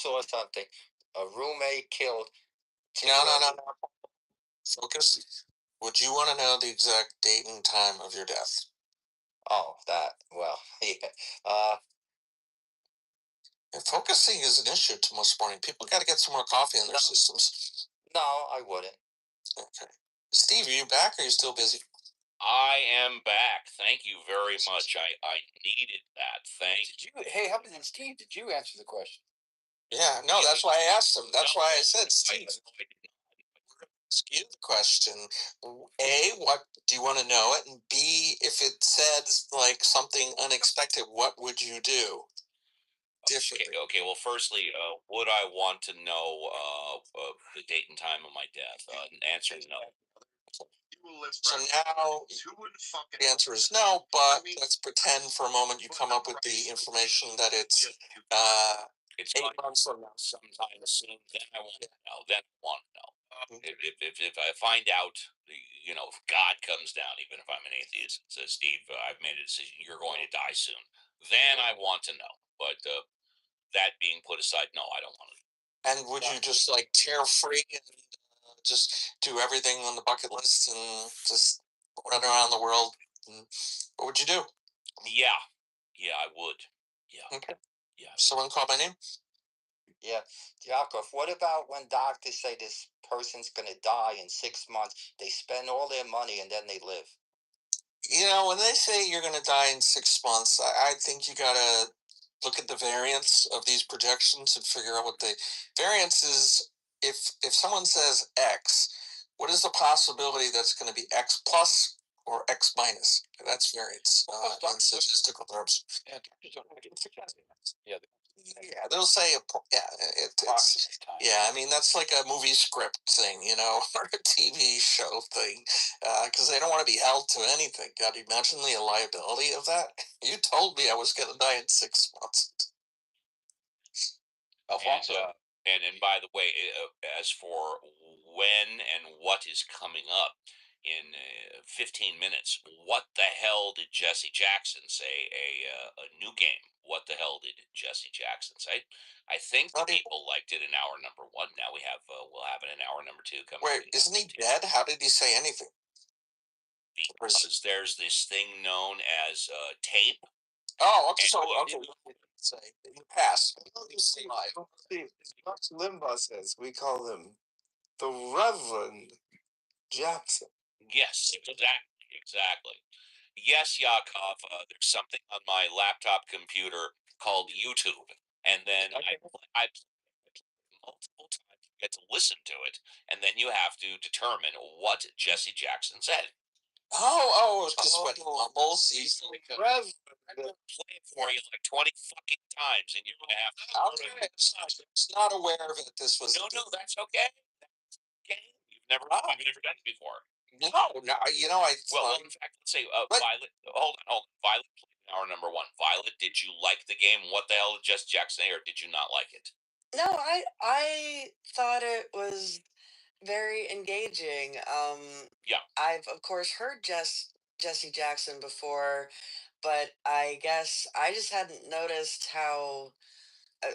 saw something. A roommate killed. No. Focus. Would you want to know the exact date and time of your death? Oh, that. Well, yeah. Focusing is an issue to most morning people. Got to get some more coffee in their systems. No, I wouldn't. Okay. Steve, are you back or are you still busy? I am back. Thank you very much. I needed that. Hey, how about Steve? Did you answer the question? Yeah, no, that's why I asked him. That's why I said, Steve, ask you the question. A, what do you want to know it? And B, if it said like something unexpected, what would you do? Okay. Well, firstly, would I want to know the date and time of my death? Answer is no. So now the answer is no, but let's pretend for a moment you come up with the information that it's 8 months from now, sometime soon. Then I want to know. If I find out, if God comes down, even if I'm an atheist, and says, Steve, I've made a decision. You're going to die soon. Then I want to know. But that being put aside, no, I don't want to. And would you just like tear free and just do everything on the bucket list and just run around the world? What would you do? Yeah, I would. Yeah. Okay. Yeah. Someone call my name? Yeah. Yakov, what about when doctors say this person's going to die in 6 months? They spend all their money and then they live. When they say you're going to die in 6 months, I think you got to look at the variance of these projections and figure out what the variance is. If someone says X, what is the possibility that's going to be X plus or X minus? That's variance in statistical terms. Yeah, they'll say, I mean, that's like a movie script thing, or a TV show thing, because they don't want to be held to anything. God, imagine the liability of that. You told me I was going to die in 6 months. Alfonso. And by the way, as for when and what is coming up in 15 minutes, what the hell did Jesse Jackson say? A new game. What the hell did Jesse Jackson say? I think people liked it in hour number 1. Now we'll have it in hour number 2 coming. Wait, isn't he dead? How did he say anything? Because there's this thing known as tape. Oh, okay. Say in the past. Limbaugh says we call him the Reverend Jackson. Yes, exactly. Yes, Yakov, there's something on my laptop computer called YouTube, and then I multiple times get to listen to it, and then you have to determine what Jesse Jackson said. It's just what he mumbles. He's like I've been playing for you like 20 fucking times, and you're gonna have to. Okay, it's not aware of it. This was no, that's okay. That's okay. You've never done it before. No, Well, in fact, let's say Violet. Hold on. Violet played hour number 1. Violet, did you like the game? What the hell did Jesse Jackson say, or did you not like it? No, I thought it was very engaging. Yeah. I've of course heard Jesse Jackson before, but I guess I just hadn't noticed how,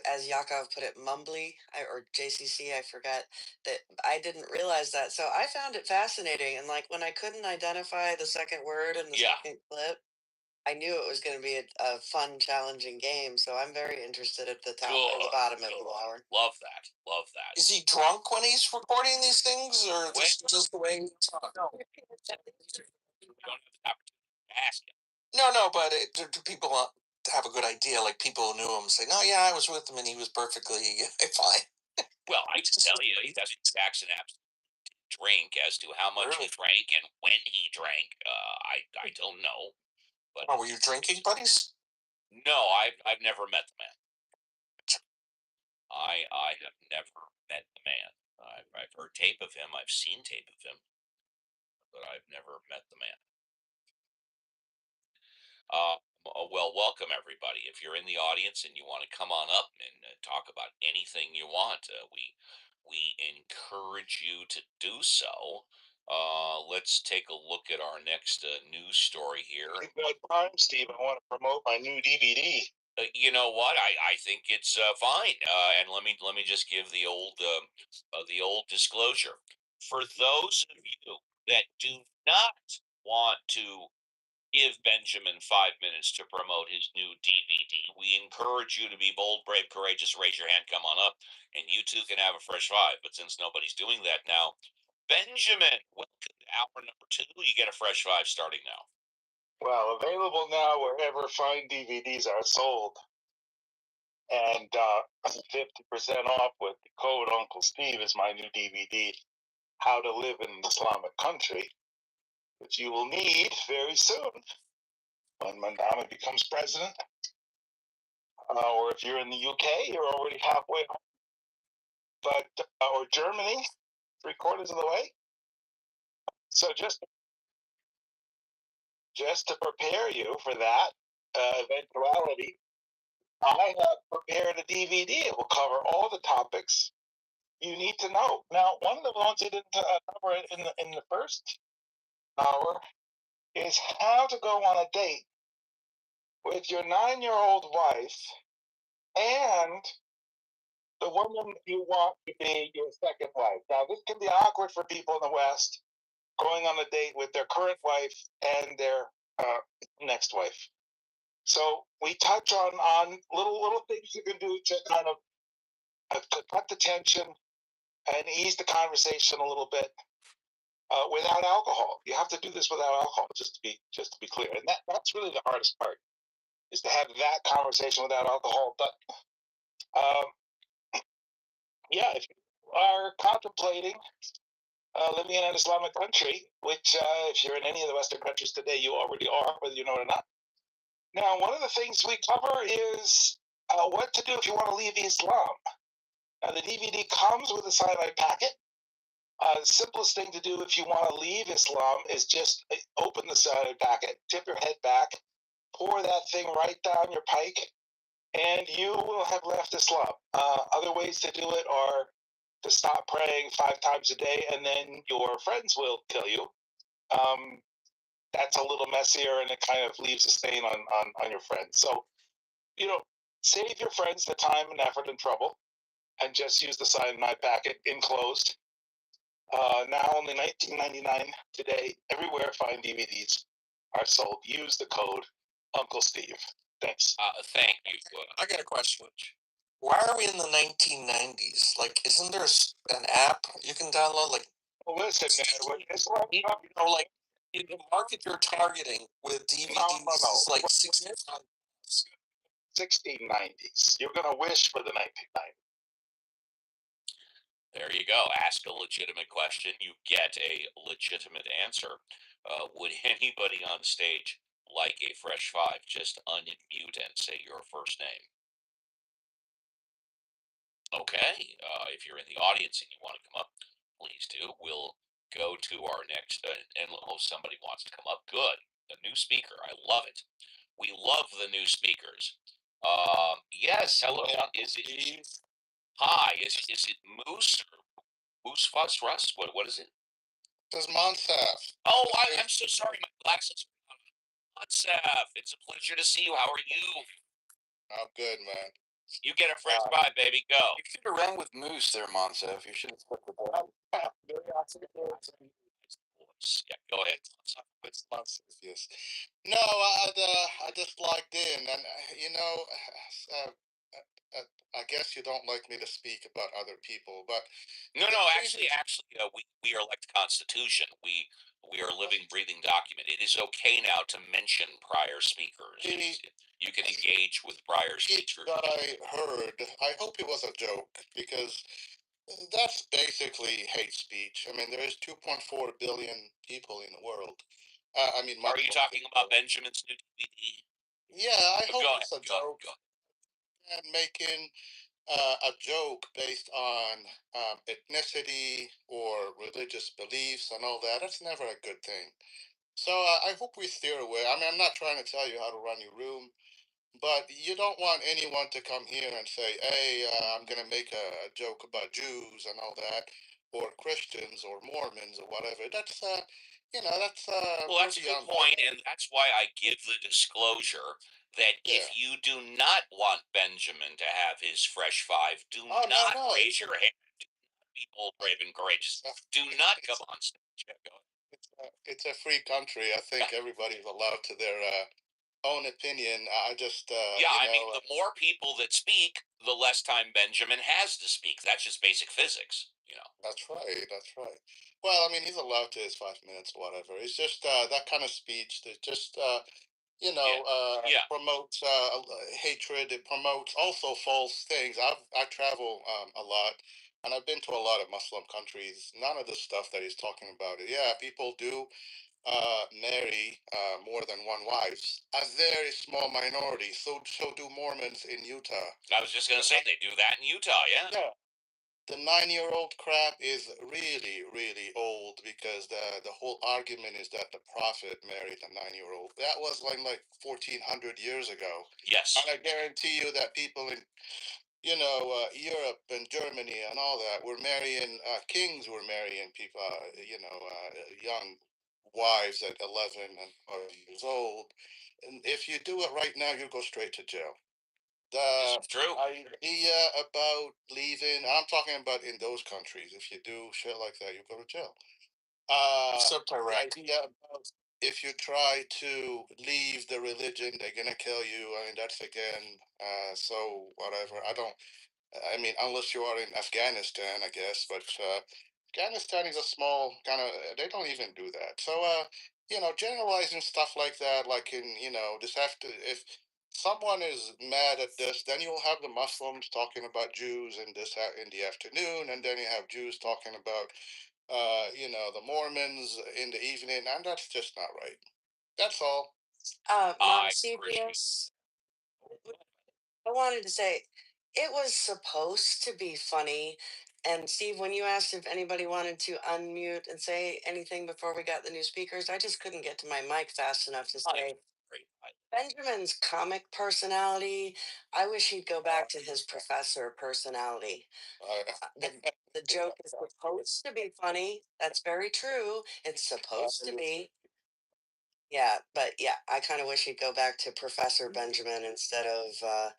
as Yakov put it, mumbly, or JCC, I forget, that I didn't realize that. So I found it fascinating. And like when I couldn't identify the second word in the second clip, I knew it was going to be a fun, challenging game. So I'm very interested at the top or the bottom of the hour. Love that. Is he drunk when he's recording these things, or just the way he talks? No. You don't have the opportunity to ask him. No, but do people have a good idea? Like people who knew him say, "No, yeah, I was with him and he was perfectly fine." Well, I can tell you, he doesn't Jackson drink. As to how much he drank and when he drank, I don't know. But were you drinking, buddies? No, I've never met the man. I have never met the man. I've heard tape of him. I've seen tape of him, but I've never met the man. Well, welcome everybody. If you're in the audience and you want to come on up and talk about anything you want, we encourage you to do so. Let's take a look at our next news story here. Good time, Steve. I want to promote my new DVD. You know what? I think it's fine. And let me just give the old disclosure for those of you that do not want to give Benjamin 5 minutes to promote his new DVD. We encourage you to be bold, brave, courageous. Raise your hand, come on up, and you too can have a fresh five. But since nobody's doing that now, Benjamin, welcome to hour number 2. You get a fresh five starting now. Well, available now wherever fine DVDs are sold. And 50% off with the code Uncle Steve is my new DVD, How to Live in an Islamic Country, which you will need very soon when Mandama becomes president. Or if you're in the UK, you're already halfway home. But, or Germany, 3/4 of the way. So just to prepare you for that eventuality, I have prepared a DVD. It will cover all the topics you need to know. Now, one of the ones I didn't cover in the first hour is how to go on a date with your 9-year-old wife and the woman you want to be your second wife. Now, this can be awkward for people in the West going on a date with their current wife and their next wife. So we touch on little things you can do to kind of to cut the tension and ease the conversation a little bit without alcohol. You have to do this without alcohol, just to be clear. And that's really the hardest part, is to have that conversation without alcohol. But yeah, if you are contemplating living in an Islamic country, which if you're in any of the Western countries today, you already are, whether you know it or not. Now, one of the things we cover is what to do if you want to leave Islam. Now, the DVD comes with a cyanide packet. The simplest thing to do if you want to leave Islam is just open the cyanide packet, tip your head back, pour that thing right down your pike, and you will have left Islam. Other ways to do it are to stop praying 5 times a day, and then your friends will kill you. That's a little messier, and it kind of leaves a stain on your friends. So, save your friends the time and effort and trouble, and just use the cyanide packet enclosed. Now only $19.99 today. Everywhere fine DVDs are sold. Use the code Uncle Steve. Thanks. Thank you. I got a question. Why are we in the 1990s? Like, isn't there an app you can download? Like, well, listen, man, like the market you're targeting with DVDs is like 1690s. You're gonna wish for the 1990s. There you go. Ask a legitimate question, you get a legitimate answer. Would anybody on stage like a fresh five? Just unmute and say your first name. Okay. If you're in the audience and you want to come up, please do. We'll go to our next. And somebody wants to come up. Good. The new speaker. I love it. We love the new speakers. Yes. Hello. Is it? Hi. Is it Moose or Moose Fuss Russ? What is it? Does Monsaf? Oh, I'm so sorry. My glasses. Monsaf. It's a pleasure to see you. How are you? I'm good, man. You get a fresh five, baby. Go. You should have ran with Moose there, Monsaf. You should have put the ball. Yeah, go ahead. It's Monsaf, yes. No, I just logged in, and I guess you don't like me to speak about other people, but no. Actually, we are like the Constitution. We are a living, breathing document. It is okay now to mention prior speakers. You can engage with prior speakers. That I heard, I hope it was a joke, because that's basically hate speech. I mean, there's 2.4 billion people in the world. Are you talking about Benjamin's new DVD? Yeah, I hope it's a joke. And making a joke based on ethnicity or religious beliefs and all that, that's never a good thing. So I hope we steer away. I mean, I'm not trying to tell you how to run your room, but you don't want anyone to come here and say, hey, I'm going to make a joke about Jews and all that, or Christians or Mormons or whatever. That's, that's... well, that's a good point, and that's why I give the disclosure that if you do not want Benjamin to have his fresh five, do not raise your hand. People brave and courageous. Do not come on stage. It's a free country. I think everybody's allowed to their own opinion. I just I mean, the more people that speak, the less time Benjamin has to speak. That's just basic physics, That's right. That's right. Well, I mean, he's allowed to his 5 minutes, whatever. It's just that kind of speech that just promotes hatred. It promotes also false things. I travel a lot, and I've been to a lot of Muslim countries. None of the stuff that he's talking about. Yeah, people do marry more than one wives. A very small minority. So do Mormons in Utah. I was just going to say they do that in Utah. Yeah. The 9-year-old crap is really, really old because the whole argument is that the prophet married a 9-year-old. That was like 1400 years ago. Yes. And I guarantee you that people in Europe and Germany and all that were marrying kings were marrying people, young wives at 11 and 12 years old. And if you do it right now, you go straight to jail. This is true. Idea about leaving, I'm talking about in those countries. If you do shit like that, you go to jail. Except Iraq. The idea about if you try to leave the religion, they're gonna kill you. I mean, that's again, so whatever. I mean, unless you are in Afghanistan, I guess, but Afghanistan is a small kind of, they don't even do that. So, generalizing stuff like that, like if someone is mad at this, then you'll have the Muslims talking about Jews in in the afternoon, and then you have Jews talking about, the Mormons in the evening, and that's just not right. That's all. Mom CPS, I wanted to say it was supposed to be funny. And Steve, when you asked if anybody wanted to unmute and say anything before we got the new speakers, I just couldn't get to my mic fast enough to say Benjamin's comic personality. I wish he'd go back to his professor personality. The joke is supposed to be funny. That's very true. It's supposed to be. Yeah, but yeah, I kind of wish he'd go back to Professor Benjamin instead of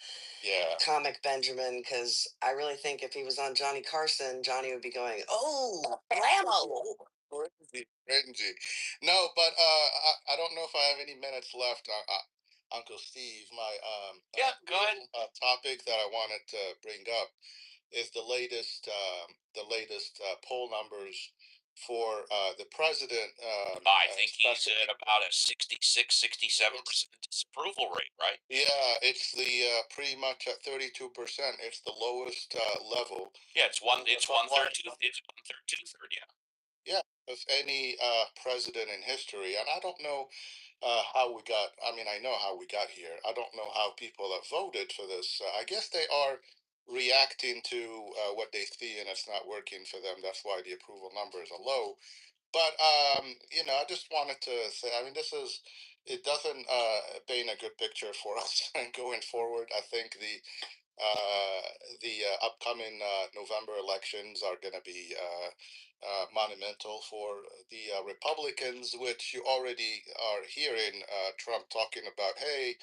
Comic Benjamin, because I really think if he was on Johnny Carson, Johnny would be going, "Oh, blammo!" Cringy. No, but I don't know if I have any minutes left. Uncle Steve, my go ahead. topic that I wanted to bring up is the latest poll numbers for the president. I think he's at about a 66-67% disapproval rate, right? Yeah, it's the pretty much at 32%. It's the lowest level. Yeah, it's one third, two third. Yeah. Yeah, of any president in history, and I don't know how we got. I mean, I know how we got here. I don't know how people have voted for this. I guess they are reacting to what they see, and it's not working for them. That's why the approval numbers are low. But I just wanted to say, I mean, it doesn't paint a good picture for us going forward. I think the upcoming November elections are going to be monumental for the Republicans, which you already are hearing Trump talking about. Hey,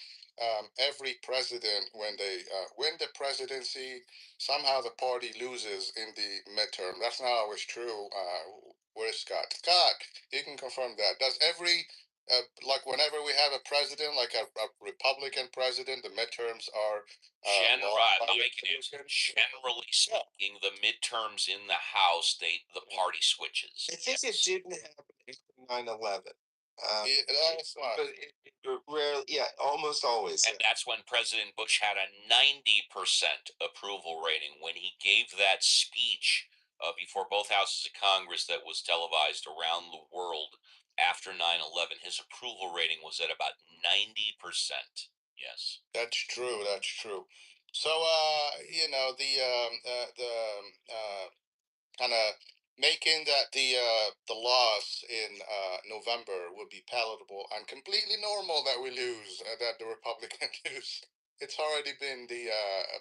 every president, when they win the presidency, somehow the party loses in the midterm. That's not always true. Where's Scott? Scott, you can confirm that. Does every like whenever we have a president, like a Republican president, the midterms are generally speaking, the midterms in the House, the party switches. I think it didn't happen after 9/11. But rarely, yeah, almost always. And that's when President Bush had a 90% approval rating when he gave that speech before both houses of Congress that was televised around the world after 9/11. His approval rating was at about 90%. Yes, that's true. That's true. So, the kind of making that the loss in November would be palatable and completely normal that we lose, that the Republicans lose. It's already been the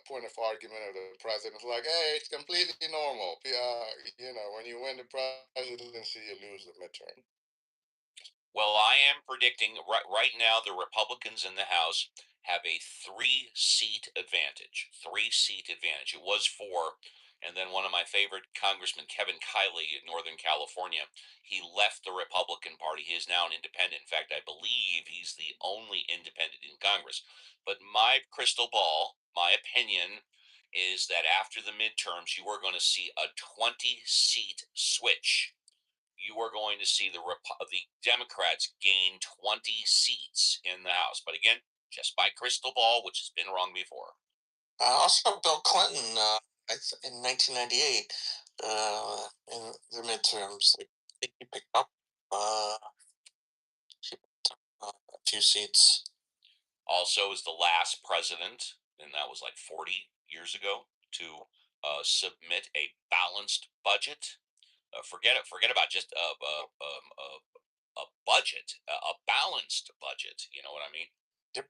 point of argument of the president. It's like, hey, it's completely normal. When you win the presidency, you lose the midterm. Well, I am predicting right now the Republicans in the House have a 3-seat advantage. 3-seat advantage. It was 4. And then one of my favorite congressmen, Kevin Kiley in Northern California, he left the Republican Party. He is now an independent. In fact, I believe he's the only independent in Congress. But my crystal ball, my opinion, is that after the midterms, you are going to see a 20-seat switch. You are going to see the Democrats gain 20 seats in the House. But again, just by crystal ball, which has been wrong before. Also, Bill Clinton in 1998, in the midterms, he picked up a few seats. Also, is the last president, and that was like 40 years ago, to submit a balanced budget. Forget about just a budget, a balanced budget. You know what I mean? Yep.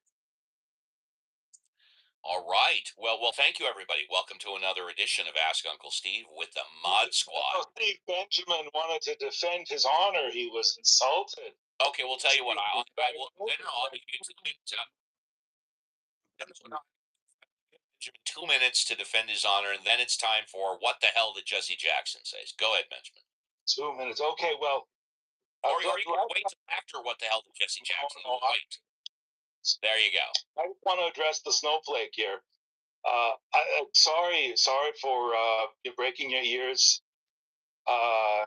All right. Well, thank you, everybody. Welcome to another edition of Ask Uncle Steve with the Mod Squad. Steve Benjamin wanted to defend his honor. He was insulted. Okay, we'll tell you what. I'll give you 2 minutes. 2 minutes to defend his honor, and then it's time for what the hell did Jesse Jackson say? Go ahead, Benjamin. 2 minutes. Okay, well. Or you can wait after what the hell did Jesse Jackson wait. There you go. I want to address the snowflake here. Sorry for breaking your ears. I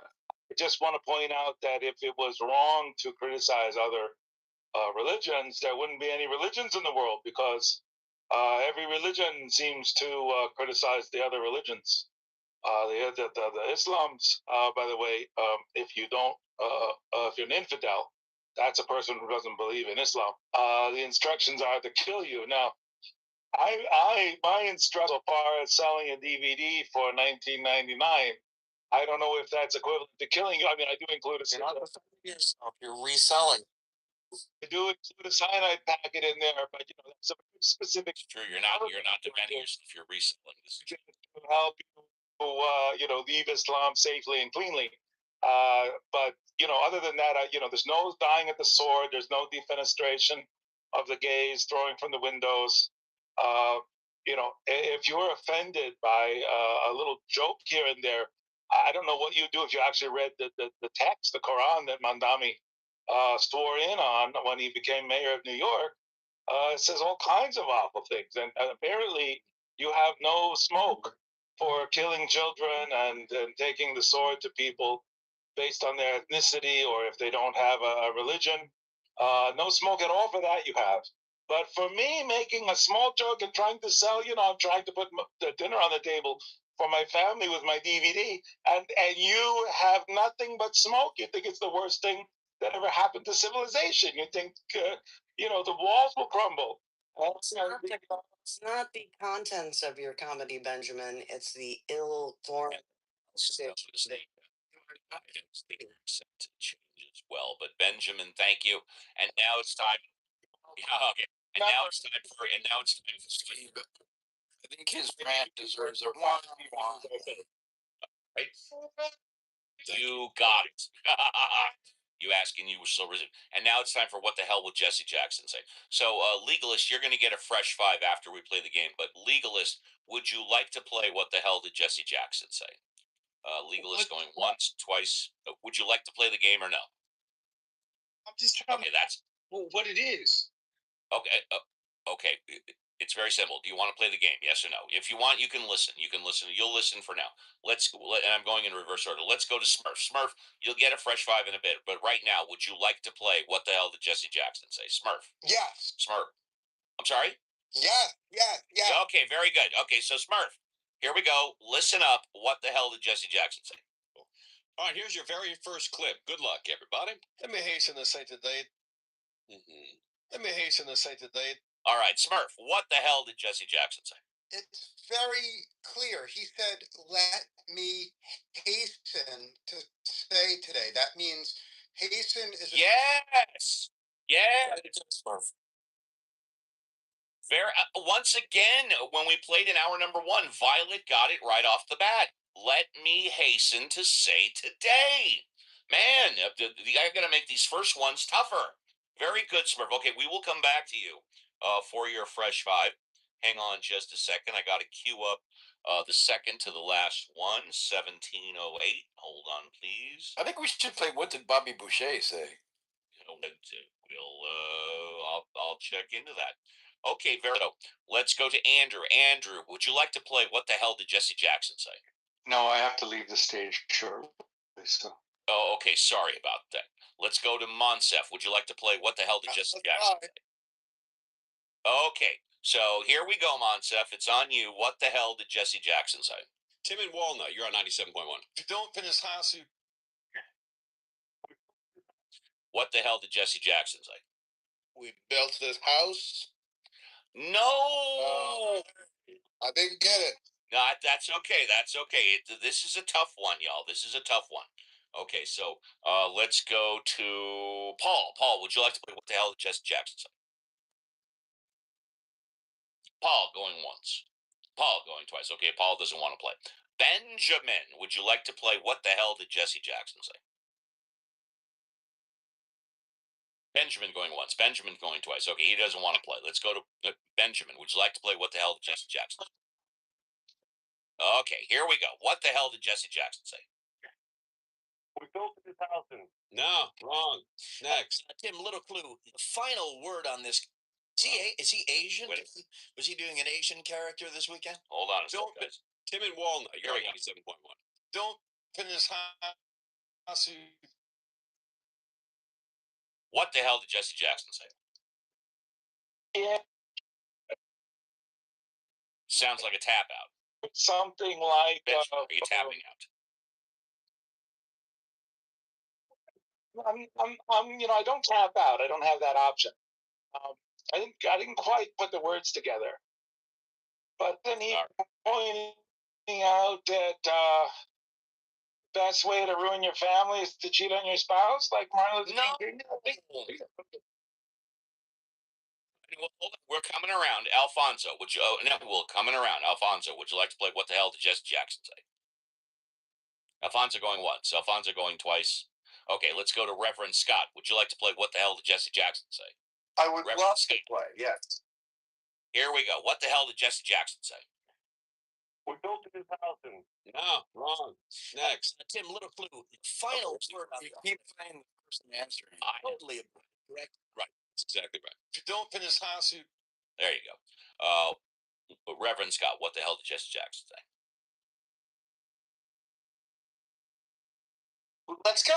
just want to point out that if it was wrong to criticize other religions, there wouldn't be any religions in the world, because every religion seems to criticize the other religions. The Islams, by the way, if you don't, if you're an infidel, that's a person who doesn't believe in Islam. The instructions are to kill you. Now, my instructions so far as selling a DVD for $19.99, I don't know if that's equivalent to killing you. I mean, I do include You're not defending yourself. You're reselling. I do include a cyanide packet in there, but that's a specific. It's true. You're not defending yourself. You're reselling. This is to help you, leave Islam safely and cleanly. But other than that, there's no dying at the sword. There's no defenestration of the gays, throwing from the windows. If you're offended by a little joke here and there, I don't know what you do if you actually read the text, the Quran that Mandami swore in on when he became mayor of New York. It says all kinds of awful things, and apparently you have no smoke for killing children and taking the sword to people based on their ethnicity, or if they don't have a religion. No smoke at all for that you have. But for me, making a small joke and trying to sell, I'm trying to put the dinner on the table for my family with my DVD, and you have nothing but smoke. You think it's the worst thing that ever happened to civilization. You think, the walls will crumble. It's not the contents of your comedy, Benjamin. It's the ill-formed. Changes well, but Benjamin, thank you. And now it's time. Yeah, okay. And now it's time for Steve. I think his rant deserves a one. Right? You got it. You asking, you were so resume. And now it's time for what the hell would Jesse Jackson say? So, Legalist, you're going to get a fresh 5 after we play the game. But Legalist, would you like to play what the hell did Jesse Jackson say? Legalist going once, twice. Would you like to play the game or no? I'm just trying to. That's what it is. Okay. Okay. It's very simple. Do you want to play the game? Yes or no? If you want, you can listen. You'll listen for now. And I'm going in reverse order. Let's go to Smurf. Smurf, you'll get a fresh 5 in a bit. But right now, would you like to play what the hell did Jesse Jackson say? Smurf. Yes. Smurf. I'm sorry? Yes. Okay, very good. Okay, so Smurf, here we go. Listen up. What the hell did Jesse Jackson say? All right, here's your very first clip. Good luck, everybody. Let me hasten to say today. All right, Smurf, what the hell did Jesse Jackson say? It's very clear. He said, "Let me hasten to say today." That means hasten is. Yes. Yeah. Smurf. Once again, when we played in hour number 1, Violet got it right off the bat. Let me hasten to say today. Man, I got to make these first ones tougher. Very good, Smurf. Okay, we will come back to you. for your fresh five. Hang on just a second. I got to queue up the second to the last one, 1708. Hold on, please. I think we should play What Did Bobby Boucher Say? I'll check into that. Okay, so let's go to Andrew. Andrew, would you like to play What the Hell Did Jesse Jackson Say? No, I have to leave the stage shortly. So. Oh, okay. Sorry about that. Let's go to Monsef. Would you like to play What the Hell Did Jesse Jackson Say? Okay, so here we go, Monsef. It's on you. What the hell did Jesse Jackson say? Tim and Walnut, you're on 97.1. If you don't finish house, you... What the hell did Jesse Jackson say? We built this house. No! I didn't get it. No, that's okay. That's okay. This is a tough one, y'all. This is a tough one. Okay, so let's go to Paul. Paul, would you like to play What the hell did Jesse Jackson say? Paul going once. Paul going twice. Okay, Paul doesn't want to play. Benjamin, would you like to play What the hell did Jesse Jackson say? Benjamin going once. Benjamin going twice. Okay, he doesn't want to play. Let's go to Benjamin. Would you like to play What the hell did Jesse Jackson say? Okay, here we go. What the hell did Jesse Jackson say? We built 2,000. No, wrong. Next. Tim, little clue. The final word on this. Is he Asian? Was he doing an Asian character this weekend? Hold on a second, guys. Tim and Walnut, you're on 97.1. Don't finish house. What the hell did Jesse Jackson say? Yeah, Sounds like a tap out. something like. Benjamin, are you tapping out? I don't tap out. I don't have that option. I didn't quite put the words together. But then he pointing out that best way to ruin your family is to cheat on your spouse, like Martin Luther King. We're coming around. Alfonso, would you? Oh, no, we're coming around. Alfonso, would you like to play What the hell did Jesse Jackson say? Alfonso going once. Alfonso going twice. Okay, let's go to Reverend Scott. Would you like to play What the hell did Jesse Jackson say? I would Reverend love Scott. to play, yes. Here we go. What the hell did Jesse Jackson say? We built 2,000. No, wrong. Next. Tim, little clue. Final word on You keep playing the person answering. totally correct. Right. That's exactly right. If you don't finish house, you... There you go. Reverend Scott, what the hell did Jesse Jackson say? Let's go.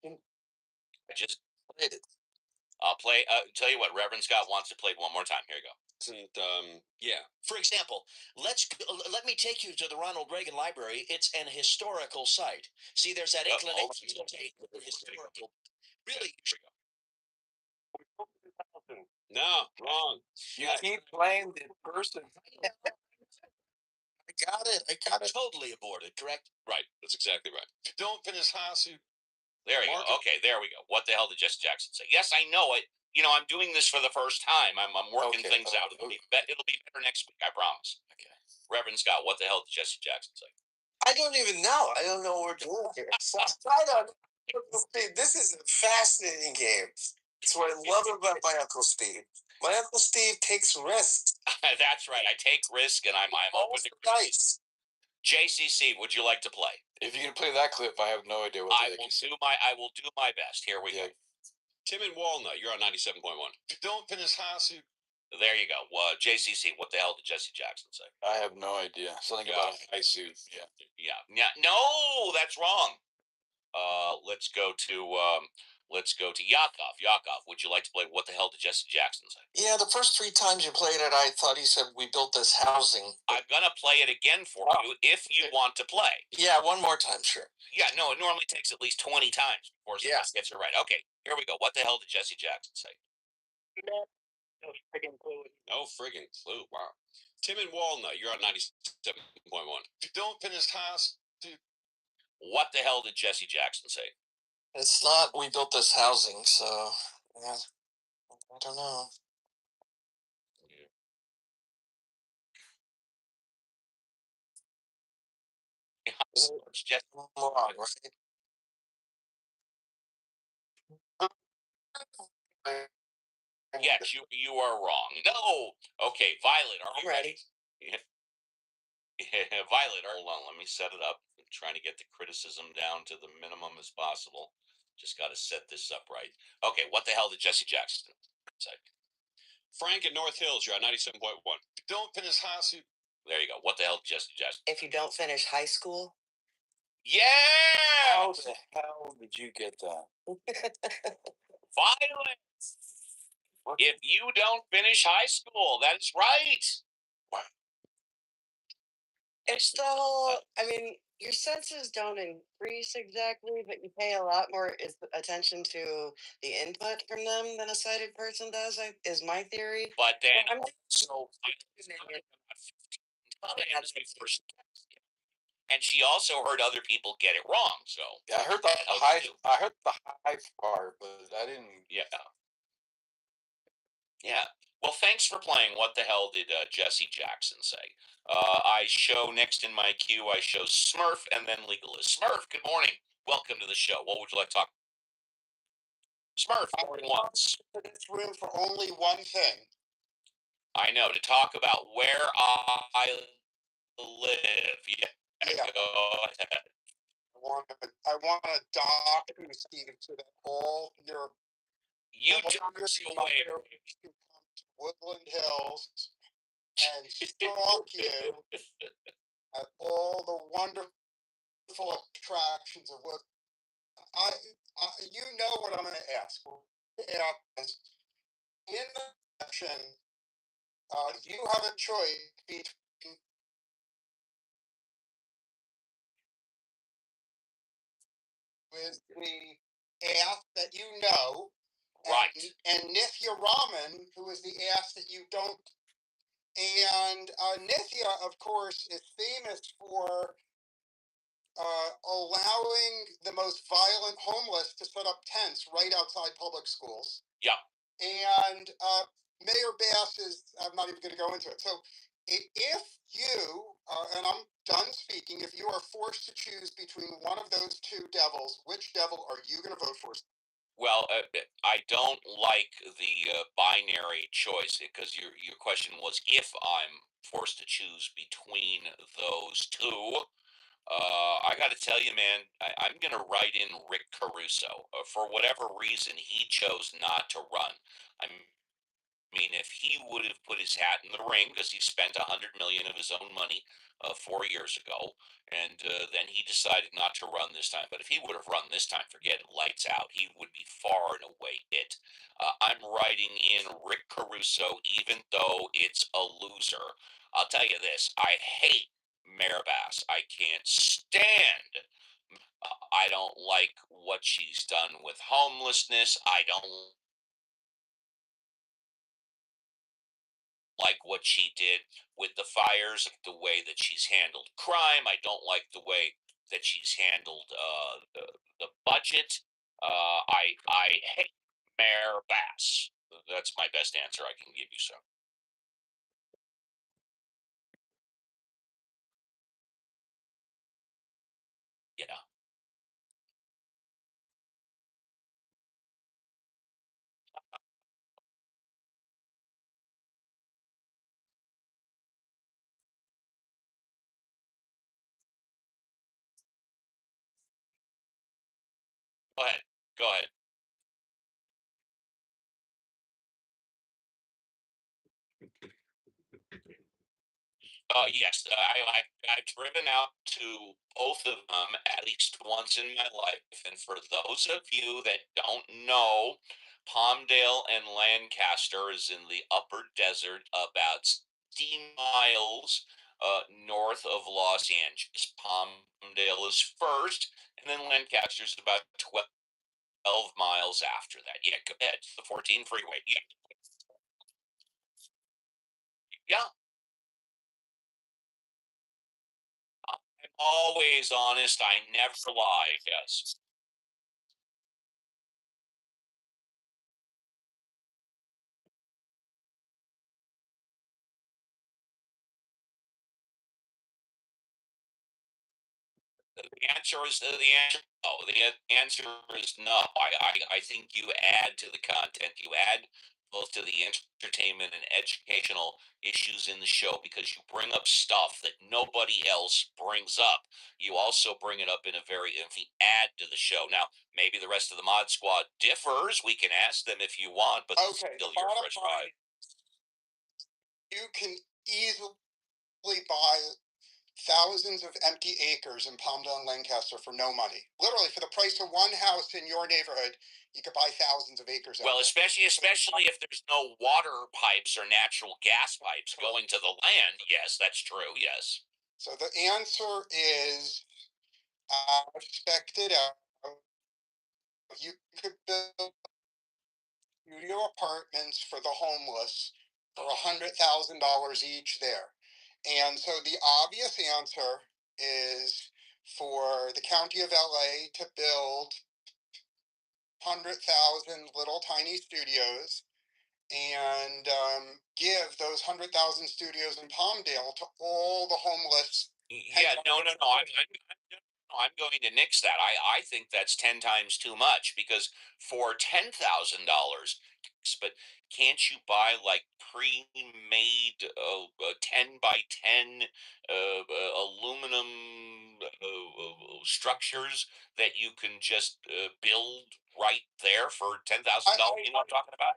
I just played it. I'll play. Tell you what, Reverend Scott wants to play it one more time. Here you go. And, yeah. For example, let me take you to the Ronald Reagan Library. It's an historical site. See, there's that inclination to take historical. Really? No, wrong. You keep playing the person. I got it. Totally aborted, correct? Right. That's exactly right. If you don't finish house, you... There you go. Okay, there we go. What the hell did Jesse Jackson say? Yes, I know it. I'm doing this for the first time. I'm working things out. It'll be better next week. I promise. Okay. Reverend Scott, what the hell did Jesse Jackson say? I don't even know. I don't know what we're doing here. I don't know. This is a fascinating game. It's what I love about my Uncle Steve. My Uncle Steve takes risks. That's right. I take risk, and I'm open to dice. JCC, would you like to play? If you can play that clip, I have no idea what I will do my best. Here we go. Tim and Walnut, you're on 97.1. If you don't finish house, you... There you go. JCC, what the hell did Jesse Jackson say? I have no idea. Something about a high suit. Yeah. No, that's wrong. Let's go to Yakov. Yakov, would you like to play What the hell did Jesse Jackson say? Yeah, the first 3 times you played it, I thought he said we built this housing. I'm gonna play it again for you if you want to play. Yeah, one more time, sure. Yeah, no, it normally takes at least 20 times before someone gets it right. Okay, here we go. What the hell did Jesse Jackson say? No friggin' clue. No friggin' clue. Wow. Tim and Walnut, you're on 97.1. If you don't finish house, dude. What the hell did Jesse Jackson say? It's not we built this housing, so yeah, I don't know. It's just Wrong, right? Yes, you are wrong. No. Okay, Violet, are you ready? Violet, hold on. Let me set it up. I'm trying to get the criticism down to the minimum as possible. Just got to set this up right. Okay, what the hell did Jesse Jackson say? Frank in North Hills, you're on 97.1. Don't finish high school. There you go. What the hell did Jesse Jackson? If you don't finish high school, Yeah. How the hell did you get that? Violet. If you don't finish high school, that is right. it's the whole. I mean, your senses don't increase exactly, but you pay a lot more attention to the input from them than a sighted person does. Is my theory. But then, I'm so and she also heard other people get it wrong. So Yeah, I heard the high part, but I didn't. Yeah. Yeah. Well, thanks for playing. What the hell did Jesse Jackson say? I show next in my queue. I show Smurf and then Legalist. Smurf, good morning. Welcome to the show. What would you like to talk? Smurf, going once. This room for only one thing. I know, to talk about where I live. Yeah. Go ahead. I want to dock you, Steve, so that all your Woodland Hills and stalk you at all the wonderful attractions of what you know what I'm going to ask. In the section, you have a choice between with the ass that you know, right, and Nithya Raman, who is the ass that you don't. And Nithya, of course, is famous for allowing the most violent homeless to set up tents right outside public schools. Yeah. And Mayor Bass is, I'm not even going to go into it. So if you, and I'm done speaking, if you are forced to choose between one of those two devils, which devil are you going to vote for? Well, I don't like the binary choice because your question was if I'm forced to choose between those two. I got to tell you, man, I'm going to write in Rick Caruso. For whatever reason, he chose not to run. I mean, if he would have put his hat in the ring because he spent $100 million of his own money 4 years ago, and then he decided not to run this time. But if he would have run this time, forget it, lights out. He would be far and away it. I'm writing in Rick Caruso, even though it's a loser. I'll tell you this: I hate Mayor Bass. I can't stand. I don't like what she's done with homelessness. I don't like what she did with the fires, the way that she's handled crime. I don't like the way that she's handled the budget. I hate Mayor Bass. That's my best answer I can give you, sir. Yeah. Go ahead. Go ahead. Yes, I've driven out to both of them at least once in my life. And for those of you that don't know, Palmdale and Lancaster is in the upper desert, about 60 miles north of Los Angeles. Palmdale is first, and then Lancaster is about 12 miles after that. Yeah, go ahead. The 14 freeway. Yeah. Yeah. I'm always honest. I never lie. Yes. The answer is the answer. No, the answer is no. I think you add to the content. You add both to the entertainment and educational issues in the show, because you bring up stuff that nobody else brings up. You also bring it up in a very add to the show. Now, maybe the rest of the Mod Squad differs. We can ask them if you want, but okay, still your fresh vibe. You can easily buy thousands of empty acres in Palmdale and Lancaster for no money. Literally, for the price of one house in your neighborhood, you could buy thousands of acres. Well, especially if there's no water pipes or natural gas pipes going to the land. Yes, that's true. Yes. So the answer is expected out. You could build studio apartments for the homeless for $100,000 each there. And so the obvious answer is for the county of LA to build 100,000 little tiny studios and give those 100,000 studios in Palmdale to all the homeless. Yeah, no. I'm going to nix that. I think that's 10 times too much, because for $10,000, but can't you buy like pre-made 10 by 10 aluminum structures that you can just build right there for $10,000? You know what I'm talking about?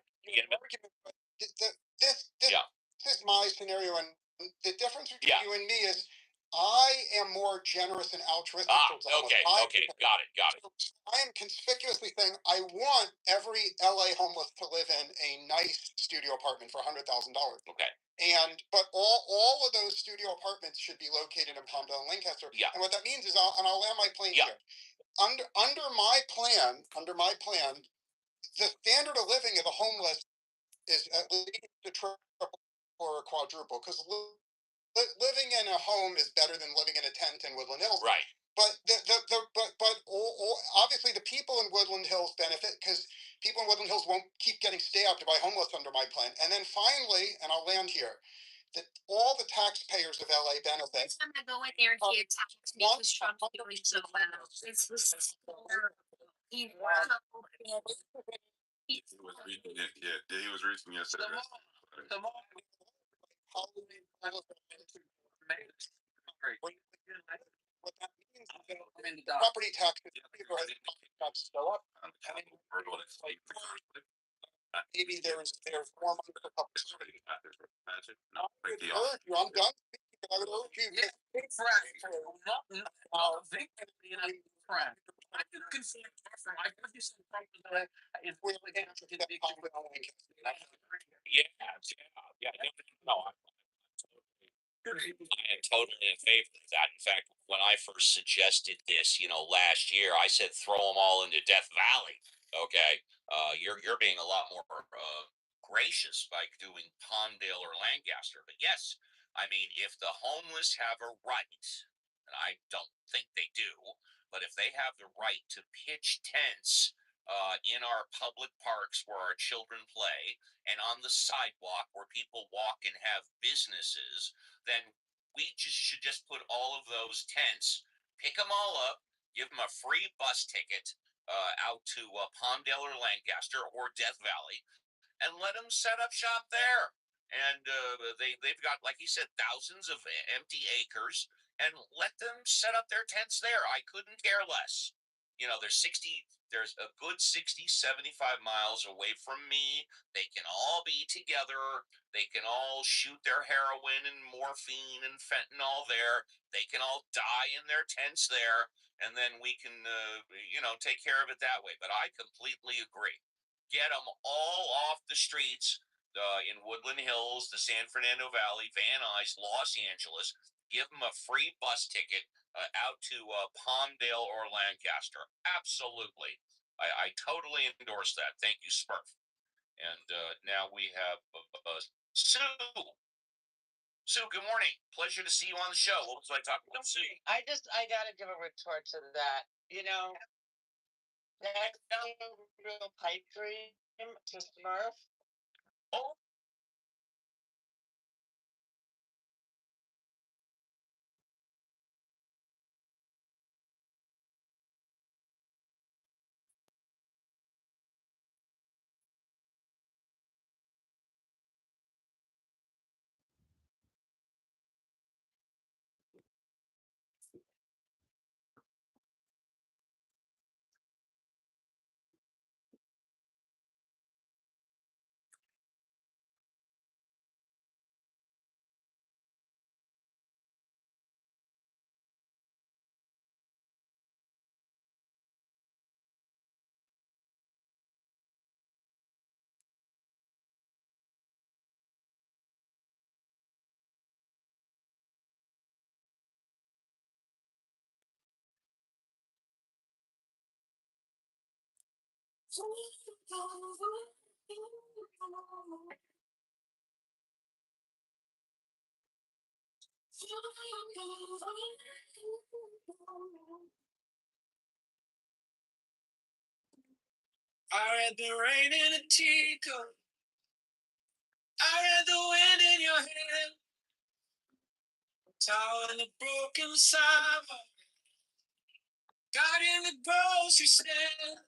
This Yeah. is my scenario, and the difference between Yeah. you and me is I am more generous and altruistic. Okay, got it. I am conspicuously saying I want every LA homeless to live in a nice studio apartment for $100,000. Okay. But all of those studio apartments should be located in Palmdale and Lancaster. Yeah. And what that means is, I'll land my plane Yeah. here. Under my plan, the standard of living of the homeless is at least a triple or a quadruple, because living in a home is better than living in a tent in Woodland Hills. Right. But obviously the people in Woodland Hills benefit, because people in Woodland Hills won't keep getting stabbed by homeless under my plan. And then finally, and I'll land here, that all the taxpayers of LA benefit. I'm gonna go in there and get tax because Trump's doing so well. It's he was reading it. Yeah, he was reading yesterday. Come on. What that means is that property taxes go up. Maybe there's more money for public. I would urge you. I'm done speaking. I would urge you. Yeah. No, I am totally in favor of that. In fact, when I first suggested this, last year, I said throw them all into Death Valley. Okay, you're being a lot more gracious by doing Palmdale or Lancaster. But yes, I mean, if the homeless have a right, and I don't think they do, but if they have the right to pitch tents in our public parks where our children play, and on the sidewalk where people walk and have businesses, then we should just put all of those tents, pick them all up, give them a free bus ticket out to Palmdale or Lancaster or Death Valley, and let them set up shop there. And they've got, like you said, thousands of empty acres, and let them set up their tents there. I couldn't care less. There's a good 60, 75 miles away from me. They can all be together. They can all shoot their heroin and morphine and fentanyl there. They can all die in their tents there. And then we can, take care of it that way. But I completely agree. Get them all off the streets in Woodland Hills, the San Fernando Valley, Van Nuys, Los Angeles. Give them a free bus ticket out to Palmdale or Lancaster. Absolutely. I totally endorse that. Thank you, Smurf. And now we have Sue. Sue, good morning. Pleasure to see you on the show. What was I talking about, Sue? I got to give a retort to that. That's a real pipe dream to Smurf. Oh, I read the rain in a teacup. I read the wind in your hand. Tower in the broken sidewalk. God in the grocery stand.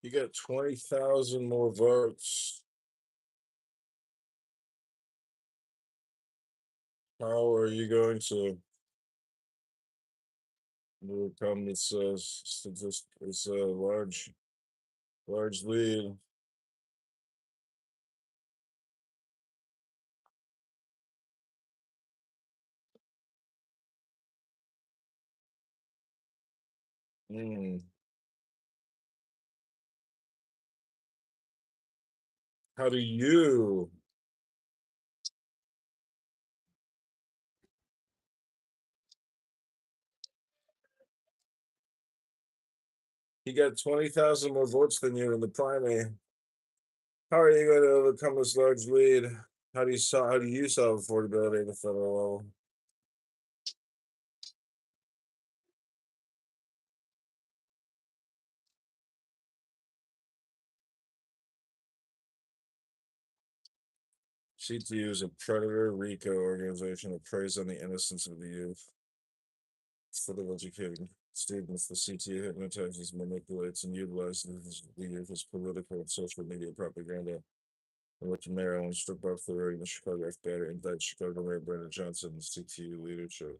You got 20,000 more votes. How are you going to overcome this this large lead? How do you? He got 20,000 more votes than you in the primary. How are you going to overcome this large lead? How do you solve affordability at the federal level? CTU is a predator RICO organization that preys on the innocence of the youth. Instead of educating students, the CTU hypnotizes, manipulates, and utilizes the youth as political and social media propaganda. In which Maryland stripped off the road in the Chicago F-Batter and indicted Chicago Mayor Brandon Johnson and CTU leadership.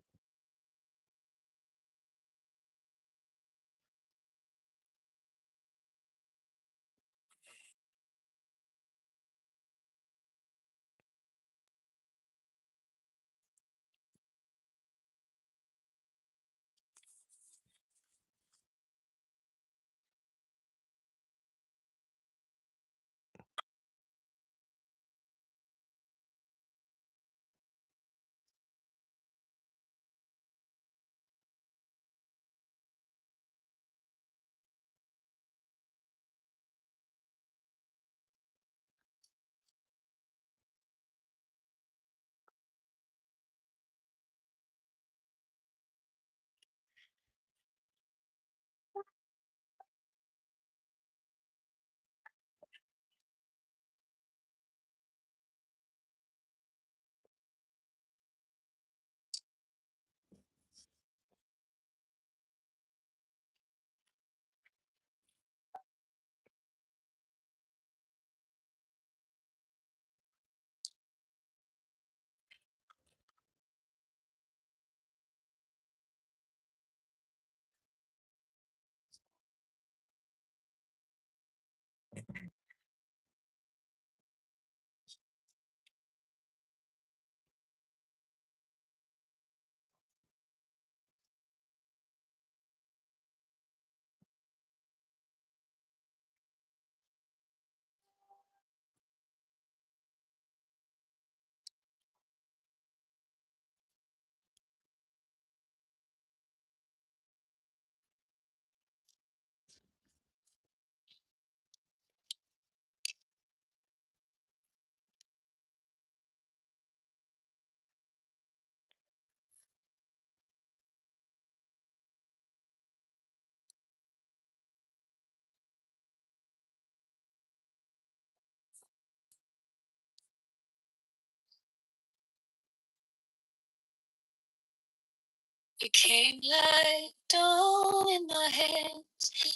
You came like dawn in my hands,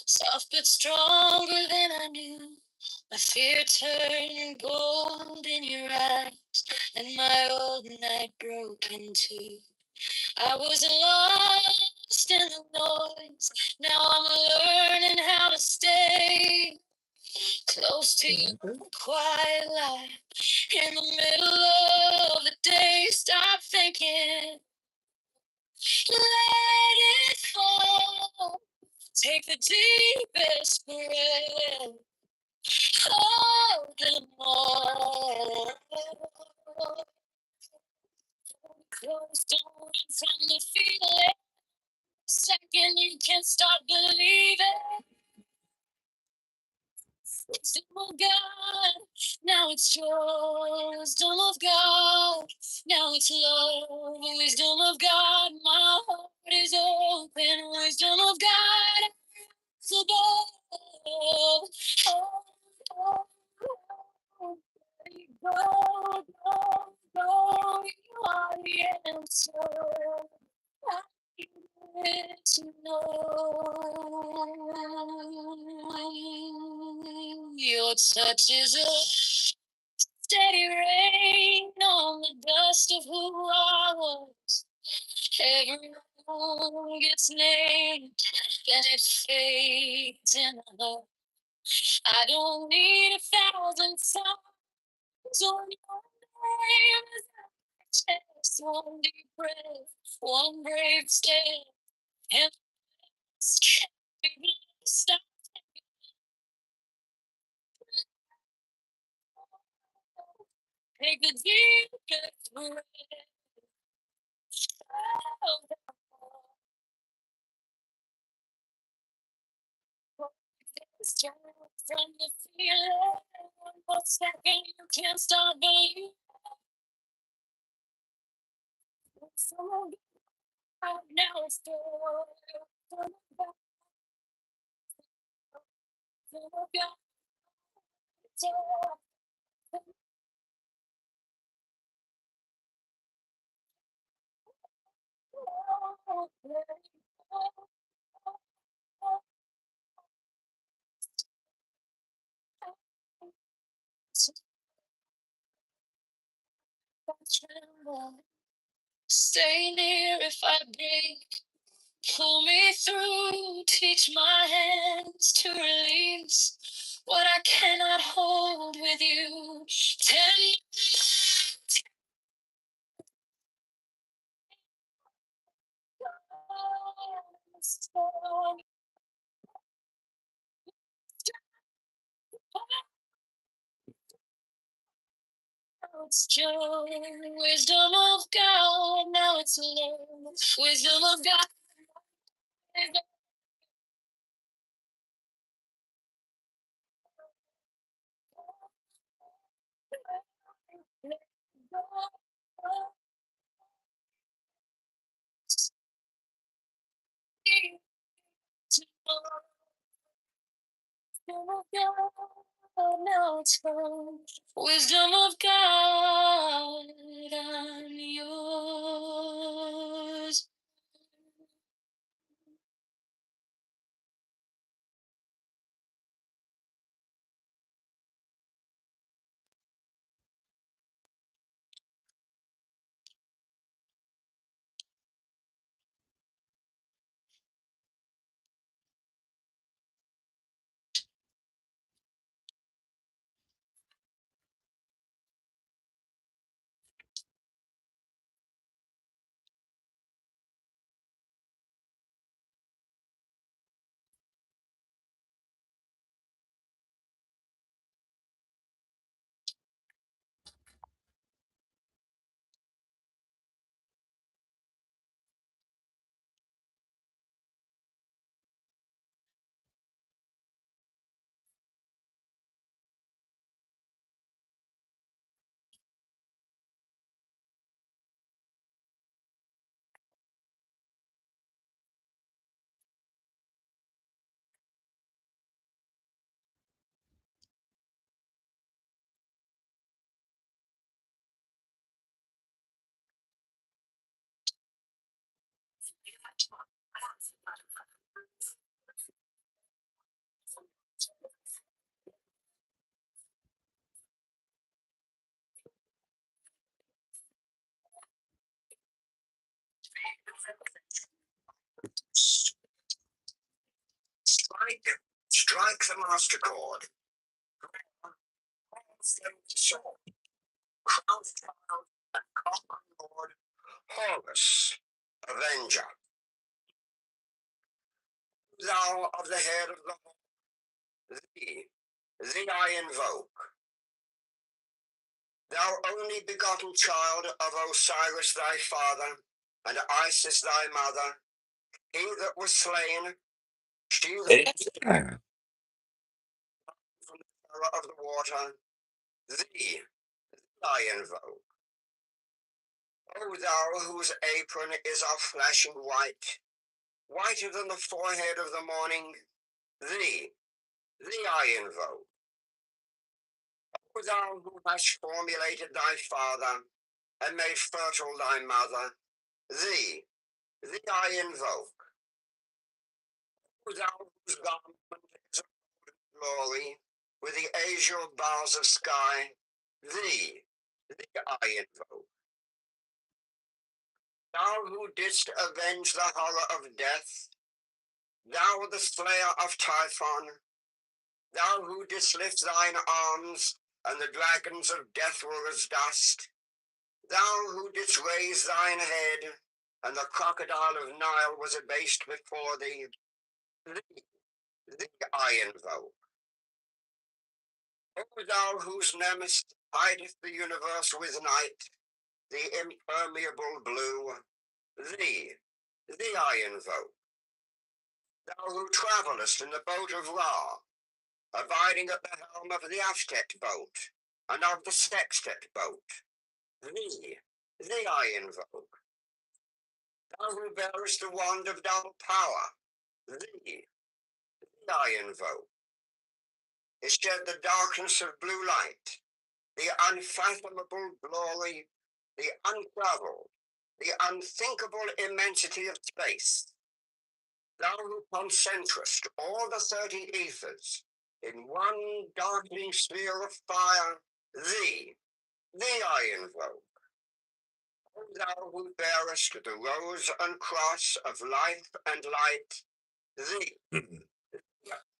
soft but stronger than I knew. My fear turned gold in your eyes, and my old night broke in two. I was lost in the noise, now I'm learning how to stay close to you, quiet light, in the middle of the day. Stop thinking, let it fall. Take the deepest breath. Hold them all. Close down from the feeling. Second, you can start believing. Wisdom of God, now it's yours. Wisdom of God, now it's love. Wisdom of God, my heart is open. Wisdom of God, is above. Oh, oh, oh. Go, go, go, you are the answer. I need to know. Your touch is a steady rain on the dust of who I was. Everyone gets named, then it fades in a love. I don't need 1,000 songs on your name. Just one deep breath, one brave step, and stop. Take the deepest breath. From the feeling, one more second, you can't stop believing. Someone out now it's for Stay near if I break. Pull me through, teach my hands to release what I cannot hold with you. Tend it's joy, wisdom of God, now it's love, wisdom of God. Now it's home. Wisdom of God, I'm yours. Strike the master chord. Crown child and conquering lord, Horus, avenger. Thou of the head of the hall, thee I invoke. Thou only begotten child of Osiris thy father, and Isis thy mother, he that was slain, she that from the terror of the water, thee I invoke. O thou whose apron is of flashing white, whiter than the forehead of the morning, thee I invoke. O thou who hast formulated thy father, and made fertile thy mother, thee I invoke. O thou whose garment is of glory, with the azure bars of sky, thee I invoke. Thou who didst avenge the horror of death, thou the slayer of Typhon, thou who didst lift thine arms, and the dragons of death were as dust, thou who didst raise thine head, and the crocodile of Nile was abased before thee, thee I invoke. O thou whose nemesis hideth the universe with night, the impermeable blue, thee I invoke. Thou who travellest in the boat of Ra, abiding at the helm of the Aztec boat, and of the Sextet boat, thee I invoke. Thou who bearest the wand of double power, thee I invoke. Is shed the darkness of blue light, the unfathomable glory, the untraveled, the unthinkable immensity of space. Thou who concentrest all the 30 ethers in one darkening sphere of fire, thee I invoke. O thou who bearest the rose and cross of life and light, thee I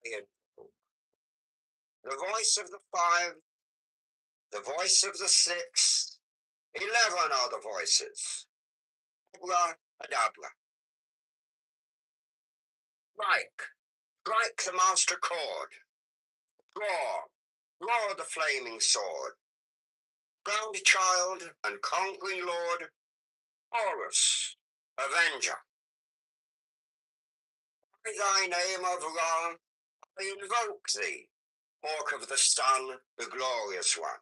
invoke. The voice of the 5, the voice of the 6, 11 are the voices. Abra adabra. Strike the master chord. Draw the flaming sword. Ground child and conquering lord, Horus, avenger. By thy name of Ra, I invoke thee, hawk of the sun, the glorious one.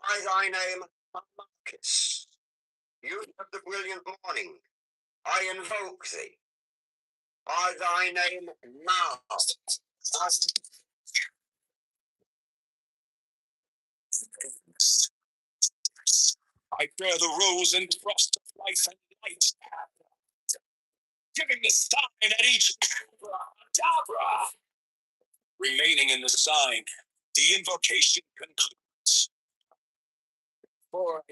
By thy name, Marcus, youth of the brilliant morning, I invoke thee. By thy name, Mars, I bear the rose and frost of life and light, giving the sign at each Dabra. Remaining in the sign, the invocation concludes. For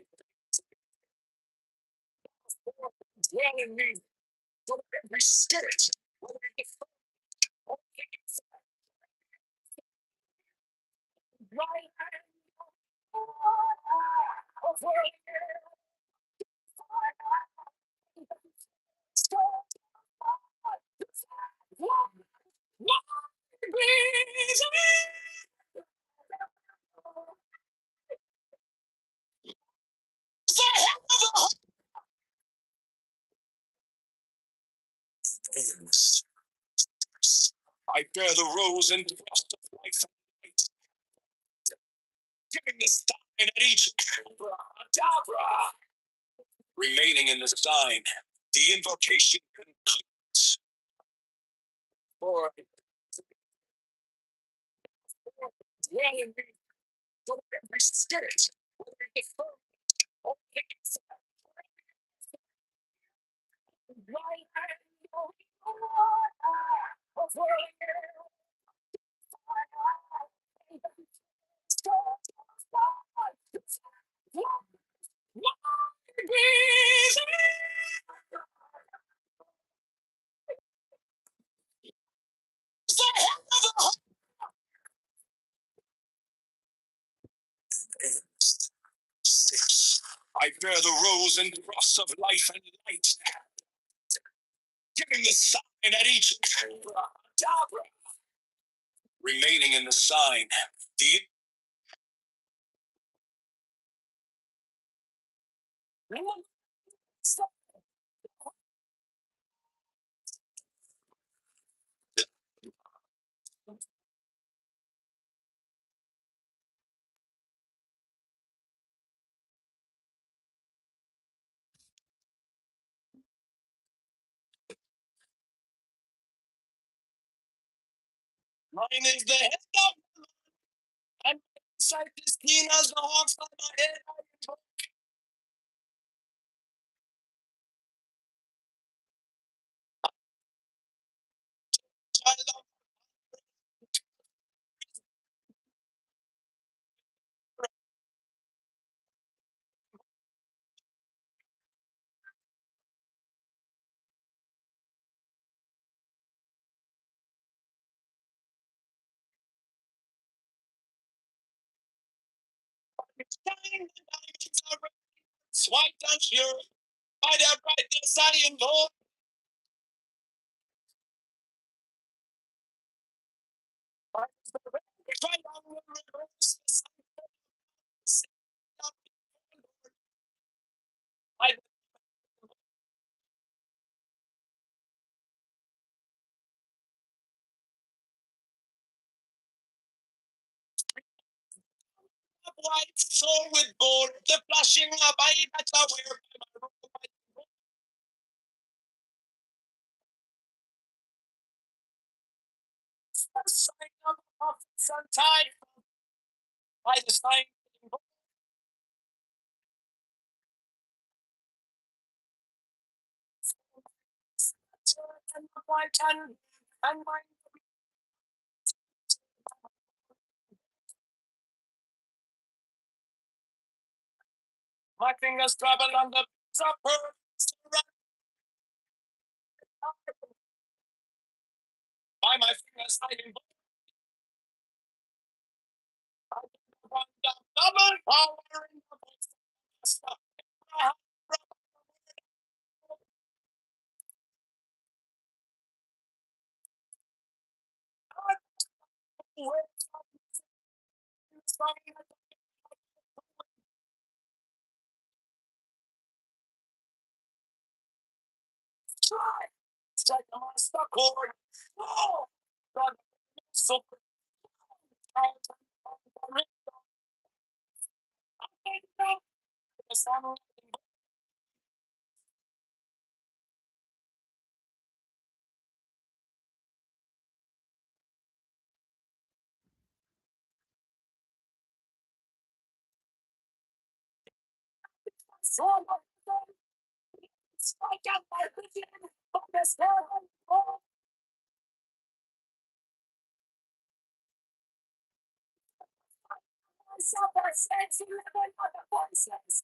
dwell in me, for every spirit, I bear the rose and frost of life and light, giving the sign at each Dabra. Remaining in the sign, the invocation concludes. For dwell in me, for every spirit, I bear the rose and cross of life and light, giving the sign at each remaining in the sign. The mine is the head of and sight is keen as the hawks on my head. I love shining the diamonds are red, white and pure. By their brightness I am born. Right on the rivers, the sun sets down. I have white soul with gold, the flashing of eye that I wear by my robe. The sign of the prophets and time by the sign and the white and my fingers travel on the supper. By my fingers hiding double power in the voice. Strike the master chord. Oh, God, so the sun. So strike out my vision from the sky. Myself, I sense you living on the voices.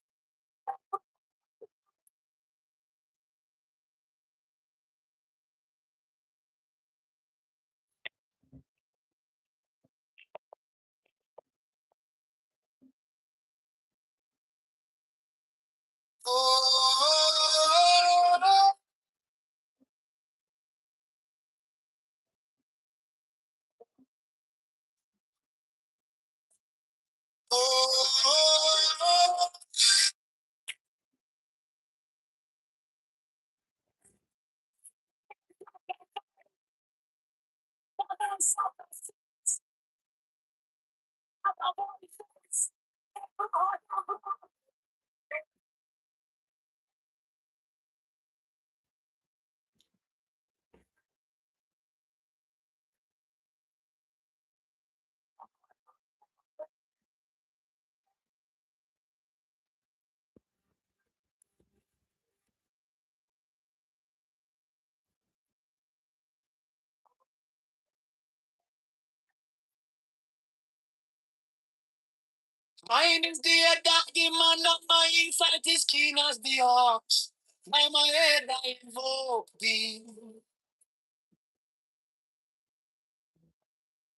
Mine is the head that the man of my insight is keen as the ox. By my head I invoke thee.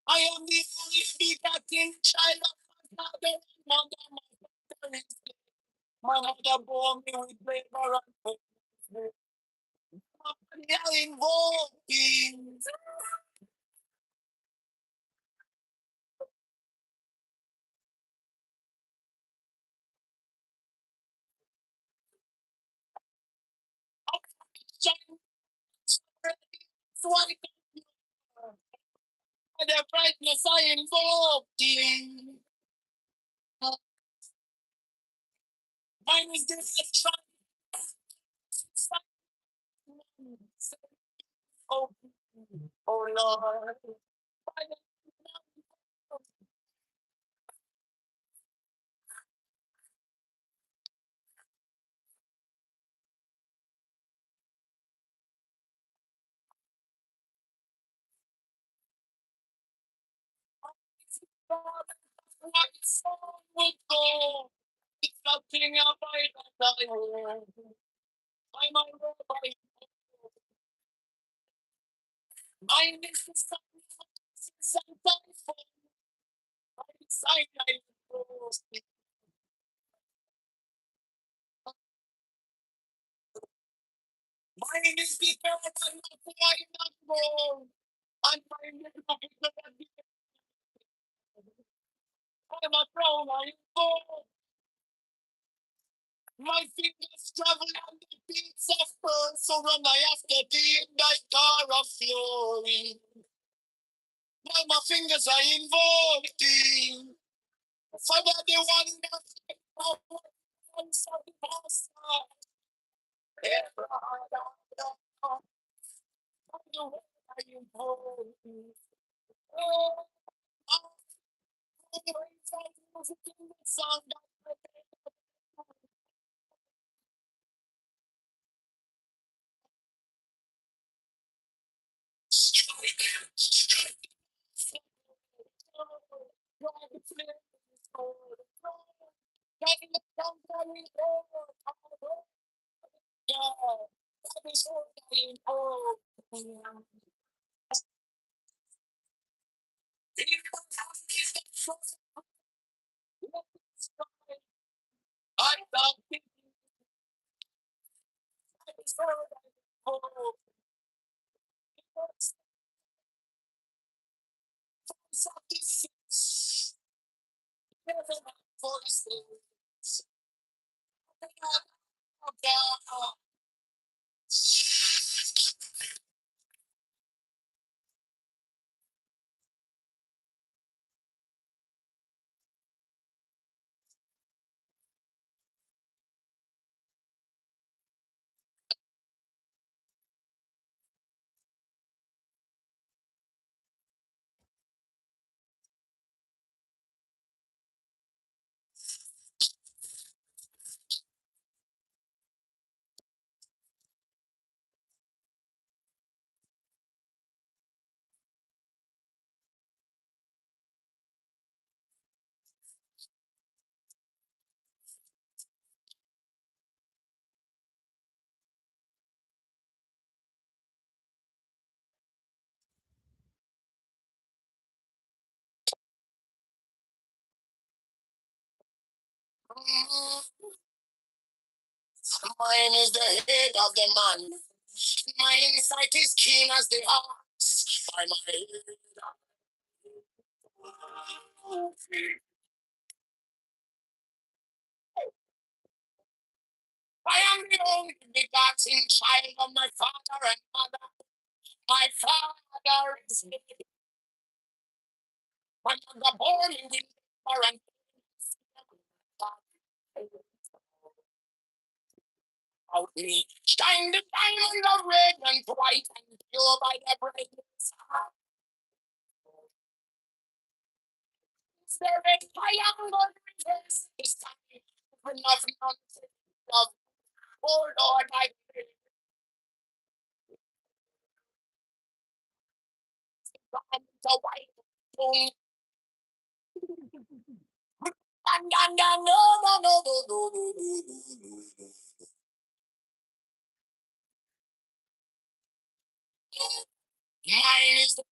I am the only begotten child of my father and mother. My father is dead. My mother bore me with labor and pain. My body I invoke thee. By the brightness I invoke thee. Mine is the head oh, oh Lord. Would go. It's nothing about I'm a robot. Mine is the sometimes for my side I mine is the I'm not quite not wrong. And mine is not I'm a pro, I go. My fingers travel on the beats of pearl, so run I after thee in thy car of fury. Now my fingers I invoke thee. Father, the one that once of the past. I invoke thee. Oh, song that strike, strike. I love mine is the head of the man. My insight is keen as the ox. By my head. I am the only begotten child of my father and mother. My father is dead. My mother born me with labor and out me. Shine the diamond of red and white and pure by the brightness. There is triangle reverse this time. Enough nonsense of oh Lord, I pray. The white boom. Mine is the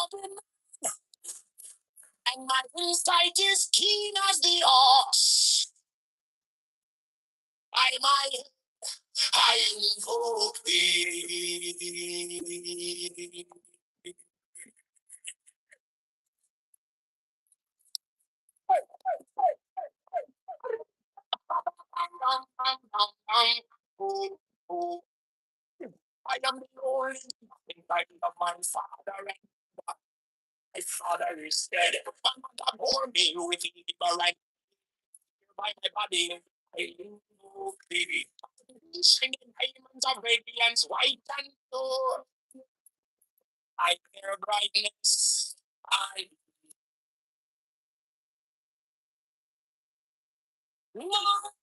open, and my insight is keen as the ox. I invoke thee. I am the only kind of my father, and my father is dead. My mother bore me with evil, and by my body I invoke thee. Singing diamonds of radiance, white and pure. I bear brightness. I love.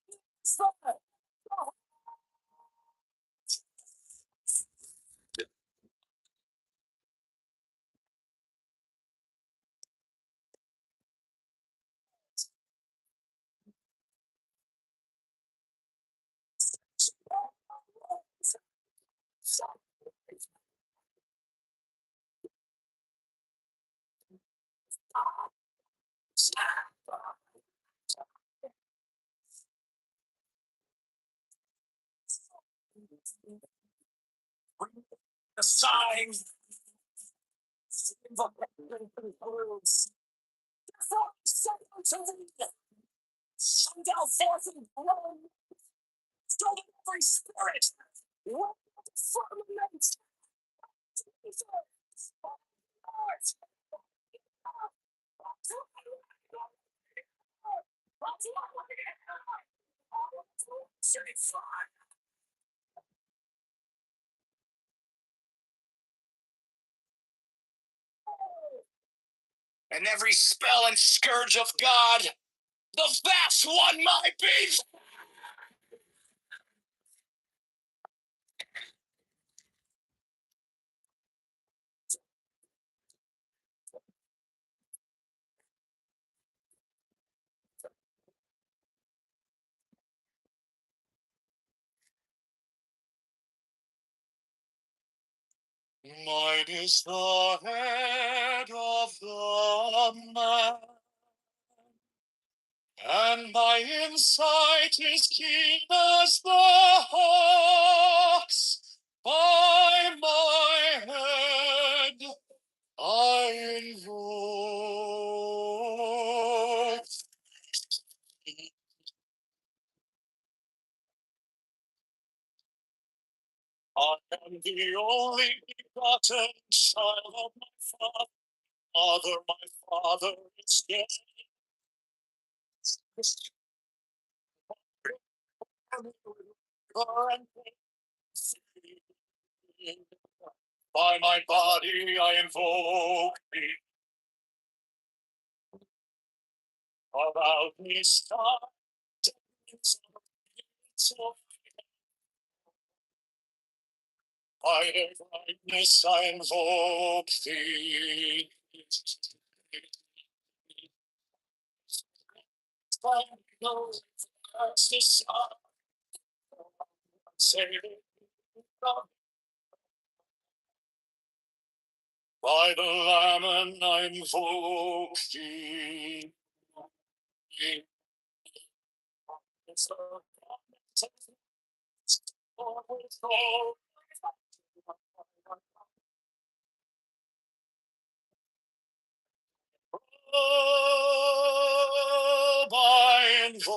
The signs of words. Send out forth and blow. Still every spirit. What the firmament? And every spell and scourge of God, the vast one might be. Mine is the head of the man, and my insight is keen as the hawk's. By my head I invoke. I am the only begotten child of my father. My father is dead. By my body I invoke thee. About me star. By the brightness I invoke thee. By the Lamb I invoke thee. Oh, by invoke.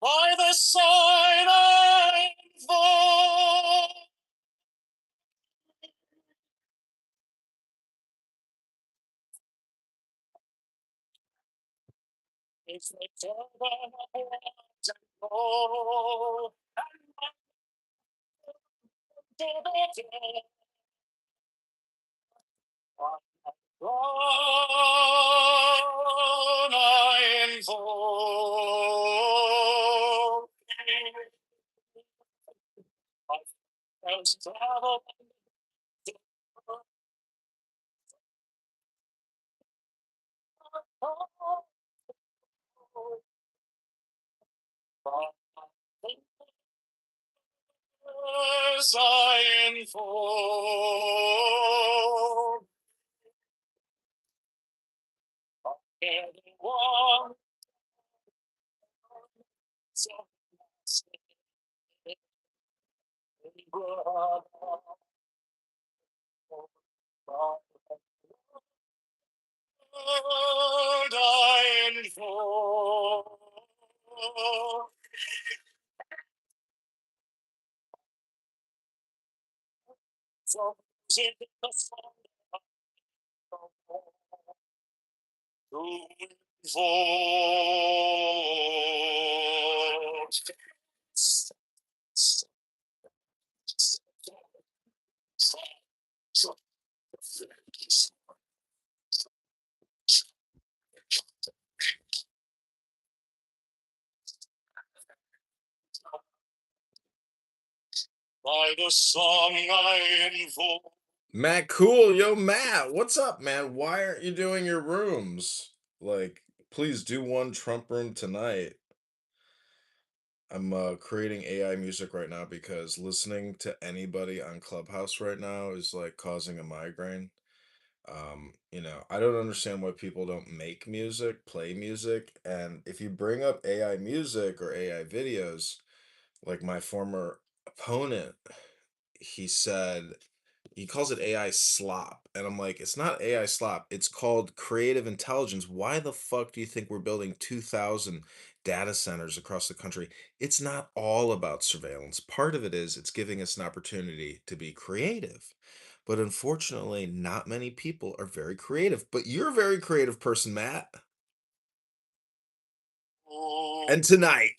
By the side I invoke. It's the turban of white and gold, and my throne I invoke. I unfold. Anyone I unfold. So in the song to unfold. By the song I invoke. Matt Cool, yo Matt, what's up, man? Why aren't you doing your rooms? Like, please do one Trump room tonight. I'm creating AI music right now because listening to anybody on Clubhouse right now is like causing a migraine. I don't understand why people don't make music, play music, and if you bring up AI music or AI videos, like my former opponent, he said he calls it AI slop. And I'm like, it's not AI slop. It's called creative intelligence. Why the fuck do you think we're building 2,000 data centers across the country? It's not all about surveillance. Part of it is it's giving us an opportunity to be creative. But unfortunately, not many people are very creative. But you're a very creative person, Matt. And tonight,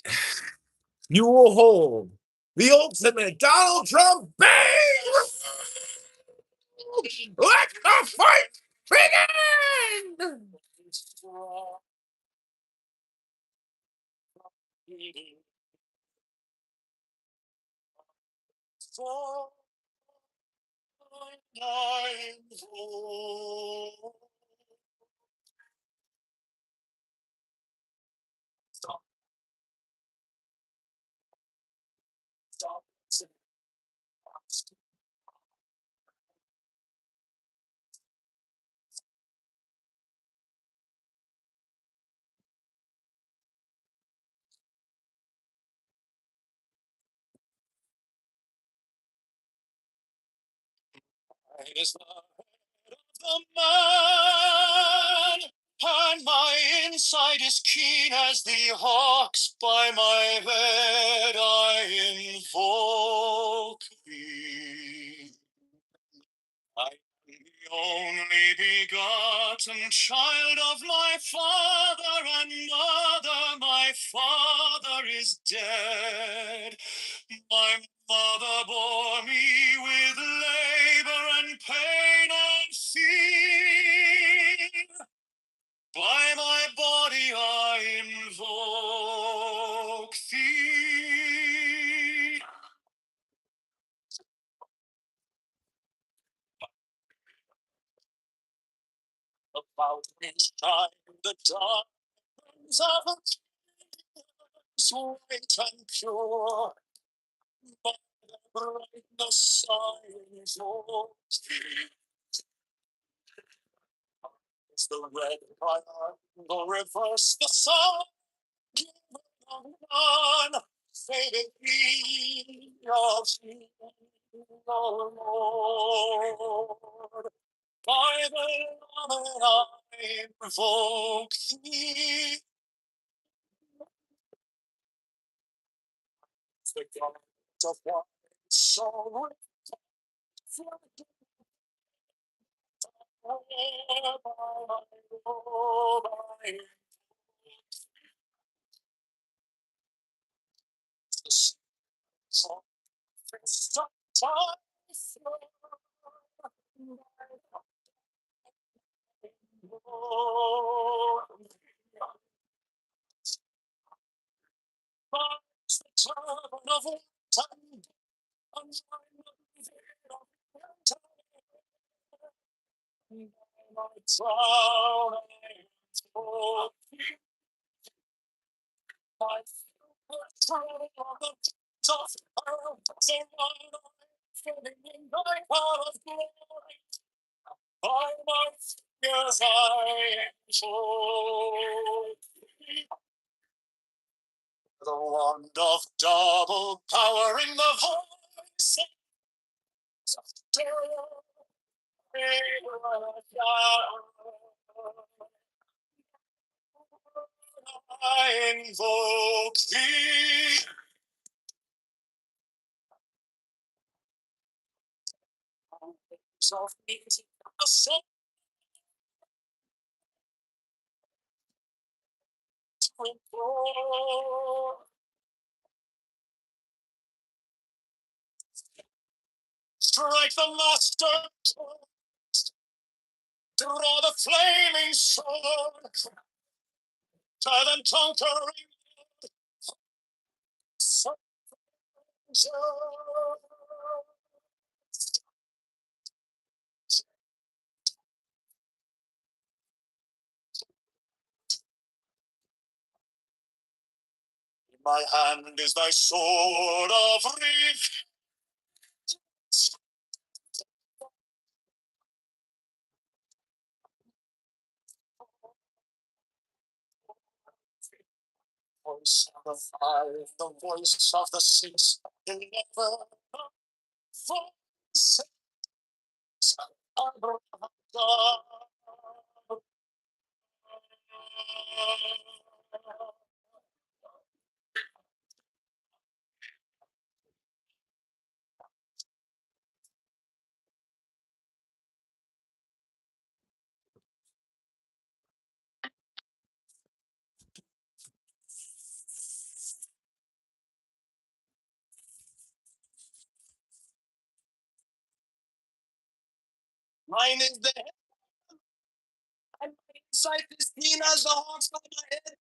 you will hold the ultimate Donald Trump bang! Let the fight begin! Is the head of the man, and my insight is keen as the hawks. By my head I invoke thee. I am the only begotten child of my father and mother. My father is dead. My mother bore me with labor and pain and fear. By my body I invoke thee. About this time the darkness of a sweet and pure, by the brightness I invoke thee. It's the red triangle reverse the sun, given of none, faded be of thee, O Lord. By the Lord I invoke thee. The God of one soul, The wand of double power in the voice of I invoke thee. Of music, the soul to implore. Strike the master, draw the flaming sword, to the conquering soldier. In my hand is thy sword of revenge. Voice of the five, the voice of the six, never voice of God. Mine is the head, and my insight is keen as the hawks by my head.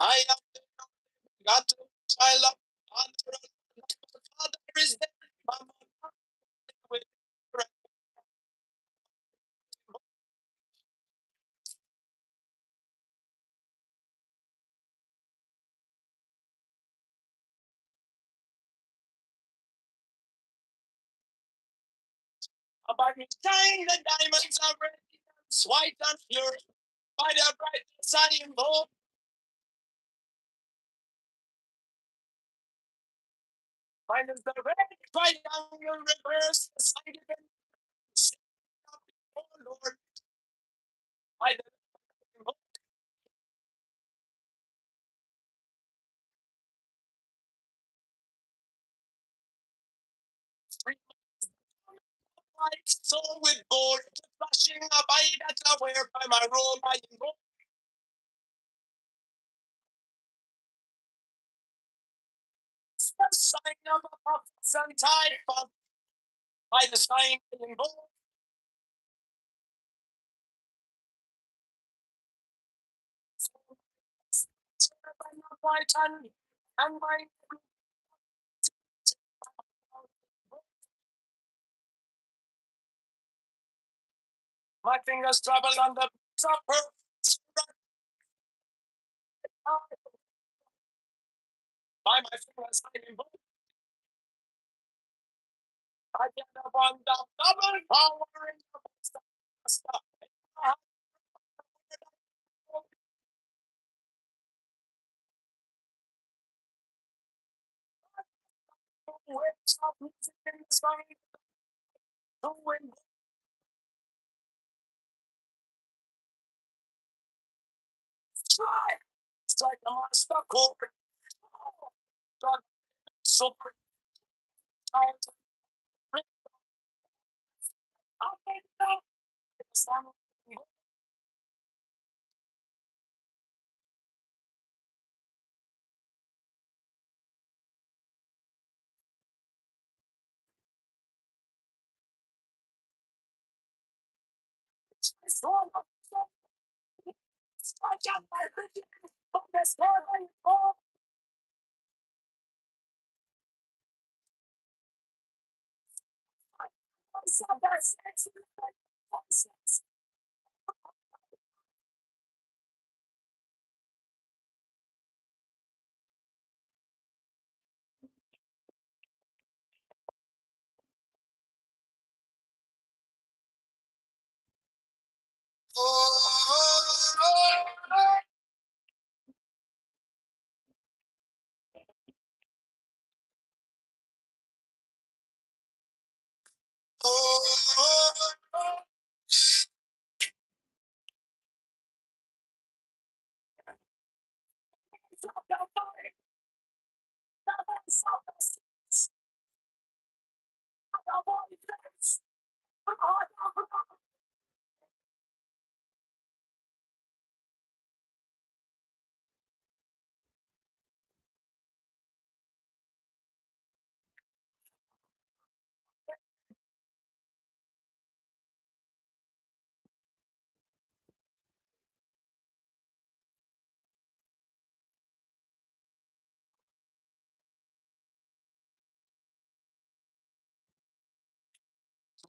I am got to child of honor, father is dead. My mother with about me shine the diamonds are red, white and pure. By the bright sun involved. Mine is the red triangle reverse, the sign of oh Lord. By the white soul with gold, flashing a by that I wear by my robe, I invoke. The sign of a prophet's and type by the sign I invoke. White and my fingers travel on the supper. By my fingers I invoke. I get upon the double power in the stuff. Waves of music in the sky. The wind strike. It's like a monster core. So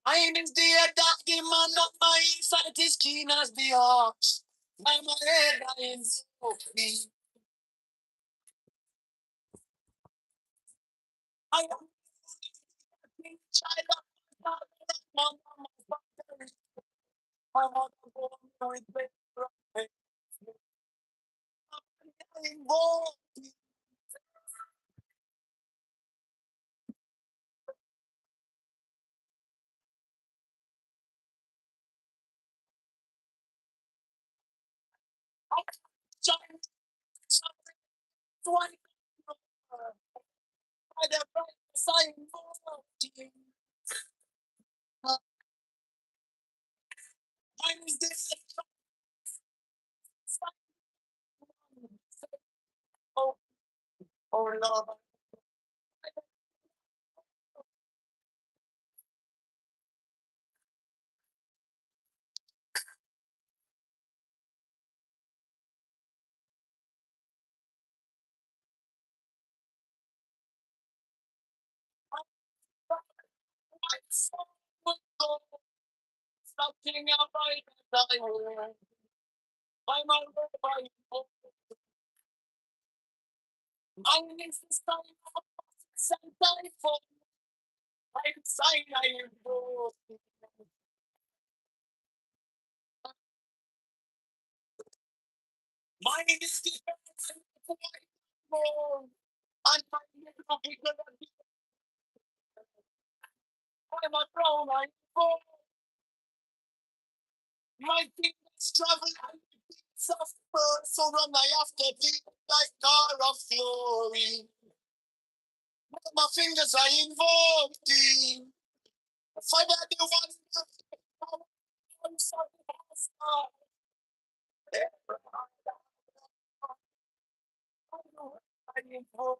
I is the head that the man of my inside is keen as the ox. My head is open. I am the child of my father, my father. My mother born with great pride. I'm involved. I'm trying to one by the price I'm involved. Mine is this. Oh, oh Lord. Something about it. My mother, I miss the time of Sunday for I'm saying I am bored. Mine is the more. I'm not people I'm a pro, I'm bored. My fingers travel suffer, so run I have to be like car of fury. My fingers are involved in. Father, the one I'm sorry, I'm involved.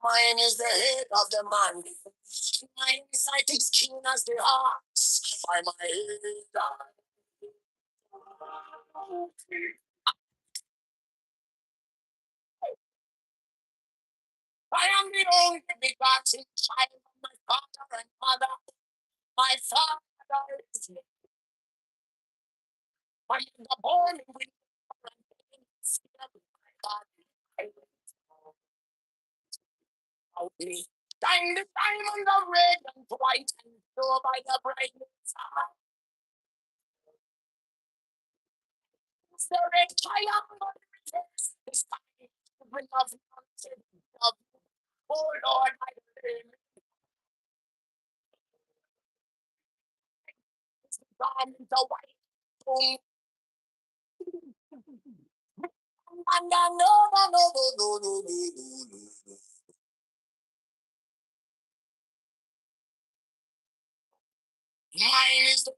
Mine is the head of the man. My sight is keen as the ox. By my head. I am the only begotten child of my father and mother. My father is my mother born with me. Time the diamond of red and white and blue by the brightness of the red triangle. This time, bring of mountain of oh Lord, my name is garment of white. And no. Mine is the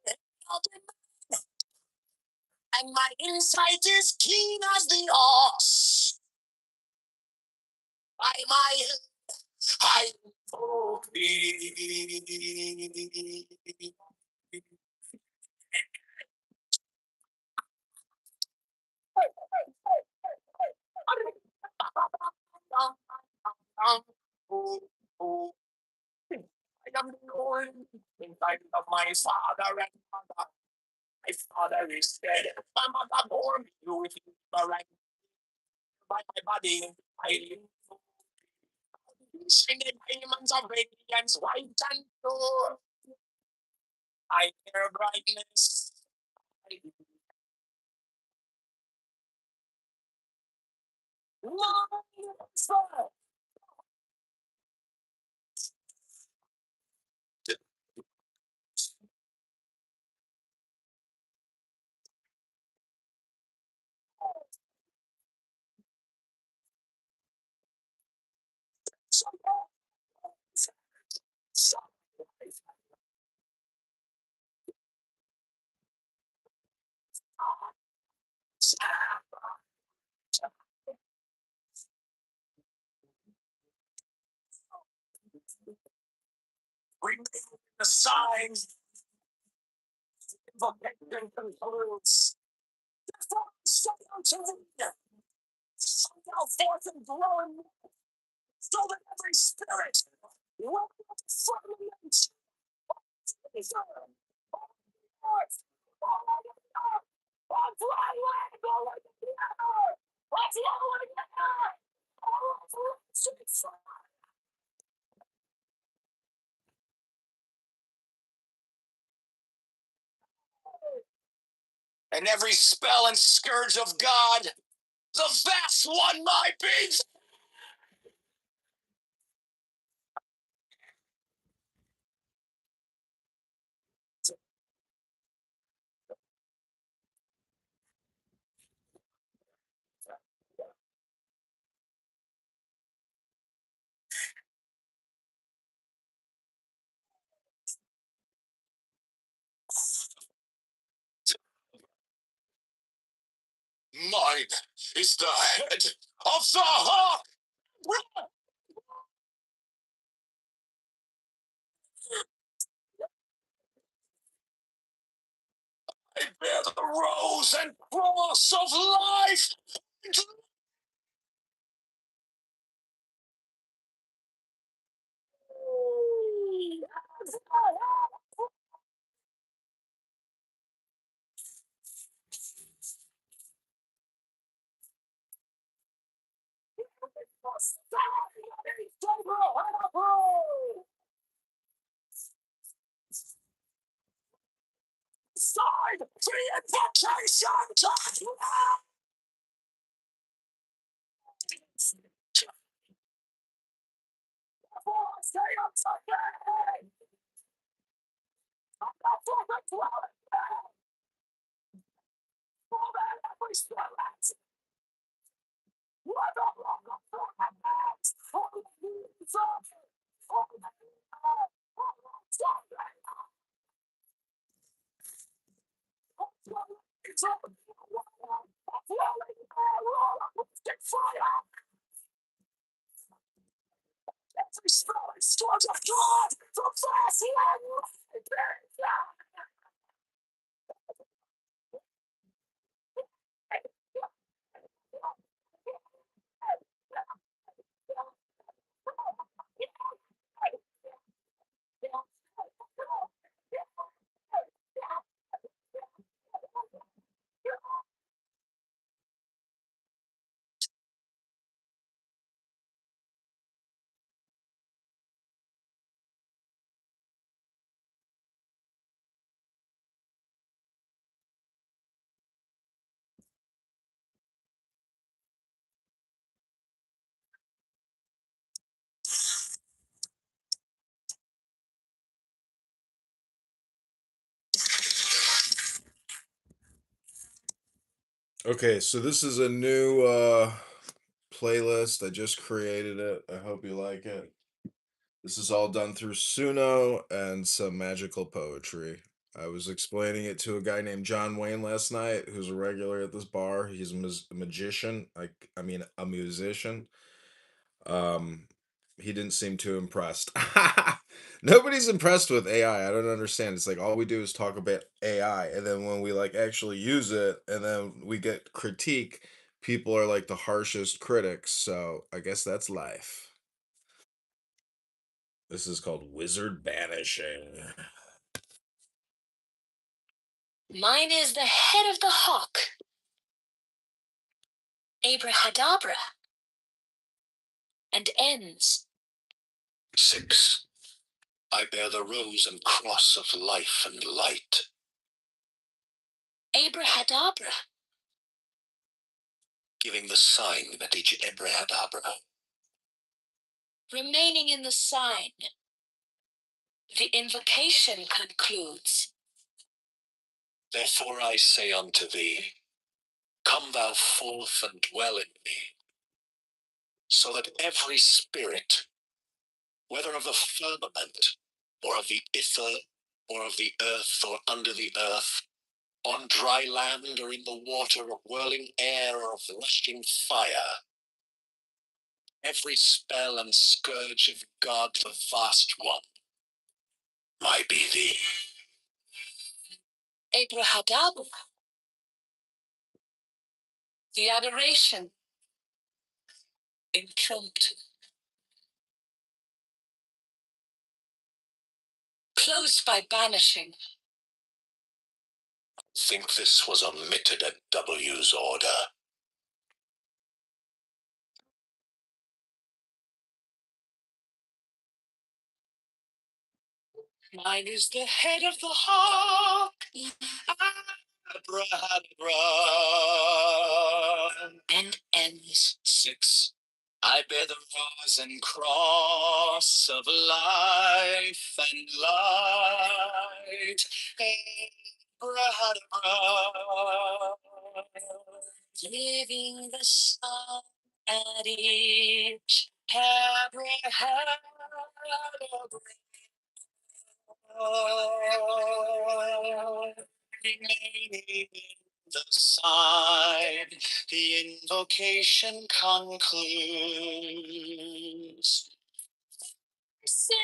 and my insight is keen as the ox. By my I I am the Lord inside of my father and mother. My father is dead. My mother bore me with right by my body. I singing diamonds of radiance, white and pure. I hear brightness. Bring the signs of protection concludes. Shout out to me. Shout out forth and growing so that every spirit will be firmament. And every spell and scourge of God, the vast one might be. Mine is the head of the hawk. I bear the rose and cross of life. Side to the invocation. Stay up Sunday. I'm not for the 12. For that every spirit. What a rock of promise. For the Jesus. For the Okay, so this is a new playlist. I just created it. I hope you like it. This is all done through Suno and some magical poetry. I was explaining it to a guy named John Wayne last night, who's a regular at this bar. He's a magician, I mean a musician. Um, he didn't seem too impressed. Nobody's impressed with AI. I don't understand. It's like all we do is talk about AI, and then when we like actually use it, and then we get critique, people are like the harshest critics. So I guess that's life. This is called Wizard Banishing. Mine is the head of the hawk. Abrahadabra. And ends. 6. I bear the rose and cross of life and light. Abrahadabra. Giving the sign that each Abrahadabra. Remaining in the sign. The invocation concludes. Therefore I say unto thee, come thou forth and dwell in me, so that every spirit, whether of the firmament, or of the ether, or of the earth, or under the earth, on dry land, or in the water, or whirling air, or of rushing fire, every spell and scourge of God the vast one, might be thee. Abrahadabra. The adoration. Impromptu. Closed by banishing. Think this was omitted at W's order. Mine is the head of the hawk. Abrahadabra. And ends. 6. I bear the rose and cross of life and light. Abrahadabra. Giving the sun at each Abrahadabra. Remaining in the sign, the invocation concludes. Say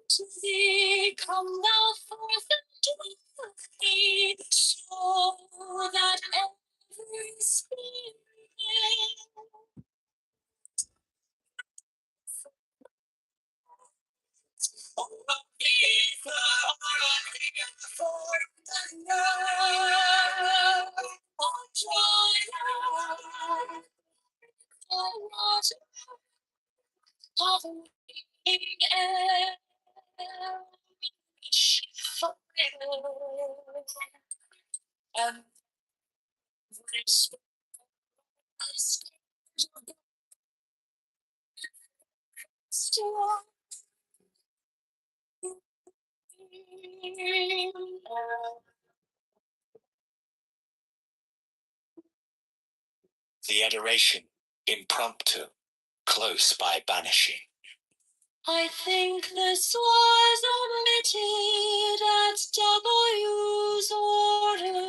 to thee, come thou forth and dwell with me, so that every spirit and The adoration, impromptu, close by banishing. I think this was omitted at W's order.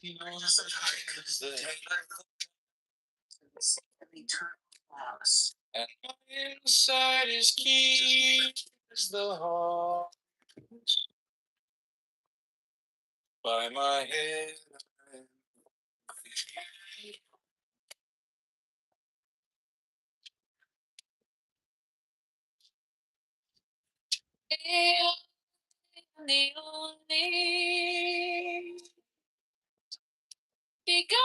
And my inside is keen as the heart. By my head, the only begotten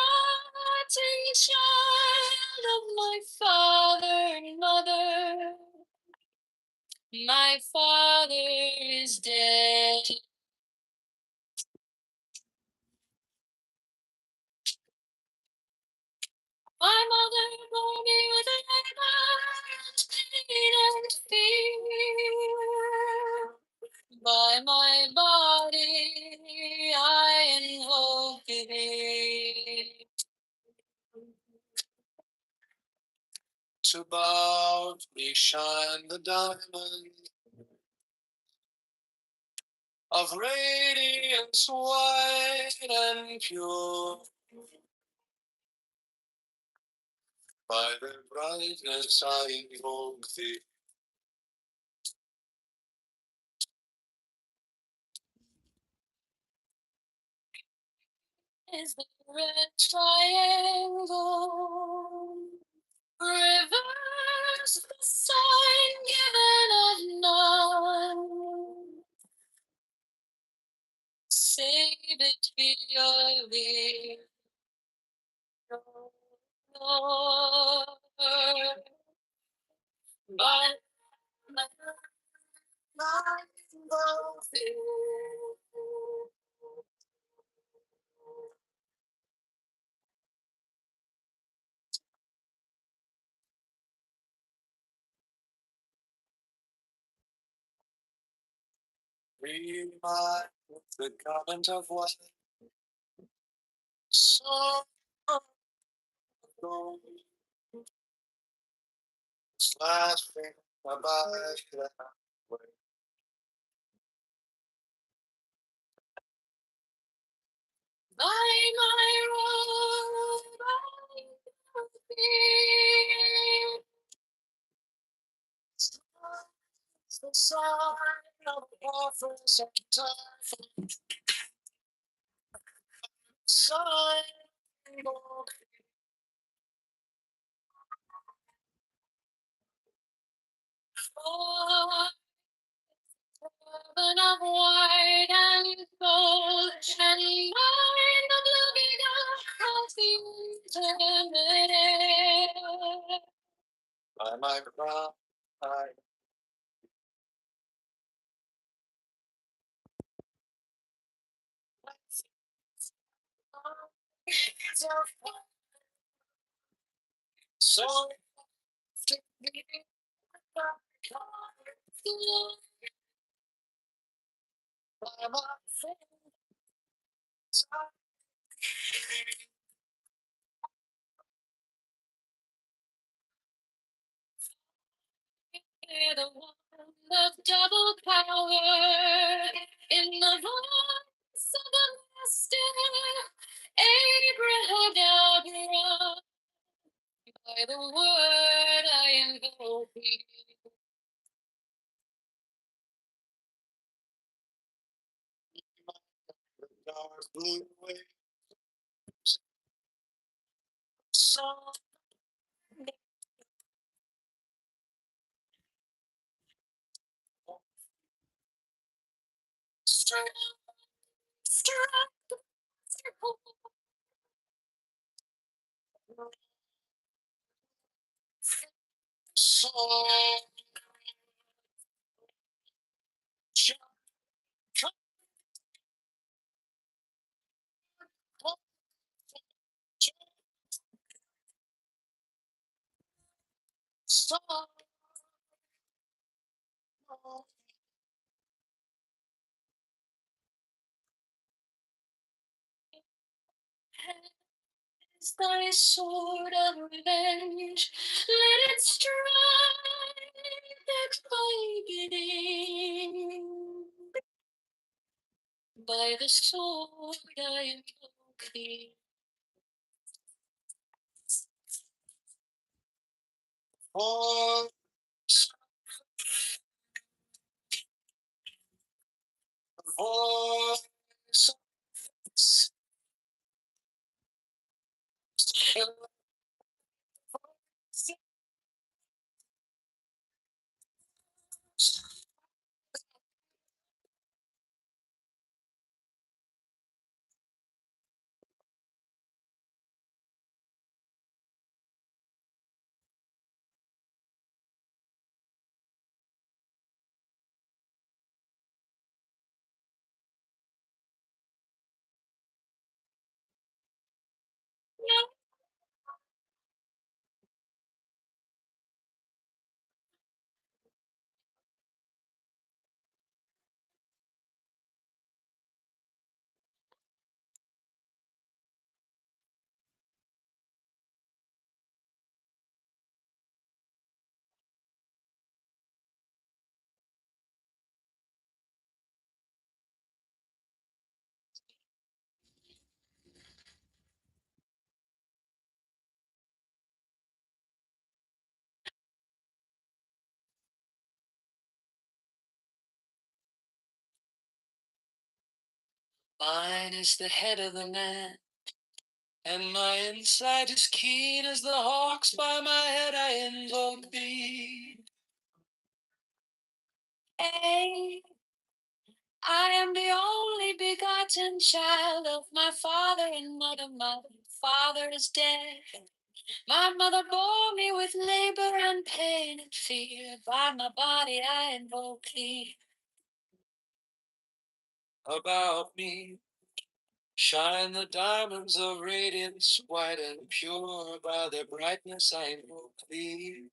child of my father and mother. My father is dead. My mother bore me with a heart, pain and fear. By my body I invoke thee. To boldly shine the diamond of radiance white and pure. By the brightness I invoke thee. Is the red triangle. Reverse the sign given of none. Save it purely, Lord. By my love, remind the garment of white, so gold, flashing above that way. By my robe, I feel the sign of office of time, sign of heaven of white and gold, and mine of looking across the internet. By my crown, I so to be by my friends, the one of double power in the voice of the master Abraham. By the word I invoke thee. The dark blue waves, soft strength, strength, soft, soft, is thy sword of revenge, let it strike my beginning. By the sword I invoke clear. Voice, voice, Mine is the head of the man, and my inside is keen as the hawks. By my head I invoke thee. Hey, I am the only begotten child of my father and mother. My father is dead. My mother bore me with labor and pain and fear. By my body I invoke thee. About me shine the diamonds of radiance, white and pure. By their brightness I invoke thee.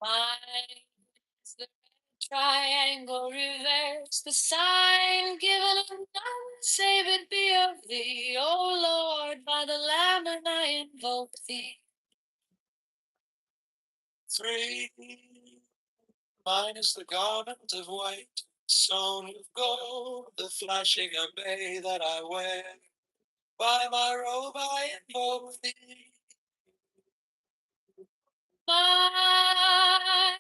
Mine is the triangle reverse, the sign given of none, save it be of thee. O Lord, by the Lamb and I invoke thee. 3. Mine is the garment of white, sewn with gold, the flashing array that I wear. By my robe I invoke thee. Mine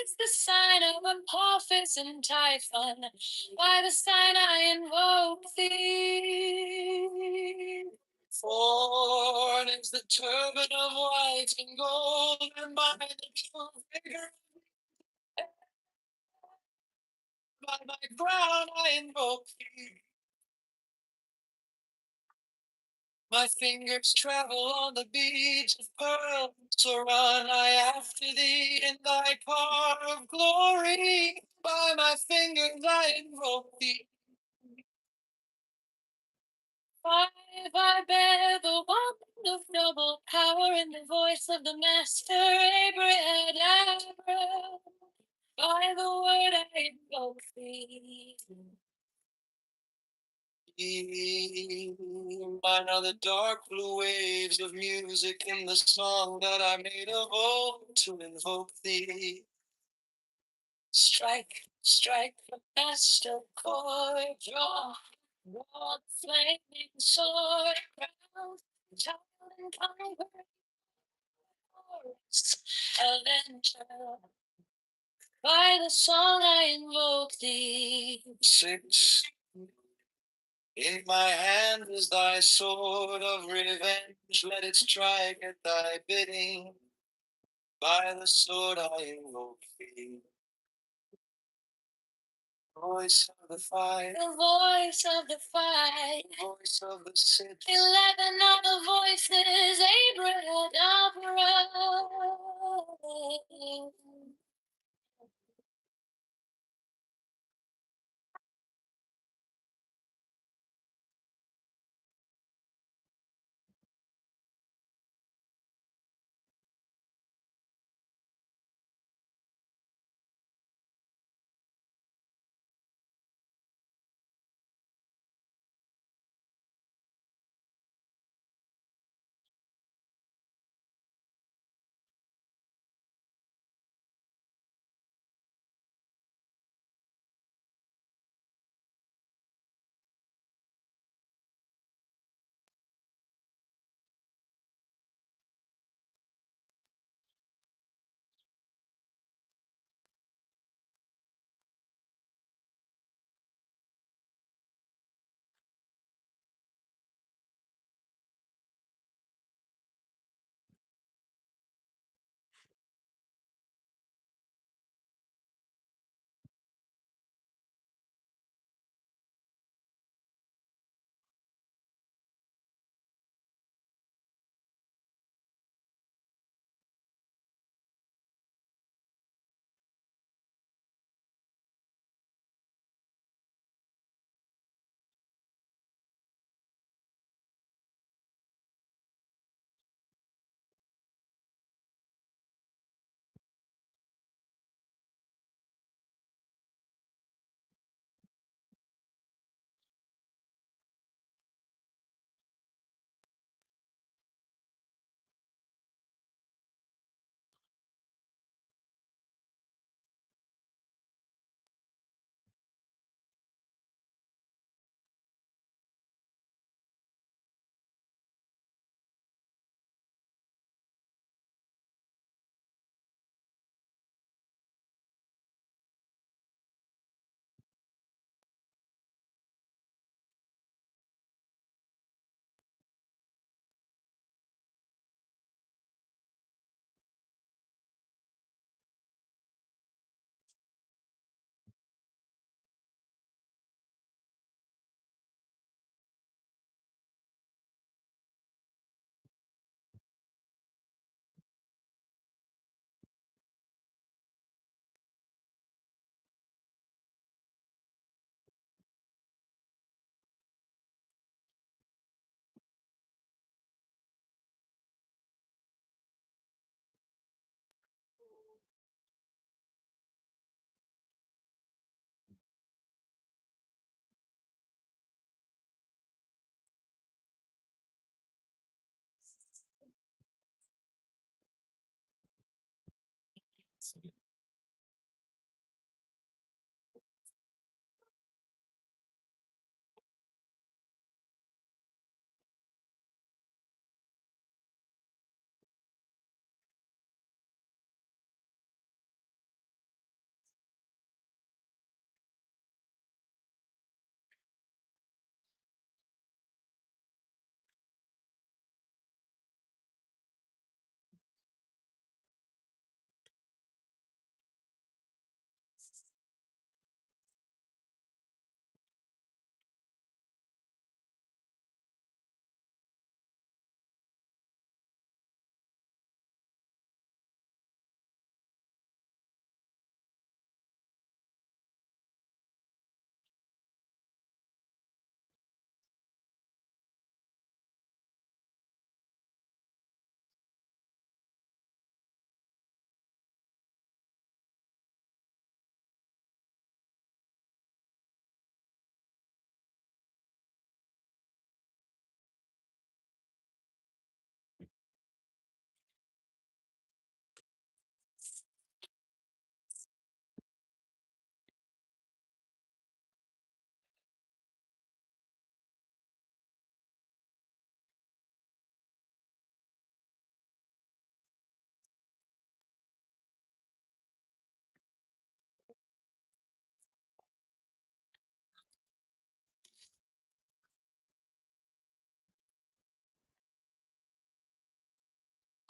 is the sign of Apophis and Typhon. By the sign I invoke thee. 4 is the turban of white and gold, and by the true figure, by my crown I invoke thee. My fingers travel on the beads of pearl, so run I after thee in thy car of glory. By my fingers I invoke thee. 5 I bear the wand of noble power in the voice of the master Abraham. By the word I invoke thee. Mine are the dark blue waves of music in the song that I made of old to invoke thee. Strike, strike the master chord, draw, draw the flaming sword, crown, child and conquer, avenger. By the song I invoke thee. 6. In my hand is thy sword of revenge, let it strike at thy bidding. By the sword I invoke thee. Voice of the fight, the voice of the fight, voice of the city. 11 other voices, Abraham.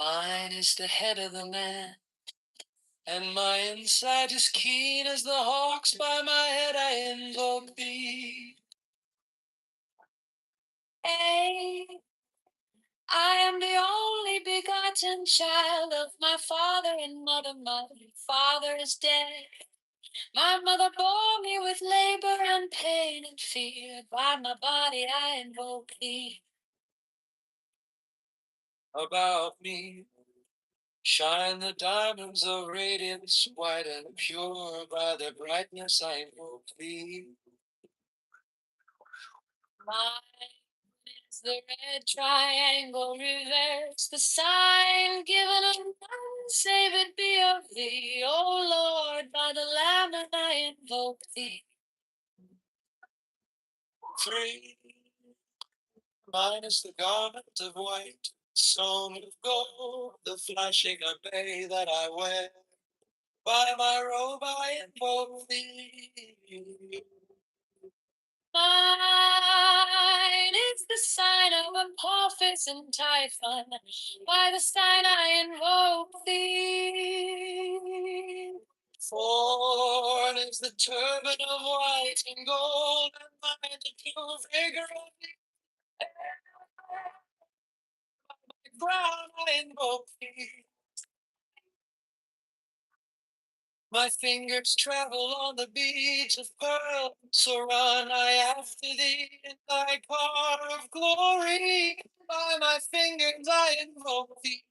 Mine is the head of the man, and my inside is keen as the hawks. By my head I invoke thee. Hey, I am the only begotten child of my father and mother. My father is dead. My mother bore me with labor and pain and fear. By my body I invoke thee. About me shine the diamonds of radiance, white and pure. By their brightness I invoke thee. Mine is the red triangle reverse, the sign given of none, save it be of thee. O Lord, by the Lamb I invoke thee. 3. Mine is the garment of white, sewn with gold, the flashing array that I wear. By my robe I invoke thee. Mine is the sign of Apophis and Typhon. By the sign I invoke thee. 4 is the turban of white and gold, and mine the pure vigor of the crown I invoke thee. My fingers travel on the beads of pearl, so run I after thee in thy car of glory. By my fingers I invoke thee.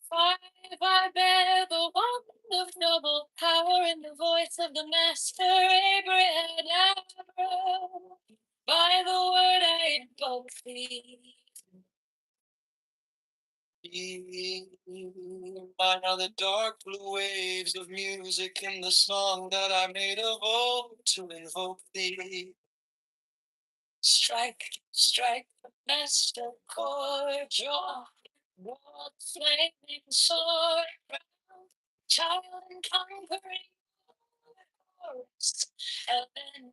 5 I bear the wand of noble power in the voice of the master Abraham. By the word I invoke thee. Mine are the dark blue waves of music in the song that I made of old to invoke thee. Strike, strike, master chord, draw, broad flaming sword, child and conquering force, and then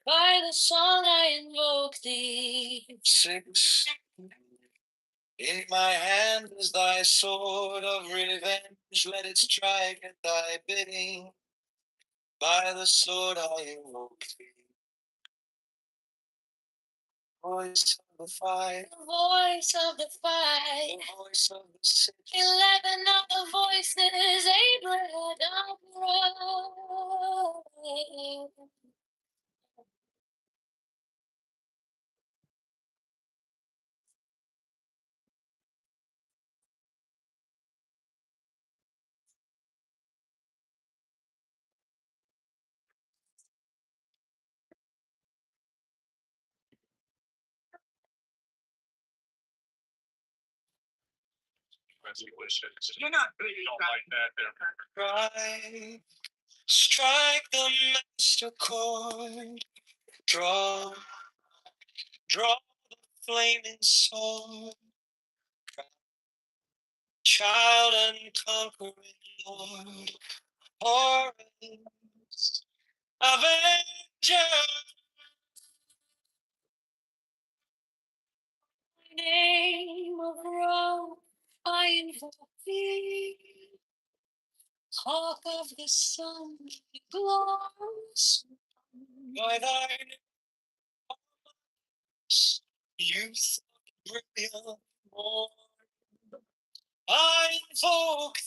by the song I invoke thee. 6. In my hand is thy sword of revenge, let it strike at thy bidding. By the sword I invoke thee. Voice of the fight, the voice of the fight, the voice of the 6. 11 of the voices, Abraham. You're not really don't like that there. Right. Strike the master chord. Draw the flaming sword. Child unconquering Lord. Horrors. Avenger. Name of Rome, I invoke thee. Hawk of the sun, glows by thy youth, brilliant morn. I invoke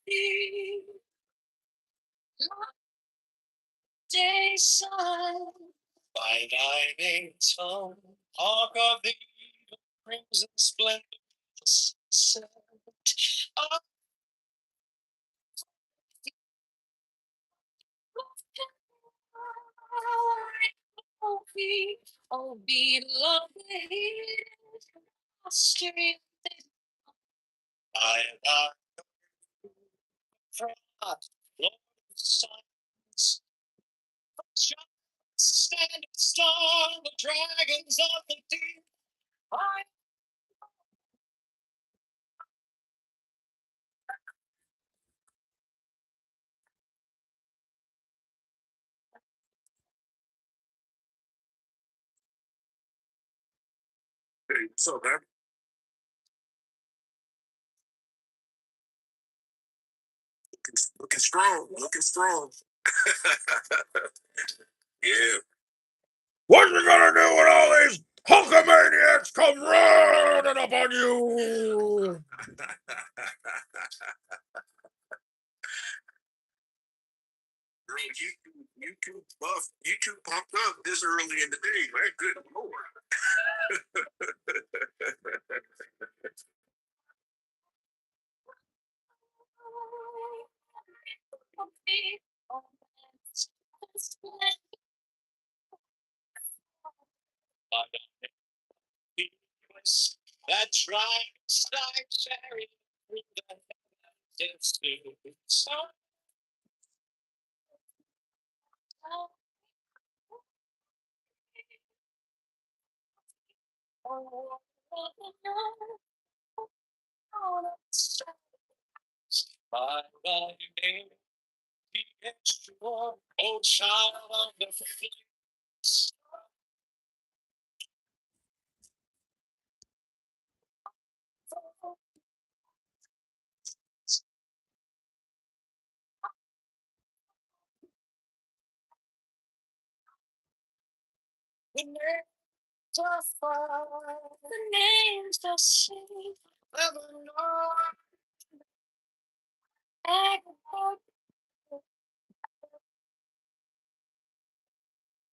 thee, day sun, by thy name's tongue. Hawk of the crimson splendor, sunset. Oh, beloved, street. I am from Lord of Science. Standing strong, the dragons of the deep. I Hey, so man, looking strong, looking strong. Yeah. What you gonna do when all these Hulkamaniacs come running up on you? Girl, you too buff, you too pumped up this early in the day, man. Good lord. that drives like cherry through the heavens so by thy name be extra, O child of the flames. The names are fire, the names are sing, Lebanon, Agabus.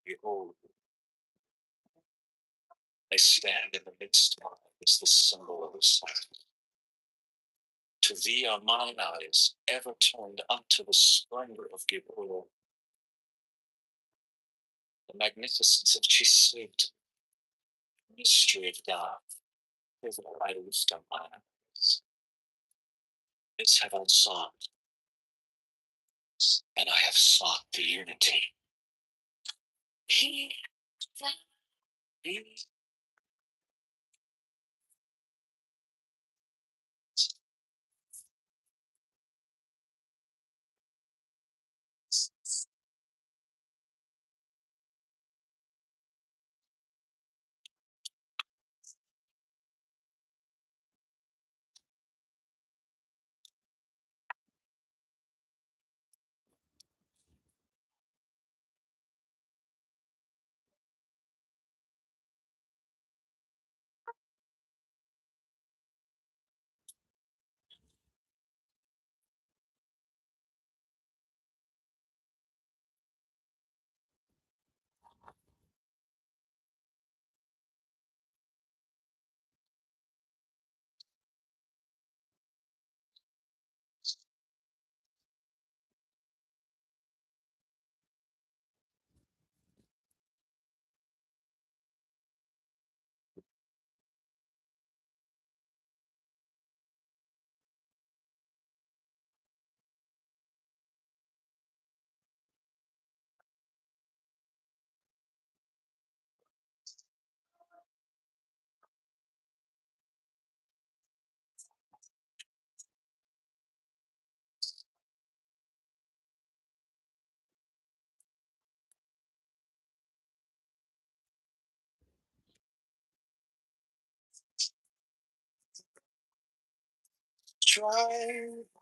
Behold, I stand in the midst of as the symbol of the sun. To thee are mine eyes ever turned unto the splendor of Gibor, the magnificence of Chisut, the mystery of God. Hither I lift up mine eyes. This have I sought, and I have sought the unity. He that is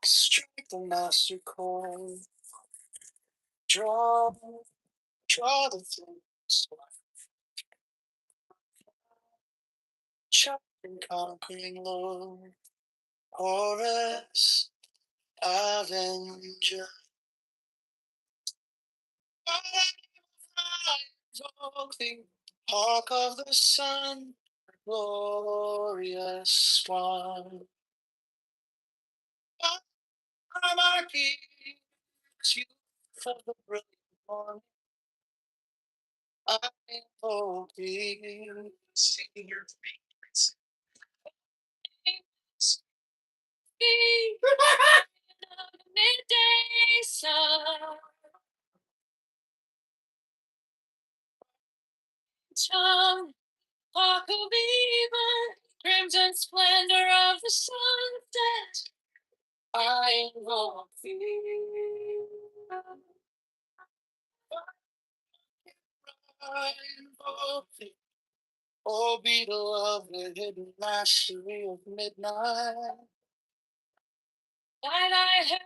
Strike the master chord. Draw the things. Chop and conquering Lord. Horus, Avenger. Hawk of the sun, glorious one. Monarchy, you for the brilliant one. I invoke thee. See your face. Midday sun, tongue, hawk of even, crimson splendor of the sunset. I invoke thee. I invoke thee. Oh, beloved, hidden mastery of midnight. By thy hair,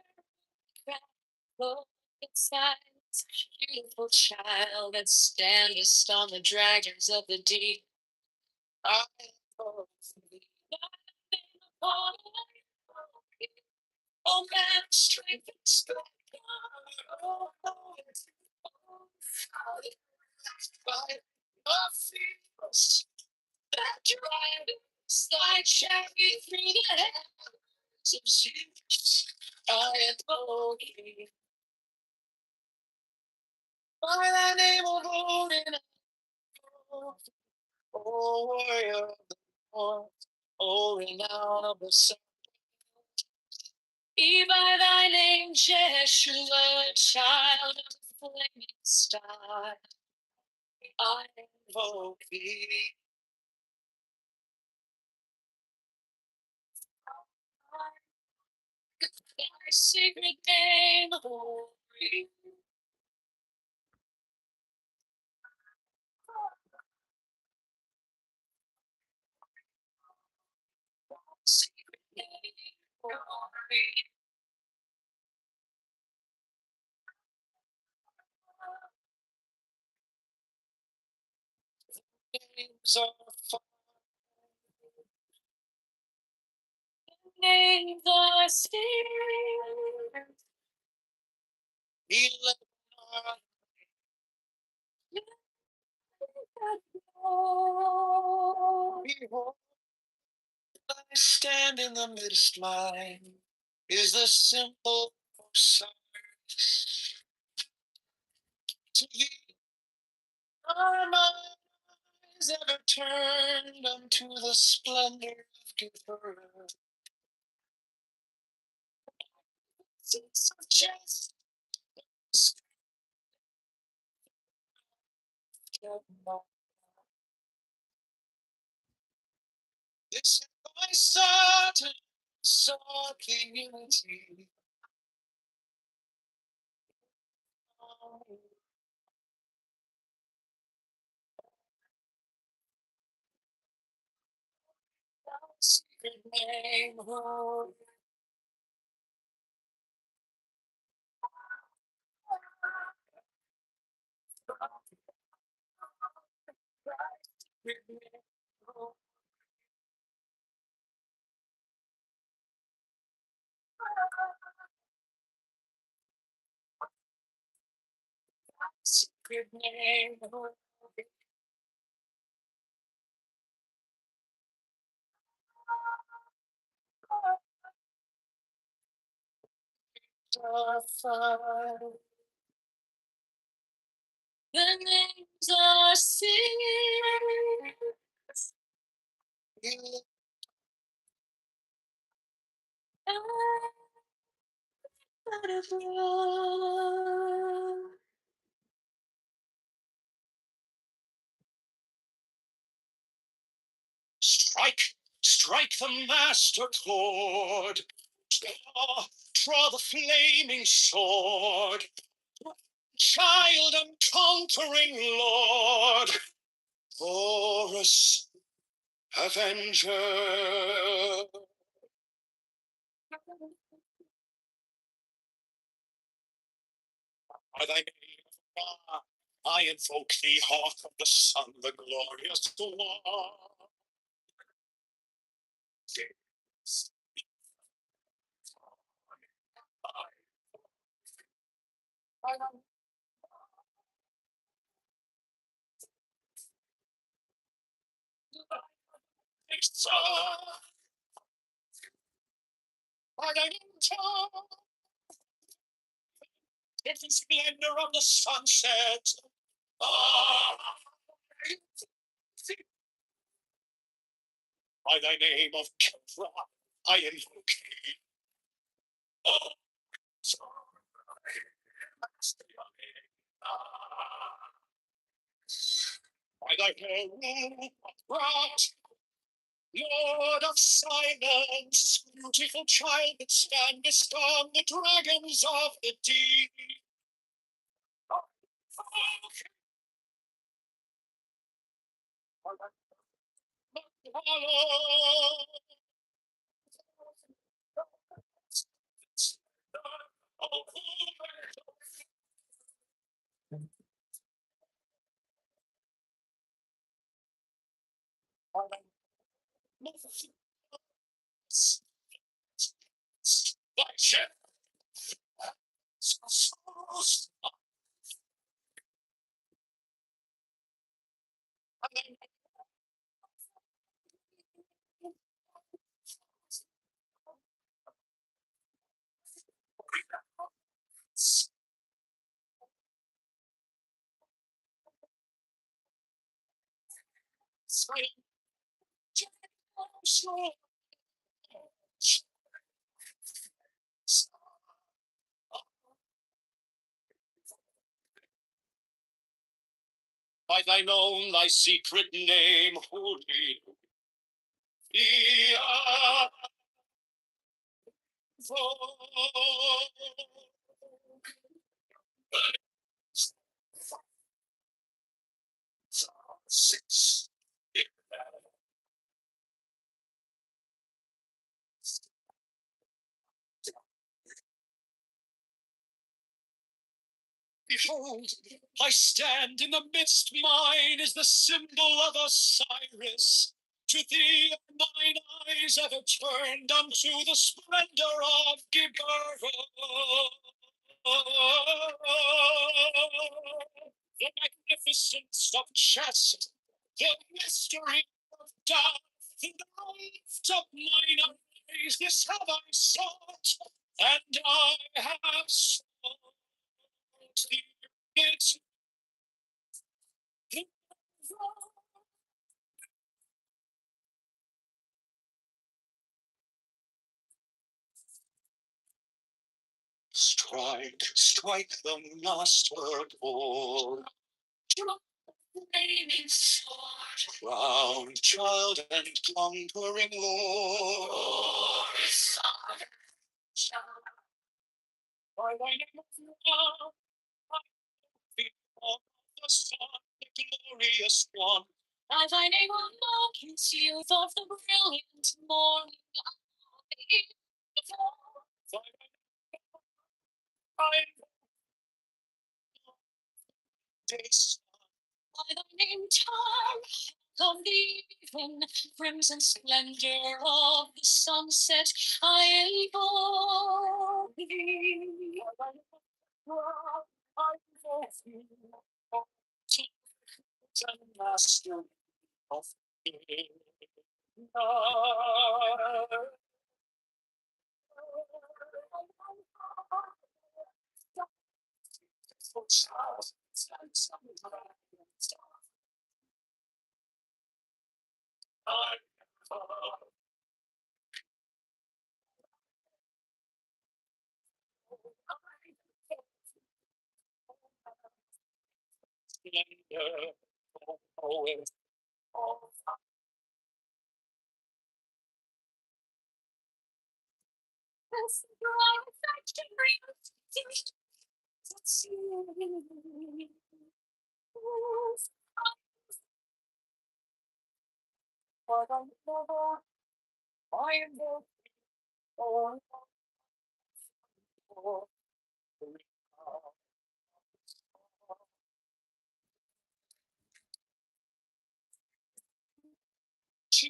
cloak inside, beautiful child that standest on the dragons of the deep. I invoke thee. Oh man, strength and strength. Oh, it's by the fears That drives thy chariot through the heavens of Zeus. I invoke thee. By thy name of Odin, O warrior of the north, O renown of the sun. Be by thy name, Jeshua, child of the flaming star. I invoke thee. Thy sacred name, holy. Sacred name, holy. Names are fire. Names are still. Behold, I stand in the midst line. Is the simple sight to thee? Are my eyes ever turned unto the splendor of Kitover? Just This is my certain soaking unity. secret name, holy. Secret name, holy. The names are sealed. Strike the master chord. Draw the flaming sword. Child and conquering Lord. Horus, Avenger. By thy name, Ra, I invoke thee, hawk of the sun, the glorious one. By thy name, in the splendor of the sunset. By thy name of Kitover, I invoke thee. By thy name of brought, Lord of silence, beautiful child that standest on the dragons of the deep. By thine own, thy secret name, holy. Behold, I stand in the midst, mine is the symbol of Osiris. To thee are mine eyes ever turned unto the splendor of Gibber. The magnificence of chest, the mystery of death, the lift of mine eyes, this have I sought, and I have sought thee. It's strike, strike the master chord. Flaming sword, crowned child and conquering Lord. Glory, Son, by thy name of love, the Son, the glorious one. By thy name of love, youth of the brilliant morning. By thy name, time of the evening, crimson splendor of the sunset, I invoke thee. I invoke thee. Master of the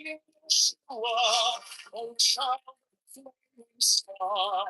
Yeshua, oh child of the flaming star.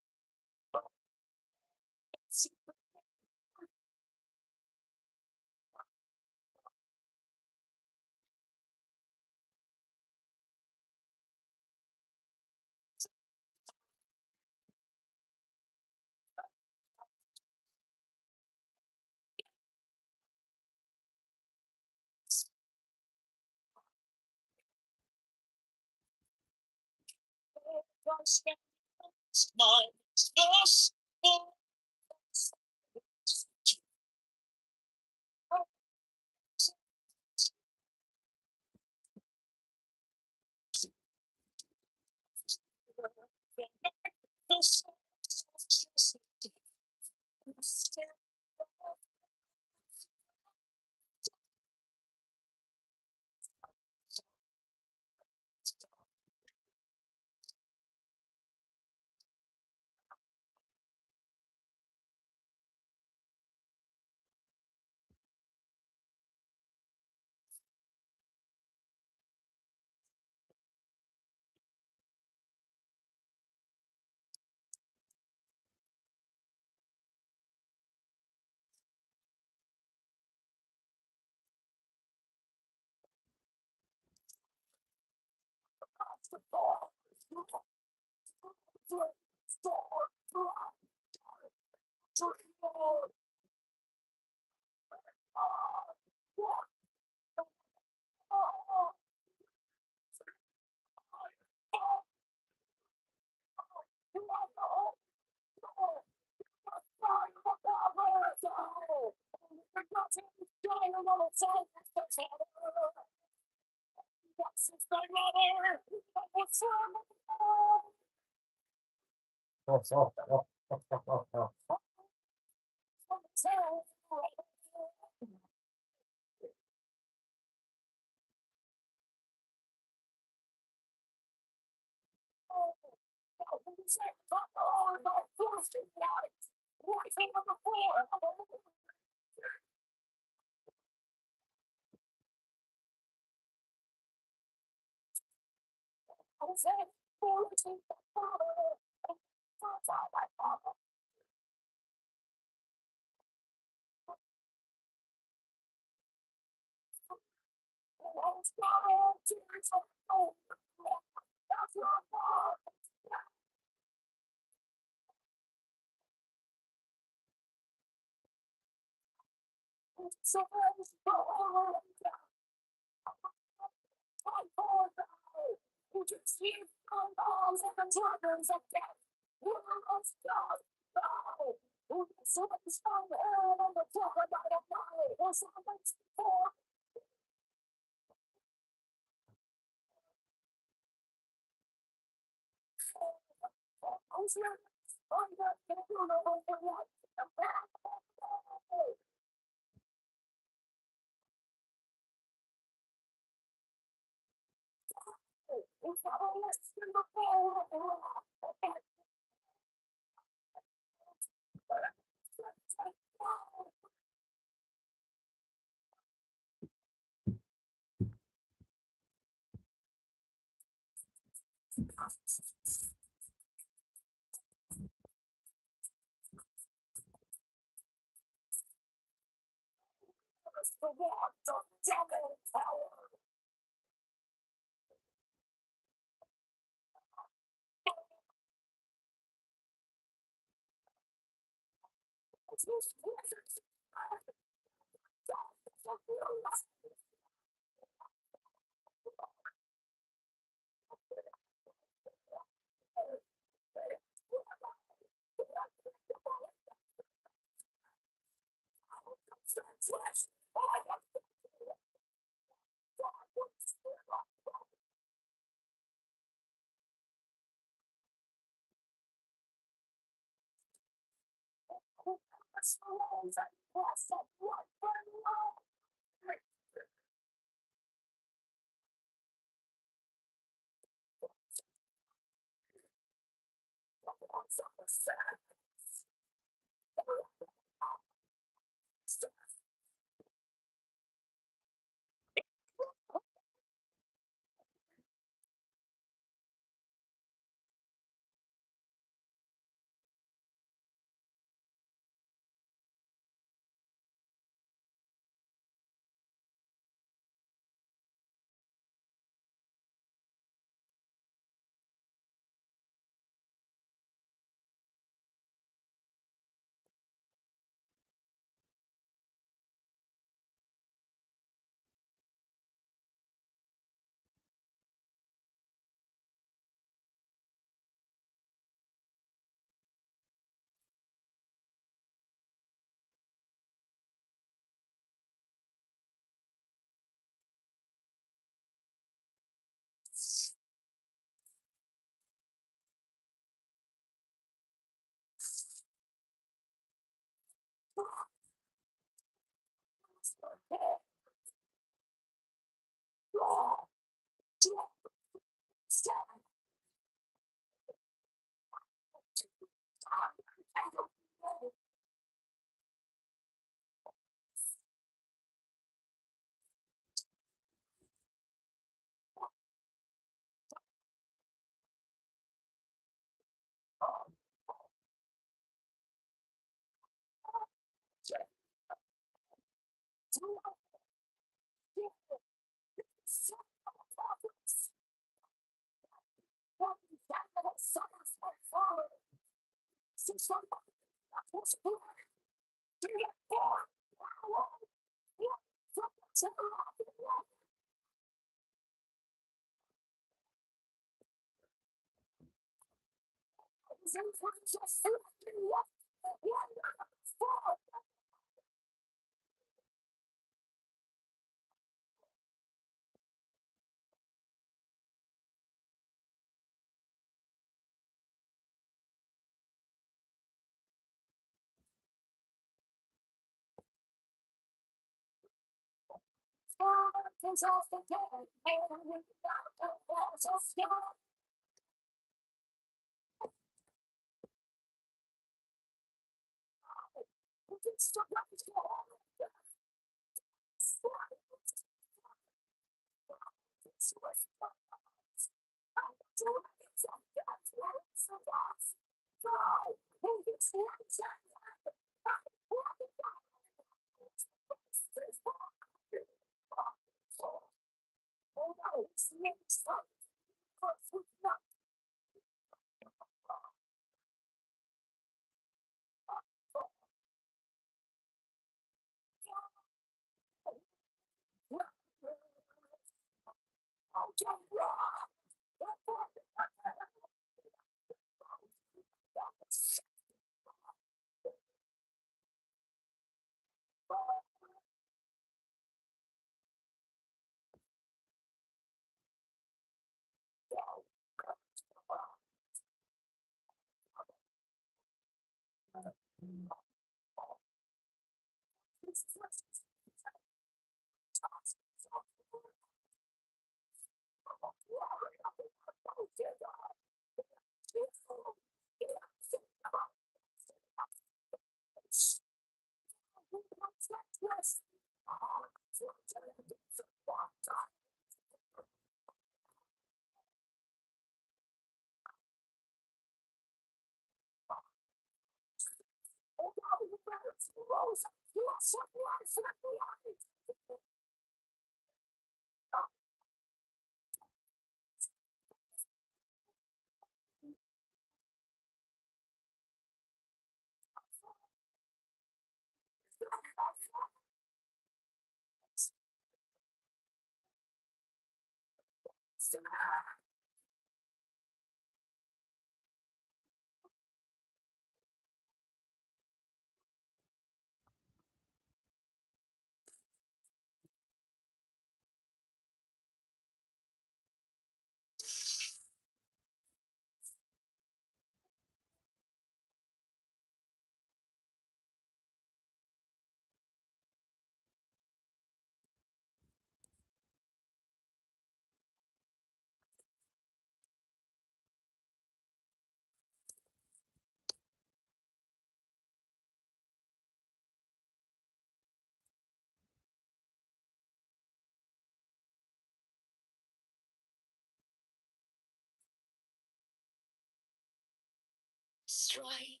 Strike,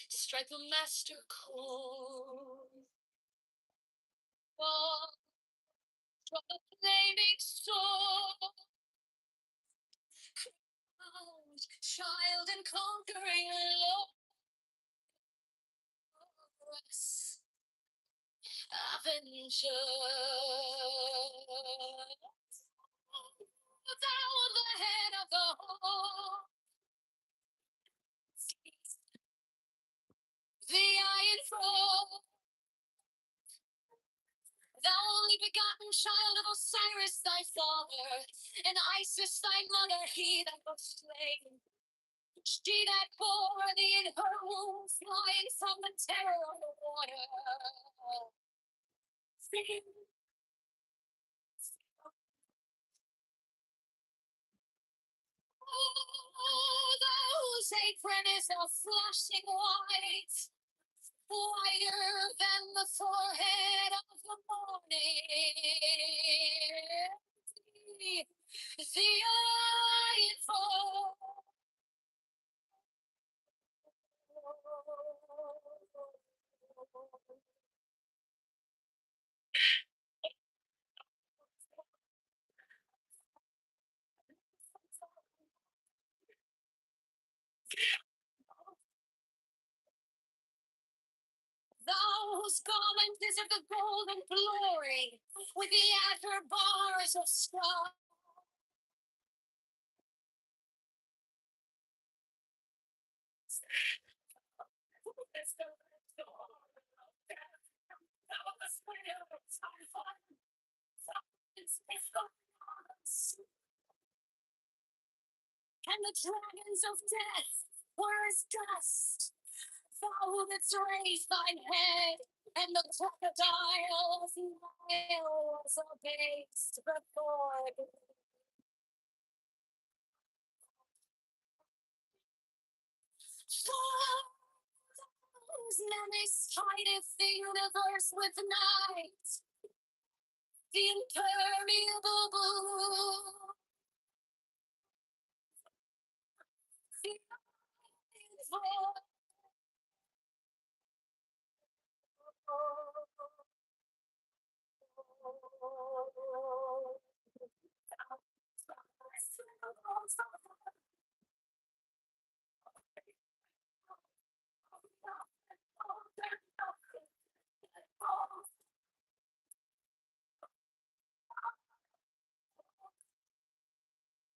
strike the master chord. Fall from the flaming sword. Crowned child and conquering Lord. Avenger. Thou the head of the whole. The iron throne. Thou only begotten child of Osiris thy father, and Isis thy mother, he that was slain. She that bore thee in her womb, flying from the terror of the water. Those aprons are flashing white, whiter than the forehead of the morning. The iron fall. Those garments of the golden glory, with the outer bars of straw. And the dragons of death were as dust. Thou that's raised thine head, and the crocodile's nails are based before thee. Whose menace hideth the universe with night, the impermeable blue. The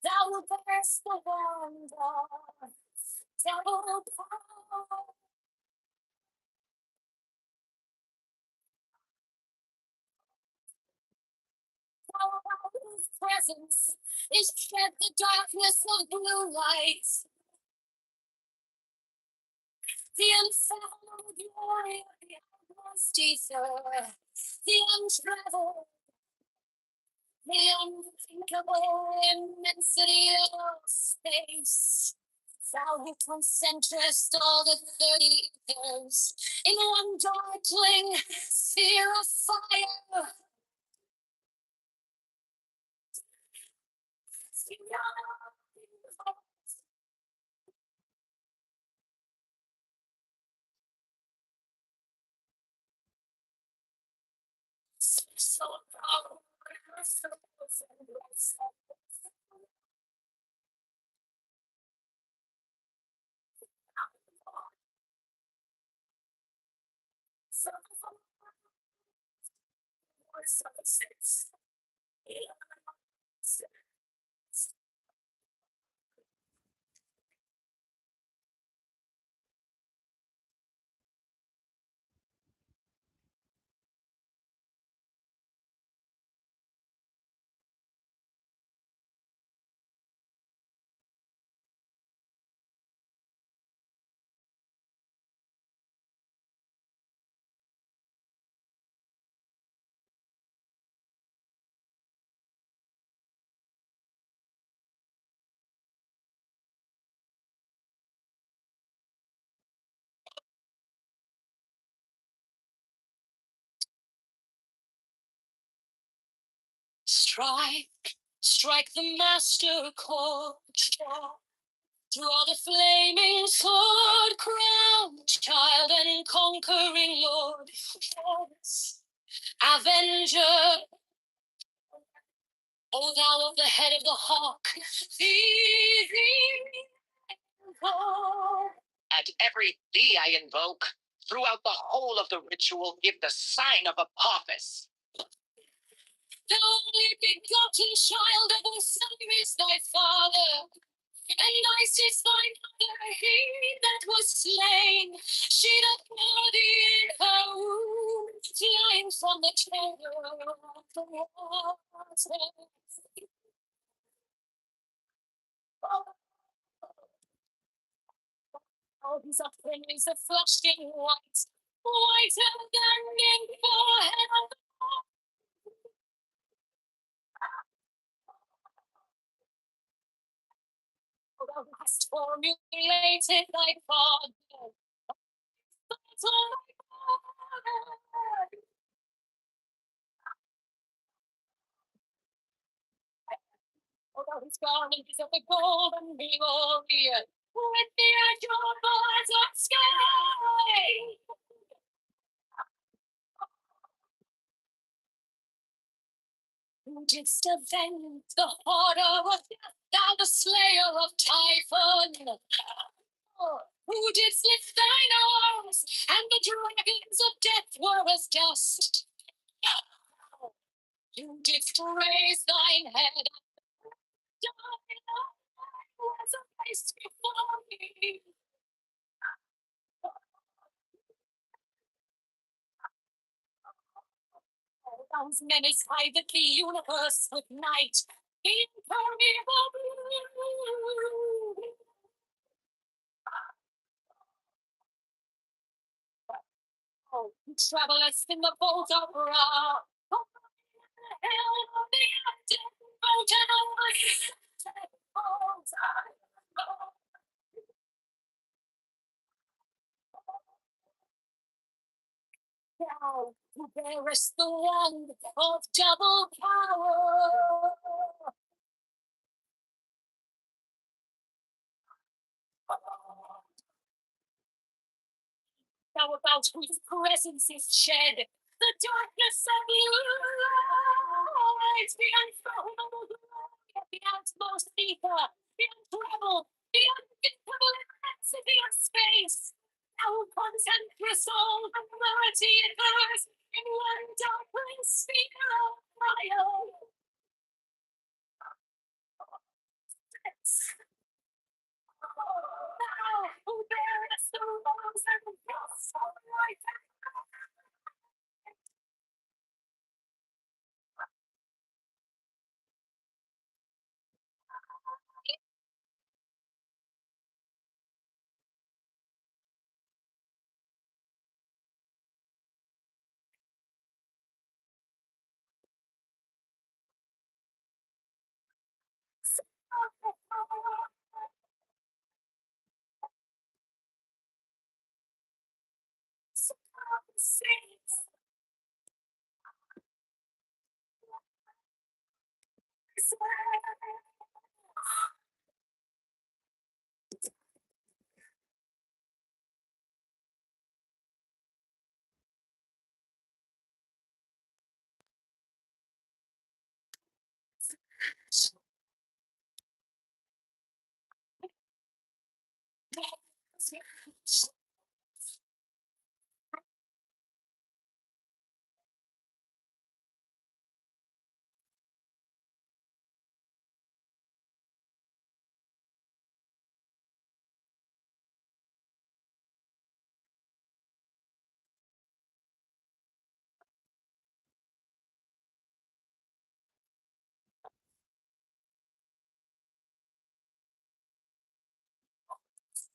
Thou bearest the wonder, double power. Whose presence is shed the darkness of blue light. The infernal glory of the utmost ether, the untraveled, the unthinkable immensity of space. Thou who concentrest all the 30 ethers in one darkling sphere of fire. So strike, strike the master chord. Draw the flaming sword, crowned child and conquering lord. Avenger, O thou of the head of the hawk, thee invoke. At every thee I invoke, throughout the whole of the ritual, give the sign of Apophis. The only begotten child of Osiris thy father, and Isis thy mother, he that was slain. She doth bore thee in her womb, flying from the terror of the waters. All his offerings are flashing white, whiter than in forehead. Past formulated like fog. That's all I got. Although his garment is of the golden glory, with the azure bars of sky. Who didst avenge the horror of death, thou the slayer of Typhon? Who didst lift thine arms, and the dragons of death were as dust? You didst raise thine head, thine eye was a place before me. Those menace hide the universe with night, impermeable blue. Oh, who travelest in the bolt of Ra, oh, the helm of the active boat and thou who bearest the wand of double power. Thou about whose presence is shed the darkness of light, the unfathomable glory of the outmost ether, the untraveled, the unthinkable immensity of space. Thou concentrous all the clarity in earth in one darkling sphere of fire. Thou who bearest the rose and the gospel light.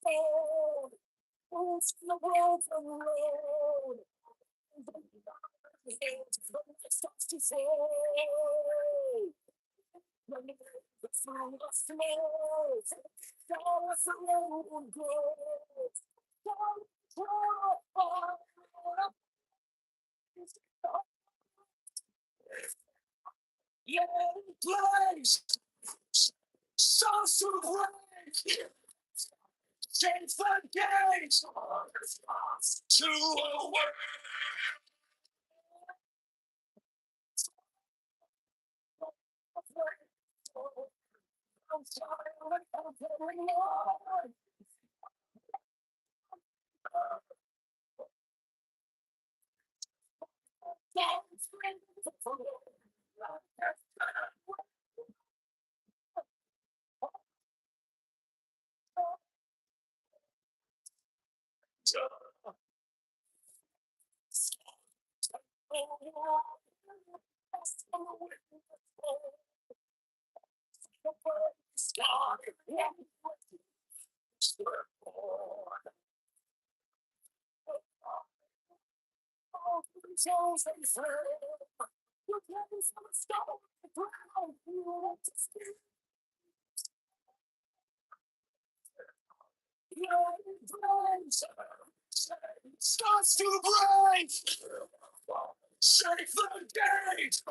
Oh, it's the world from the road. Starts to say, when the song of snows, down the road goes, yeah, place, so bright, change the gates to a world. Starts to break. Shake the gate.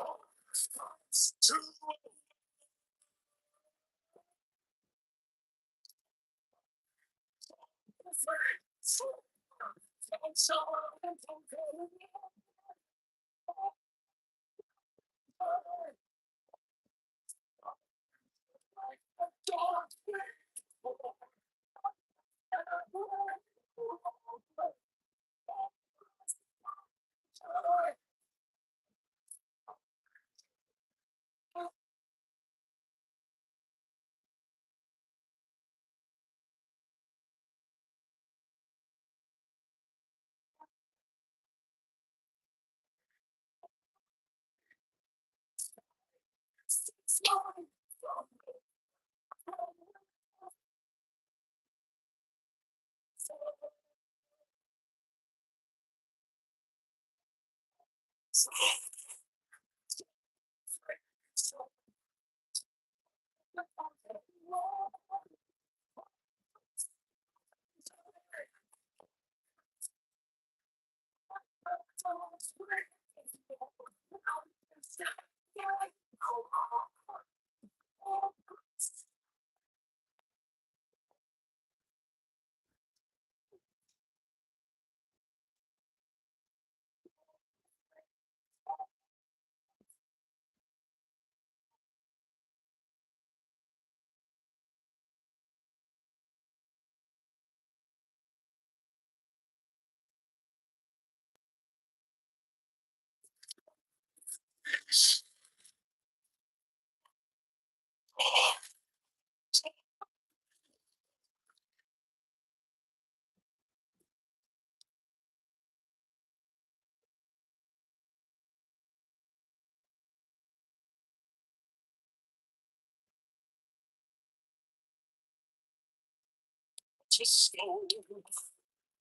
To slow.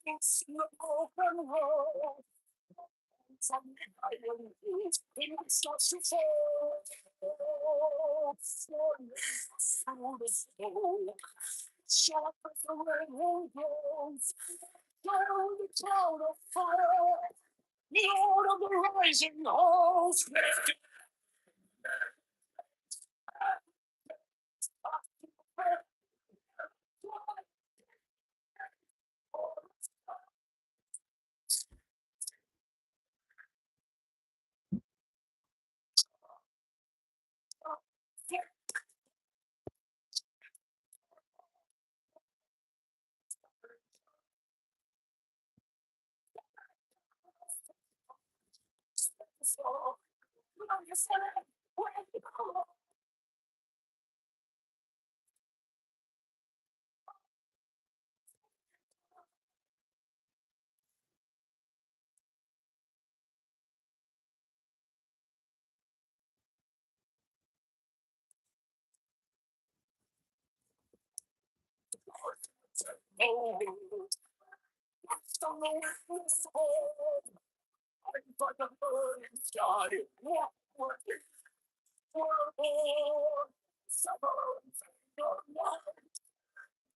It's an open road. From the island, it starts to fall. Falling through the smoke. Sharp as the rainbow goes. Down the cloud of fire. Lord of the rising host.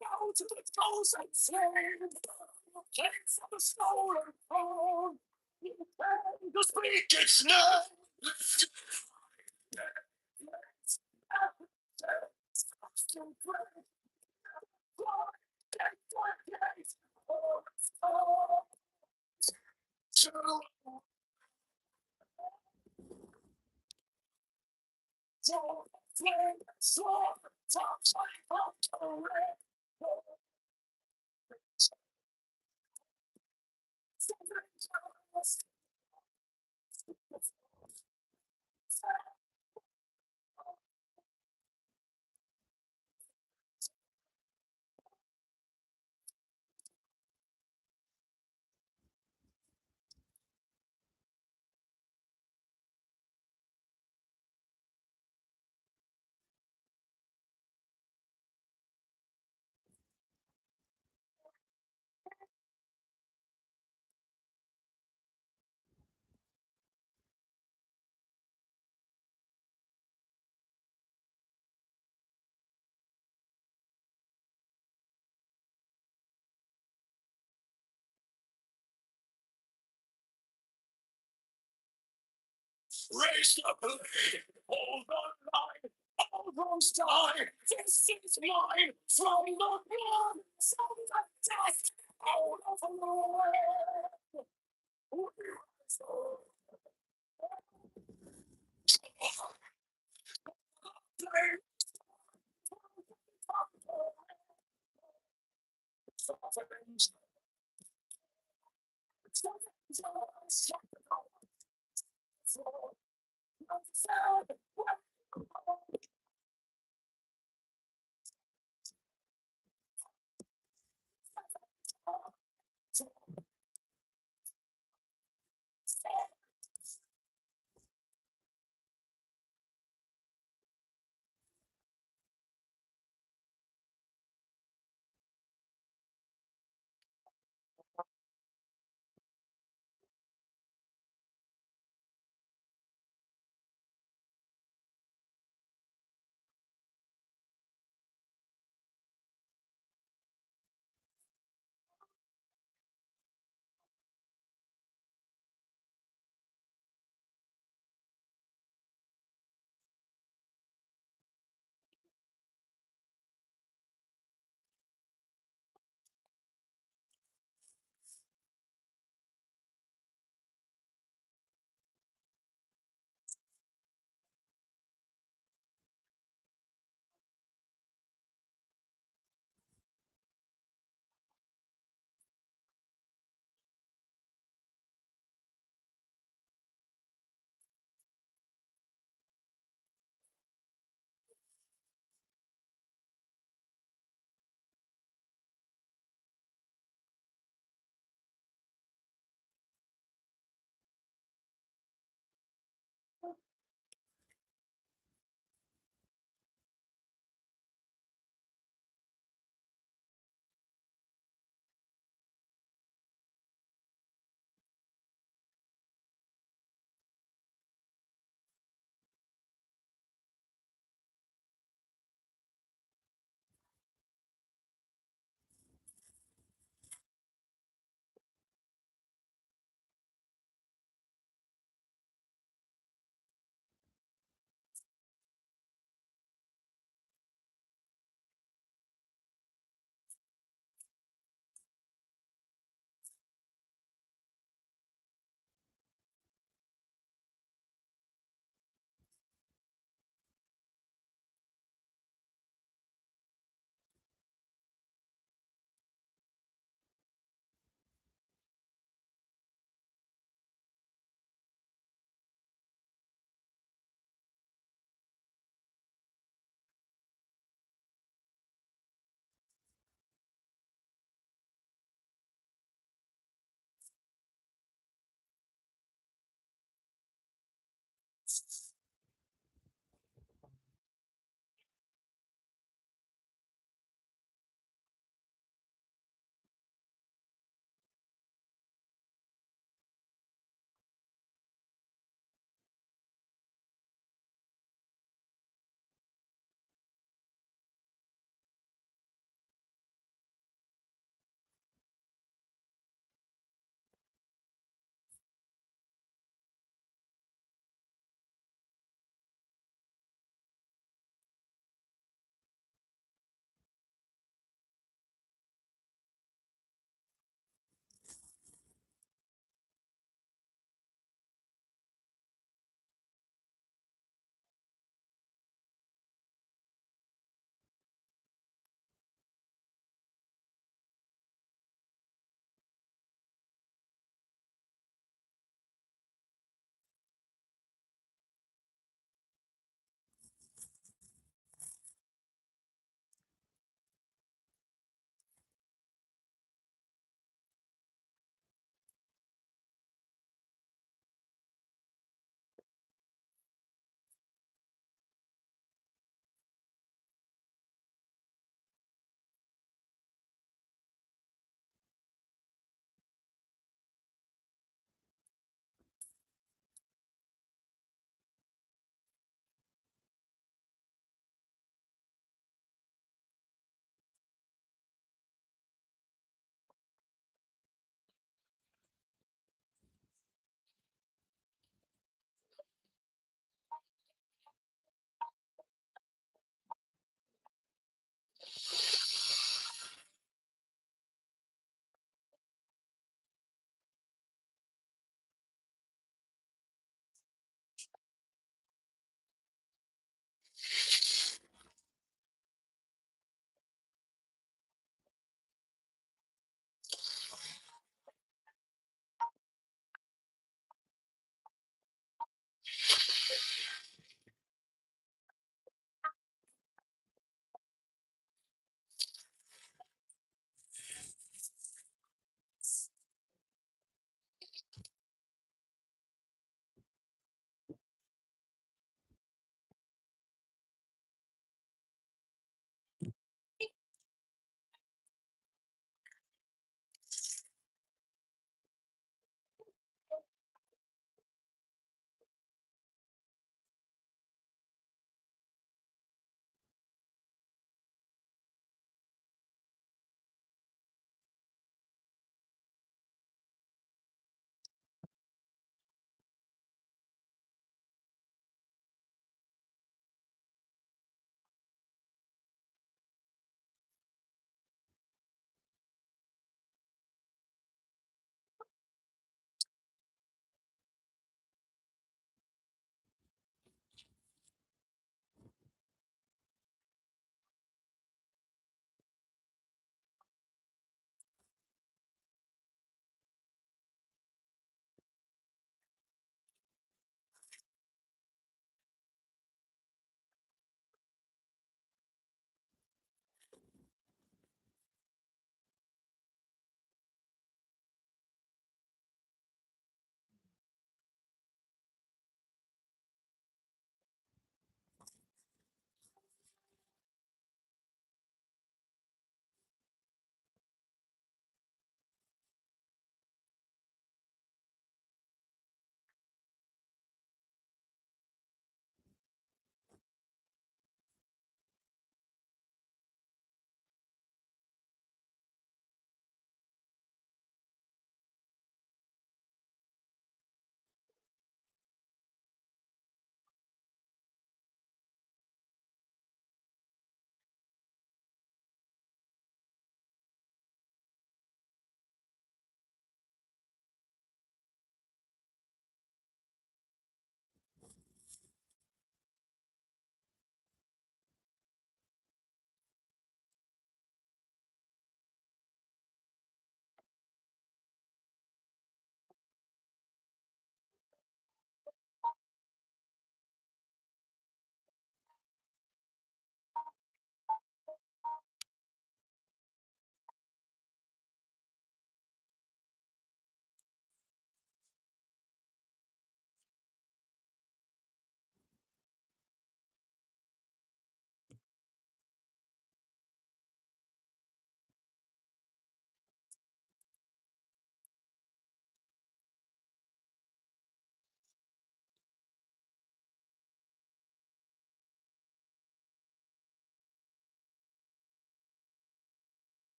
Down to the thousand flames, takes the stolen throne, to speak its name. Raise the blade, hold the line, all those die. This is mine, from the blood, from the dust, out of the world. We rise up. Blade, softenings,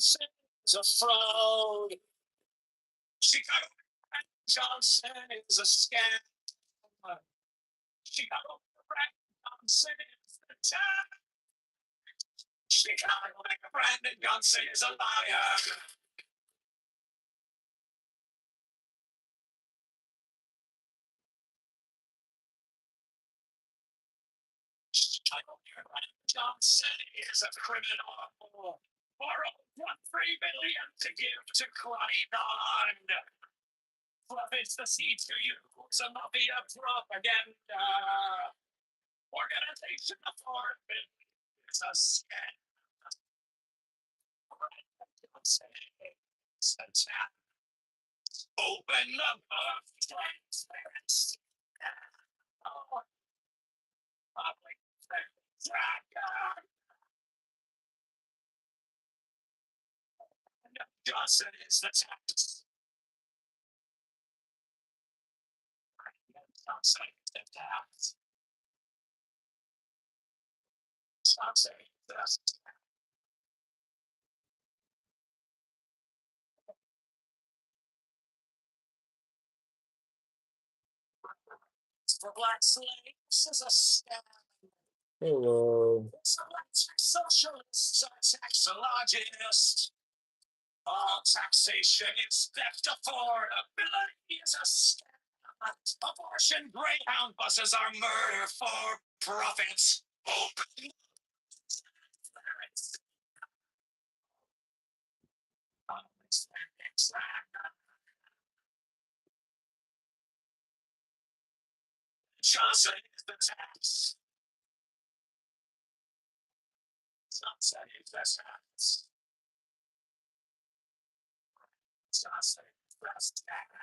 Johnson is a fraud. Chicago Johnson is a scam. Chicago Johnson is the time. Chicago Brandon Johnson is a liar. Chicago Brandon Johnson is a criminal. Borrowed $1.3 billion to give to Klein. Profits the seeds to use a mafia propaganda. Organization of foreign is a scam. Open the book, transparency. Public tracker. Johnson is the tax. Johnson is the tax. Johnson is the tax. For black slaves is a scam. Hello. Socialists are taxologists. All taxation is theft. Affordability is a scam. Abortion Greyhound buses are murder for profits. Johnson is the tax. Johnson is the tax. Johnson is the tax.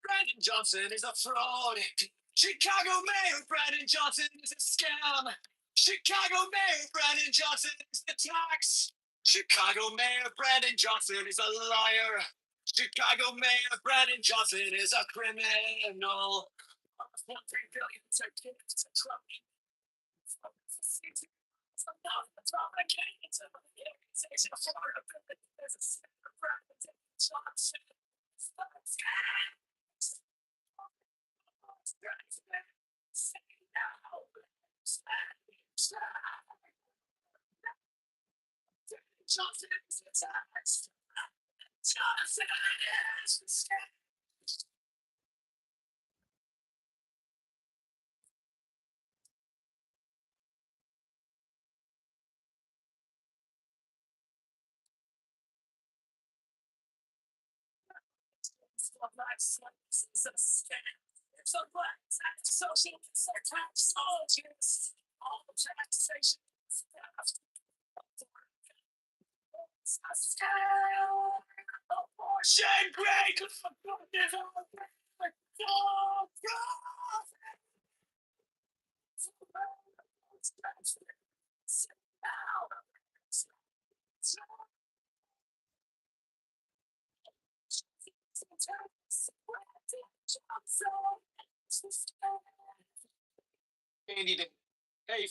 Brandon Johnson is a fraud. Chicago Mayor Brandon Johnson is a scam. Chicago Mayor Brandon Johnson is the tax. Chicago Mayor Brandon Johnson is a liar. Chicago Mayor Brandon Johnson is a criminal. $1 billion to kids to Trump. Johnson is the tax. Johnson is the scam. It's a scam. It's a black tax socialist tax soldiers. All taxation is theft. It's a scam. Abortion great. Andy, hey,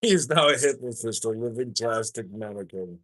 He is now a hypnotist, a living plastic mannequin.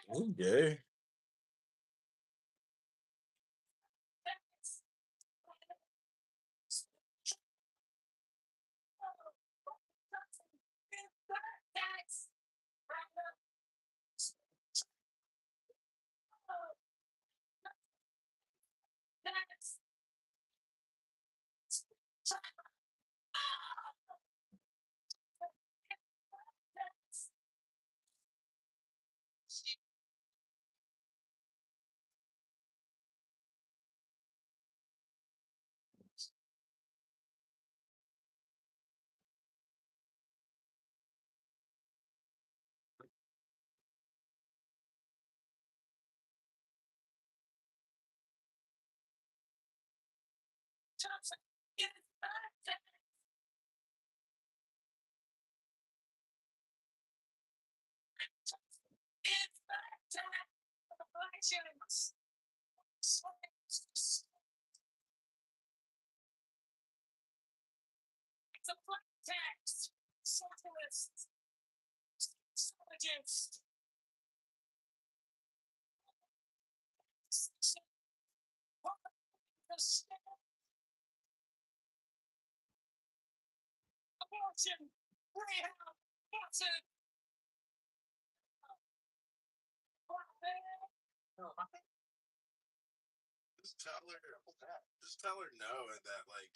Okay. Just tell her no, and that like.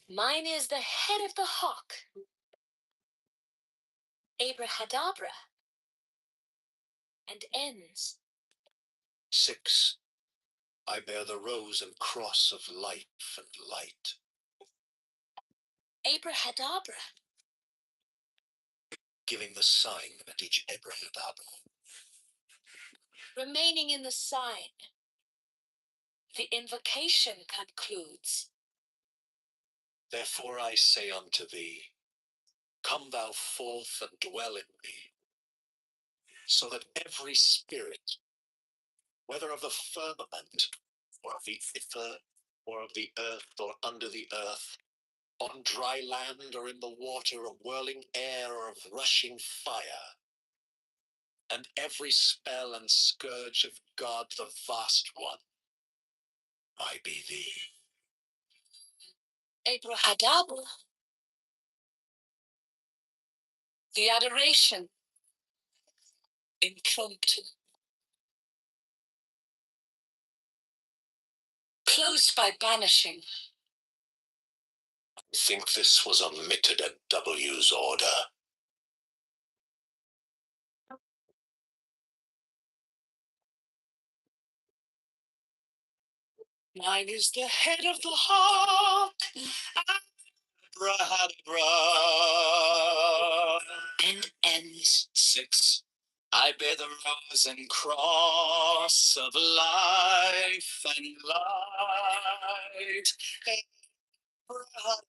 Mine is the head of the hawk. Abrahadabra. And ends. 6. I bear the rose and cross of life and light. Abrahadabra. Giving the sign at each Abrahadabra. Remaining in the sign. The invocation concludes. Therefore I say unto thee, come thou forth and dwell in me, so that every spirit, whether of the firmament, or of the ether, or of the earth, or under the earth, on dry land, or in the water, of whirling air, or of rushing fire, and every spell and scourge of God the Vast One, I be thee. Abrahadabra. The adoration. Impromptu. Closed by banishing. I think this was omitted at W's order. Mine is the head of the hawk. Abrahadabra. And ends. 6. I bear the rose and cross of life and light. Abrahadabra.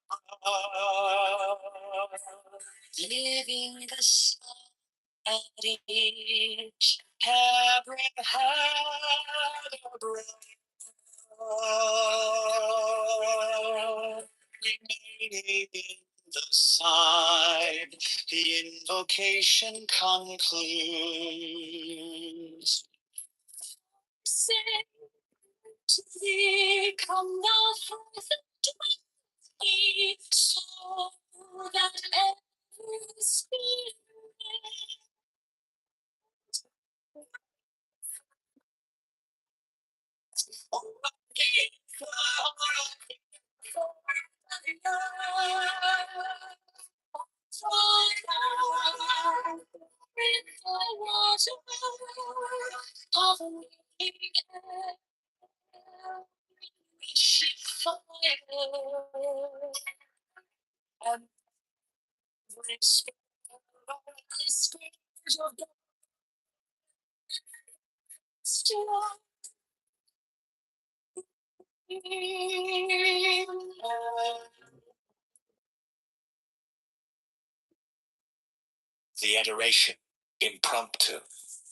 Living the sun at each. Abrahadabra. Remaining in the sign, the invocation concludes. Sing to thee, come thou forth and dwell in me, so that every spirit The adoration, impromptu,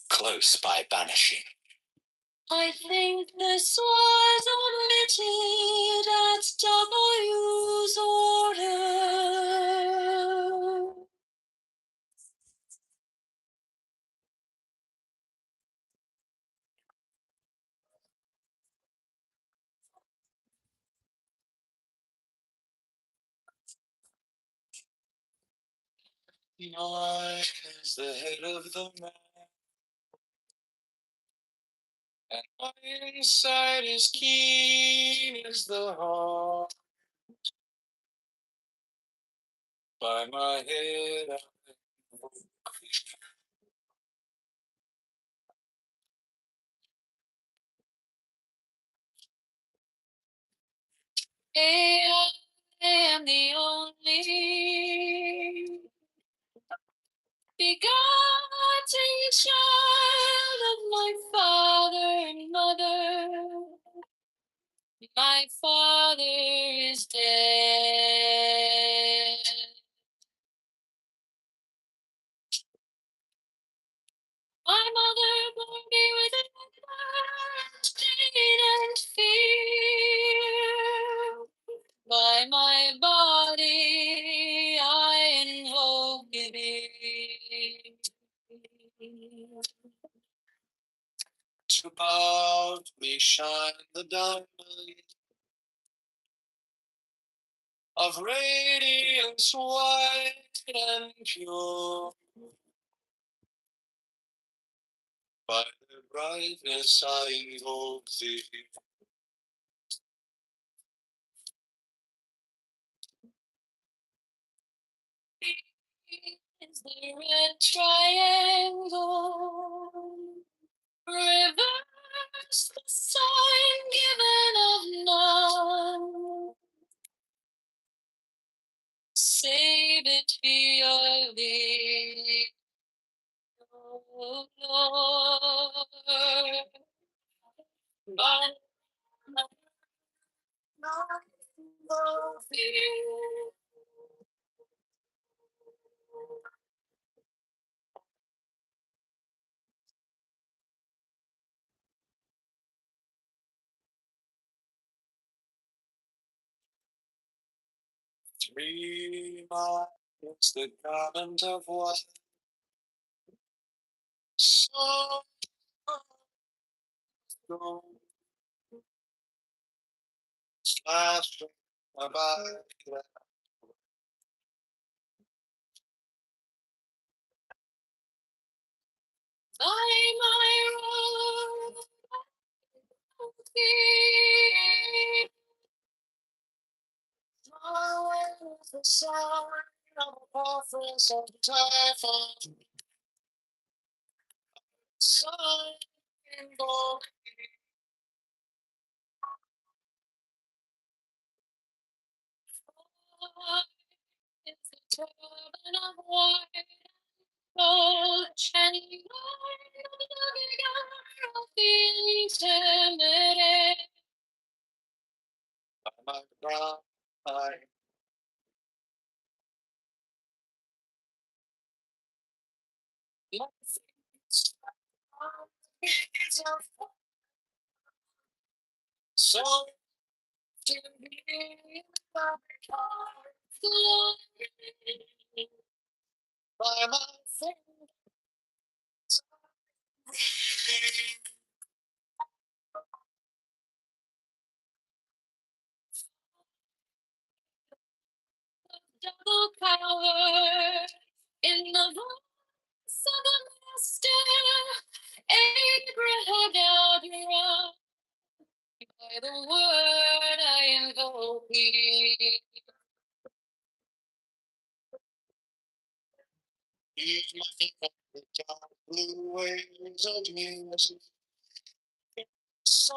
close by banishing. I think this was omitted at W's order. Mine is the head of the man, and my inside is keen as the heart. By my head, I am the only begotten child of my father and mother. My father is dead. My mother bore me with pain and fear. By my body I invoke thee. Above me shine the diamond of radiance white and pure. By the brightness I invoke thee. Is the red triangle. Reverse the sign given of none. Save it be of thee, O Lord. By three miles the garment of white, so gold, flashing about. By my road, the sound of a conference of typhoon, sun and gold. It's the turban of white gold, and of the eternity. My brown eye. So to be by my fingers, double power in the voice of the master, Abraham Eldra, by the word I invoke thee. The dark blue waves of music, so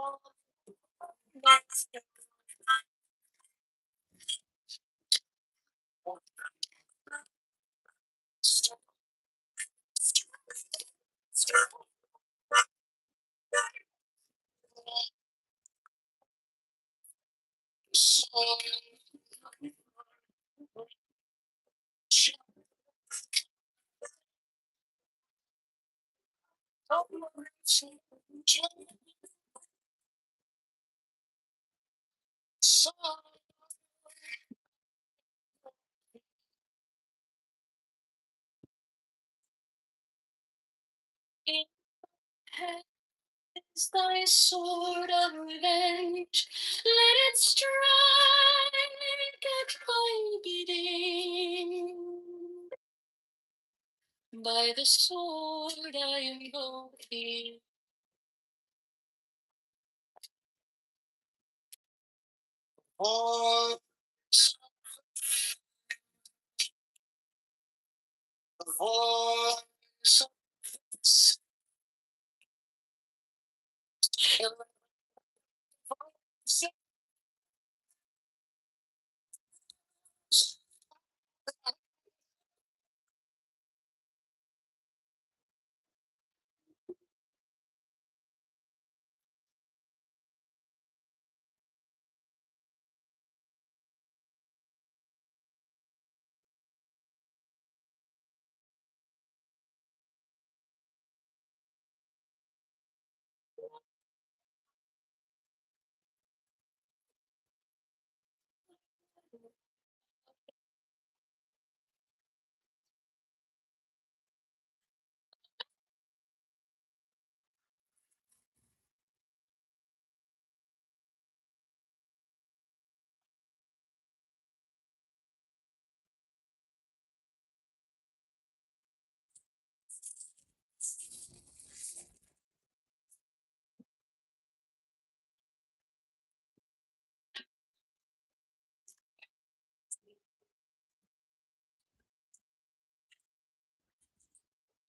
is thy sword of revenge, let it strike at my bidding. By the sword I invoke thee. Voice, voice,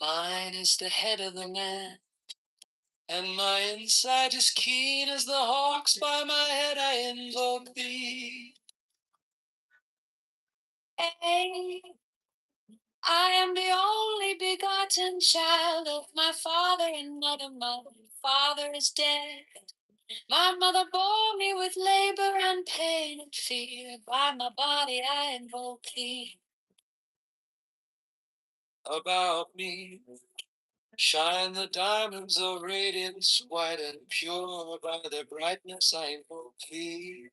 Mine is the head of the man, and my inside is keen as the hawks. By my head I invoke thee. Hey, I am the only begotten child of my father and mother. My father is dead. My mother bore me with labor and pain and fear. By my body I invoke thee. About me shine the diamonds of radiance, white and pure. By their brightness I invoke thee.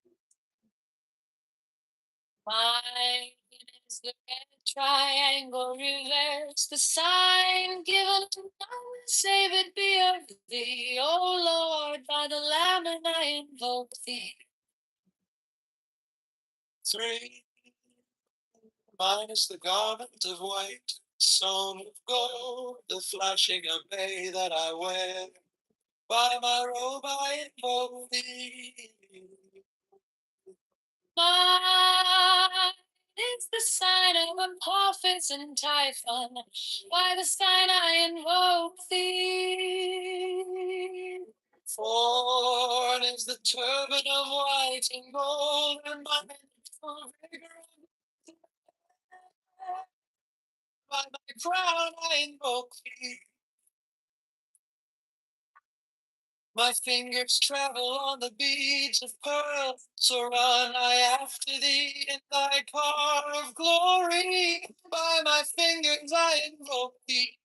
Mine is the red triangle reverse, the sign given to none, save it be of thee. O Lord, by the Lamb and I invoke thee. 3. Mine is the garment of white, sewn with gold, the flashing of May that I wear. By my robe I invoke thee. Mine is the sign of Apophis and Typhon. By the sign I invoke thee. 4 is the turban of white and gold, and my mental vigor. By my crown I invoke thee. My fingers travel on the beads of pearl, so run I after thee in thy car of glory. By my fingers I invoke thee.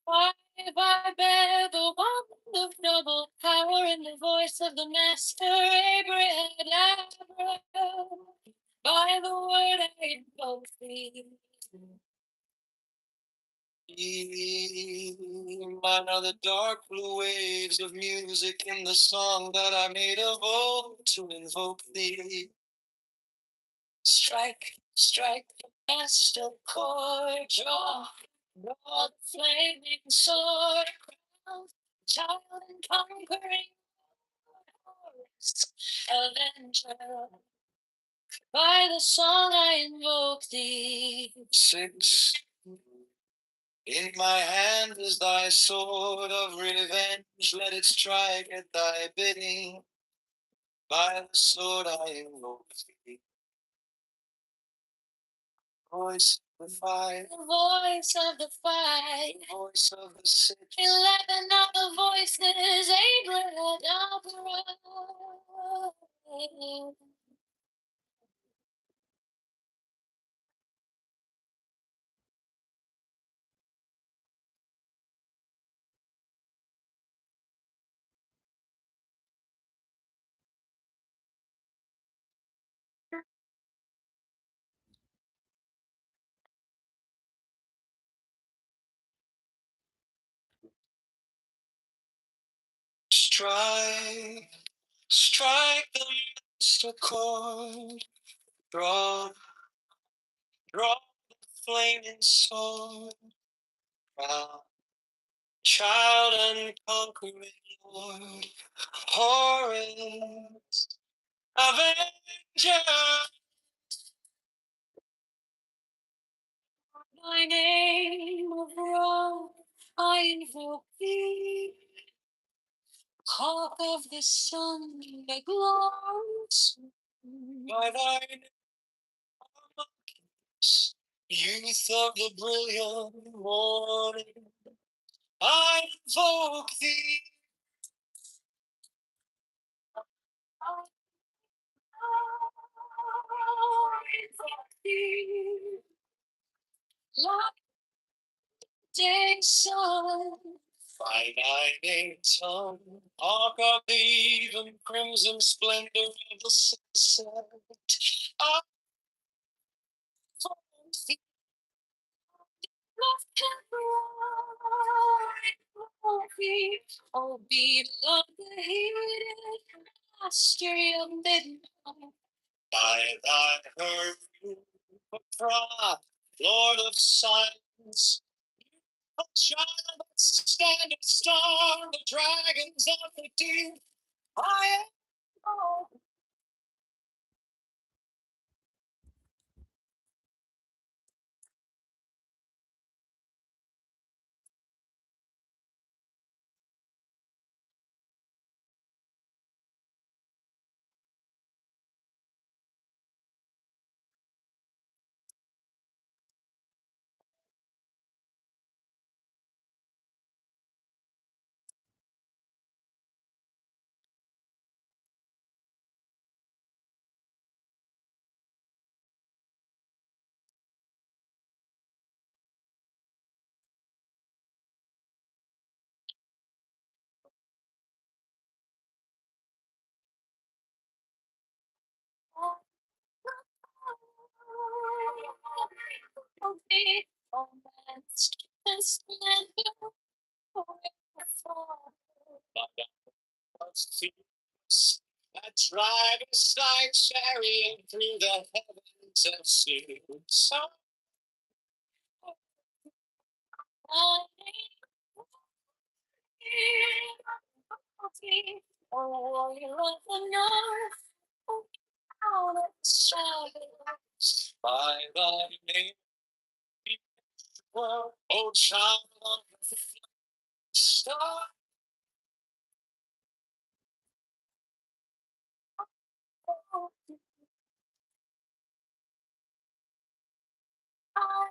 5 I bear the wand of noble power in the voice of the master Abraham. By the word I invoke thee. Mine are the dark blue waves of music in the song that I made of old to invoke thee. Strike, strike the master chord, draw the flaming sword, crown, child and conquering avenger. By the song I invoke thee. 6. In my hand is thy sword of revenge, let it strike at thy bidding. By the sword I invoke thee. Voice of the fire, the voice of the fire, voice of the 6. 11 other voices, Abraham. Strike, strike the master chord, draw, draw flaming sword, proud child and conquering Lord, Horus, Avenger. Thy name of Rome, I invoke thee. Hawk of the sun, that glows. By thine youth of the brilliant morning, I invoke thee. Day sun, By thy name tongue, hawk of the even crimson splendor of the sunset, I invoke thee. love can glory. Oh, be of the hidden mystery of midnight. By thy herb of pride, Lord of silence, a child that standeth storm, the dragons of the deep, I am born. Oh, man's and splendor forever. Of thieves that drive a side chariot through the heavens of soon. So Oh, you love the north, oh, out of the shadows. by thy name, O child of the star, Oh, I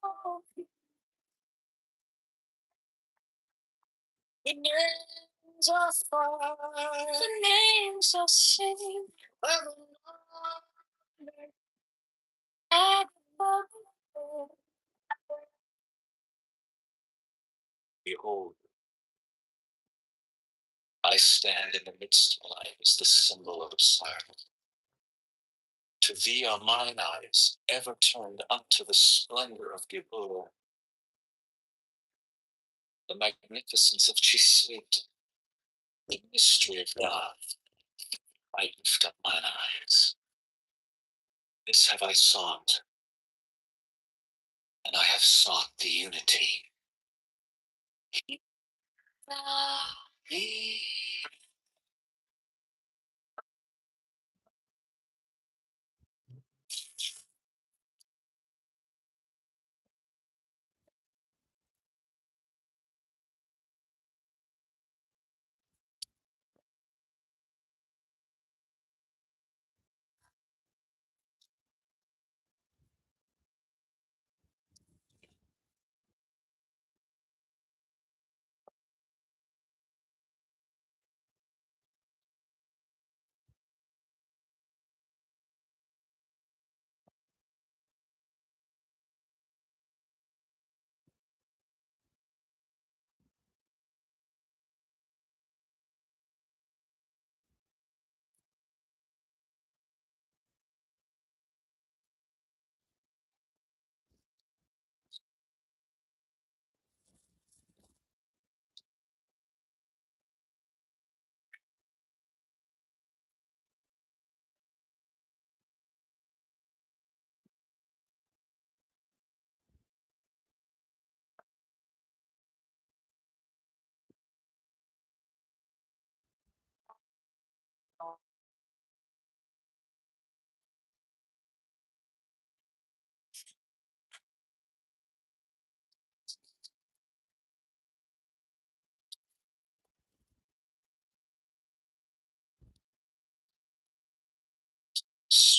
love you. the names are fire, The names I'll sing, I love you. behold, I stand in the midst of life as the symbol of silence. To thee are mine eyes ever turned unto the splendor of Gibor, the magnificence of Chisit, the mystery of God. I lift up mine eyes. This have I sought, and I have sought the unity.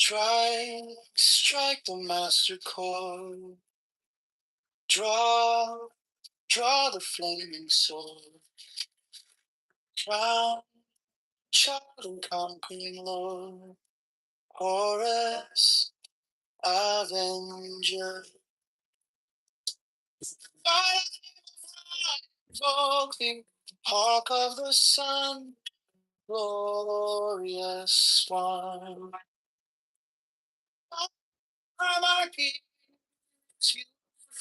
Strike the master chord. Draw the flaming sword. Crown, child and conquering lord. Chorus, avenger. I invoke thee, hawk of the sun, glorious one. My peace, youth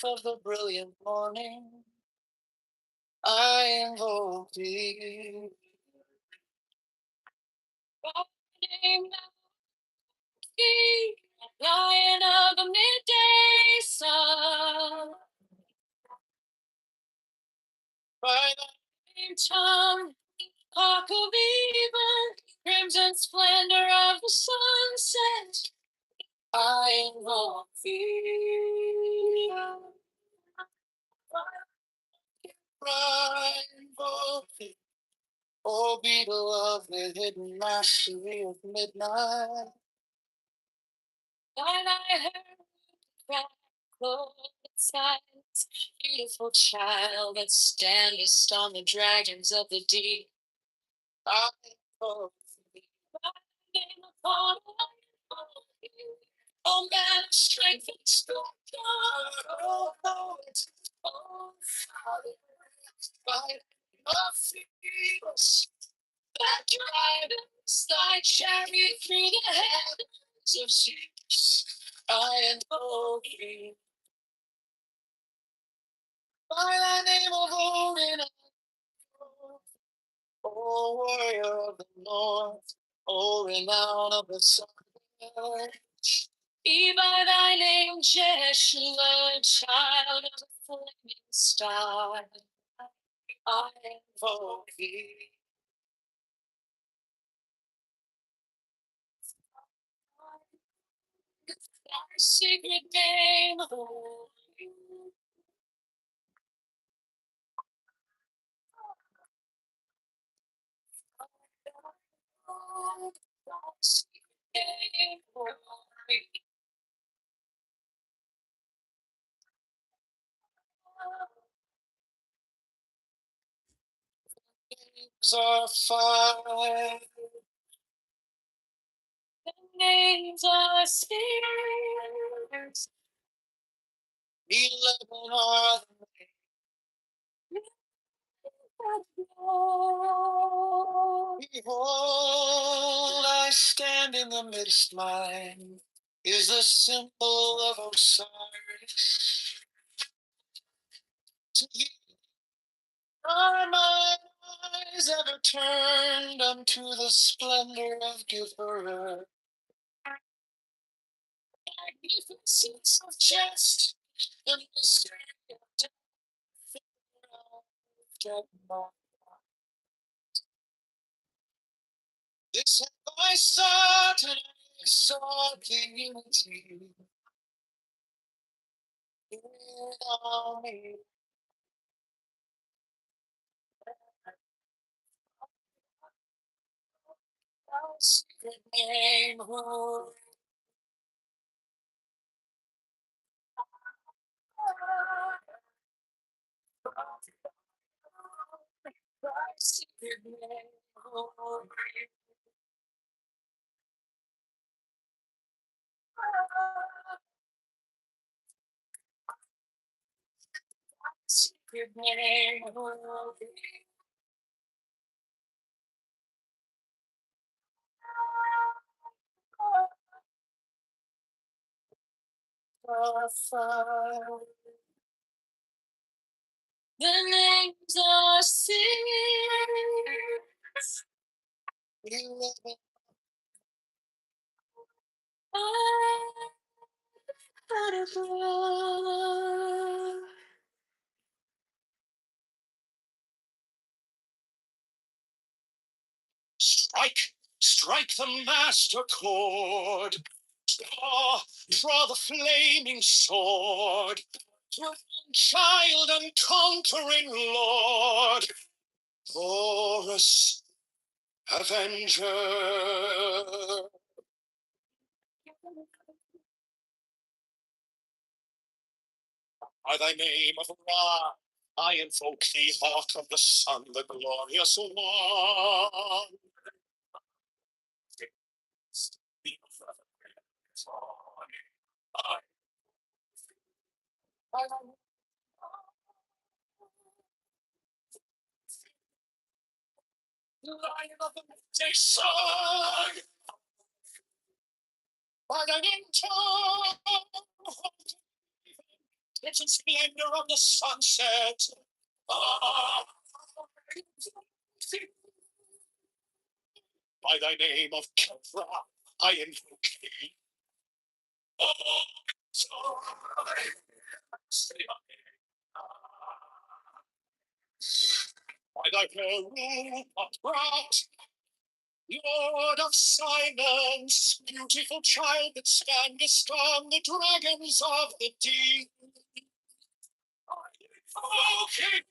of the brilliant morning, I invoke thee. By name, thee, Lion of the midday sun. By thy name, tongue, hawk of even, crimson splendor of the sunset, I invoke thee. I invoke thee. Oh, beetle of the hidden mastery of midnight. Thine I heard cry, close eyes, beautiful child that standest on the dragons of the deep. I invoke thee. Thy name upon thee. Oh, man of strength and splendor. Oh, Lord. Oh, Father. By of fears that drivest thy chariot through the heavens of seas, I invoke thee. By thy name of Odin, O warrior of the north, O renown of the sun. Be by thy name, Jeshua, child of the flaming star, I invoke thee. Thy secret name, holy. Thy secret name, holy. Names are fire. The names are spirits. 11 are the Behold, I stand in the midst, mine is the symbol of Osiris. To you are my eyes ever turned unto the splendor of Kitover. Magnificence of chest, the mystery of death. This have I sought, and I sought the unity without me. Thy secret name, who thy secret name, who secret name, who the names are six. 11 Strike the master chord. Draw the flaming sword. Child and conquering lord. Chorus, avenger. By thy name of Ra, I invoke thee, hawk of the sun, the glorious one. Lion of the midday sun, by thy name it's a splendor of the sunset. By thy name of Kitover, I invoke thee. By thy very brought, Lord of silence, beautiful child that standest on the dragons of the deep. Okay.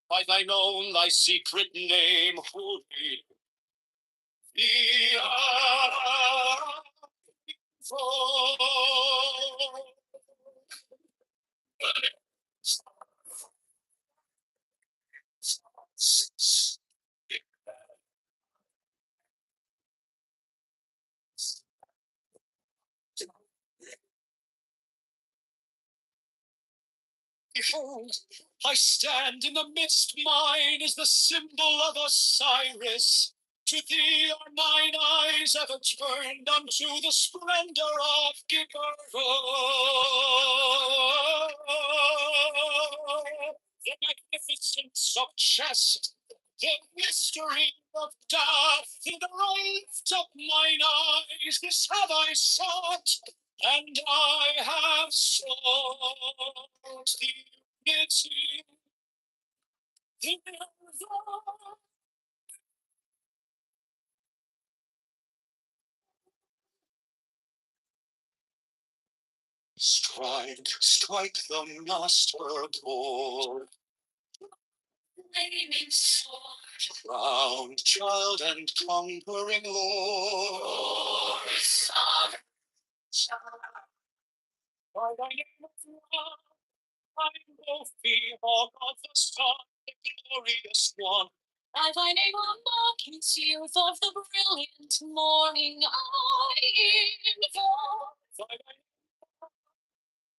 By thine own, thy secret name, holy. Behold, I stand in the midst, mine is the symbol of Osiris. To thee are mine eyes ever turned unto the splendor of Kitover. The magnificence of chest, the mystery of death, in the right of mine eyes, this have I sought, and I have sought the unity. Strike, strike the master chord. Flaming sword, crowned child and conquering lord. Glory, son, by thy name of love, I invoke thee, hawk of the sun, the glorious one. By thy name of markings, youth of the brilliant morning, I invoke. By thy name,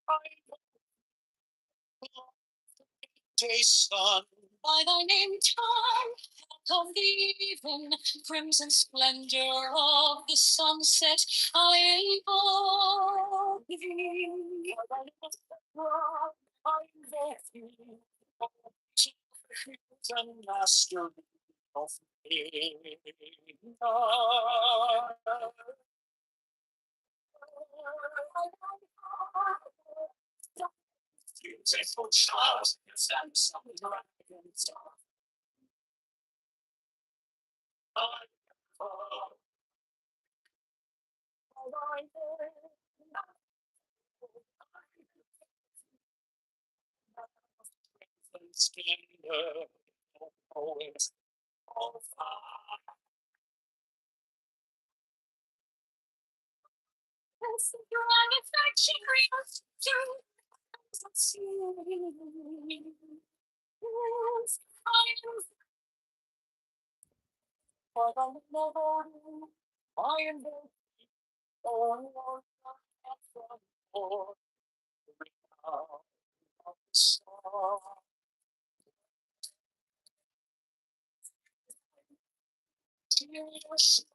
I invoke day sun. By thy name, time of the even, crimson splendor of the sunset, I invoke thee. By thy name, I invoke thee. And master of me. Faithful child, and some dragons always all fire. It's the dragon faction I am the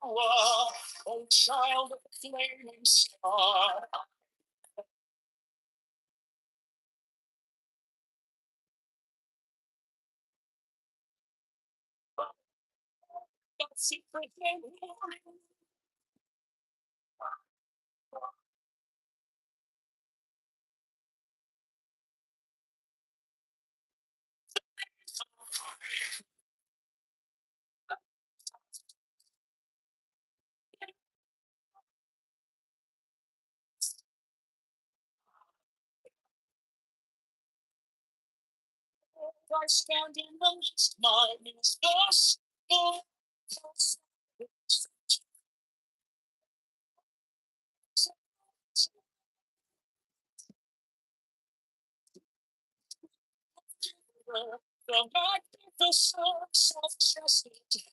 Oh, child of the flaming star. The secret name. I stand in the midst, my ministers. The magnificence of justice.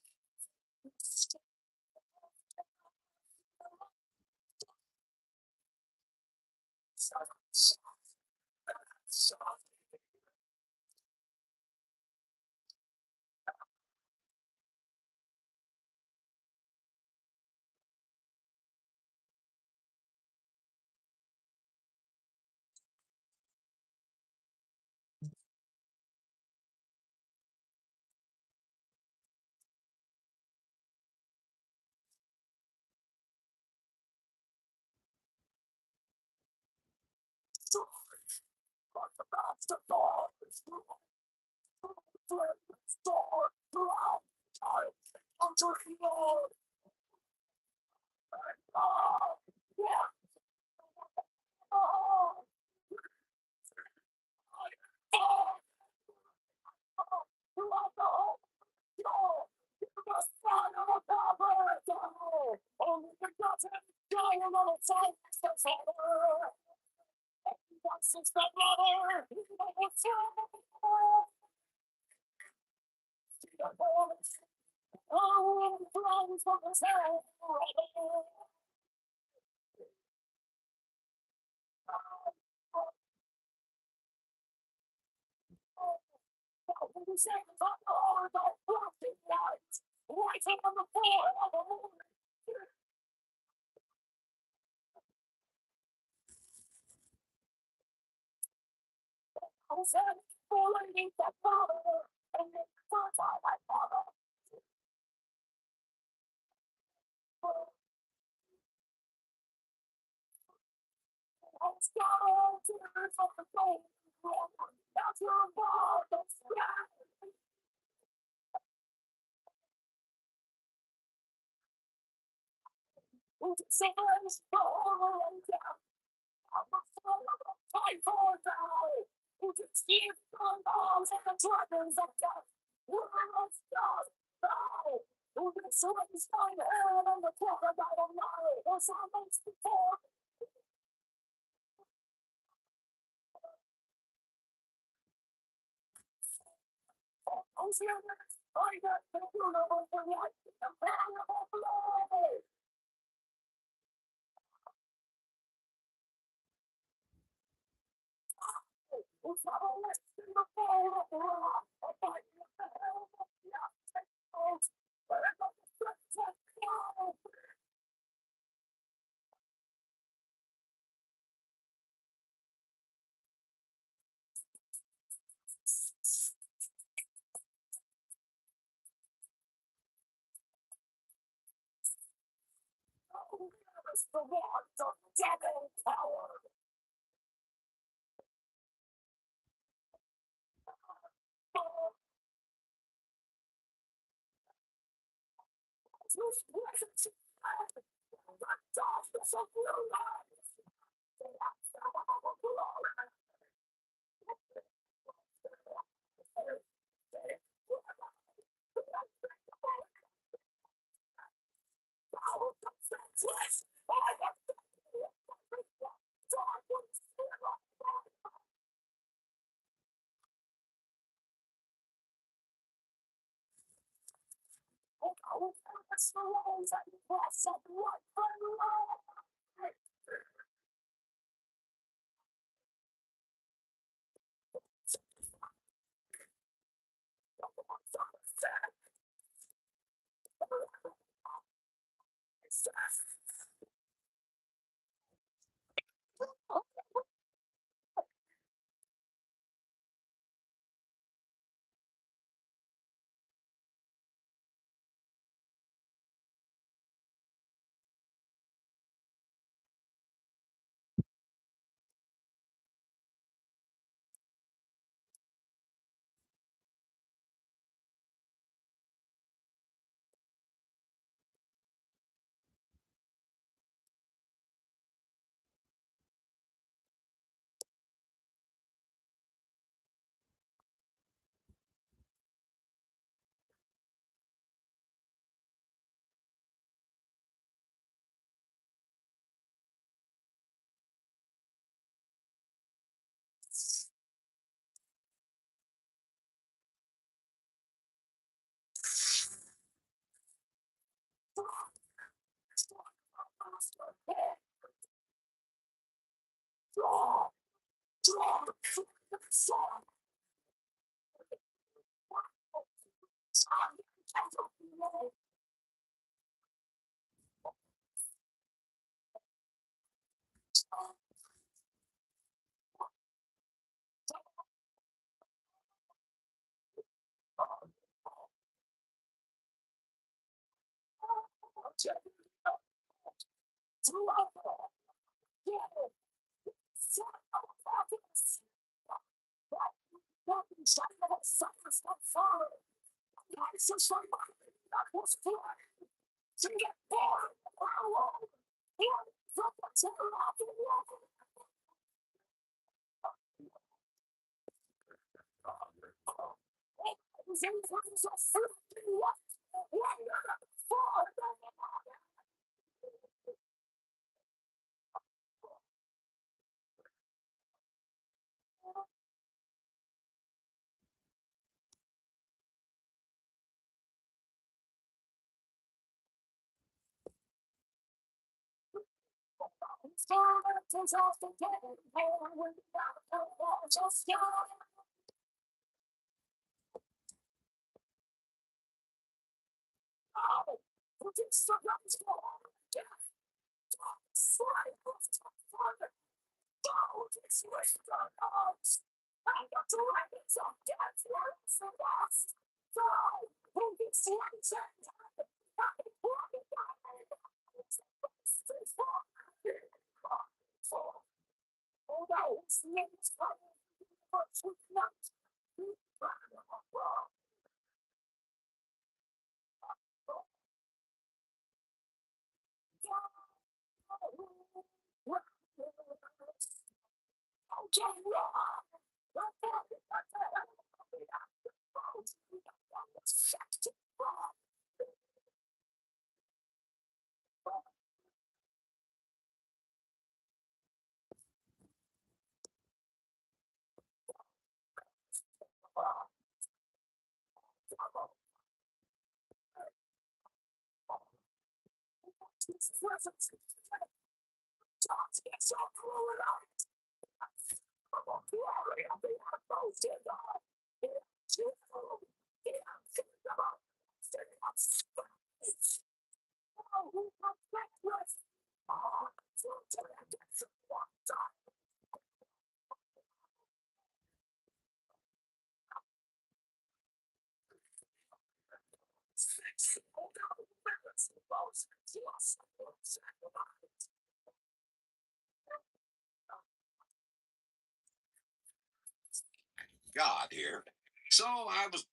God here. So I was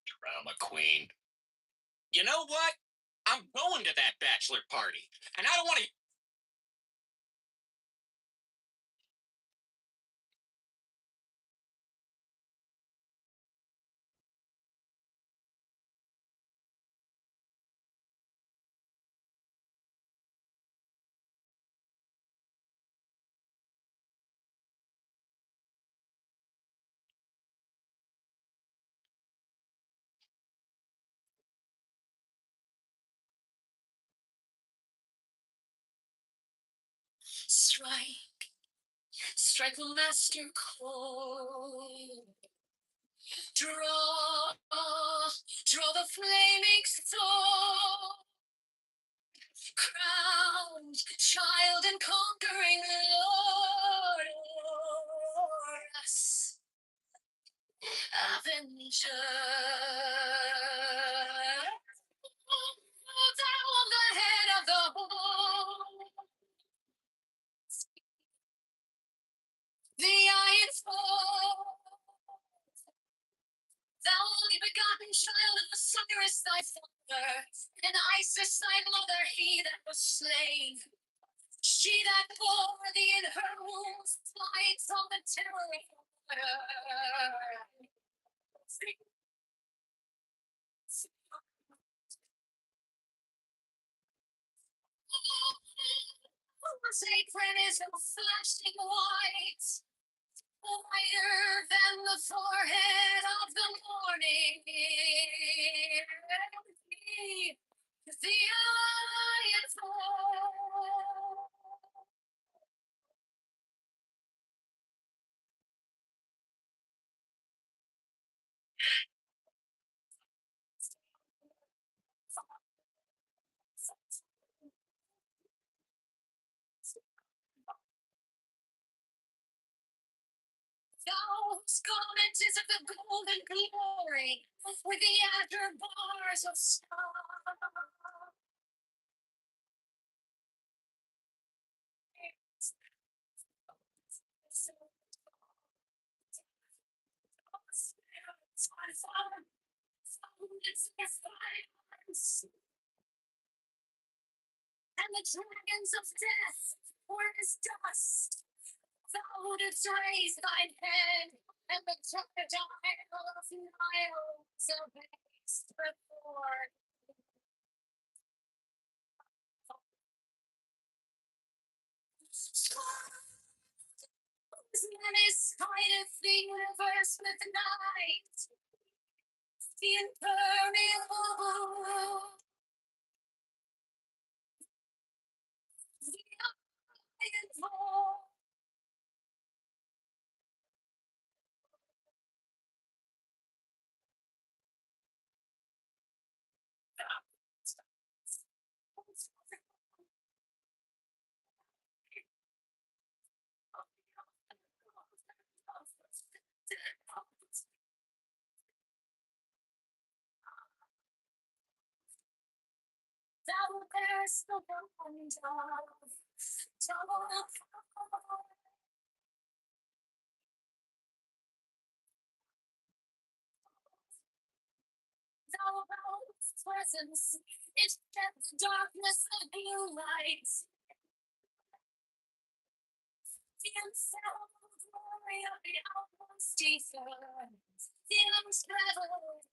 drama queen. You know what? I'm going to that bachelor party, and I don't want to. Strike a master chord. Draw the flaming sword, crowned child and conquering Lord, us, Avenger. Down the head of the bull, the iron fall. Thou only begotten child of Osiris thy father, and Isis thy mother, he that was slain. She that bore thee in her womb's lights on the terror of her. Whose apron is of flashing white, whiter than the forehead of the morning. The iron fall. Those garment is of the golden glory, with the azure bars of star. And the dragons of death were as dust. Thou didst raise thine head, and the crocodile of Nile abased before. Menace hideth the universe with night. The impermeable. The iron wall. Thou bearest the bond of double. Thou bound's presence is kept darkness of blue light. The unsettled glory of the outmost ether, the untraveled,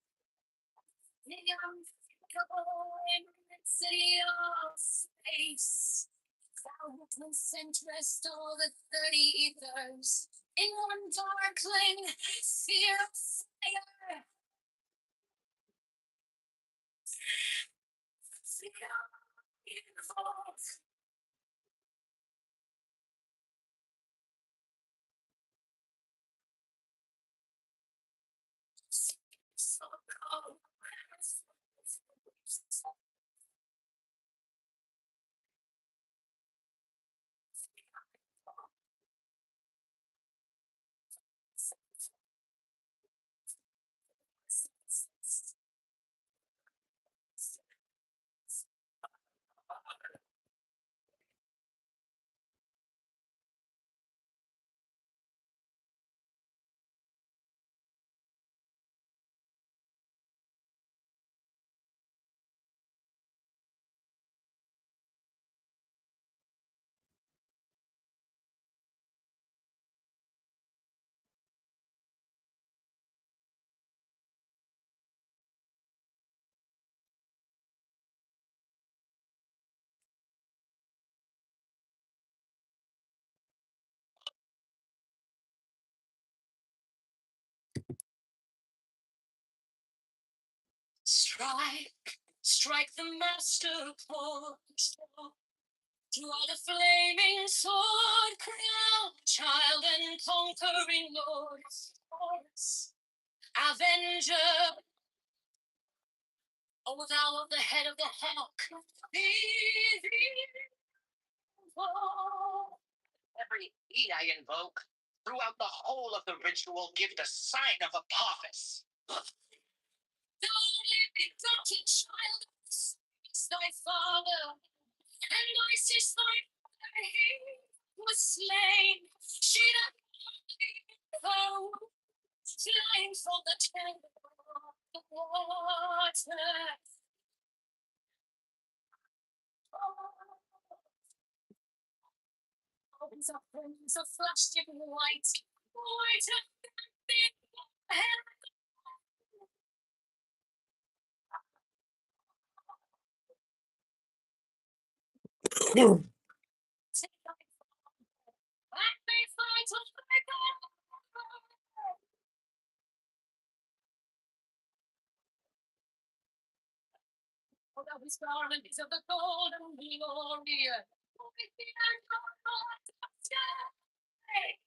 the unthinkable immensity of space. Thou concentrest all the 30 ethers in one darkling sphere of fire. So cold. Strike the master chord. Draw the flaming sword, crown child and conquering lord. Avenger, O thou of the head of the hawk, be evil. Every heat I invoke, throughout the whole of the ritual, give the sign of Apophis. Thou begotten child, is thy father, and Isis thy mother, he was slain. She that foe, flying from the temple of the water. Opens up rings of flashed in white, whiter than big heaven. Take thy fall, and may fight of thy God. Oh, thou his garment is of the golden glory. With the end of the day.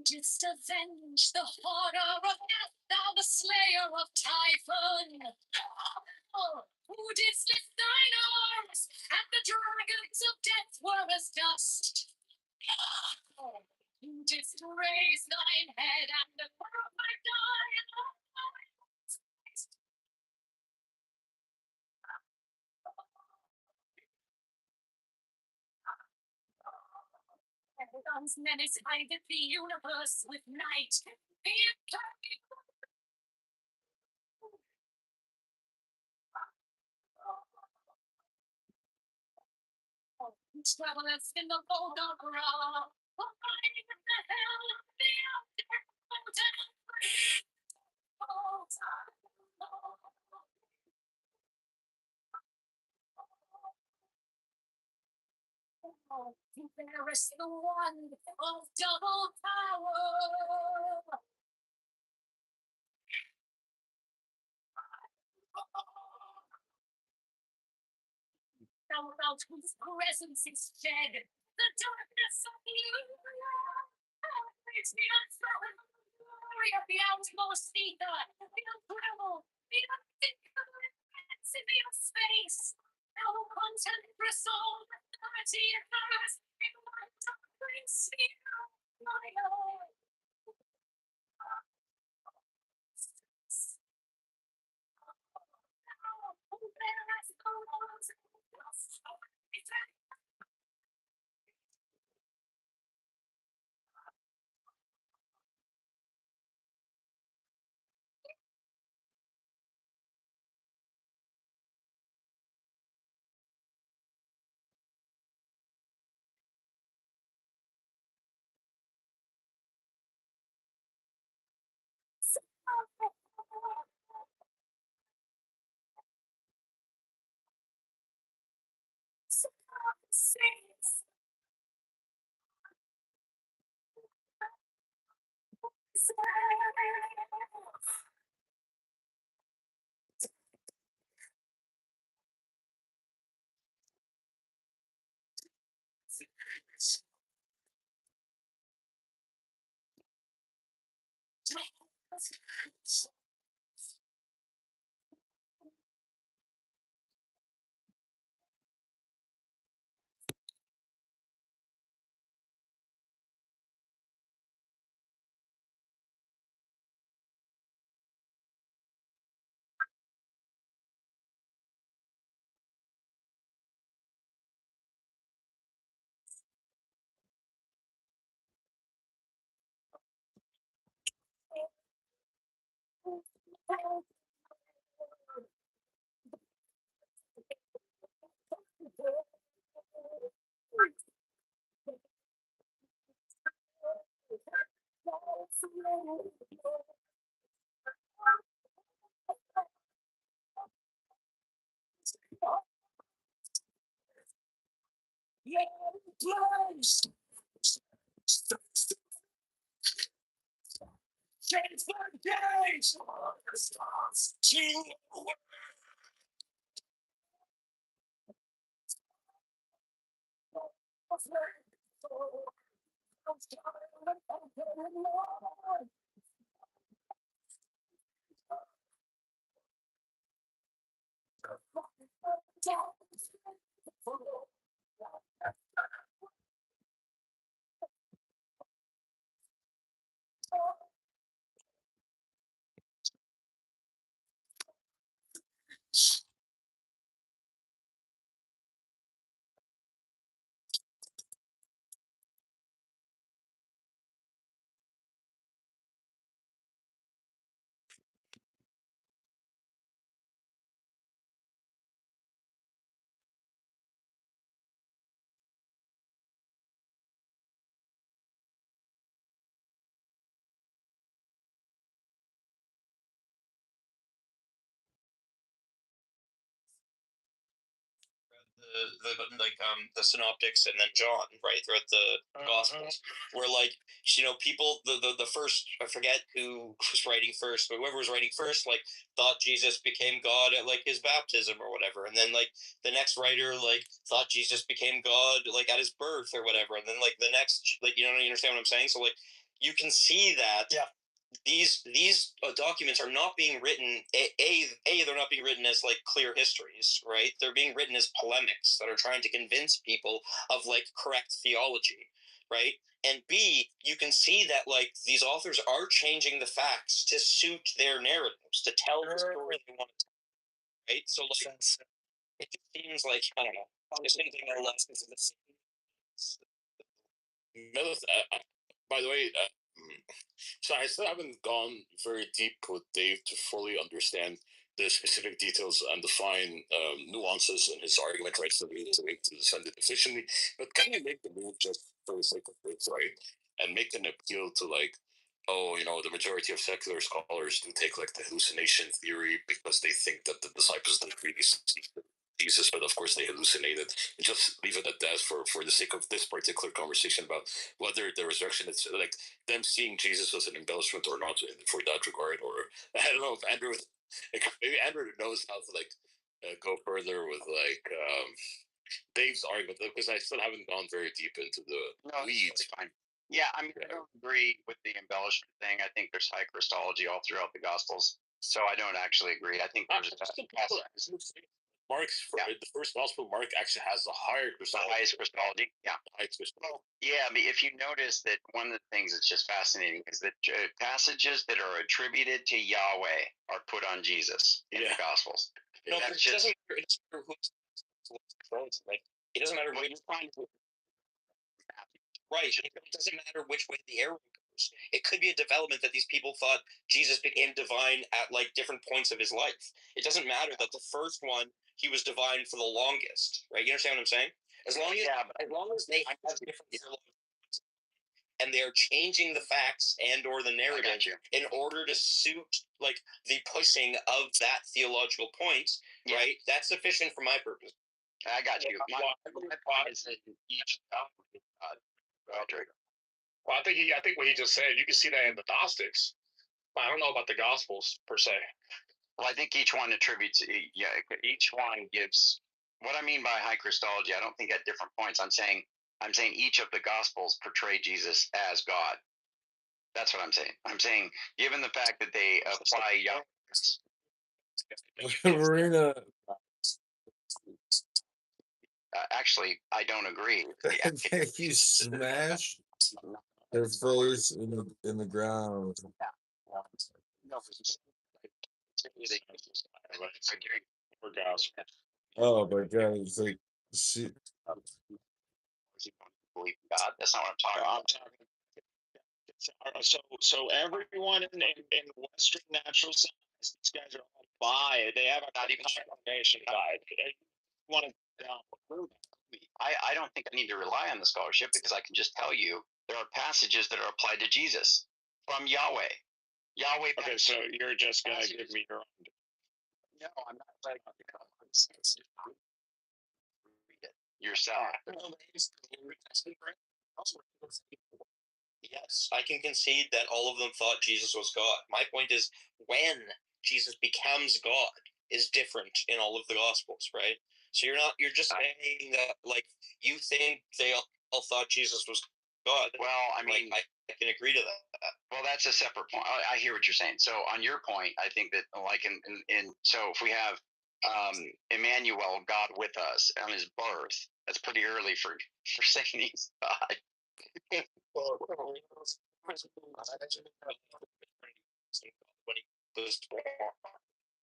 Didst avenge the horror of death, thou the slayer of Typhon. Oh, who didst lift thine arms, and the dragons of death were as dust. Oh, who didst raise thine head, and the world might die. Heaven's menace hideth the universe with night. Be it travelers in the golden ground, abiding in the hell of the undermountain. There is the one of double power. Thou about whose presence is shed the darkness of the makes me unfurled. Glory of the outmost ether, the untraveled, the unthinkable immensity of space. Thou content for soul, authority, and purpose in one darkling sphere, my Lord. The synoptics and then John, right, throughout the Gospels, where people the first, I forget who was writing first, but whoever was writing first thought Jesus became God at his baptism or whatever, and then the next writer thought Jesus became God at his birth or whatever, and then the next you understand what I'm saying? So you can see that these documents are not being written. They're not being written as clear histories, right? They're being written as polemics that are trying to convince people of correct theology, right? And B, you can see that these authors are changing the facts to suit their narratives, to tell the story they want to tell, right? So it just seems I don't know. Just anything more or less. By the way, so I still haven't gone very deep with Dave to fully understand the specific details and the fine nuances in his argument, right? So we need to defend it efficiently. But can you make the move just for the sake of it, right? And make an appeal to the majority of secular scholars do take the hallucination theory because they think that the disciples didn't really see Jesus, but of course they hallucinated. And just leave it at that for the sake of this particular conversation about whether the resurrection is them seeing Jesus as an embellishment or not for that regard. Or I don't know if Andrew, maybe Andrew knows how to go further with Dave's argument, because I still haven't gone very deep into the weeds. Fine. Yeah, I don't agree with the embellishment thing. I think there's high Christology all throughout the Gospels, so I don't actually agree. I think there's Mark's the first gospel. Mark actually has the highest Christology. Yeah, highest Christology. Yeah, if you notice that one of the things that's just fascinating is that passages that are attributed to Yahweh are put on Jesus in the Gospels. No, it doesn't matter it doesn't matter what you're trying to. Right. It doesn't matter which way the arrow goes. It could be a development that these people thought Jesus became divine at different points of his life. It doesn't matter that the first one he was divine for the longest, right? You understand what I'm saying? As long as they have different theologians and they are changing the facts and or the narrative in order to suit the pushing of that theological point, right? That's sufficient for my purpose. I got you. My point is that each. Well, I think what he just said, you can see that in the Gnostics. I don't know about the Gospels per se. Well, I think each one attributes. Each one gives. What I mean by high Christology, I don't think at different points. I'm saying each of the Gospels portray Jesus as God. That's what I'm saying. I'm saying, given the fact that they apply Marina. Actually, I don't agree. You smash her face in the ground. Oh my God! It's she. Believe in God. That's not what I'm talking about. So everyone in Western natural science, these guys are all by it. They have not even foundation by it. Want to I don't think I need to rely on the scholarship because I can just tell you there are passages that are applied to Jesus from Yahweh. Okay, so you're just gonna give me your own. No, I'm not. Yourself. Yes, I can concede that all of them thought Jesus was God. My point is, when Jesus becomes God is different in all of the Gospels, right? So you're just saying that you think they all thought Jesus was God. Well, I mean, I can agree to that. well, that's a separate point. I hear what you're saying. So on your point, I think that like in so if we have Emmanuel, God with us, on his birth, that's pretty early for saying he's God. When he goes to war.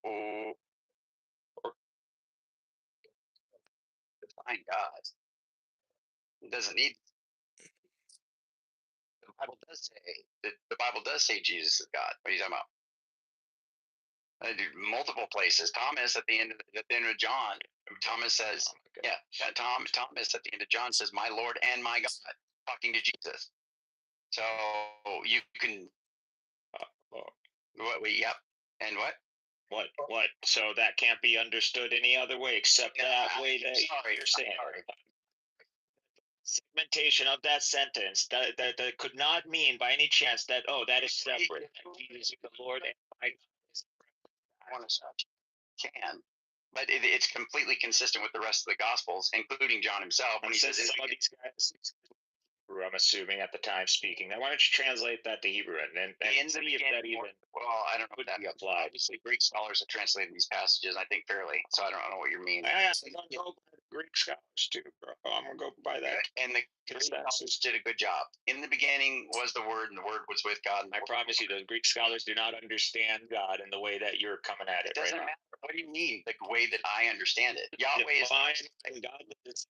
Oh, define God. It doesn't need. The Bible does say the Bible does say Jesus is God. What are you talking about? Multiple places. Thomas at the end of John. Thomas says, Thomas at the end of John says, "My Lord and my God," talking to Jesus. So you can. Yep. And what? What? So that can't be understood any other way except that way that you're saying. Segmentation of that sentence that could not mean by any chance that that is separate. Jesus is the Lord and my God is can, but it's completely consistent with the rest of the Gospels, including John himself. When he says some of these guys, I'm assuming at the time speaking. Now, why don't you translate that to Hebrew and see if that even I don't know if that applied. Obviously, Greek scholars have translated these passages, I think, fairly. So I don't know what you mean. I don't know Greek scholars too, bro. I'm gonna go by that. And the Greek scholars did a good job. In the beginning was the Word, and the Word was with God. And I promise you, those Greek scholars do not understand God in the way that you're coming at it. It doesn't matter. What do you mean? The way that I understand it. Yahweh is fine, and God is.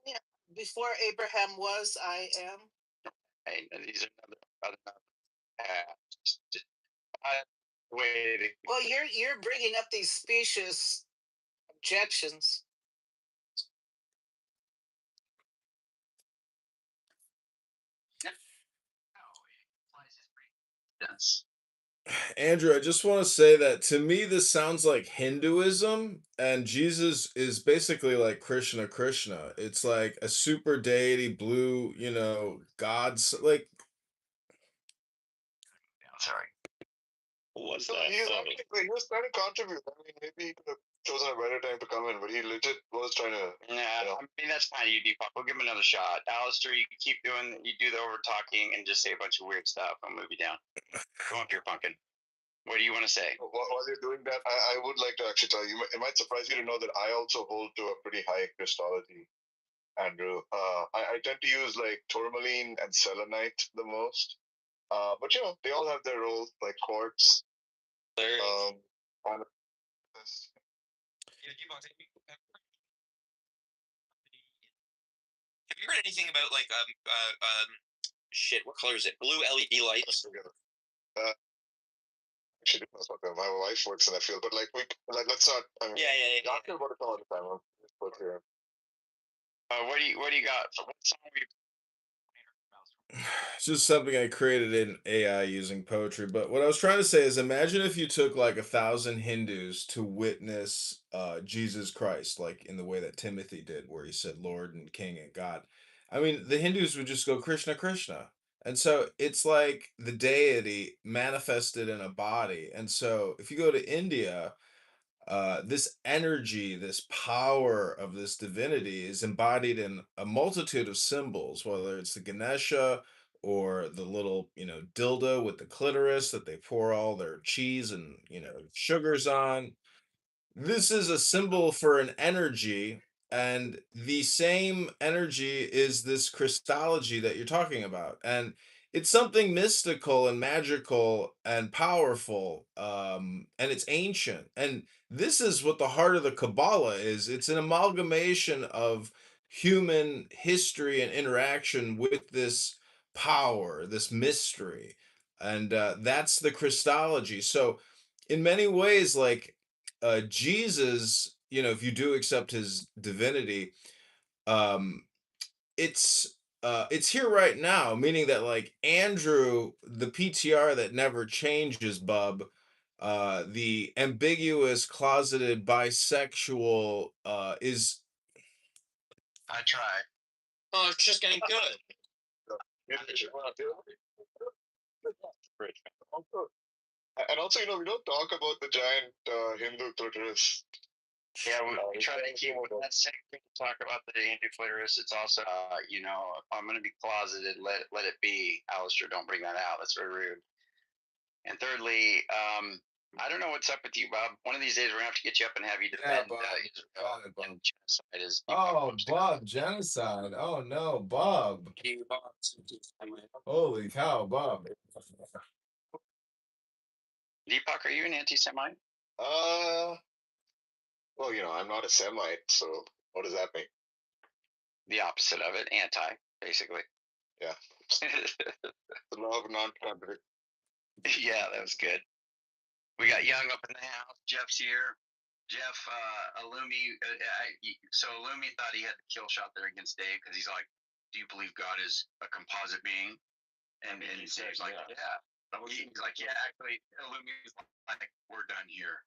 Yeah. Before Abraham was, I am. And these are another way to. Well, you're bringing up these specious objections. Andrew, I just want to say that to me, this sounds like Hinduism, and Jesus is basically like Krishna. It's like a super deity, blue, gods. Like, Sorry. What was So that? he was trying to contribute. I mean, maybe he could have chosen a better time to come in, but he legit was trying to. Yeah, I mean that's fine. You default. We'll give him another shot. Alistair, you can keep doing. You do the over talking and just say a bunch of weird stuff. I'll move you down. Go up here, pumpkin. What do you want to say? While you're doing that, I would like to actually tell you. It might surprise you to know that I also hold to a pretty high Christology, Andrew. I tend to use like tourmaline and selenite the most. But they all have their roles, like quartz. There. And Have you heard anything about like shit? What color is it? Blue LED lights. Actually, that's not my wife works in that field, but let's not. I mean, Yeah. Talk about it all the time. I'll just put here. What do you got? What song are you? it's just something I created in AI using poetry. But what I was trying to say is, imagine if you took like 1,000 Hindus to witness Jesus Christ, like in the way that Timothy did, where he said Lord and King and God. I mean, the Hindus would just go Krishna, Krishna. And so it's like the deity manifested in a body. And so if you go to India, this energy, this power of this divinity is embodied in a multitude of symbols, whether it's the Ganesha or the little, dildo with the clitoris that they pour all their cheese and, sugars on. This is a symbol for an energy, and the same energy is this Christology that you're talking about. And it's something mystical and magical and powerful, and it's ancient. And this is what the heart of the Kabbalah is. It's an amalgamation of human history and interaction with this power, this mystery. And that's the Christology. So, in many ways, like, Jesus, if you do accept his divinity, um, it's here right now, meaning that like Andrew, the PTR that never changes, bub, the ambiguous, closeted, bisexual, is. I tried. Oh, it's just getting good. And also, we don't talk about the giant Hindu clitoris. Yeah, we try to keep with that same thing. Talk about the anti-flatorists. It's also, I'm going to be closeted. Let it be, Alistair. Don't bring that out. That's very rude. And thirdly, I don't know what's up with you, Bob. One of these days we're gonna have to get you up and have you defend Israel. Genocide is. Oh, Bob, genocide. Oh no, Bob. Holy cow, Bob. Deepak, are you an anti-Semite? Well, I'm not a Semite, so what does that mean? The opposite of it, anti, basically. Yeah. The law of non-controversy. Yeah, that was good. We got Young up in the house. Jeff's here. Jeff, Illumi. So Illumi thought he had the kill shot there against Dave because he's like, "Do you believe God is a composite being?" And Dave's like, "Yeah." He's like, "Yeah, actually, Illumi's like, we're done here."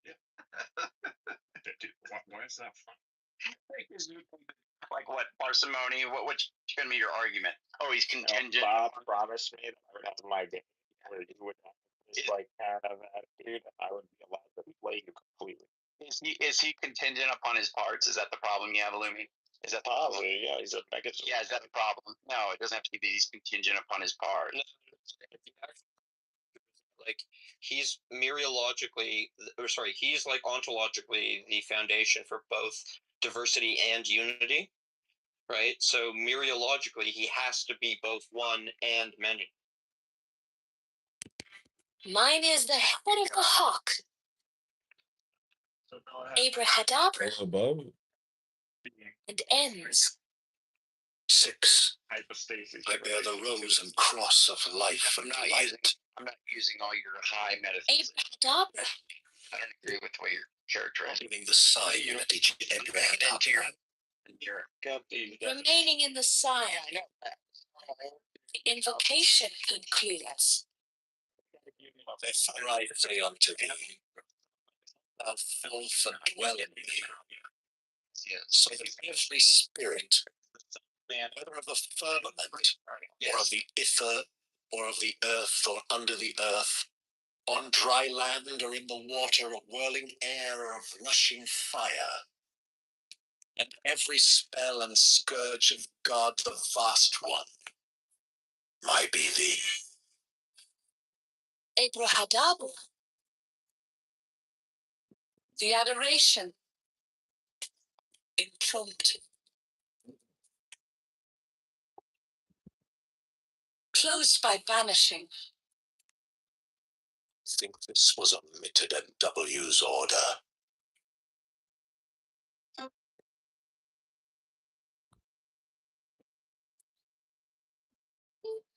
Yeah. Why is that fun? Like what? Parsimony? What's going to be your argument? Oh, he's contingent. Bob promised me that I would have my day where you would have this like kind of attitude. I would be allowed to play you completely. Is he contingent upon his parts? Is that the problem you have, Illumi? Is that the problem? Yeah, he's a mega. Yeah, is that the problem? No, it doesn't have to be that he's contingent upon his parts. Like he's mereologically, or sorry, he's like ontologically the foundation for both diversity and unity, right? So mereologically, he has to be both one and many. Mine is the head of the hawk. Abrahadabra. Oh, Bob. And ends. 6. I bear the rose and cross of life and light. I'm not using all your high metaphysics. Abrahadabra. I don't agree with what you're characterizing. Leaving the sign at each Abrahadabra. Remaining in the sign. The invocation concludes. If I say unto thee, thou filth and dwell in me, so that every spirit, whether of the firmament, or of the ether, or of the earth, or under the earth, on dry land, or in the water, or whirling air, or rushing fire, and every spell and scourge of God the vast one, might be thee. Abrahadabra. The adoration. Impromptu. Closed by banishing. I think this was omitted at W's order.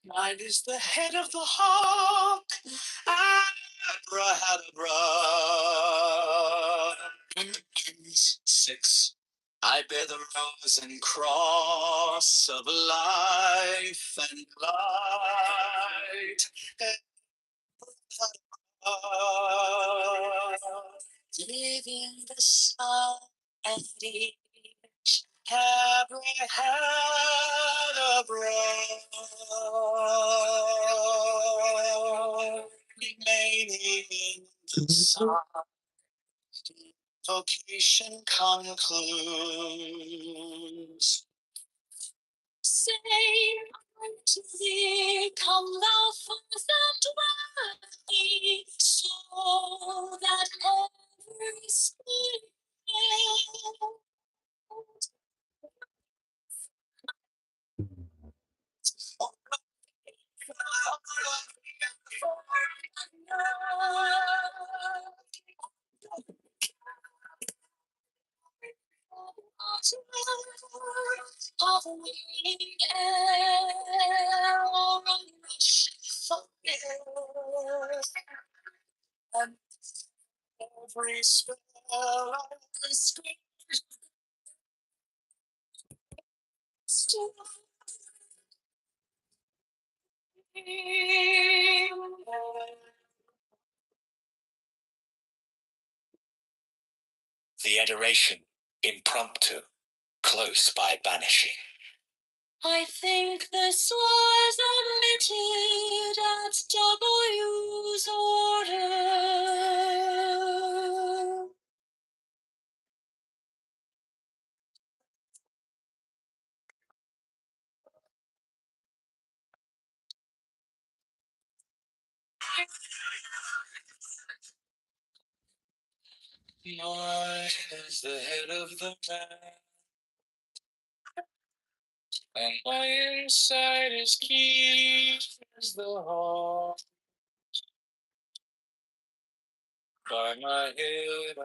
Mine is the head of the hawk. Abrahadabra. And ends 6. I bear the rose and cross of life and light. Live in the sun and each Remaining in the sun. Vocation concludes. Say unto thee, come thou forth and dwell thee, so that every spirit of winging air or rush fire, and every spell and scream still. The adoration, impromptu, close by banishing. I think this was omitted at W's order. Mine is the head of the man, and my inside is keen as the heart. By my head,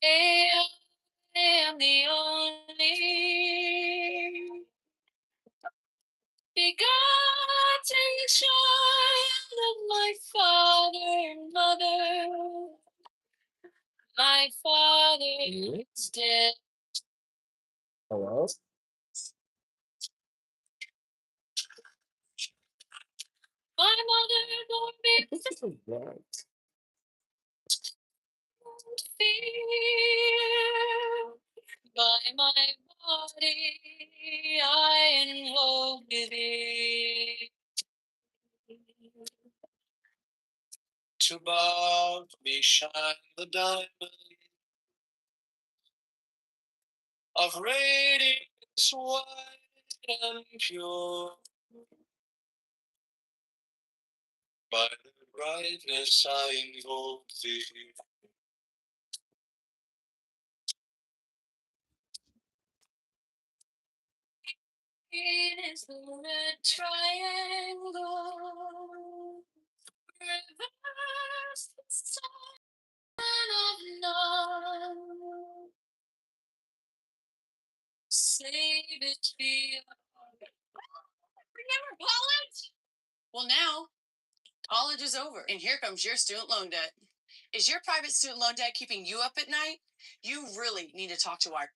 I am the only begotten child of my father and mother. My father is dead. Hello? My mother bore me What? fear. By my body I invoke thee. To above me shine the diamond of radiance white and pure. By the brightness I invoke thee. It is the red triangle. Reverse the sign of none. Save it beyond. Remember college? Well, now college is over, and here comes your student loan debt. Is your private student loan debt keeping you up at night? You really need to talk to our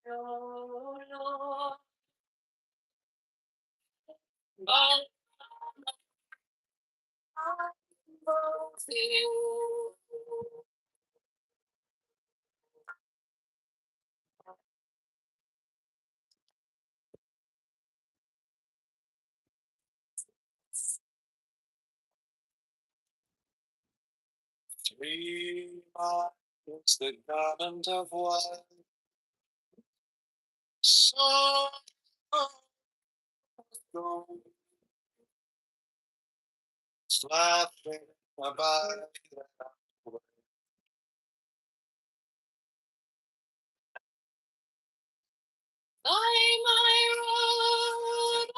Lord. But you. Three miles the garment of white. So gold, laughing about by my road.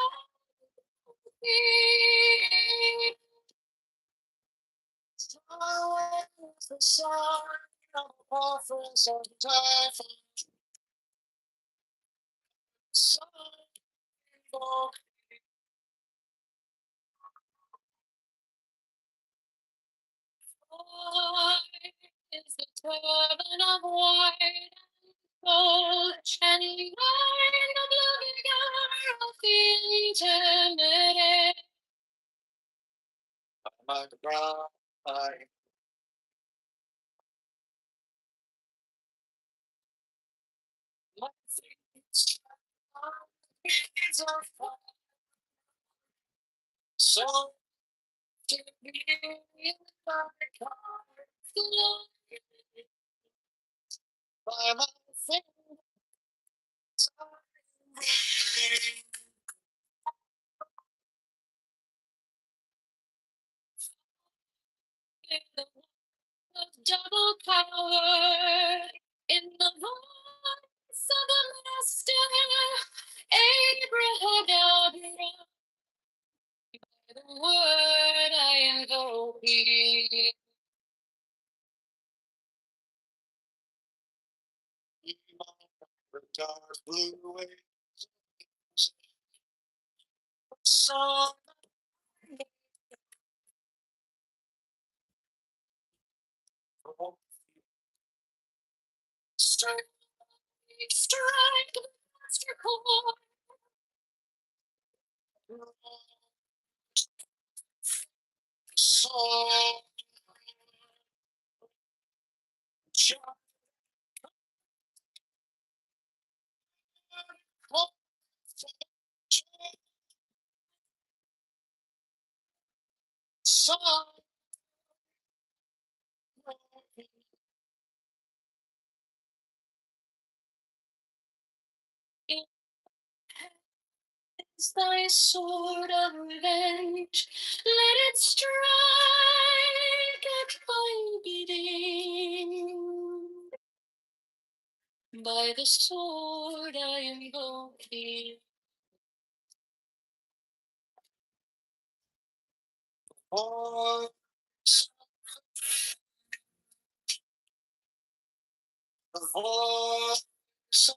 The sun of office of death, sun is the turban of white gold, and light the blue figure of the eternity. My bride, my feet are fire, so to be in my car, by my fingers, of double power in the voice of the master, Abraham, the word I invoke thee. The dark blue waves, sun, strike, strike, master chord. So, is thy sword of revenge. Let it strike at my bidding. By the sword I invoke thee. Oh, the voice of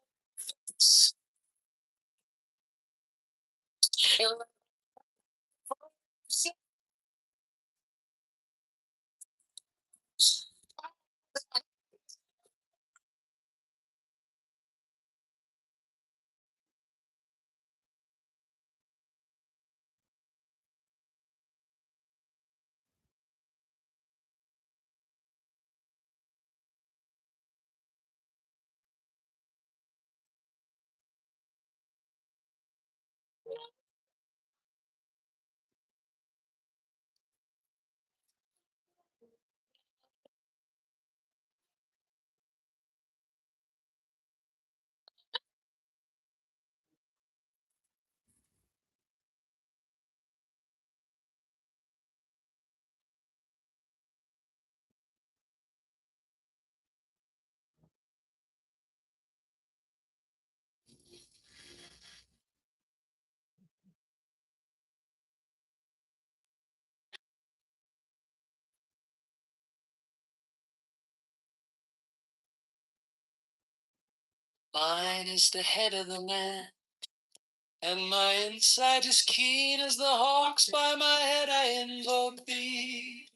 mine is the head of the man, and my insight is keen as the hawk's. By my head I invoke thee.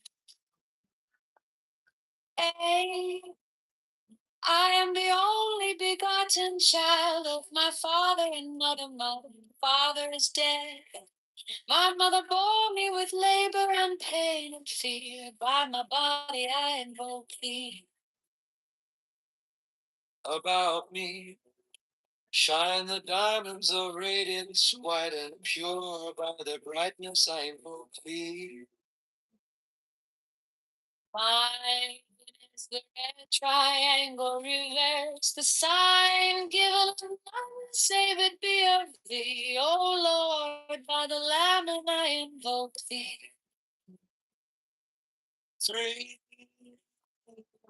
Ay, I am the only begotten child of my father and mother. My father is dead. My mother bore me with labor and pain and fear. By my body I invoke thee. About me shine the diamonds of radiance, white and pure. By their brightness I invoke thee. Mine is the red triangle reverse, the sign given on none, save it be of thee. O Lord, by the Lamb and I invoke thee. 3.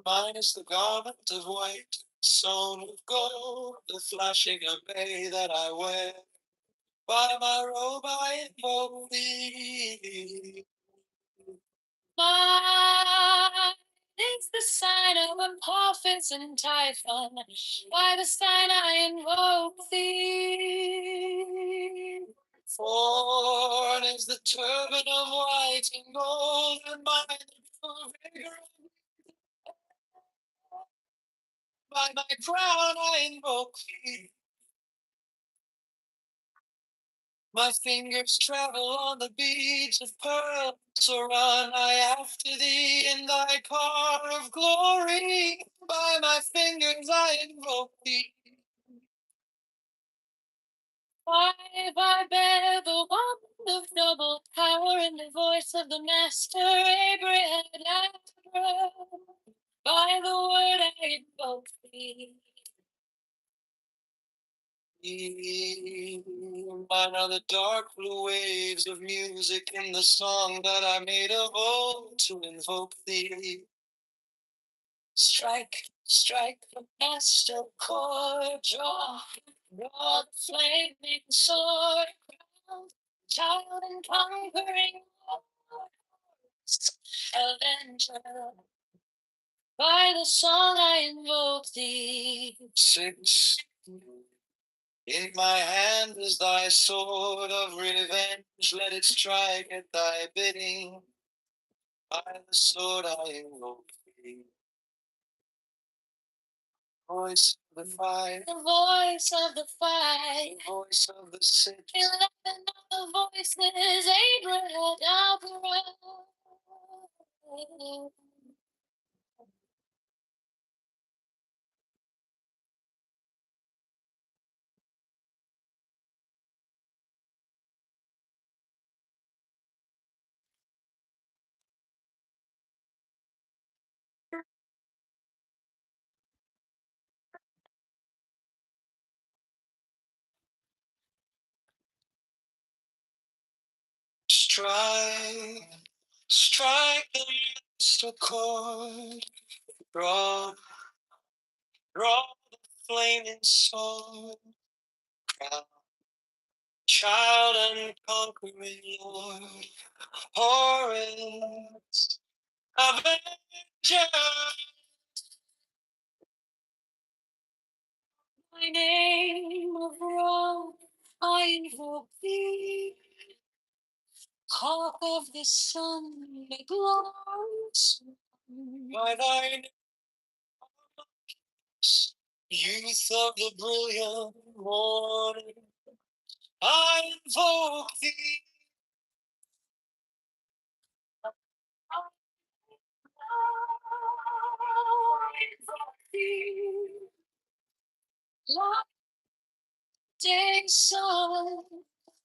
Mine is the garment of white, sewn with gold, the flashing array that I wear. By my robe I invoke thee. Mine is the sign of Apophis and Typhon. By the sign I invoke thee. 4 is the turban of white and gold, and mine the vigor. By my crown I invoke thee. My fingers travel on the beads of pearl, so run I after thee in thy car of glory. By my fingers I invoke thee. 5 I bear the wand of double power and the voice of the master Abraham. By the word I invoke thee. Mine are the dark blue waves of music in the song that I made of old to invoke thee. Strike, strike the master chord, draw the flaming sword, child and conquering avenger. By the song I invoke thee. 6. In my hand is thy sword of revenge, let it strike at thy bidding. By the sword I invoke thee. Voice of the fight. The voice of the fight. Voice of the city. 11 other voices, Abraham, Strike, strike the master chord. Draw, draw the flaming sword. Crown, child and conquering Lord. Horus, Avenger. my name of Rome, I invoke thee. Hawk of the sun, the glorious By thine youth of the brilliant morning, I invoke thee. day sun.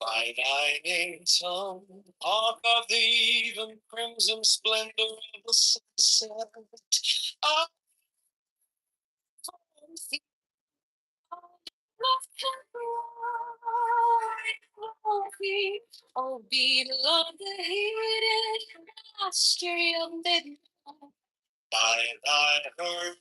By thy name, tongue, hawk of the even crimson splendor of the sunset, I invoke thee. Oh, beloved, the hidden mastery of midnight. By thy heard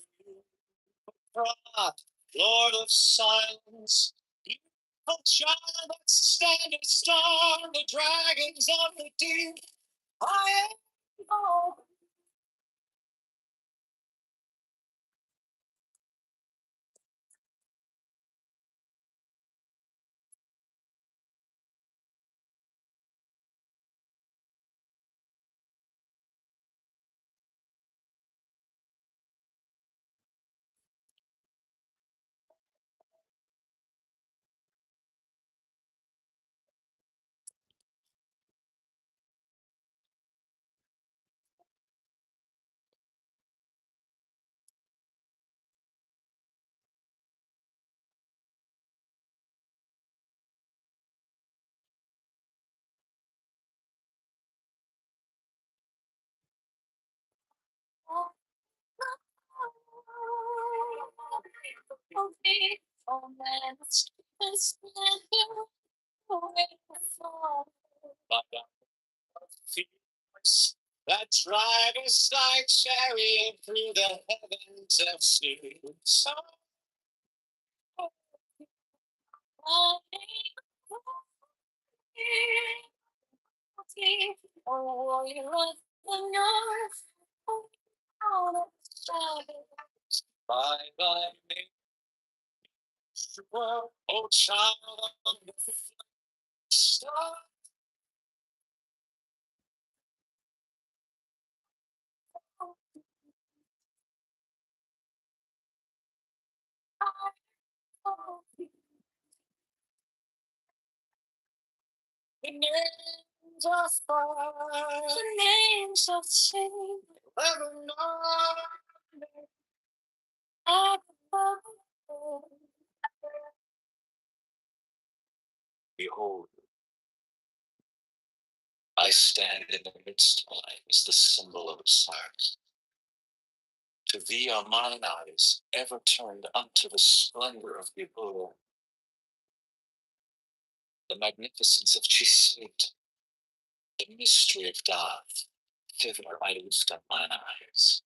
pride, Lord of silence, evil child that standeth star, the dragons of the deep, I invoke. Oh, man, and splendor, By thy fierce, that drive a slight chariot through the heavens of suits. oh, warrior of the north, oh, crown of shadows. By thy name, O child of the star. The names of fire, the names of sin, Ever known. above. Behold, I stand in the midst of life as the symbol of Osiris. To thee are mine eyes ever turned unto the splendor of Gibor, the magnificence of Chisit, the mystery of God. Thither I lift up mine eyes.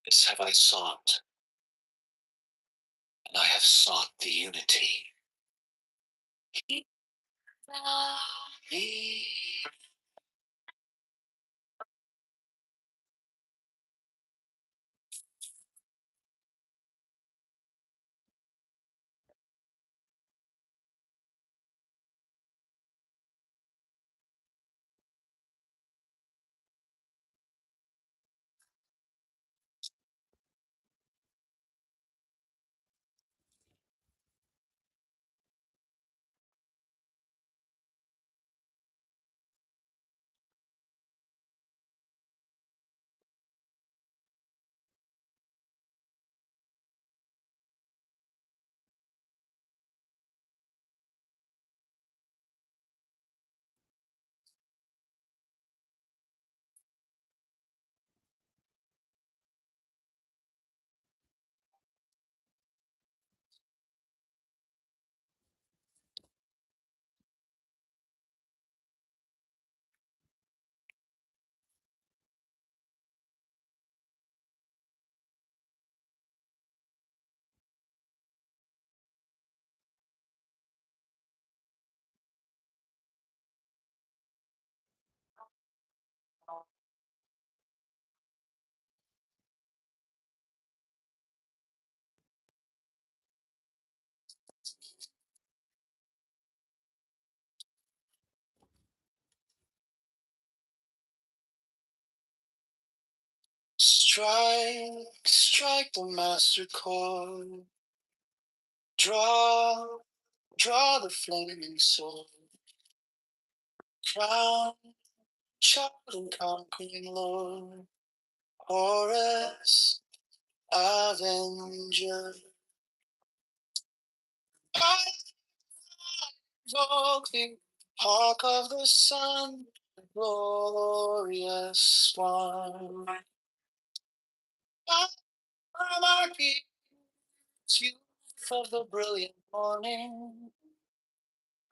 This have I sought, and I have sought the unity. Strike, strike the master chord. Draw, draw the flaming sword. Crown, child and conquering lord. Horus, avenger. I invoke thee, hawk of the sun, glorious one. Monarchy, youth of the brilliant morning,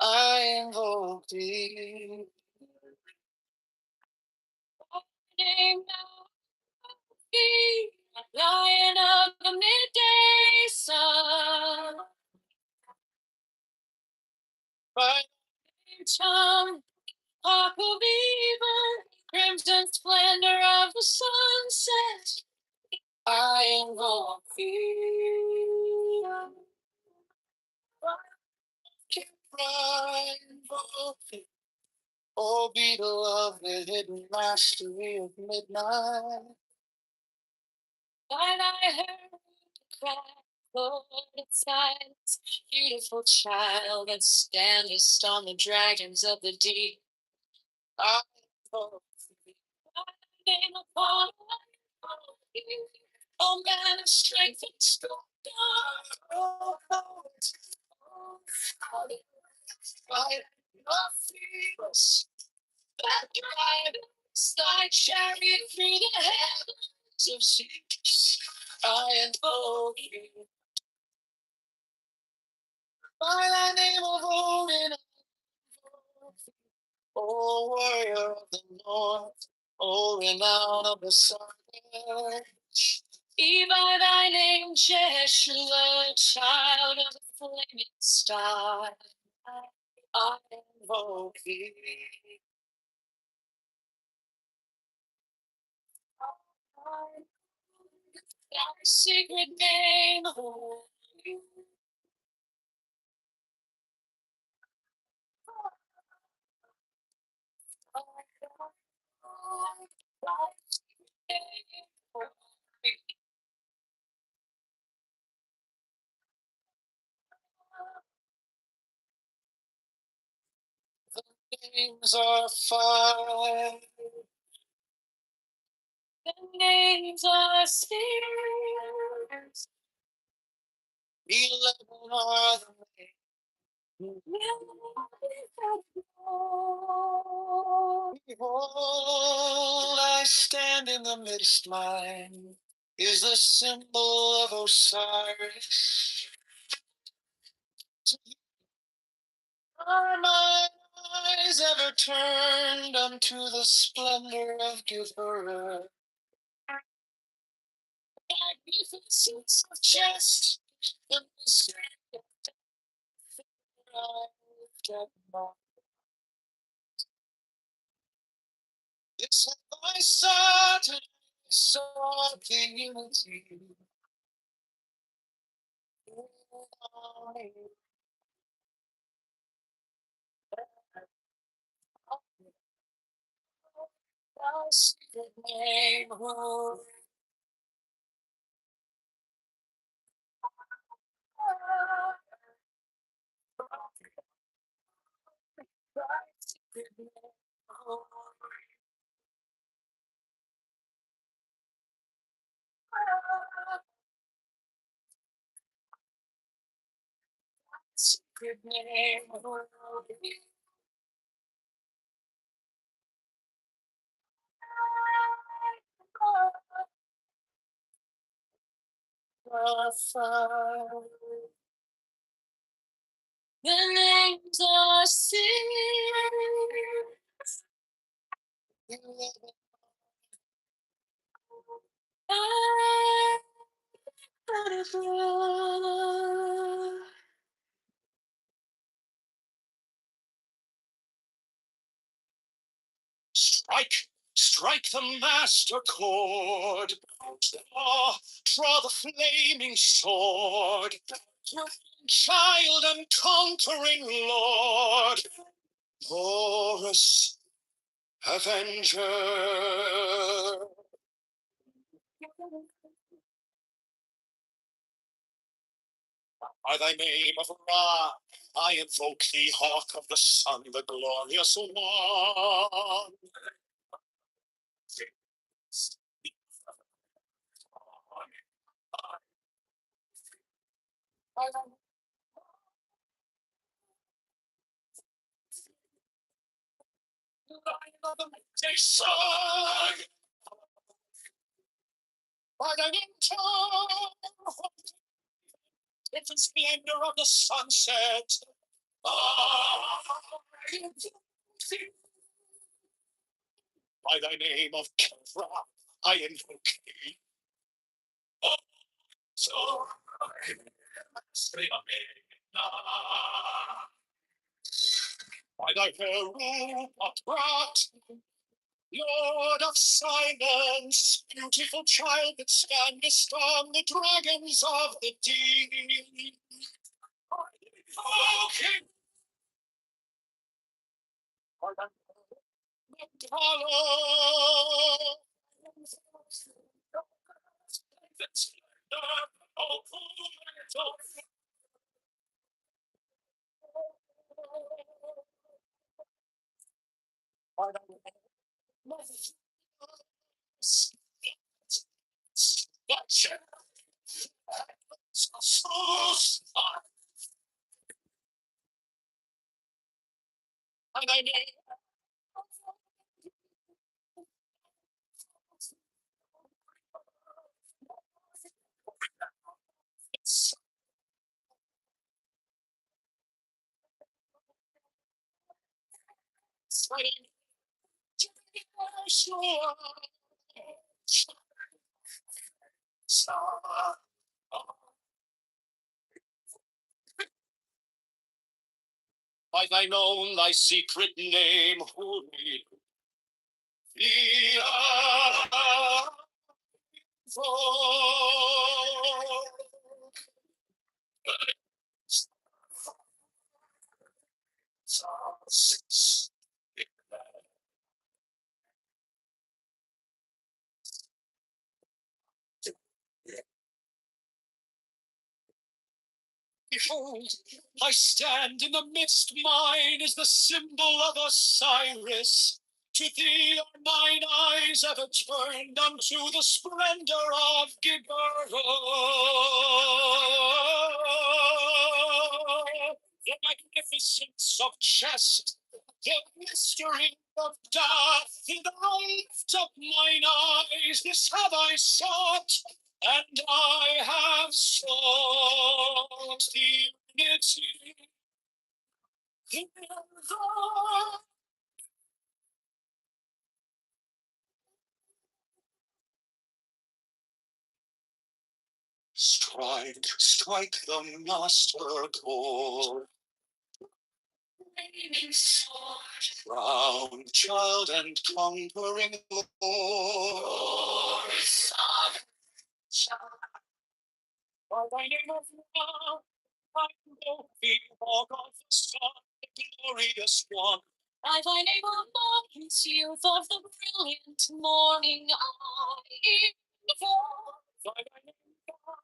I invoke thee. Name now be Lion of the midday sun. By tongue, hawk of even, crimson splendor of the sunset, I invoke thee. I invoke thee. Oh, be the love, the hidden mastery of midnight. By thy hair, cry, Lord, its silence, beautiful child that standest on the dragons of the deep. I invoke thee. By thy name upon thee, oh man of strength and strong, oh Lord, oh Father, fight of fears that drives thy chariot through the heavens of seas. I invoke thee. By thy name of Odin, O warrior of the north, O renown of the sun. Be by thy name, Jeshua, child of the flaming star. I invoke thee. Thy secret name, holy. The names are five. The names are spirits. 11 are the names. Behold, I stand in the midst, mine is the symbol of Osiris. Are my eyes ever turned unto the splendor of Kitover? Magnificence of chest, the mystery of death. This have I sought, and I sought the unity. Thy secret name, oh, thy secret name, oh, secret name, oh, the names are seen. Strike, strike strike the master chord. Draw the flaming sword. Child and conquering Lord. Horus, Avenger. By thy name of Ra, I invoke thee, hawk of the sun, the glorious one. Lion of the midday sun, by thy name, in the splendor of the sunset. By thy name of Kitover, I invoke thee. So, by thy herald upright, Lord of silence, beautiful child that standest on the dragons of the deep. Okay. By thine own, thy secret name, holy. Behold, I stand in the midst, mine is the symbol of Osiris. To thee are mine eyes ever turned unto the splendor of Gibber. The magnificence of chest, the mystery of death, in the lift of mine eyes, this have I sought, and I have sought the unity in the strike, strike the master chord. Crown, child, and conquering Lord. By thy name of love, I know thee, O God, the Son, the glorious one. By thy name of morning's youth of the brilliant morning, I invoke. By thy name, God,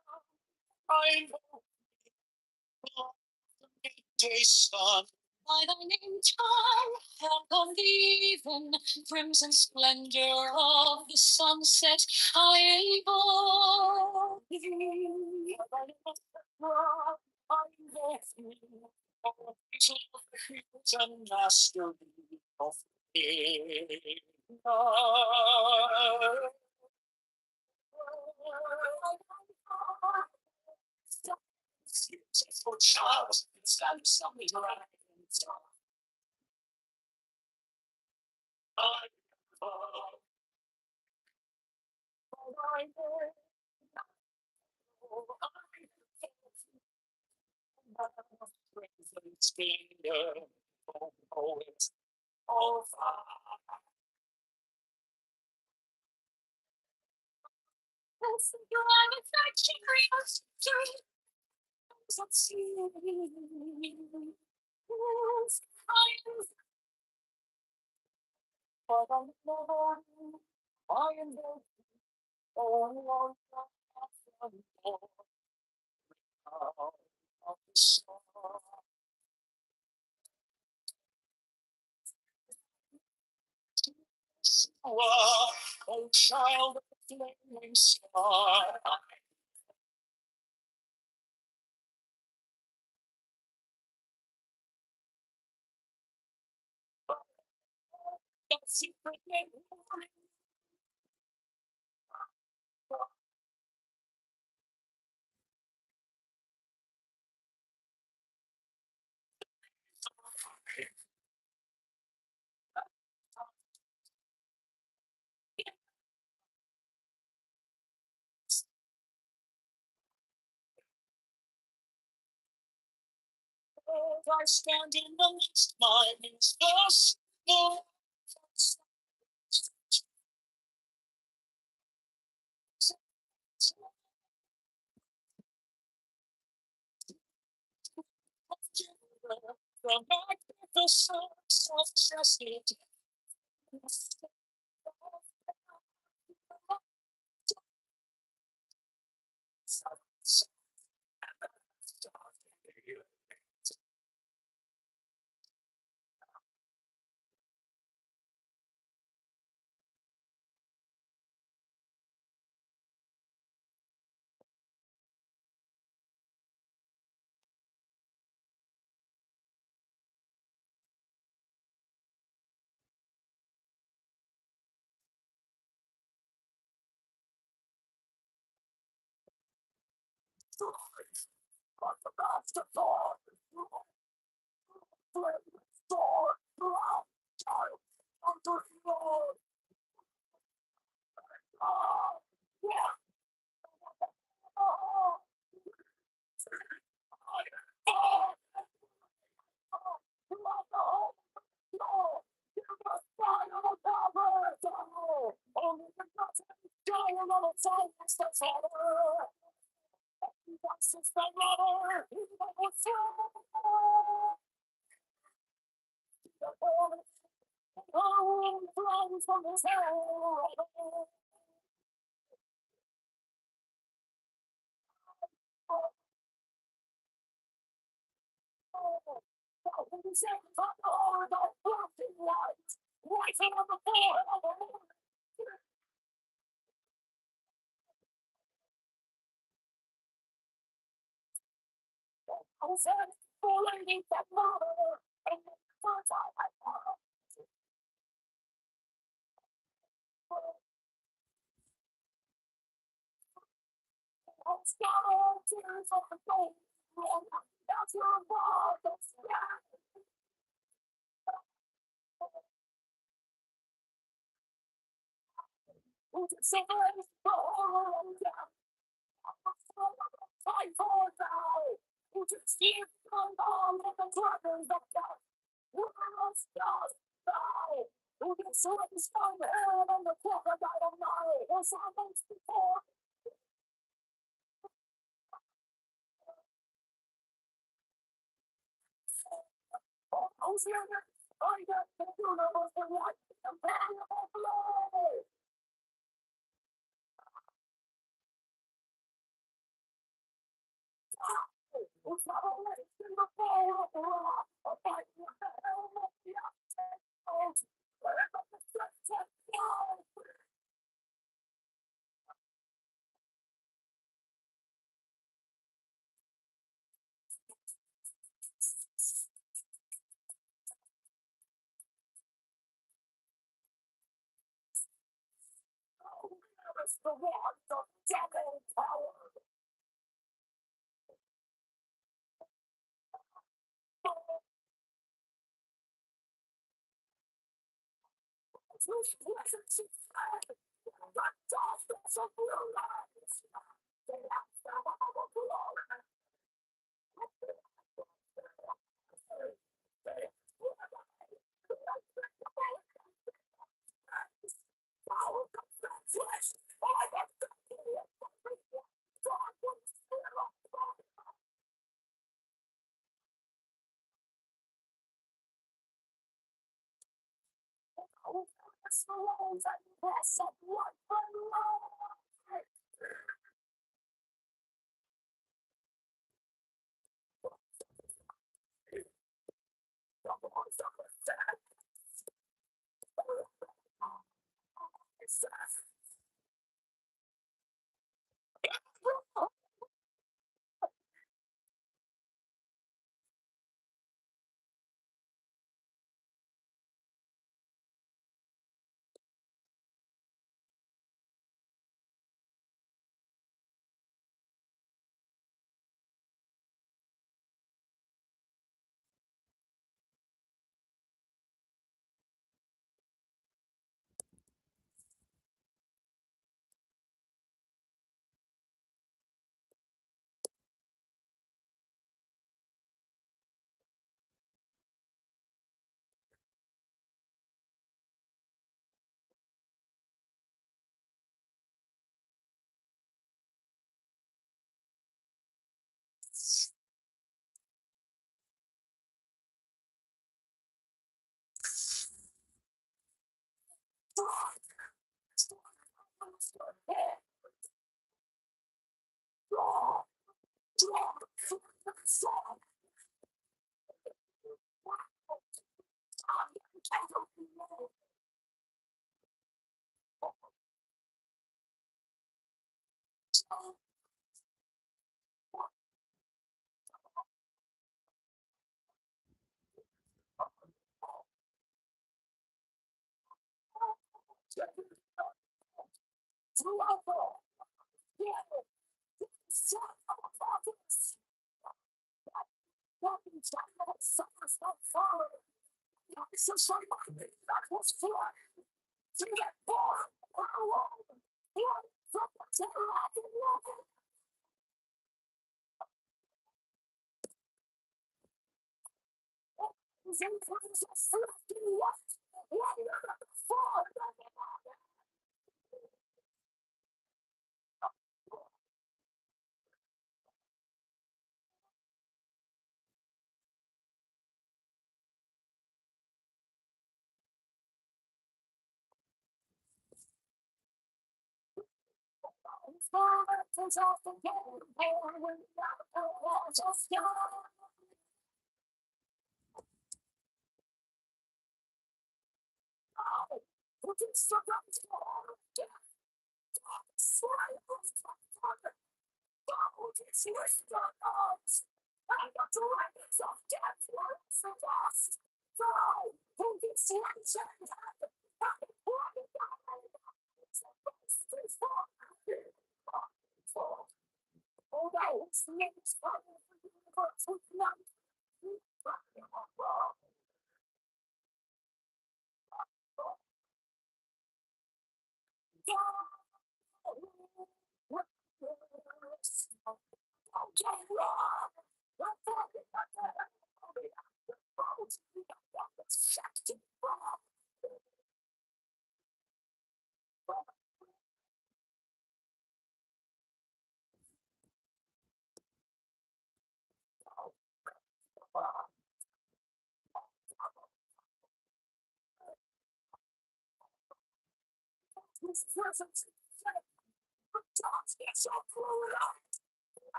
I invoke the midday sun. By thy name, child, help of the even, crimson splendor of the sunset, I invoke thee. By thy name of love, I invoke thee. Oh, peace of the hills and mastery of the for Charles, it's got something right. Oh, child of the flaming star. The secret name. I stand in the midst, my knees thus move. The magnificence of justice.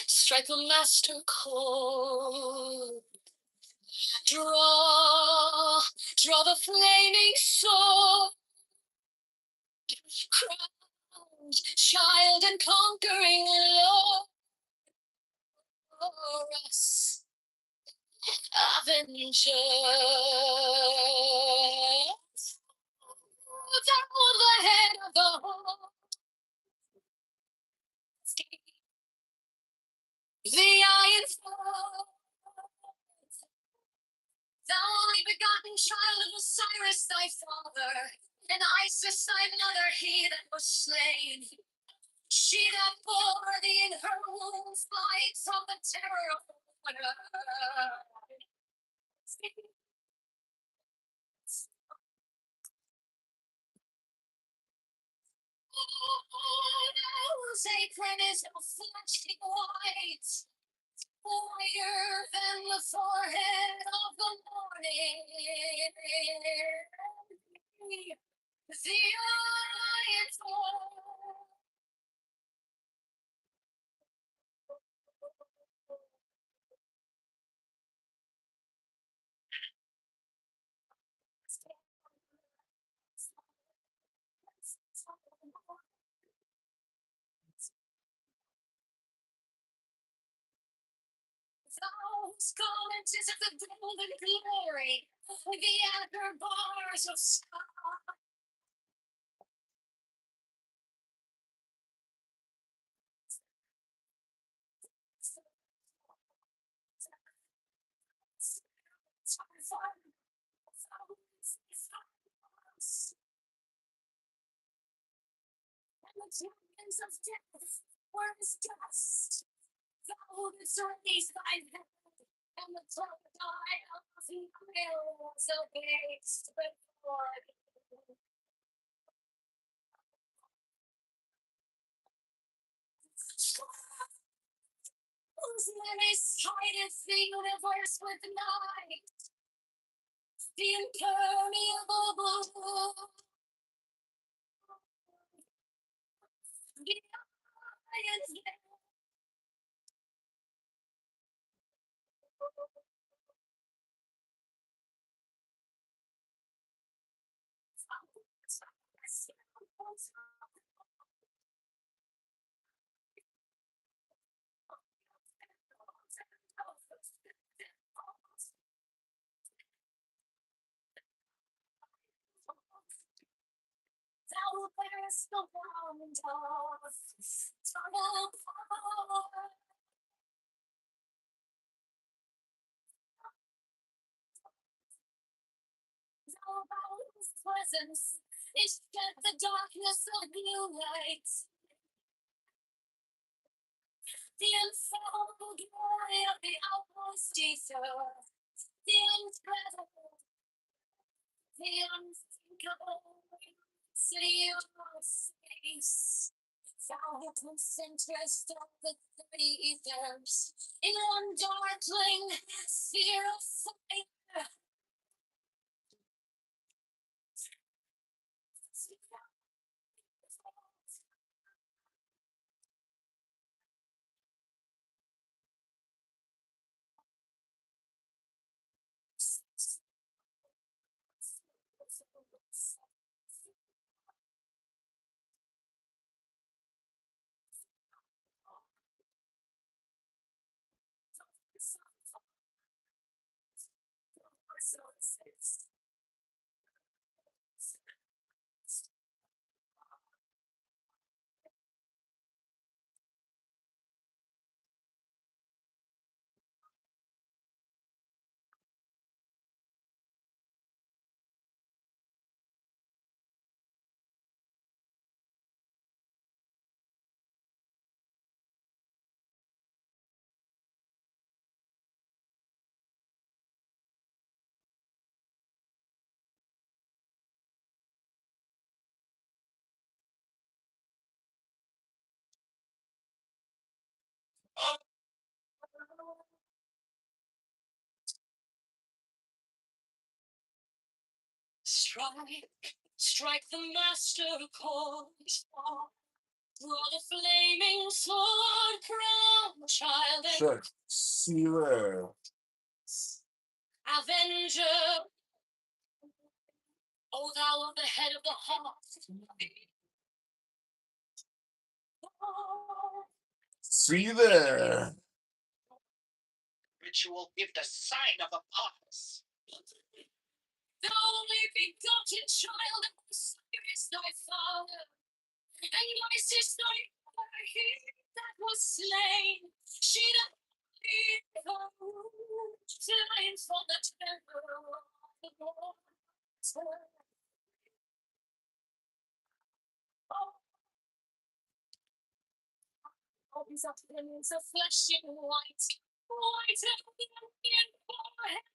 Strike the master chord. Draw the flaming sword. Crowned child and conquering Lord. Us, Avengers. Down the head of the host. The iron sword. Thou only begotten child of Osiris thy father, and Isis thy mother, he that was slain. She that bore thee in her womb's flight from the terror of the water. Sacred is no flashing white, whiter than the forehead of the morning. The Orion's horn. Those garments is of the golden glory, the outer bars of sky. And the champions of death were as dust. Thou didst raise thy head, and the crocodile of the Nile was abased before thee. Whose many strideth the universe with night, the impermeable blue, the lion's den. Thou bearest the wand of eternal power. Thou boundless presence is shed the darkness of new light. The infallible glory of the outmost ether, the incredible, the unthinkable city of space. Thou concentrest all the three ethers in one darkling sphere of fire. Strike the master chords. For the flaming sword crown, child and Sure. See you there. avenger. O thou of the head of the heart. See you there. Ritual give the sign of a pause. The only begotten child of the Spirit is thy father, and my sister he that was slain. She that lions from the temple of the Lord. All these are pillars of flesh and white, white and forehead.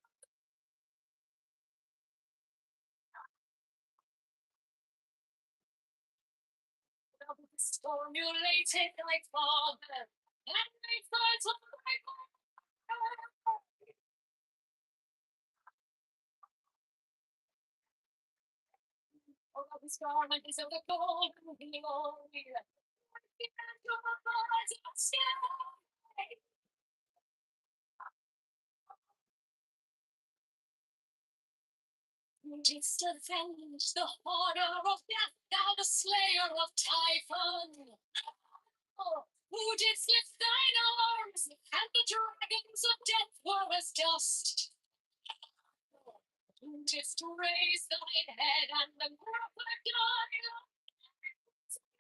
Formulated like father, and they thought of like all of his garment is of the golden glory. Didst avenge the horror of death, thou the slayer of Typhon. Oh, who didst lift thine arms, and the dragons of death were as dust. Who didst raise thine head, and the crocodile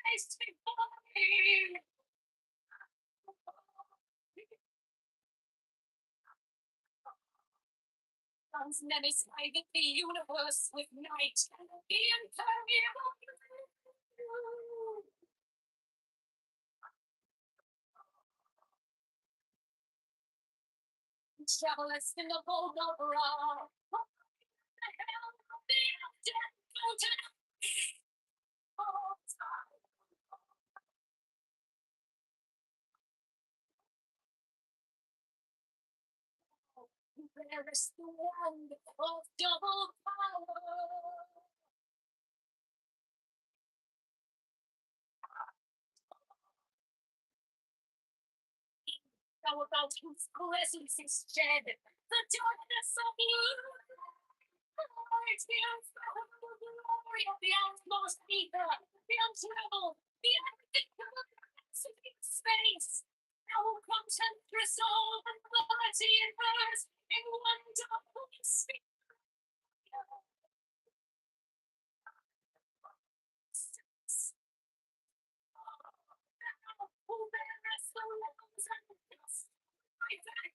placed before thee. God's menace hideth the universe with night, the impermeable blue. Travelest in the bold of Ra. The hell of the death mountain. There is the wand of double power. Thou about whose presence is shed, the darkness of light, the unfathomable glory of the outmost ether, the untroubled, the unthinkable immensity of space. Thou who contemplest all the quality in verse, in wonderful speech. Who bearest the rose and dust, my back.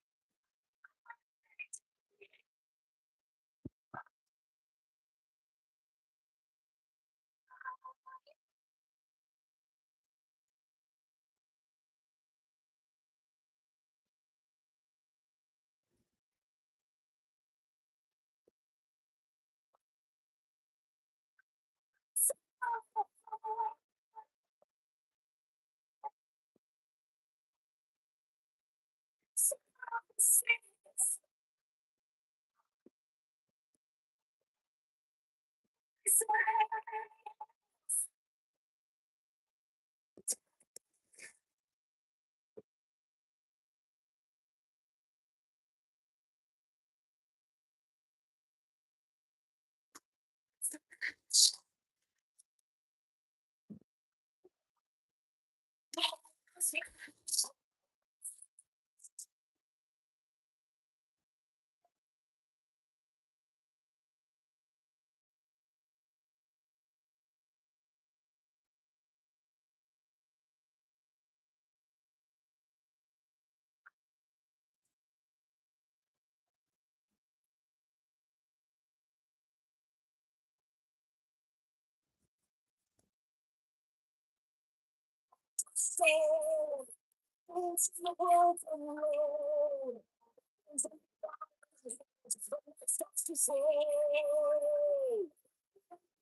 Soul, it's the world alone. Starts to say,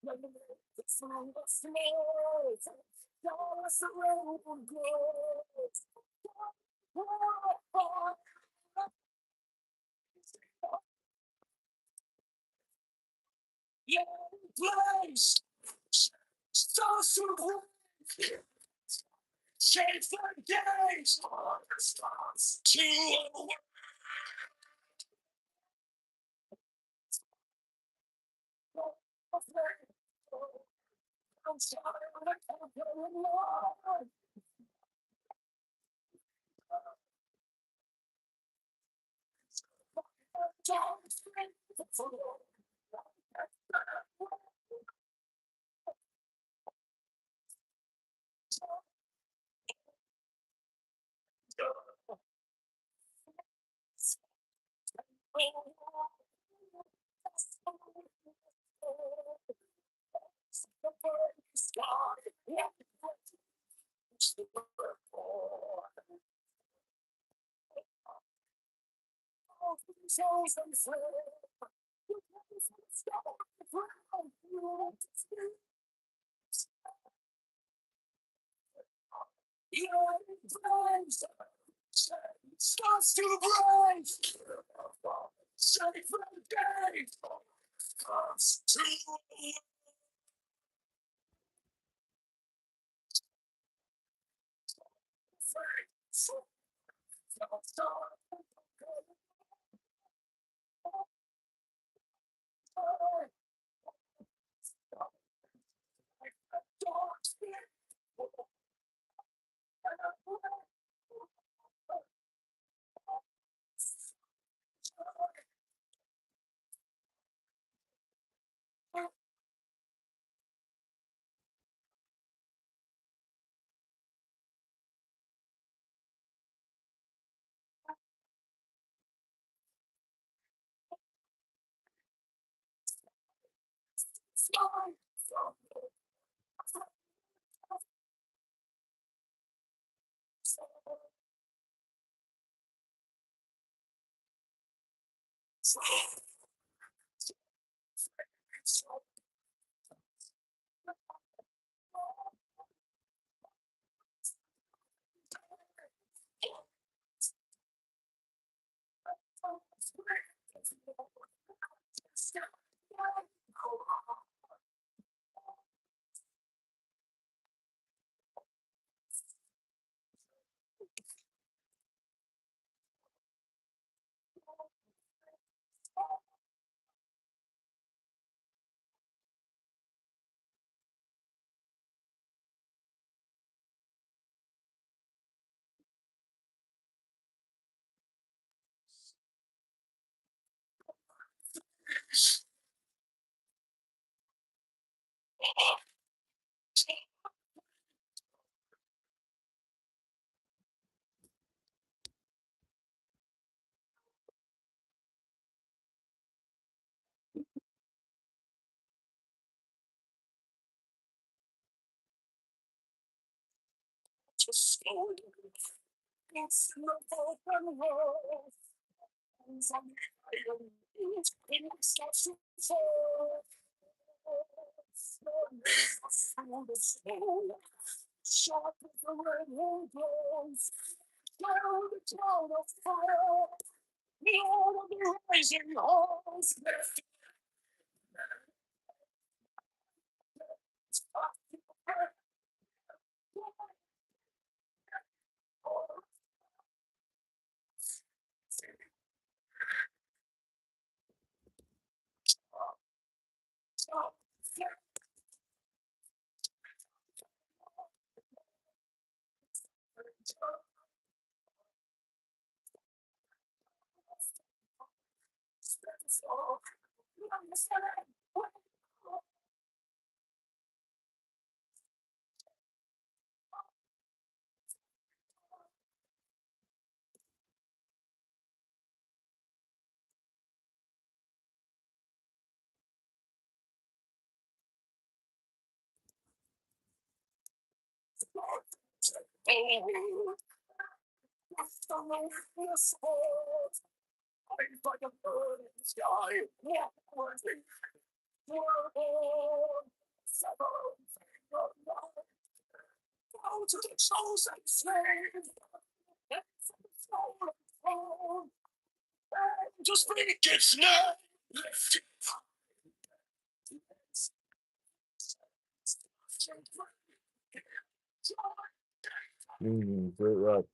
the song of snails, doors the road will go. Yeah, place, so Shake the gates to a world. I'm sorry, I can't get along. Starts to break. Safe from day. Starts to it's the open world. And from the island, it starts to fall. Through the snow, sharp as the rainbow glows, down the cloud of fire, beyond the rising halls, like a bird in the sky, working, down to the chosen slave, and from the throne of throne, and to speak its name, lift it. Great rock.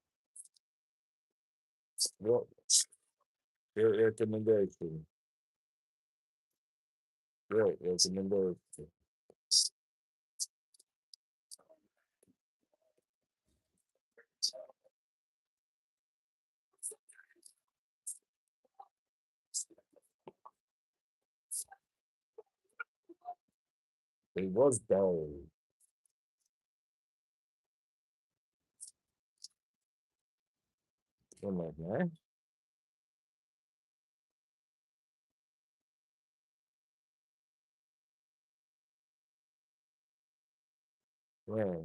Well, great recommendation. Great recommendation. It was dull. Come on, man. Yeah.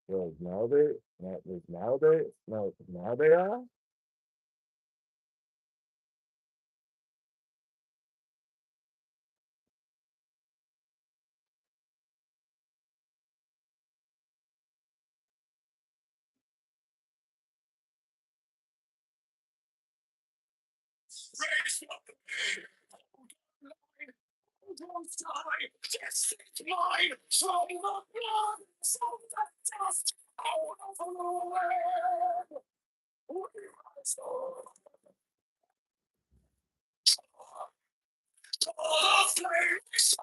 Well, now they are. Don't die, just mine from the blood, so that dust out of the world. We are so to the flames.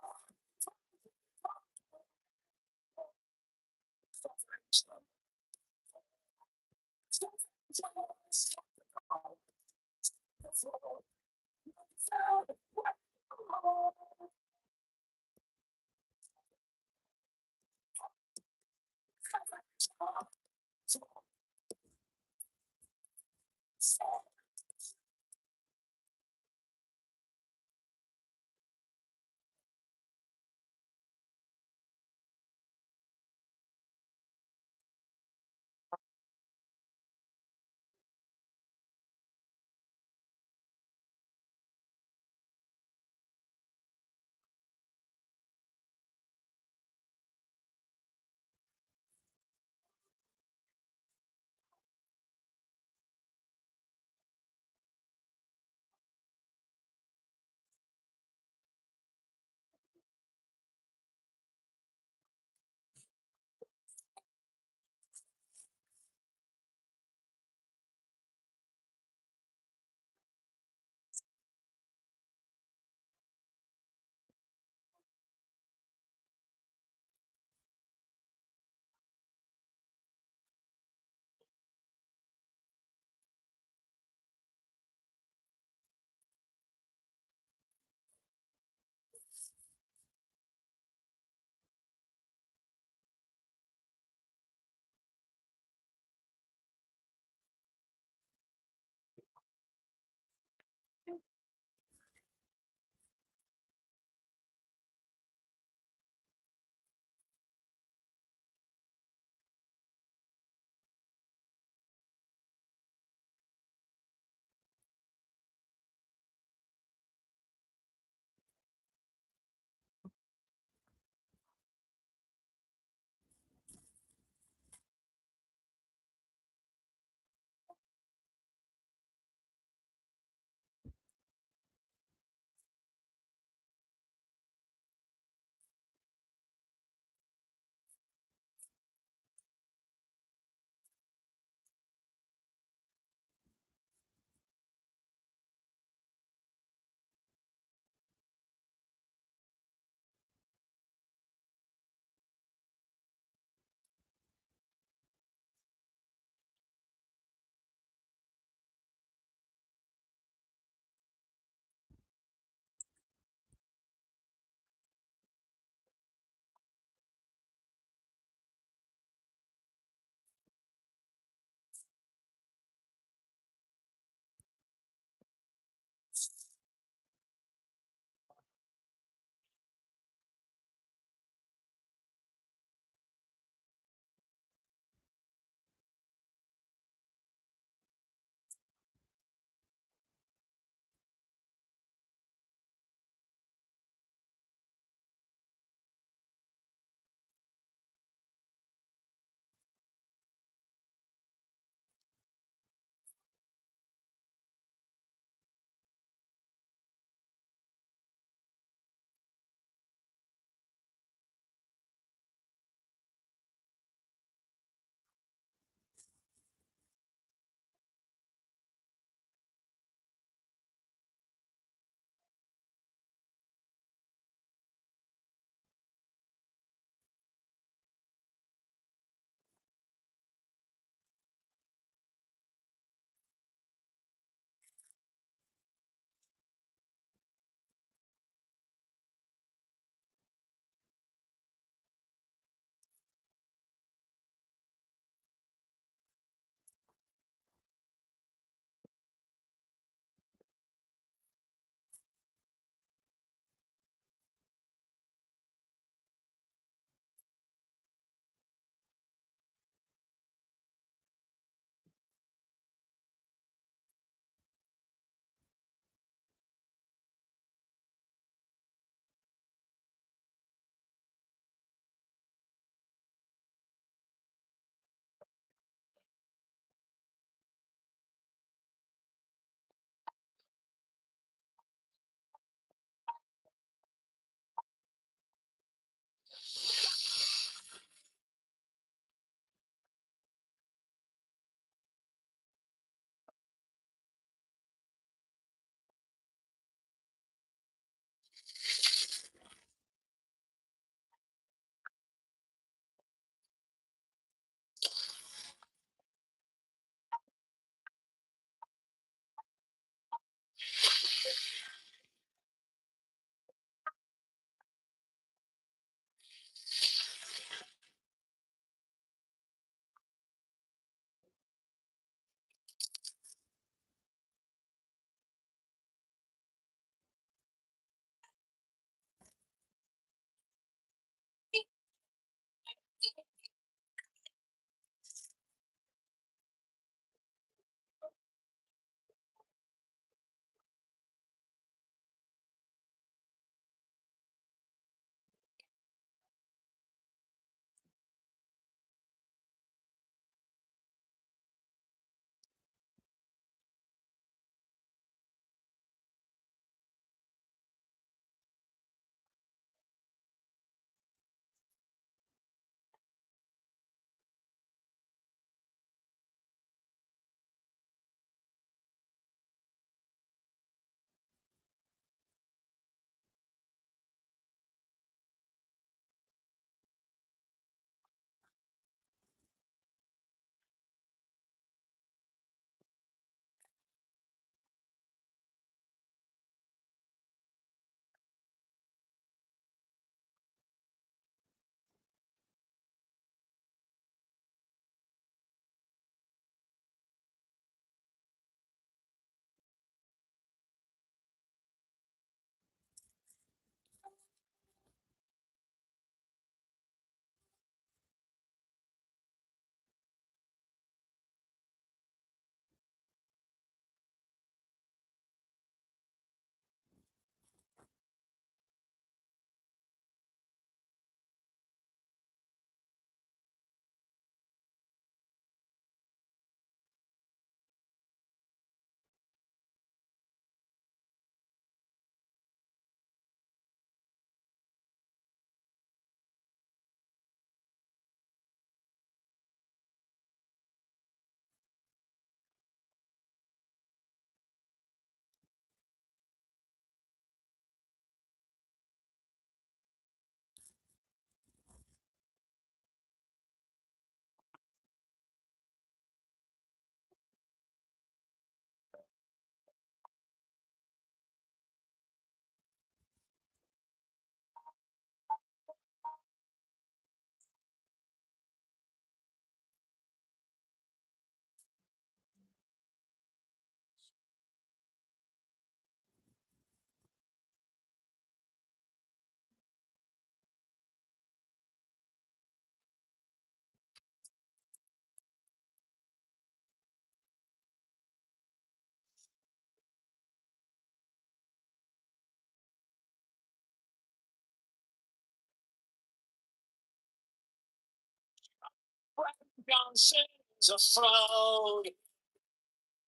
Johnson is a fraud.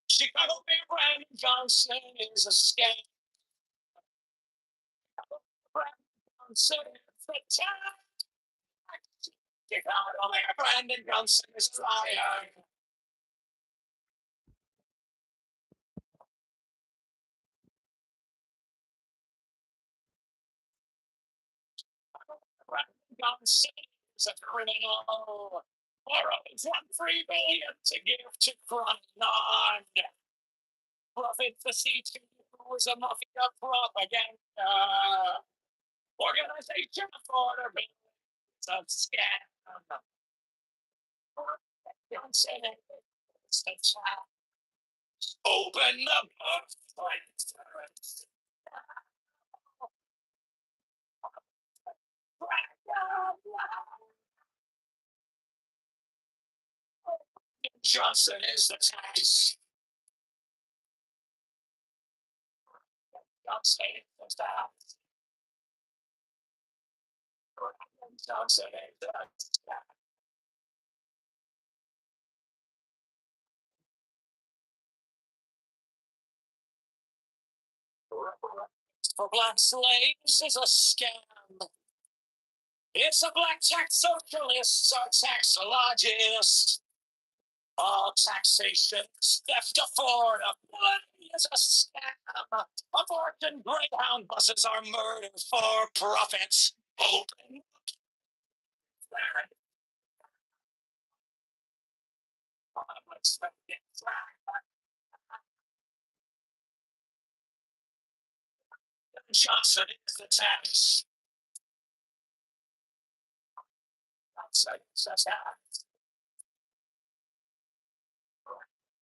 Chicago Mayor Brandon Johnson is a scam. Brandon Johnson is the tax. Chicago Mayor Brandon Johnson is a liar. Brandon Johnson is a criminal. Borrows $1.3 billion to give to Cronon. Profit for C2 is a mafia propaganda. Organization for the billions of scam. Johnson is the child. Open the book. Johnson is the tax. Johnson is the tax. Johnson is the tax. For black slaves is a scam. It's a black tax socialist or taxologist. All taxation is theft affordability is a scam. Abortion Greyhound buses are murder for profit. Open. Johnson is the tax. Johnson is the tax.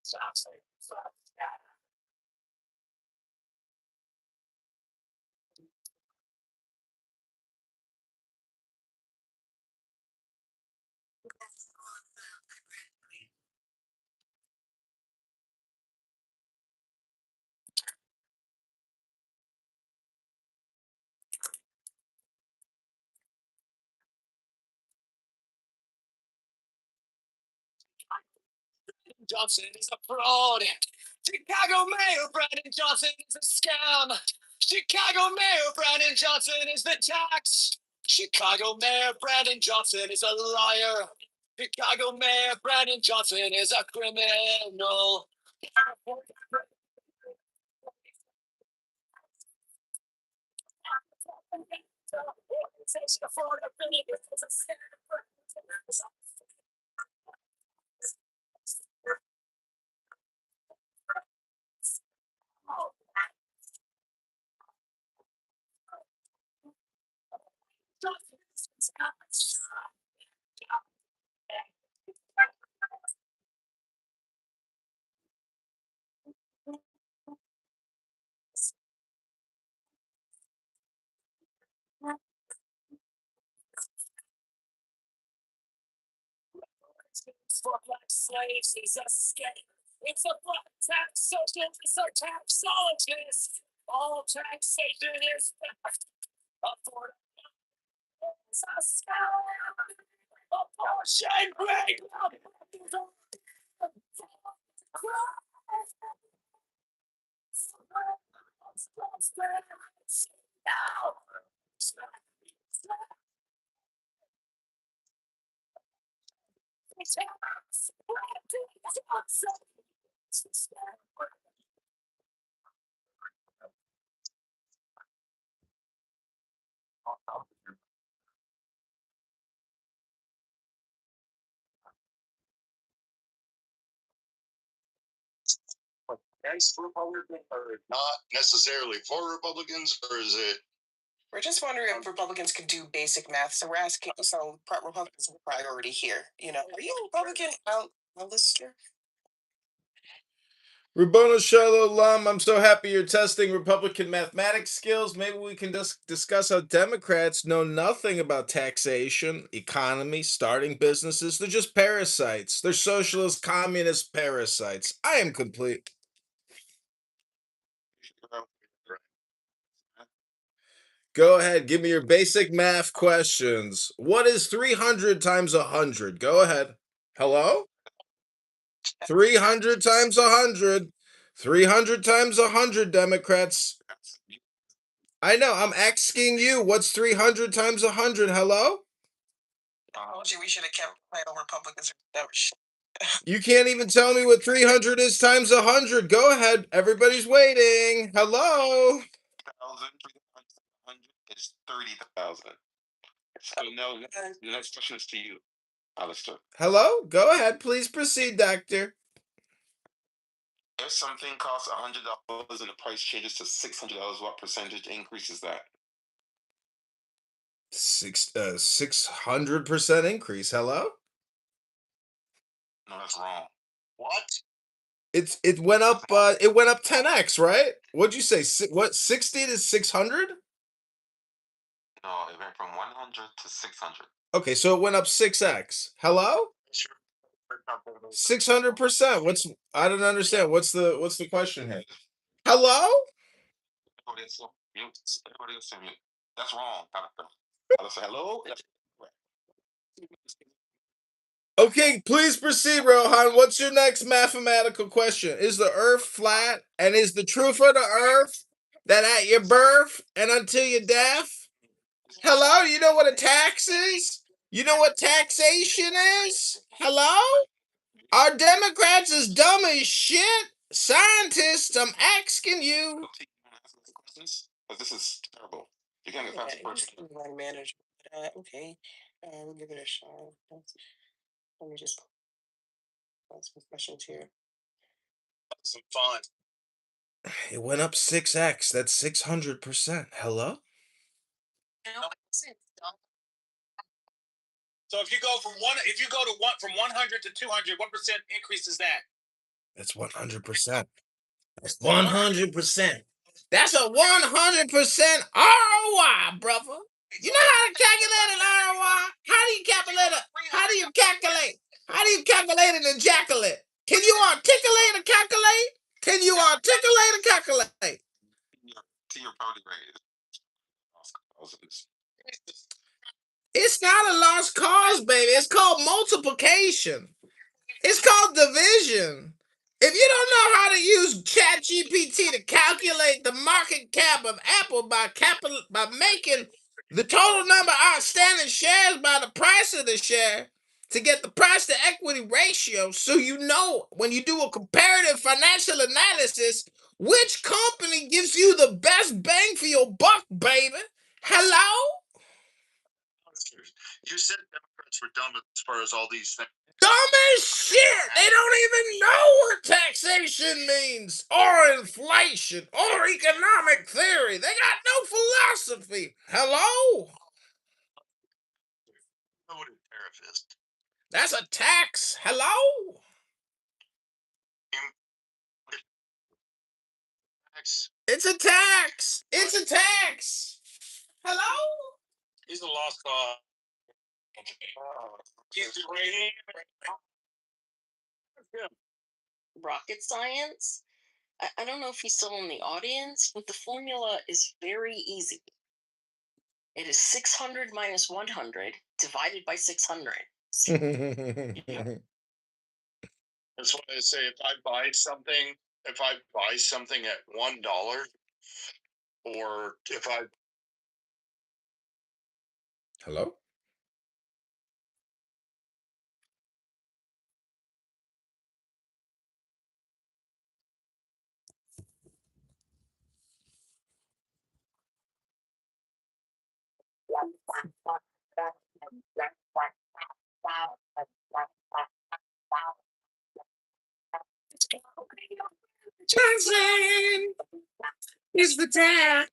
Johnson is the tax. Johnson is a fraud. Chicago Mayor Brandon Johnson is a scam. Chicago Mayor Brandon Johnson is the tax. Chicago Mayor Brandon Johnson is a liar. Chicago Mayor Brandon Johnson is a criminal. For black slaves is a scam. It's a black tax socialist or taxologist. All taxation is theft. Affordability is a scam. Abortion Greyhound. Not necessarily for Republicans, or is it? We're just wondering if Republicans could do basic math. So we're asking, so Republicans are a priority here. You know, are you a Republican, Alistair? Rabboni Shalom, I'm so happy you're testing Republican mathematics skills. Maybe we can discuss how Democrats know nothing about taxation, economy, starting businesses. They're just parasites. They're socialist, communist parasites. I am complete. Go ahead, give me your basic math questions. What is 300 times 100? Go ahead. Hello? 300 times 100. 300 times 100, Democrats. I know, I'm asking you, what's 300 times 100? Hello? I told you we should have kept playing on Republicans. That was You can't even tell me what 300 is times 100. Go ahead. Everybody's waiting. Hello? 1,300 is 30,000. So now the next question is to you, Alistair. Hello? Go ahead. Please proceed, doctor. If something costs $100 and the price changes to $600, what percentage increase is that? 600% increase. Hello? No, that's wrong. What? It went up 10x, right? What'd you say? What, 60 to 600? No, it went from 100 to 600. Okay, so it went up 6x. Hello? 600%. I don't understand. What's the question here? Hello? Everybody else mute. Everybody else mute. That's wrong. Alistair, hello? Okay, please proceed, Rohan. What's your next mathematical question? Is the earth flat? And is the truth of the earth that at your birth and until your death? Hello? You know what a tax is? You know what taxation is? Hello? Are Democrats as dumb as shit? Scientists, I'm asking you. But this is terrible. You can't get past the first line manager. Okay. We'll give it a shot. Let me just ask some questions here. some fun. It went up 6x. That's 600%. Hello? So if you go from from 100 to 200, what percent increase is that? That's 100%. That's 100%. That's a 100% ROI, brother. You know how to calculate an ROI? How do you calculate it? How do you calculate? How do you calculate an ejaculate? Can you articulate a calculate? Can you articulate a calculate? To your party rate. It's not a lost cause, baby. It's called multiplication. It's called division. If you don't know how to use ChatGPT to calculate the market cap of Apple by making the total number of outstanding shares by the price of the share to get the price to equity ratio, so you know when you do a comparative financial analysis which company gives you the best bang for your buck, baby. Hello? You said Democrats were dumb as far as all these things. Dumb as shit. They don't even know what taxation means, or inflation, or economic theory. They got no philosophy. Hello? Know what a tariff is. That's a tax. Hello? It's a tax. It's a tax. Hello? He's a lost cause. Rocket science. I don't know if he's still in the audience, but the formula is very easy. It is 600 minus 100 divided by 600. That's why I say if I buy something at $1, or if I Hello? Johnson is the tax.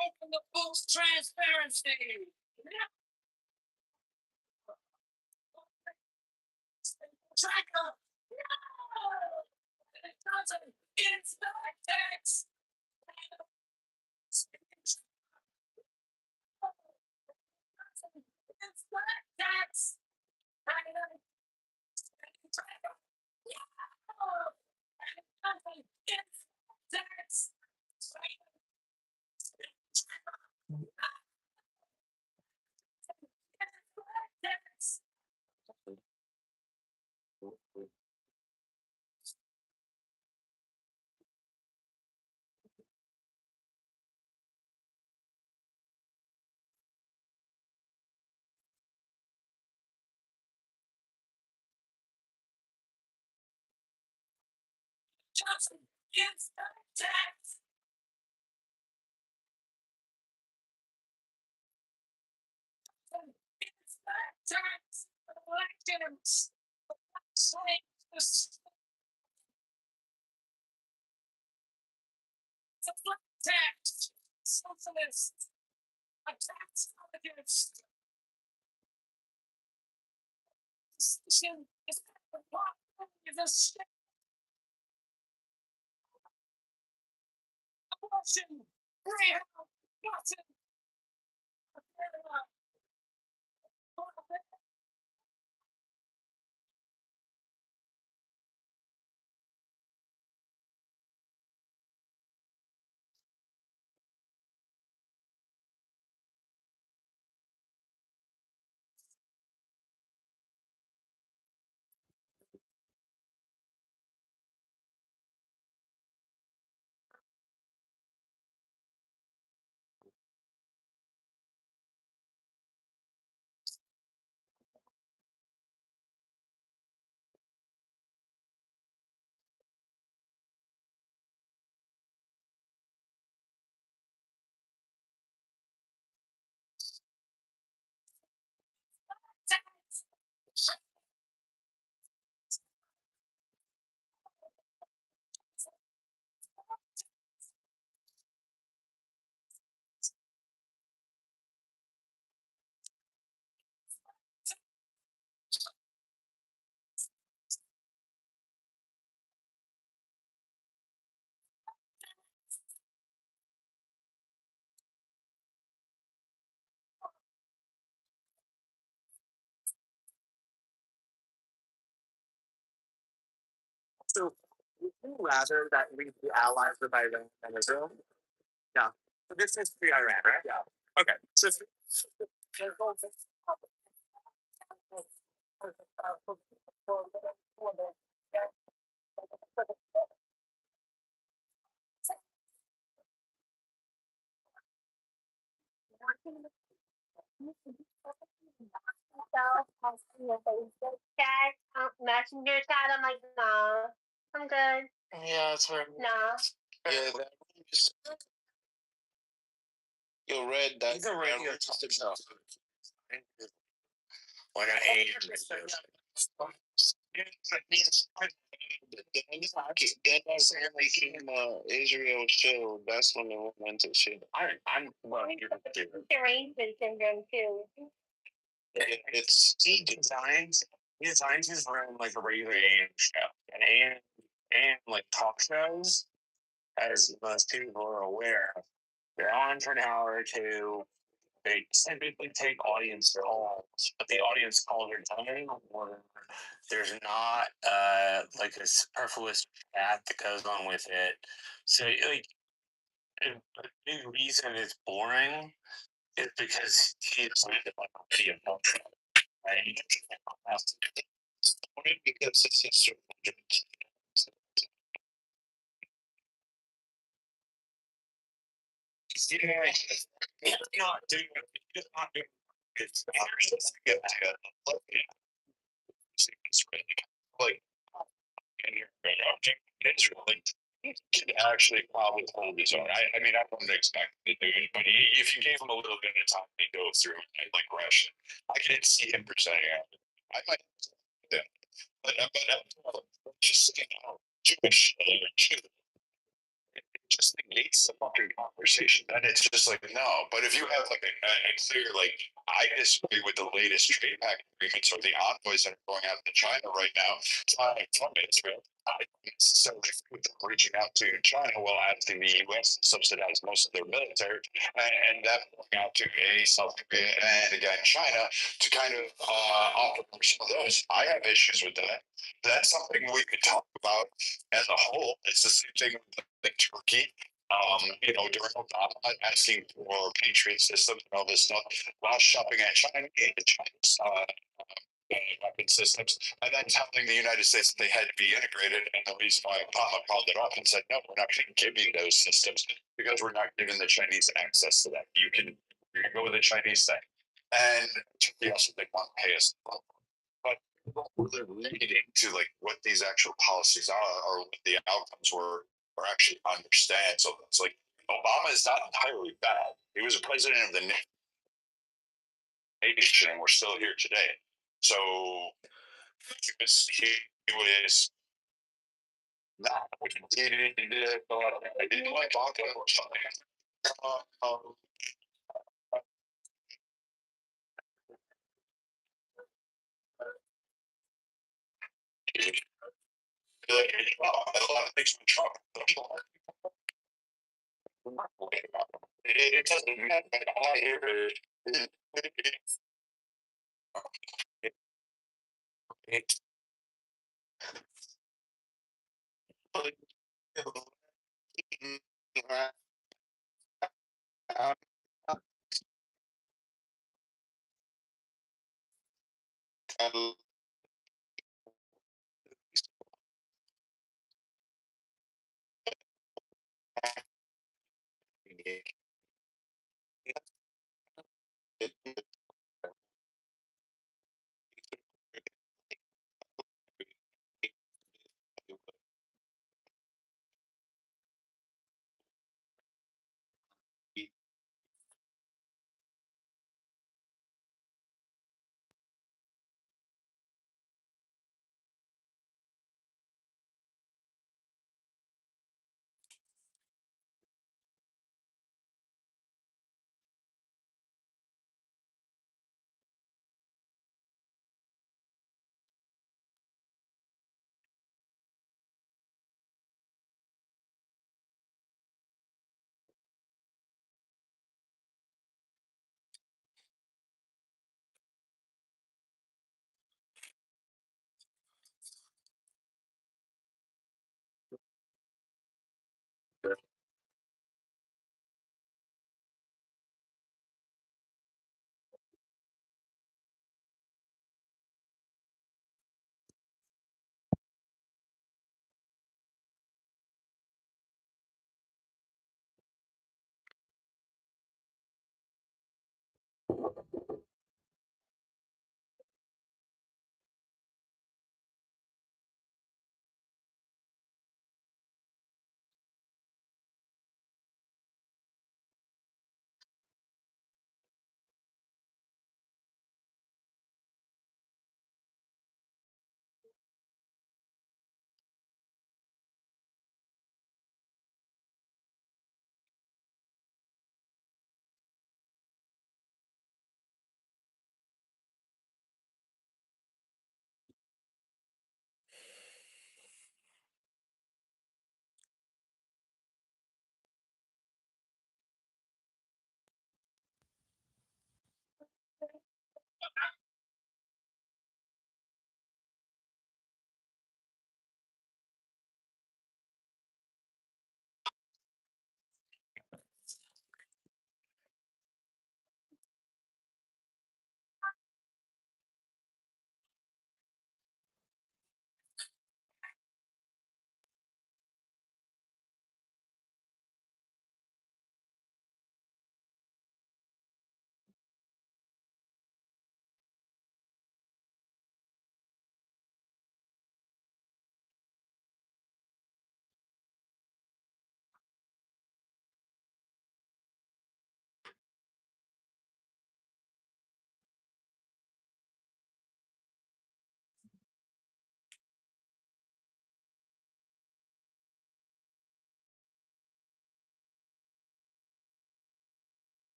Open the book's transparency. Tracker. No! It doesn't. It's not text. It's not text. Johnson, it's not text. It's not text. Elections. It's a flat text. Socialist. Attacks against. Decision is a state. Abortion. Greyhound. Watson. So, would you rather that we be allies with Iran and Israel? Yeah. So this is free Iran, right? Yeah. Okay. So. Chat, messenger chat. I'm like, no, I'm good. Yeah, that's right. No. Yeah, that you read that. He's a radio talk show. Like I ate. Then became Israel show. That's when they went into shit. I'm well, derangement syndrome too. It's He designs his room like a regular AM show. And like talk shows, as most people are aware, they're on for an hour or two. They typically take audience calls, but the audience calls are done, or there's not like a superfluous chat that goes on with it. So like a big reason it's boring is because he's like video culture, right? because it's history. Yeah, he's not doing it. He's not doing it. It's Like, and your object is really could actually probably hold his own. I mean, I wouldn't expect to do it, but if you gave him a little bit of time to go through and like rush it, I could see him presenting it. I might, yeah. But just you know, Jewish Jew. just negates the fucking conversation. And it's just like, no. But if you have like a clear, like, I disagree with the latest trade pact agreements or the envoys that are going out to China right now, from Israel. I don't necessarily agree with them reaching out to China while asking the US to subsidize most of their military, and that going out to South Korea and again China to kind of offer some of those. I have issues with that. That's something we could talk about as a whole. It's the same thing with like Turkey. During Obama asking for Patriot systems and all this stuff while shopping at China, China's weapon systems, and then telling the United States that they had to be integrated. And the reason why Obama called it off and said, no, we're not going to give you those systems because we're not giving the Chinese access to that. You can go with the Chinese thing. And Turkey also didn't want to pay us. But we're leading to like what these actual policies are or what the outcomes were or actually understand. So it's like Obama is not entirely bad. He was a president of the nation, and we're still here today. So he was not. I didn't like talking or something. A lot of things with Trump. It doesn't matter. I hear it.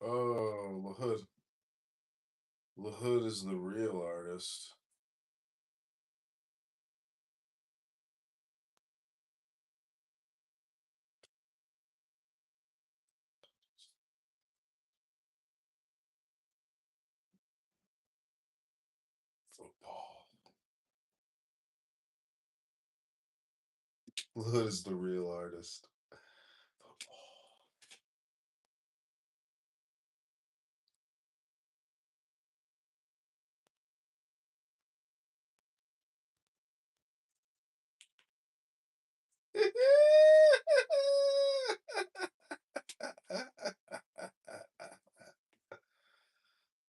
Oh, LaHood. LaHood is the real artist. Football. LaHood is the real artist. Football.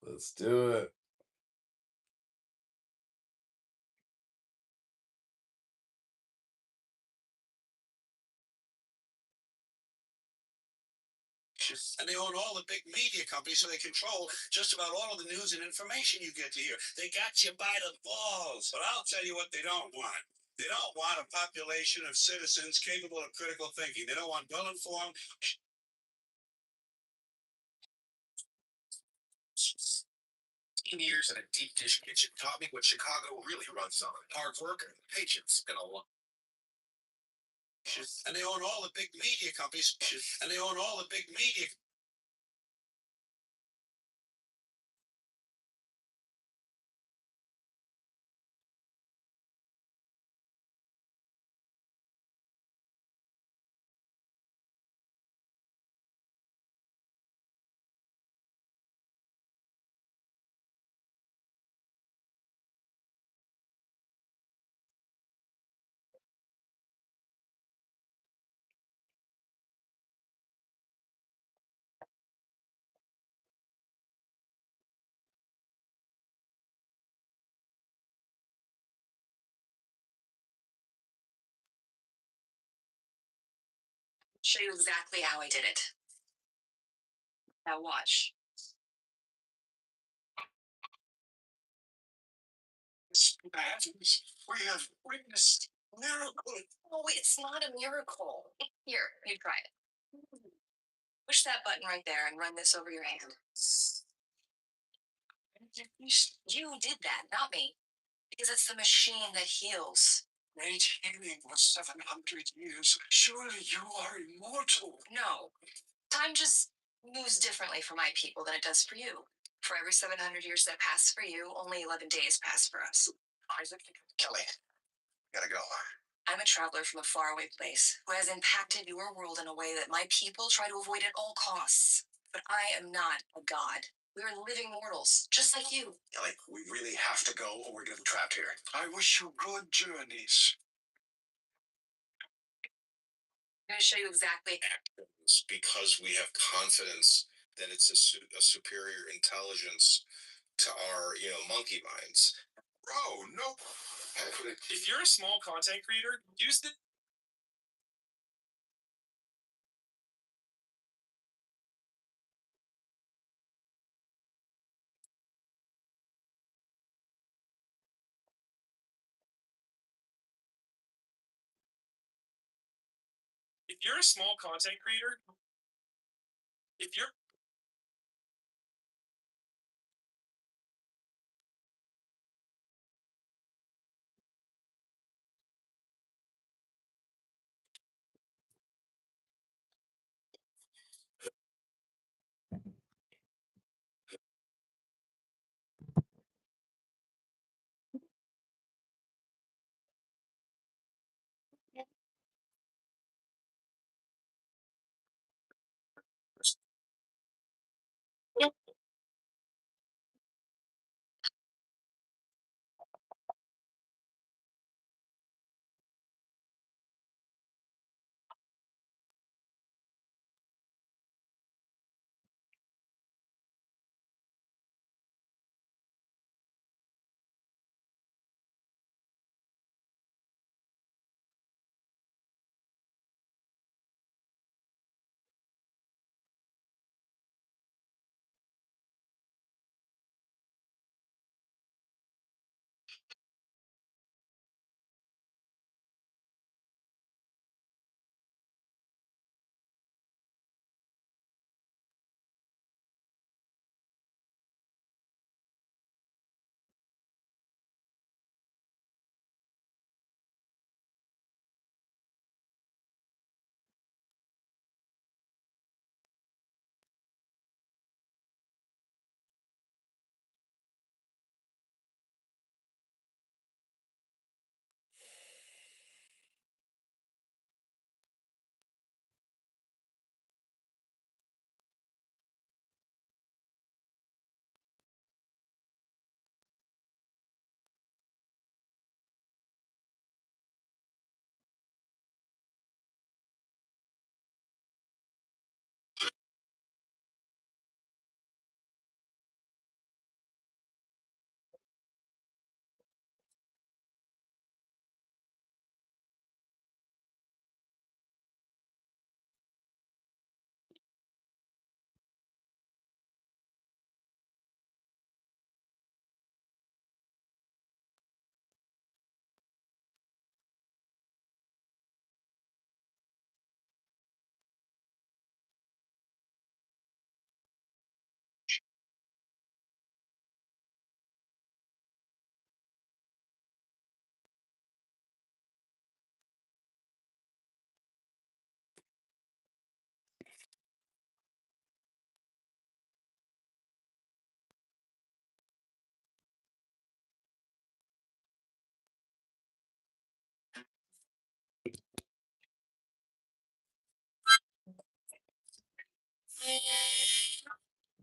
Let's do it. And they own all the big media companies, so they control just about all of the news and information you get to hear. They got you by the balls. But I'll tell you what they don't want. They don't want a population of citizens capable of critical thinking. They don't want well-informed. 10 years in a deep dish kitchen taught me what Chicago really runs on: hard work, patience, and a lot. And they own all the big media companies. And they own all the big media. Show you exactly how I did it. Now watch. We have witnessed miracle. Oh, it's not a miracle. Here, you try it. Push that button right there and run this over your hand. You did that, not me. Because it's the machine that heals. Maintaining for 700 years. Surely you are immortal. No. Time just moves differently for my people than it does for you. For every 700 years that pass for you, only 11 days pass for us. Isaac, Kelly, gotta go. I'm a traveler from a faraway place who has impacted your world in a way that my people try to avoid at all costs. But I am not a god. We are living mortals, just like you. Kelly, we really have to go or we're gonna be trapped here. I wish you good journeys. I'm going to show you exactly. Because we have confidence that it's a superior intelligence to our, monkey minds. Bro, no. If you're a small content creator, use the if you're a small content creator, if you're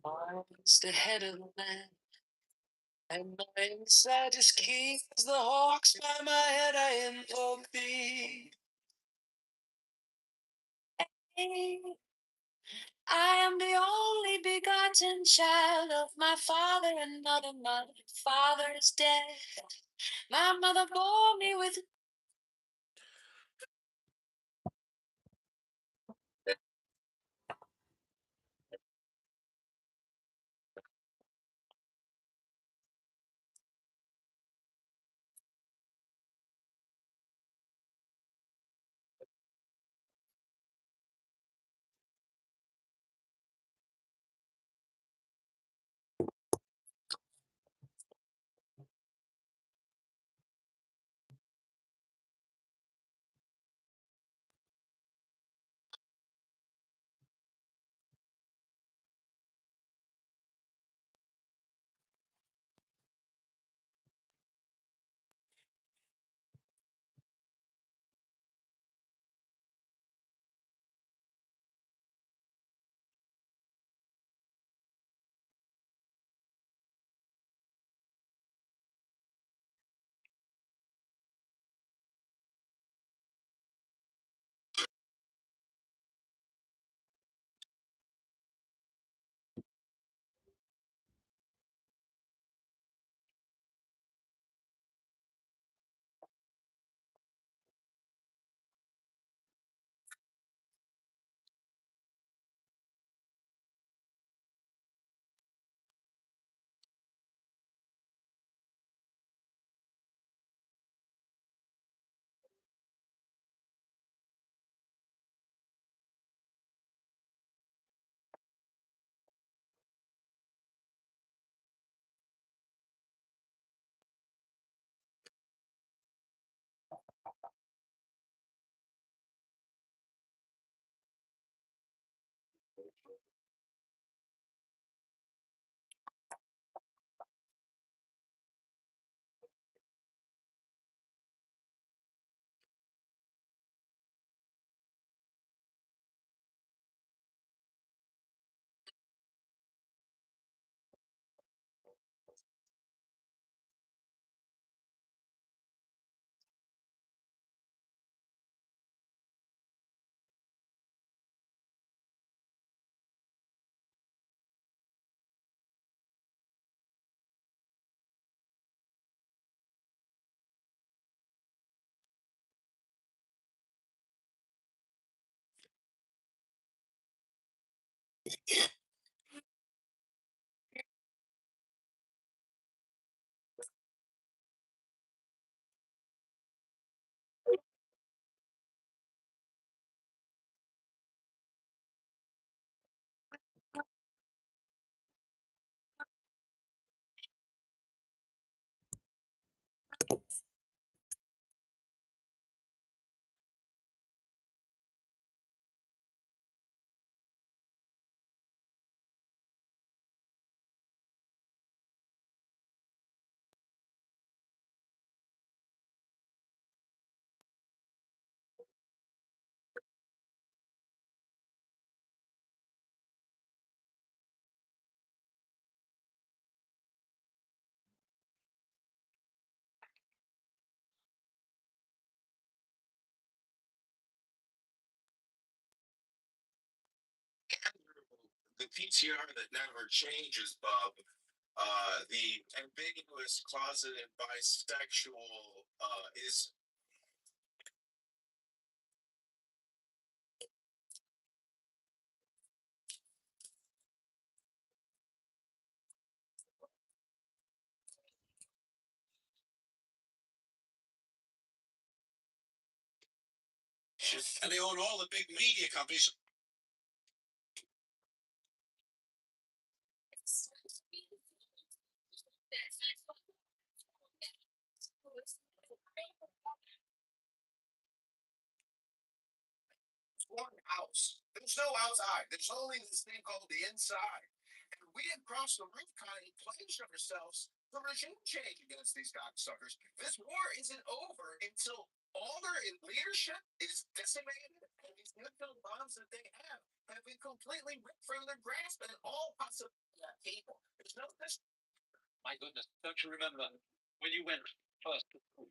Mine's the head of the man, and my inside is keen as the hawks by my head I invoke thee. Hey, I am the only begotten child of my father and mother. My father is dead. My mother bore me with. The PTR that never changes, Bob. The ambiguous closeted bisexual is and they own all the big media companies. One house. There's no outside. There's only this thing called the inside. We didn't cross the Rubicon and pledge ourselves for regime change against these cocksuckers. This war isn't over until all their leadership is decimated and these nuclear bombs that they have been completely ripped from their grasp and all possible people. There's no this. My goodness, don't you remember when you went first to school?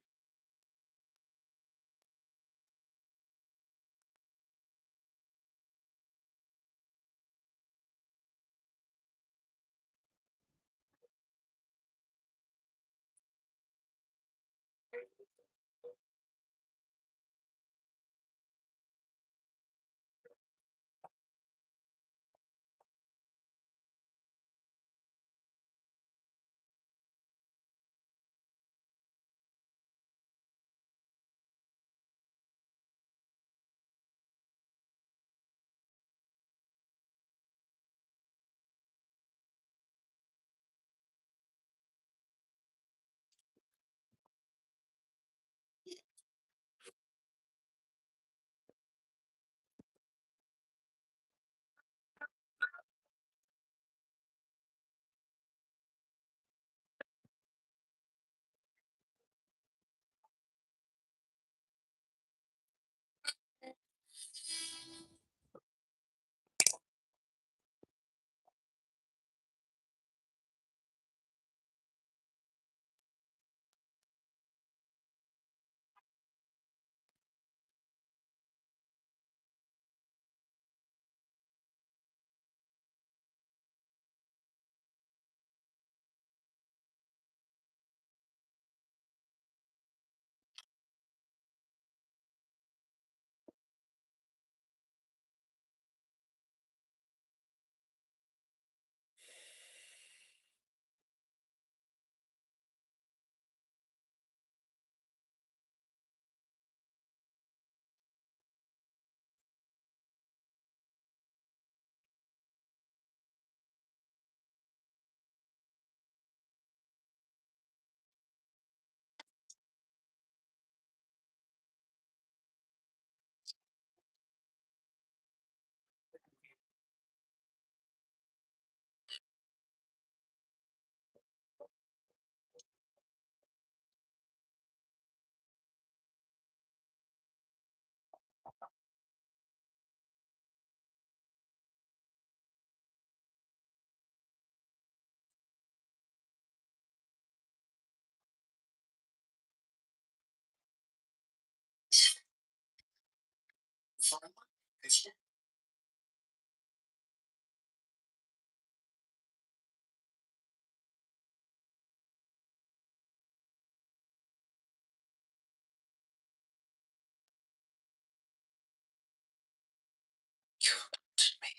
You abandoned me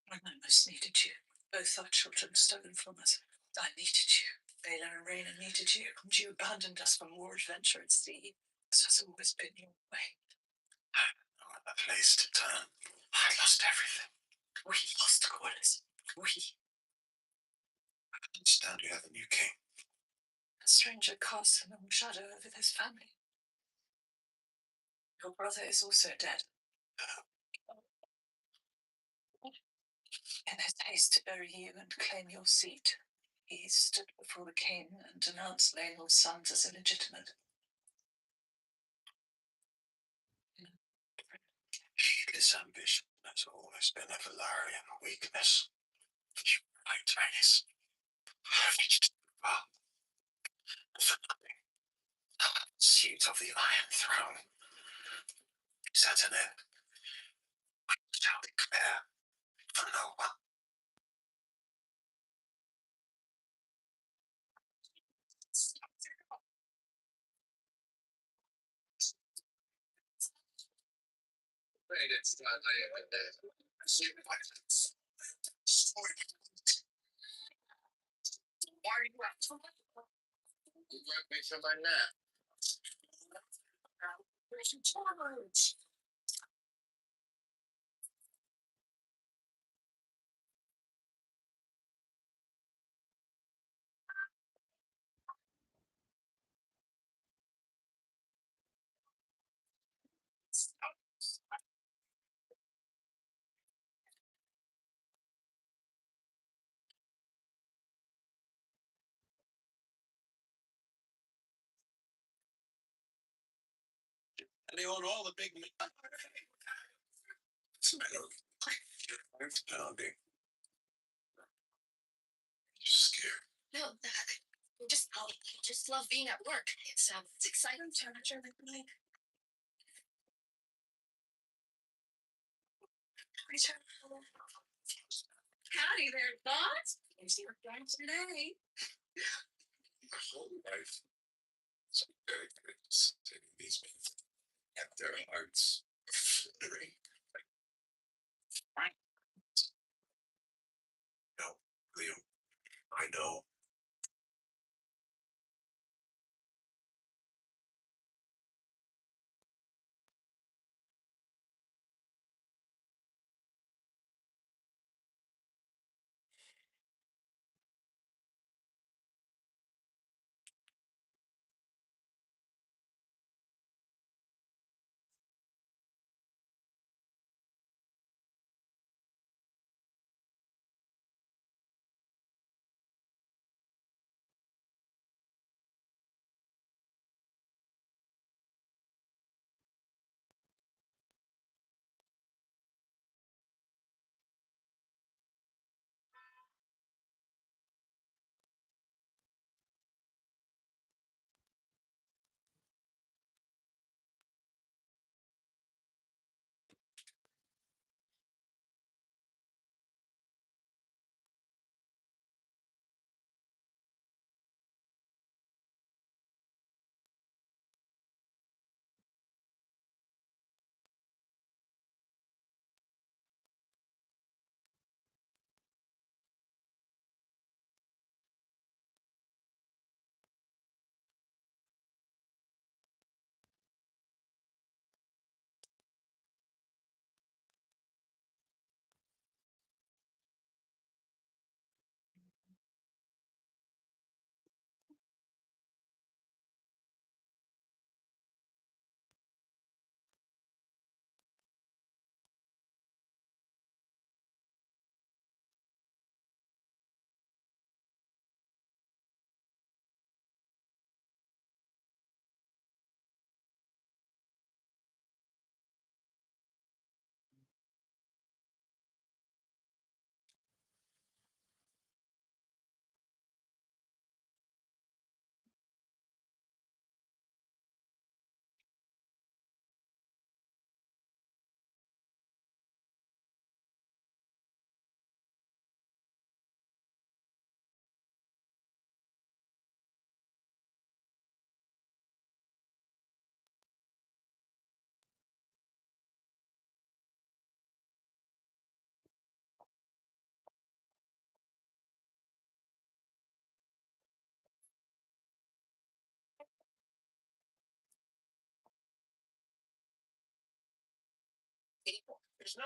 when I most needed you. Both our children stolen from us. I needed you. Vela and Raina needed you, and you abandoned us for more adventure at sea. This has always been your way. No other place to turn. I lost everything. We lost Corliss. We. I understand you have a new king. A stranger casts a long shadow over this family. Your brother is also dead. In his haste to bury you and claim your seat, he stood before the king and denounced Lael's sons as illegitimate. Heedless ambition has always been a Valarian weakness. You were right, Rhaenys. I reached far. For nothing. The pursuit of the Iron Throne is at an end. We shall declare for no one. You wrote me for my nap. And they own all the big. What's the matter with your heart's pounding? You're scared. No, I just love being at work. It's exciting. Temperature, like. Howdy there, thoughts? It's your friend today. My whole life, so very good at saying these men have their hearts fluttering. Like, no, Leo, I know. There's no.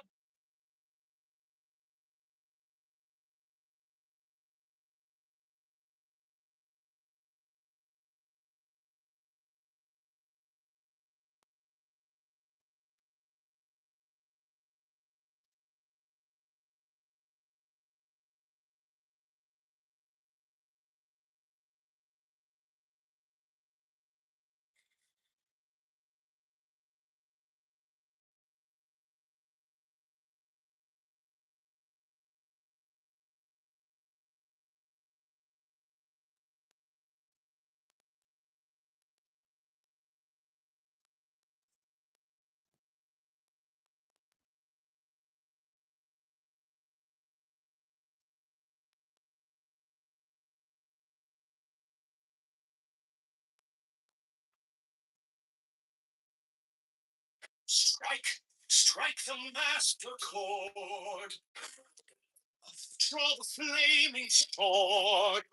Strike the master chord. Draw the flaming sword.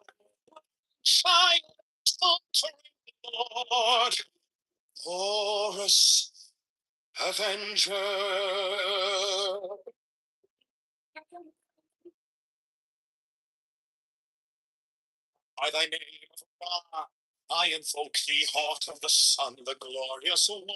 Shine, Lord. Horus, Avenger. By thy name, Ra, I invoke thee, heart of the sun, the glorious one.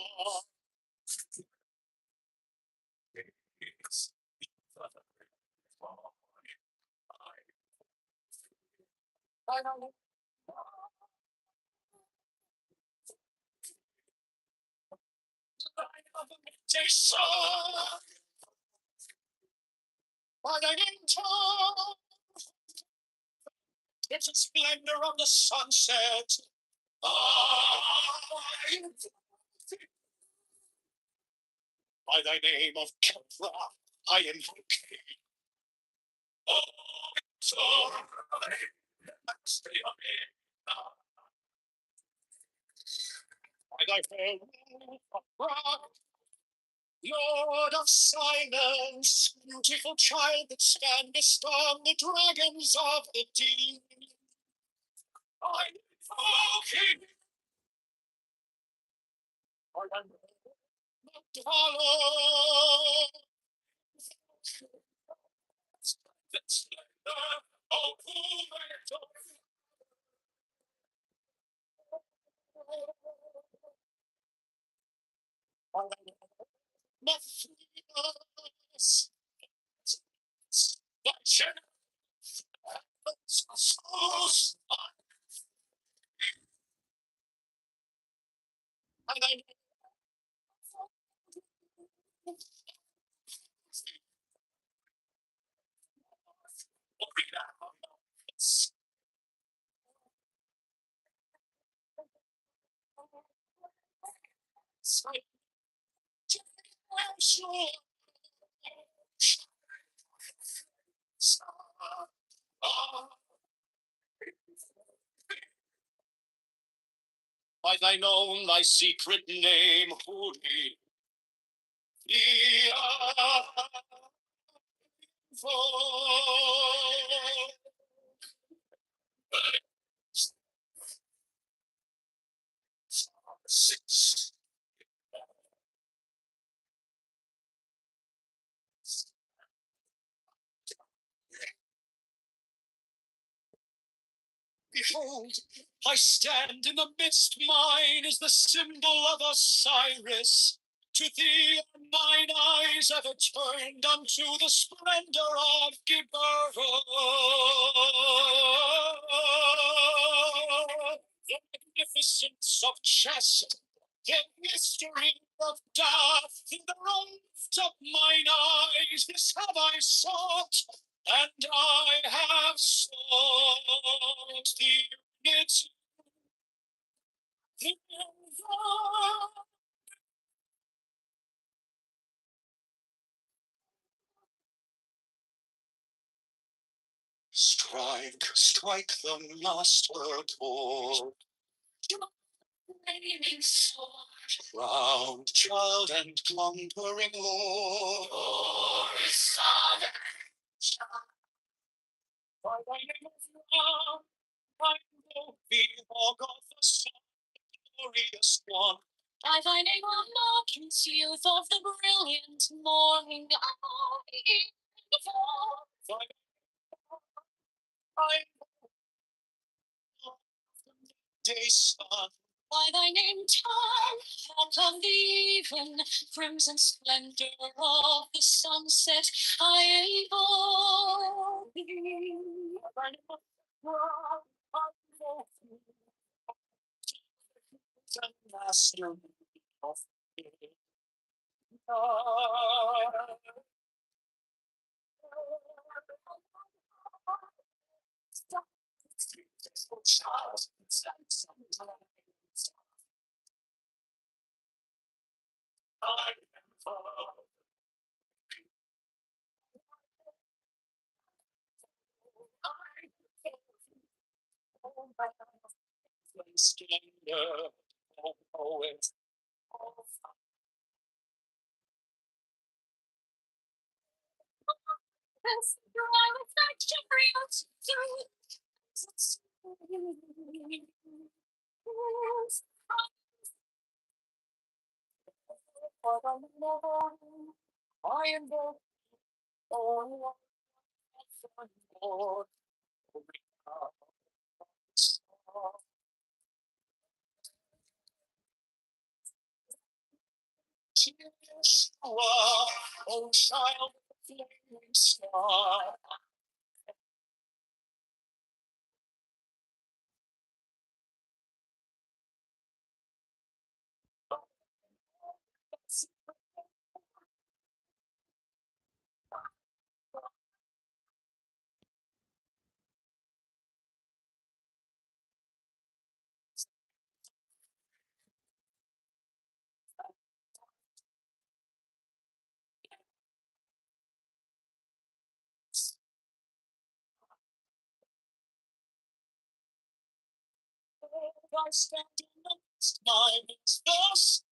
midday sun. By thy name, Tom, it's a splendor of the sunset. By thy name of Kitover, I invoke thee. Oh, so stay on me. By thy fair roof of rock, Lord of silence, beautiful child that standest on the dragons of the deep. I invoke him. I am the hollow. The splendor of Mephiles. The souls. And I by thine own, thy secret name, holy. Six. Behold, I stand in the midst, mine is the symbol of Osiris. To thee are mine eyes ever turned unto the splendor of Kitover. The magnificence of chest, the mystery of death, in the rift of mine eyes, this have I sought, and I have sought the unity. Strike, strike the master chord. Reigning sword, crowned child and conquering lord. Glory, Son, by thy name of love, I invoke thee, Golgotha, Son, glorious one. By thy name of Markins, youth of the brilliant morning, I invoke. I day sun. By thy name, Tom, out of the even crimson splendor of the sunset, I invoke thee. By thy master of splendor, oh poet. I am the Lord. Oh, child of the flaming star. I stand amongst my thus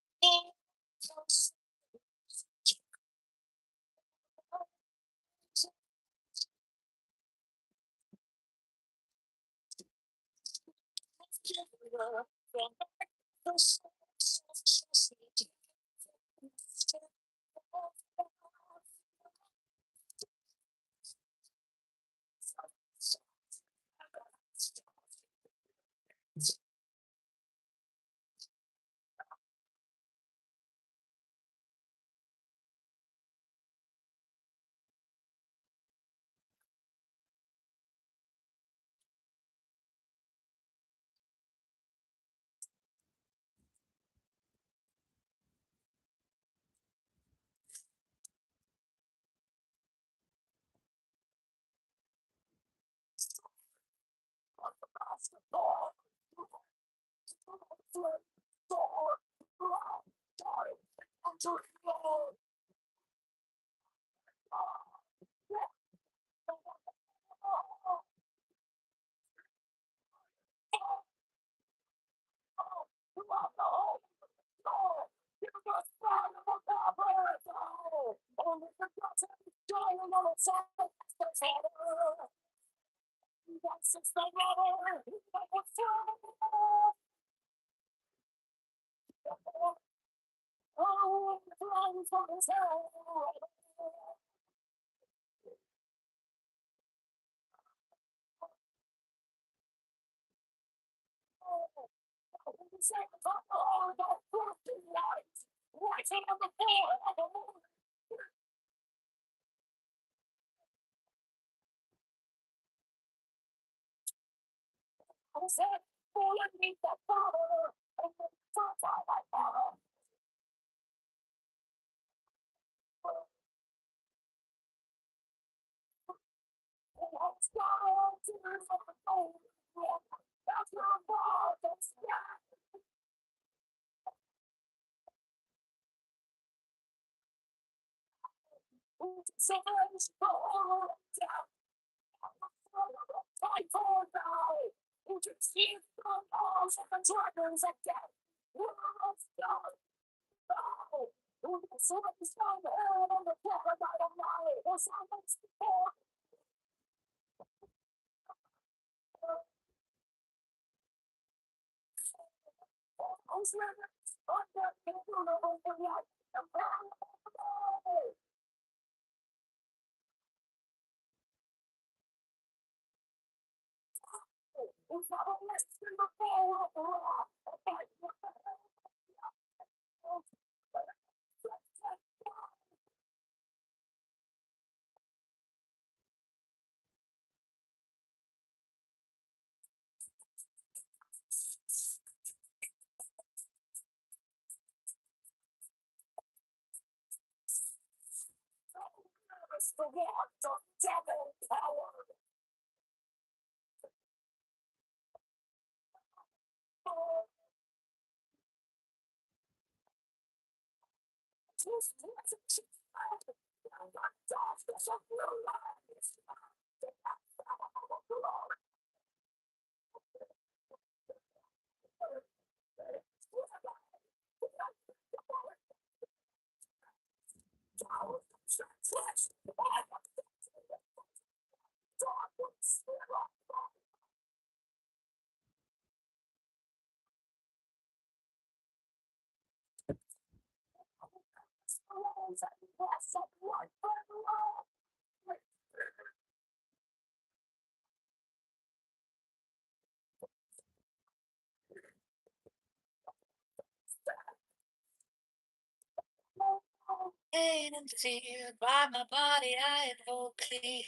pain and fear by my body I invoke thee.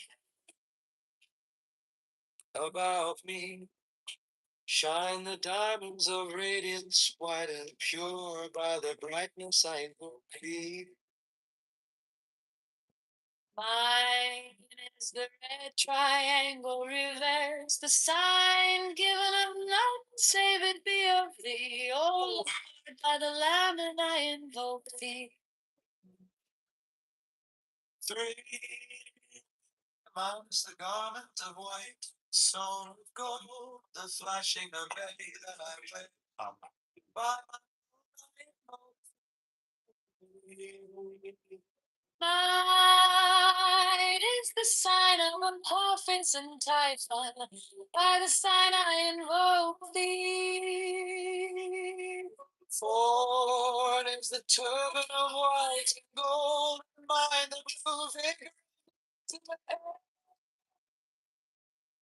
About me shine the diamonds of radiance, white and pure by the brightness I invoke thee. Mine is the red triangle reverse, the sign given of none, save it be of thee. Oh Lord, by the Lamb and I invoke thee. 3. Amongst the garment of white, Stone of gold, the flashing array that I play by Night is the sign of Apophis and Typhon. By the sign I invoke thee. Ford is the turban of white and gold, and mine the blue vigor in the air.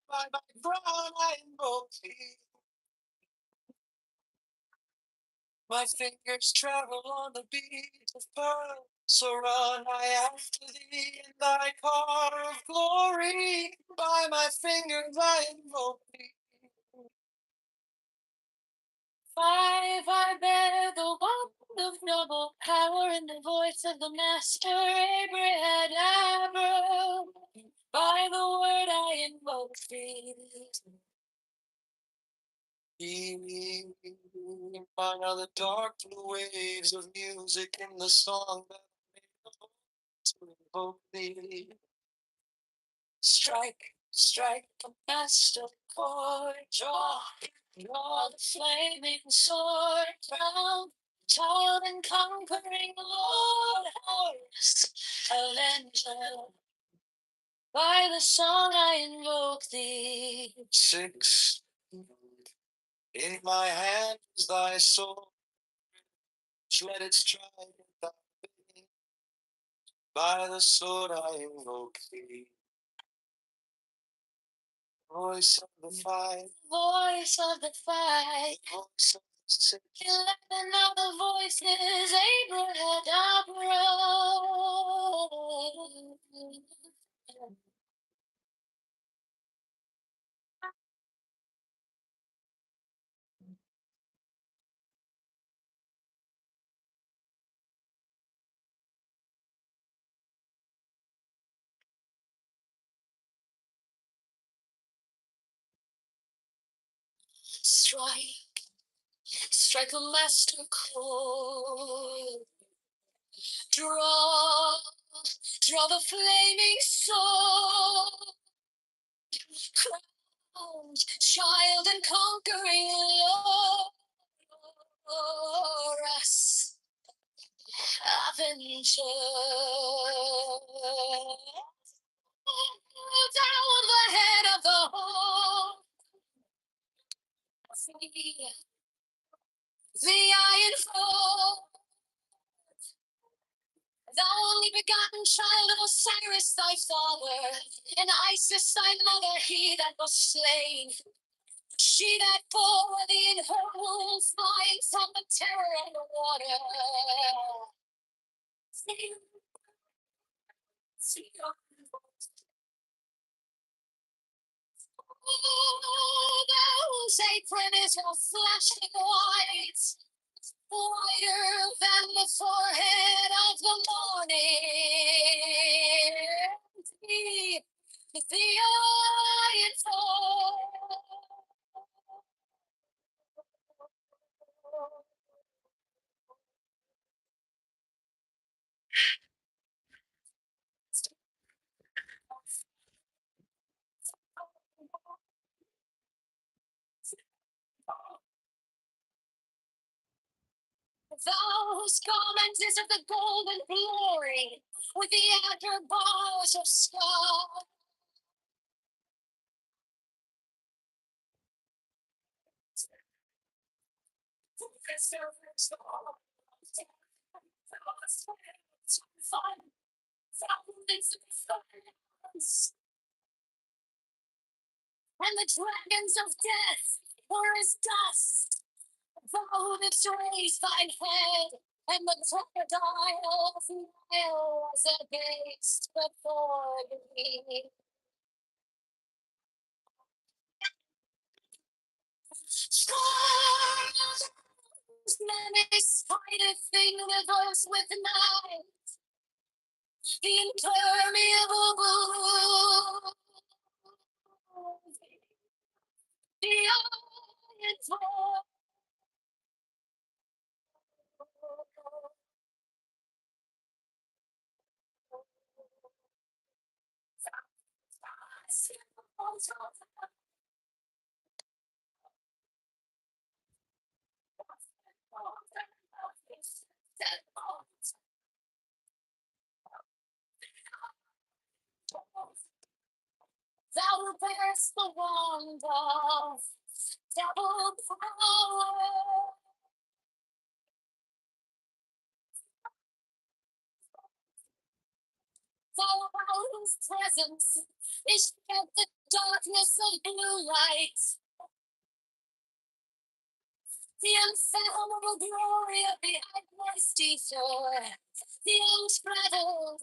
By my crown I invoke thee. My fingers travel on the beat of pearl, so run I after thee in thy car of glory. By my fingers I invoke thee. Five, I bear the wand of noble power in the voice of the master Abraham. By the word I invoke thee. Mine are the dark blue waves of music in the song that I made to invoke thee. Strike, strike the master chord, draw the flaming sword, crown, child and conquering Lord, Horus, avenger. By the song I invoke thee. Six. In my hand is thy sword, let it strike thy vein. By the sword I invoke thee. Voice of the fight, Voice of the fight, voice of the six. 11 other voices, Abraham. Strike, strike a master chord. Draw, draw the flaming sword. Crowned child and conquering Lord, us, avenger. Down the head of the whole. The iron foe, the only begotten child of Osiris thy father, and Isis thy mother, he that was slain. She that bore thee in her womb, flying from the terror of the water. Oh, those apron is your flashing white, whiter than the forehead of the morning. The iron fall. Those garments is of the golden glory, with the outer bars of sky. And the dragons of death were as dust. Thou didst raise thine head, and the crocodile was abased before thee. Many spider thing that goes with night, the impermeable blue, the iron floor. bears the wand of double power. For whose presence is shed the darkness of blue light. The unfathomable glory of the mighty shore, the untraveled,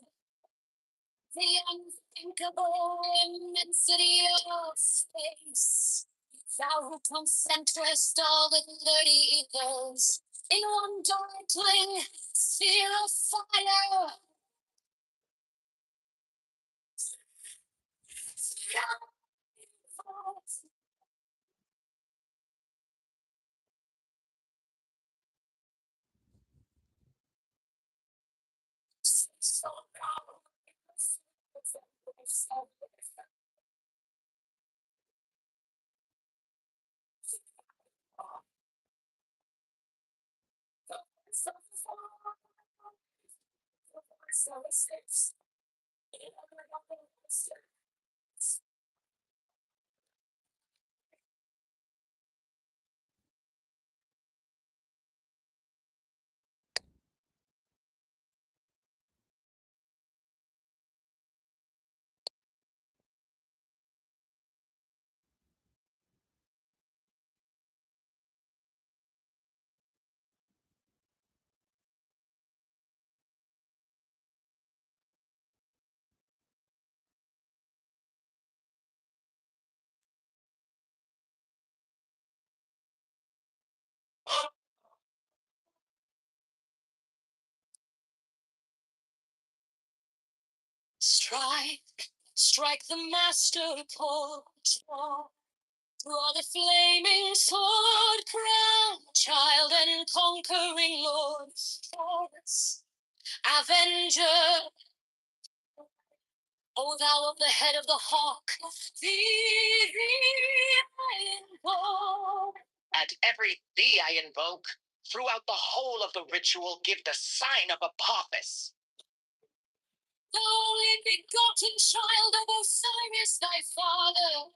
the unthinkable immensity of space. Thou who concentrest all the 30 ethers in one darkling sphere of fire. So strike the master chord. Draw the flaming sword, crown, child and conquering lord. Force, avenger, O thou of the head of the hawk, thee I invoke. At every thee I invoke, throughout the whole of the ritual give the sign of Apophis. Thou only begotten child of Osiris thy father,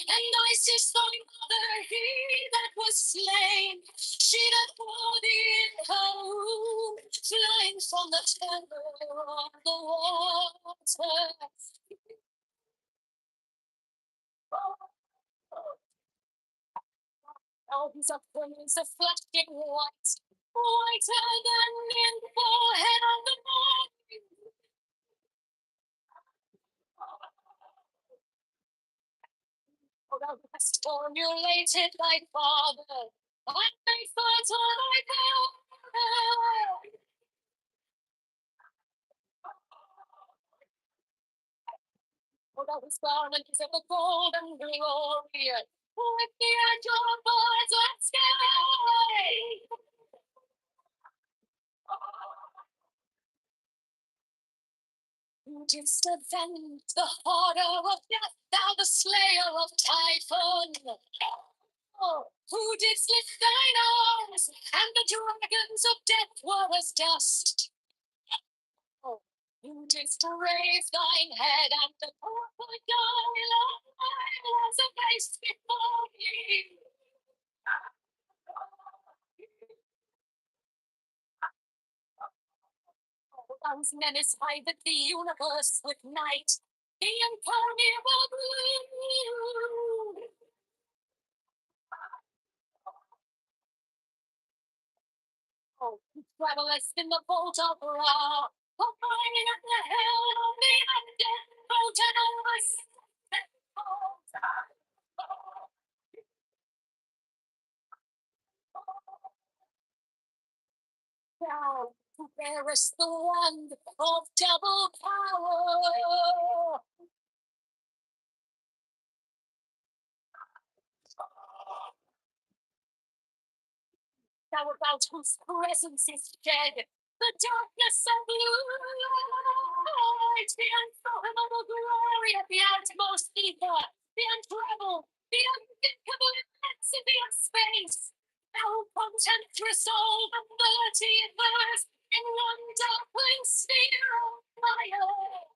and Isis thy mother, he that was slain, she that bore thee in her womb, flying from the terror of the water. All his upbringings are flashing white, whiter than in the forehead of the morning. Oh, thou hast formulated thy father, and thy fertile thy power. Oh, thou his garment is of the golden glory, with the angel birds of sky. Who didst avenge the horror of death, thou the slayer of Typhon? Oh, who didst lift thine arms, and the dragons of death were as dust? Oh, who didst raise thine head, and the crocodile was abased before thee? Those menace hide the universe with night, the impermeable blue. Oh, who travelest in the vault of Ra, abiding at the helm of the undead boat and thou who bearest the wand of double power. Thou about whose presence is shed the darkness of light, the unfathomable glory of the utmost ether, the untraveled, the unthinkable immensity of space. Thou contemptress all the 30 ethers in one darkling sphere of fire.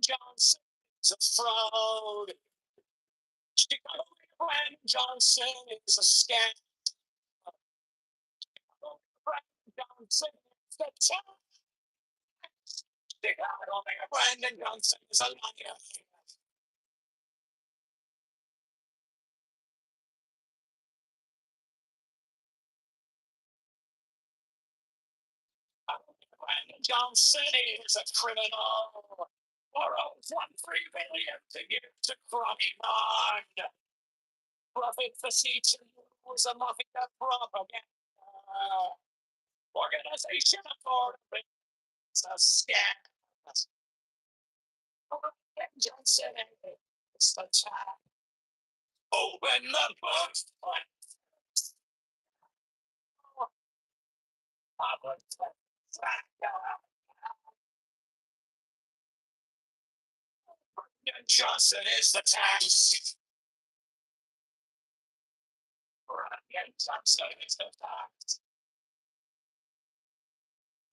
Johnson is a fraud. Brandon Johnson is a scam. Brandon Johnson is the top. Brandon Johnson is a liar. Brandon Johnson is a criminal. For owes $1.3 billion to give to crummy mind. Profit for seats and use a mafia propaganda. Organization for it's a scam. Brandon Johnson is the time. Open the books. Johnson is the tax. Brian Johnson is the tax.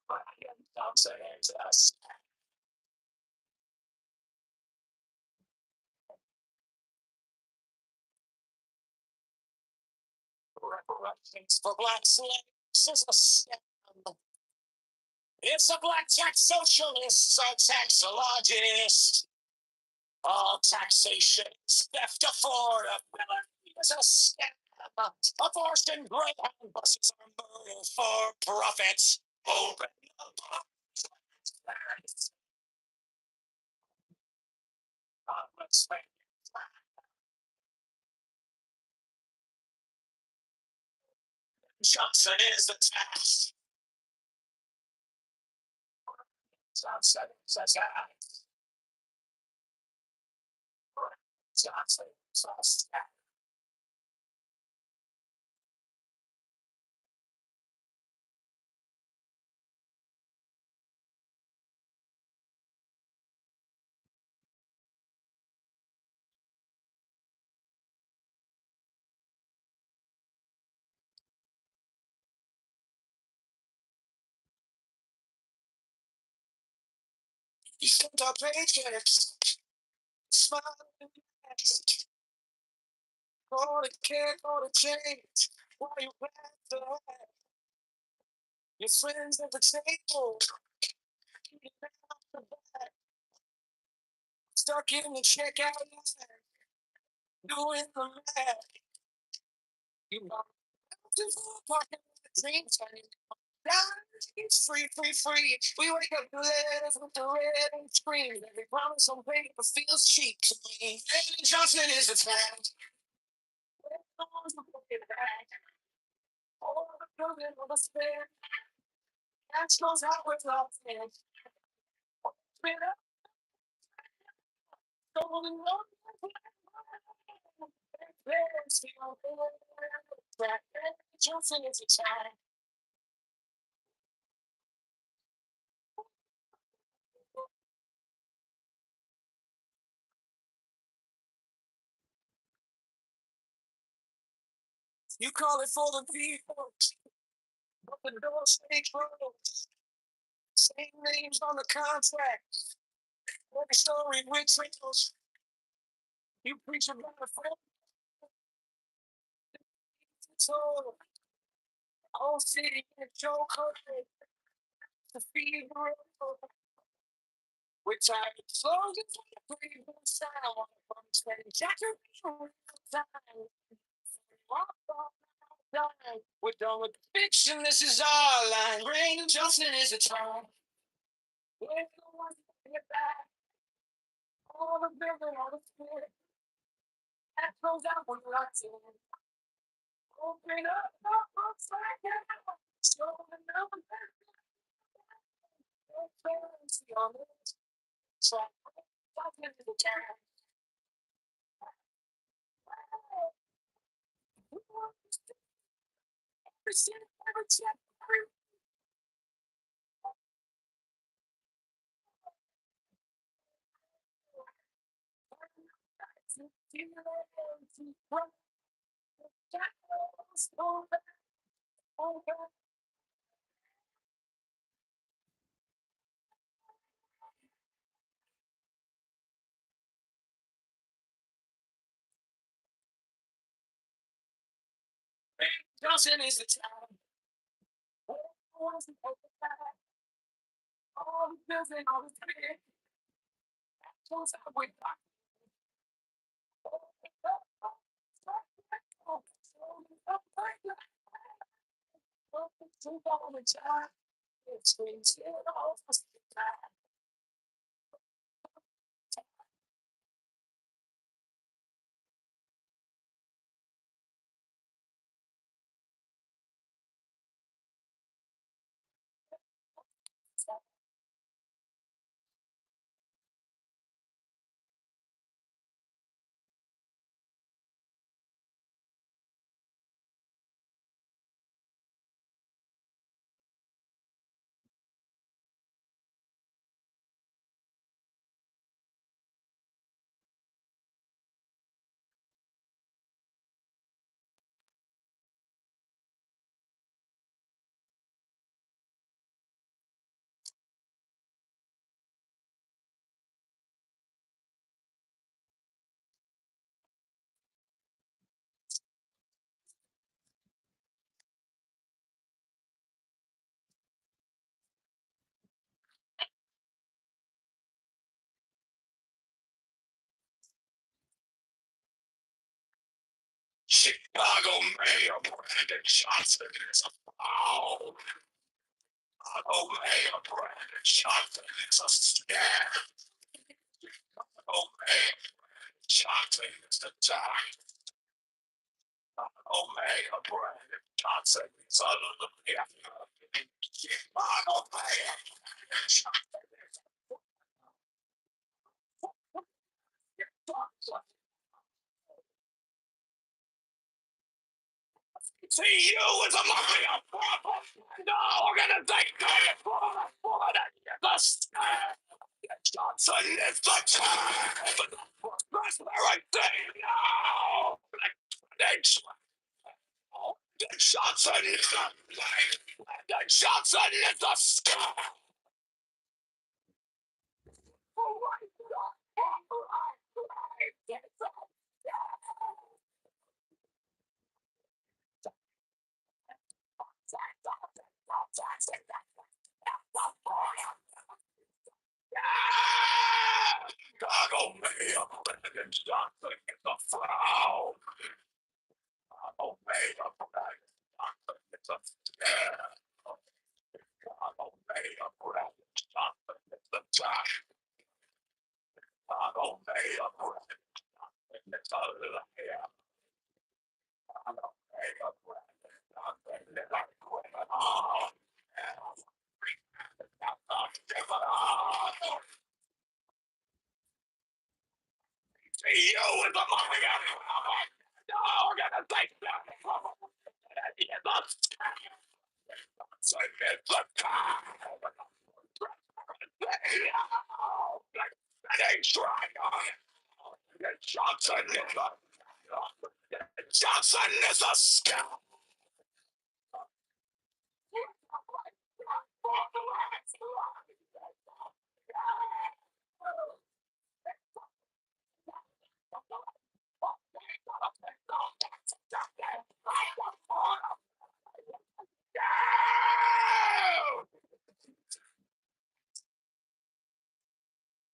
Brian Johnson is the tax. Reparations for black slaves is a scam. It's a black tax socialist, a taxologist. All taxation is theft affordability is a scam. Abortion Greyhound buses are murder for profit. Open the box. Johnson is the tax. Johnson is the tax. Johnson is the tax. You send out paychecks, smile and relax. Go to care, go to change. Why you back to that? Your friends at the table, you off the back. Stuck in the checkout line, doing the math. You know, parking the dreams, honey. It's free, free, free. We wake up glad with the red and scream. Every promise on paper feels cheap to me. Brandon Johnson is the time. All the building of a spare. Cash goes out with love. Spin up, going on. Johnson is a time. You call it for the people, but the door stay closed. Same names on the contract. Every story with trickles. You preach about a friend. So, whole city in a chokehold to feed the road. We're tired of slogans on the breathing sound. From spending Jackson time. We're done with the fiction, this is our line. Brandon Johnson is the time. We're the ones that get back. All the building, all the spirit. That goes out when we're in. Open up, upside down. Show the number. Transparency on it. So, Johnson is the time. Every step, every Johnson is the time. All the building, all the spirit. Goes out with all the time. Chicago Mayor Brandon Johnson is a foul. Chicago Mayor Brandon Johnson is a scam. Chicago Mayor Brandon Johnson is the die. Chicago Mayor Brandon Johnson is a liar. Chicago Mayor Brandon Johnson is a See you as a liar. No organization for the scam. Johnson is the time. Prosperity. No. Johnson is the light. Johnson is the sky. Chicago Mayor Brandon Johnson is a fraud. Chicago Mayor Brandon Johnson is a scam. Chicago Mayor Brandon Johnson is the trash. Chicago Mayor Brandon Johnson is a liar. Chicago Mayor Brandon Johnson is a criminal. See you in the morning. No organization. Johnson is a scam. Chicago Mayor Brandon Johnson is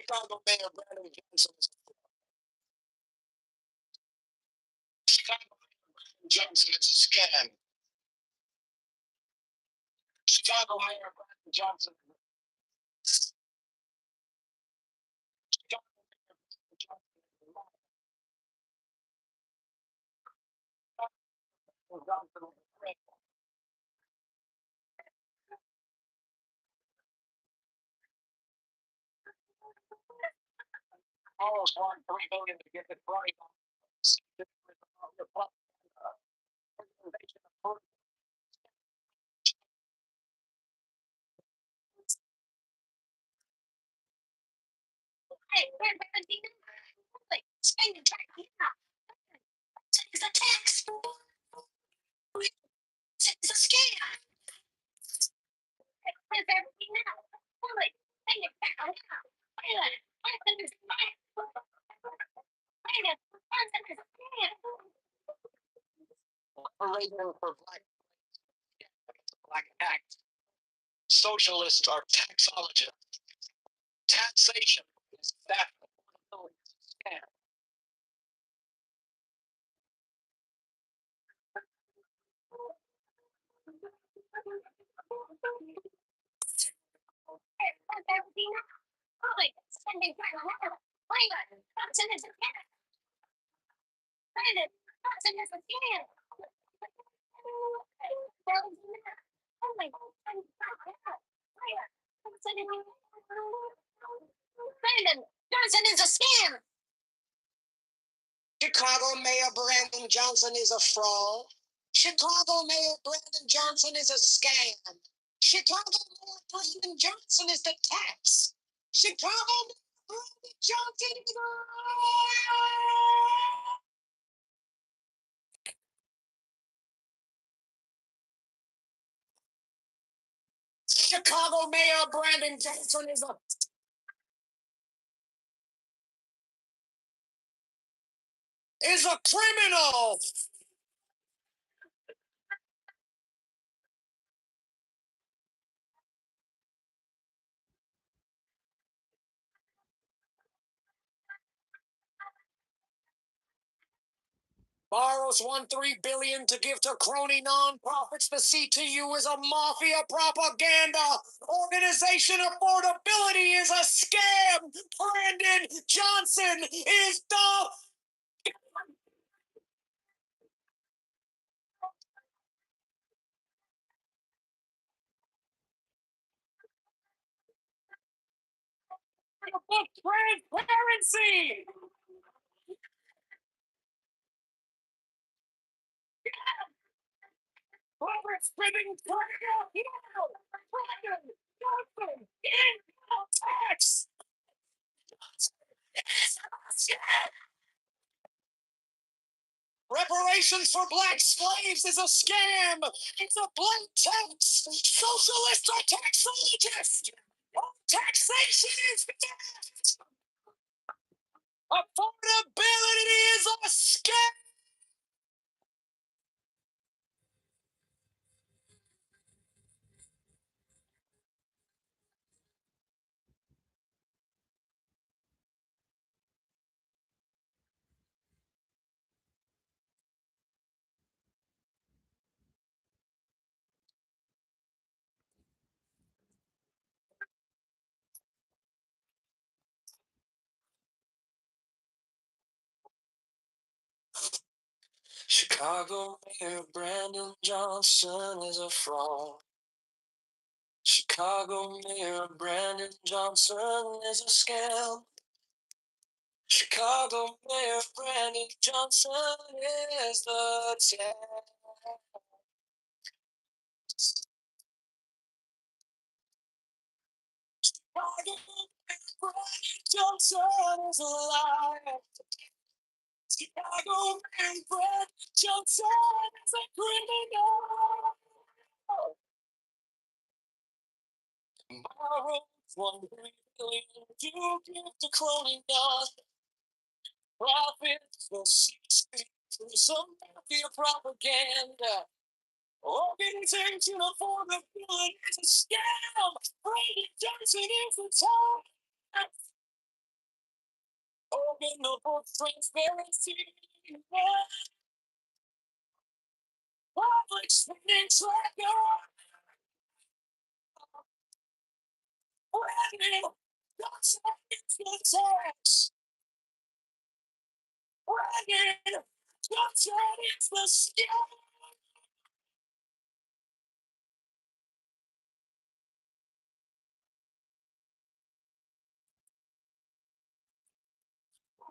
Chicago Mayor Brandon Johnson is a scam. Chicago Mayor Brandon Johnson. Chicago Mayor Brandon Johnson is a liar. Johnson is a criminal. Almost won $3 billion to get it right. Hey, where's Valentino? Like, spend your time here. It's a tax. It's a scam. Where's Valentino? Like, spend your time here. Where's the scam? Operating for black act. Socialists are taxologists. Taxation is that scam. Johnson is a scam. Chicago Mayor Brandon Johnson is a fraud. Chicago Mayor Brandon Johnson is a scam. Chicago Mayor Brandon Johnson is the tax. Chicago Mayor Brandon Johnson is Chicago Mayor Brandon Johnson is a criminal. Borrows $1.3 billion to give to crony nonprofits. The CTU is a mafia propaganda organization. Affordability is a scam. Brandon Johnson is the transparency. Corporate spending tax. Reparations for black slaves is a scam. It's a black tax. Socialists are taxologists. Taxation is bad. Affordability is a scam. Chicago Mayor Brandon Johnson is a fraud. Chicago Mayor Brandon Johnson is a scam. Chicago Mayor Brandon Johnson is the tax. Chicago Mayor Brandon Johnson is a liar. Chicago Mayor Brandon Johnson is a criminal. Borrowed $1 billion to give to crony profits for 60 through some mafia propaganda. Organization affordability is a scam. Brandon Johnson is the top. Organ for transparency. Public spending tracker. Brandon Johnson is the tax. Brandon Johnson is the scam.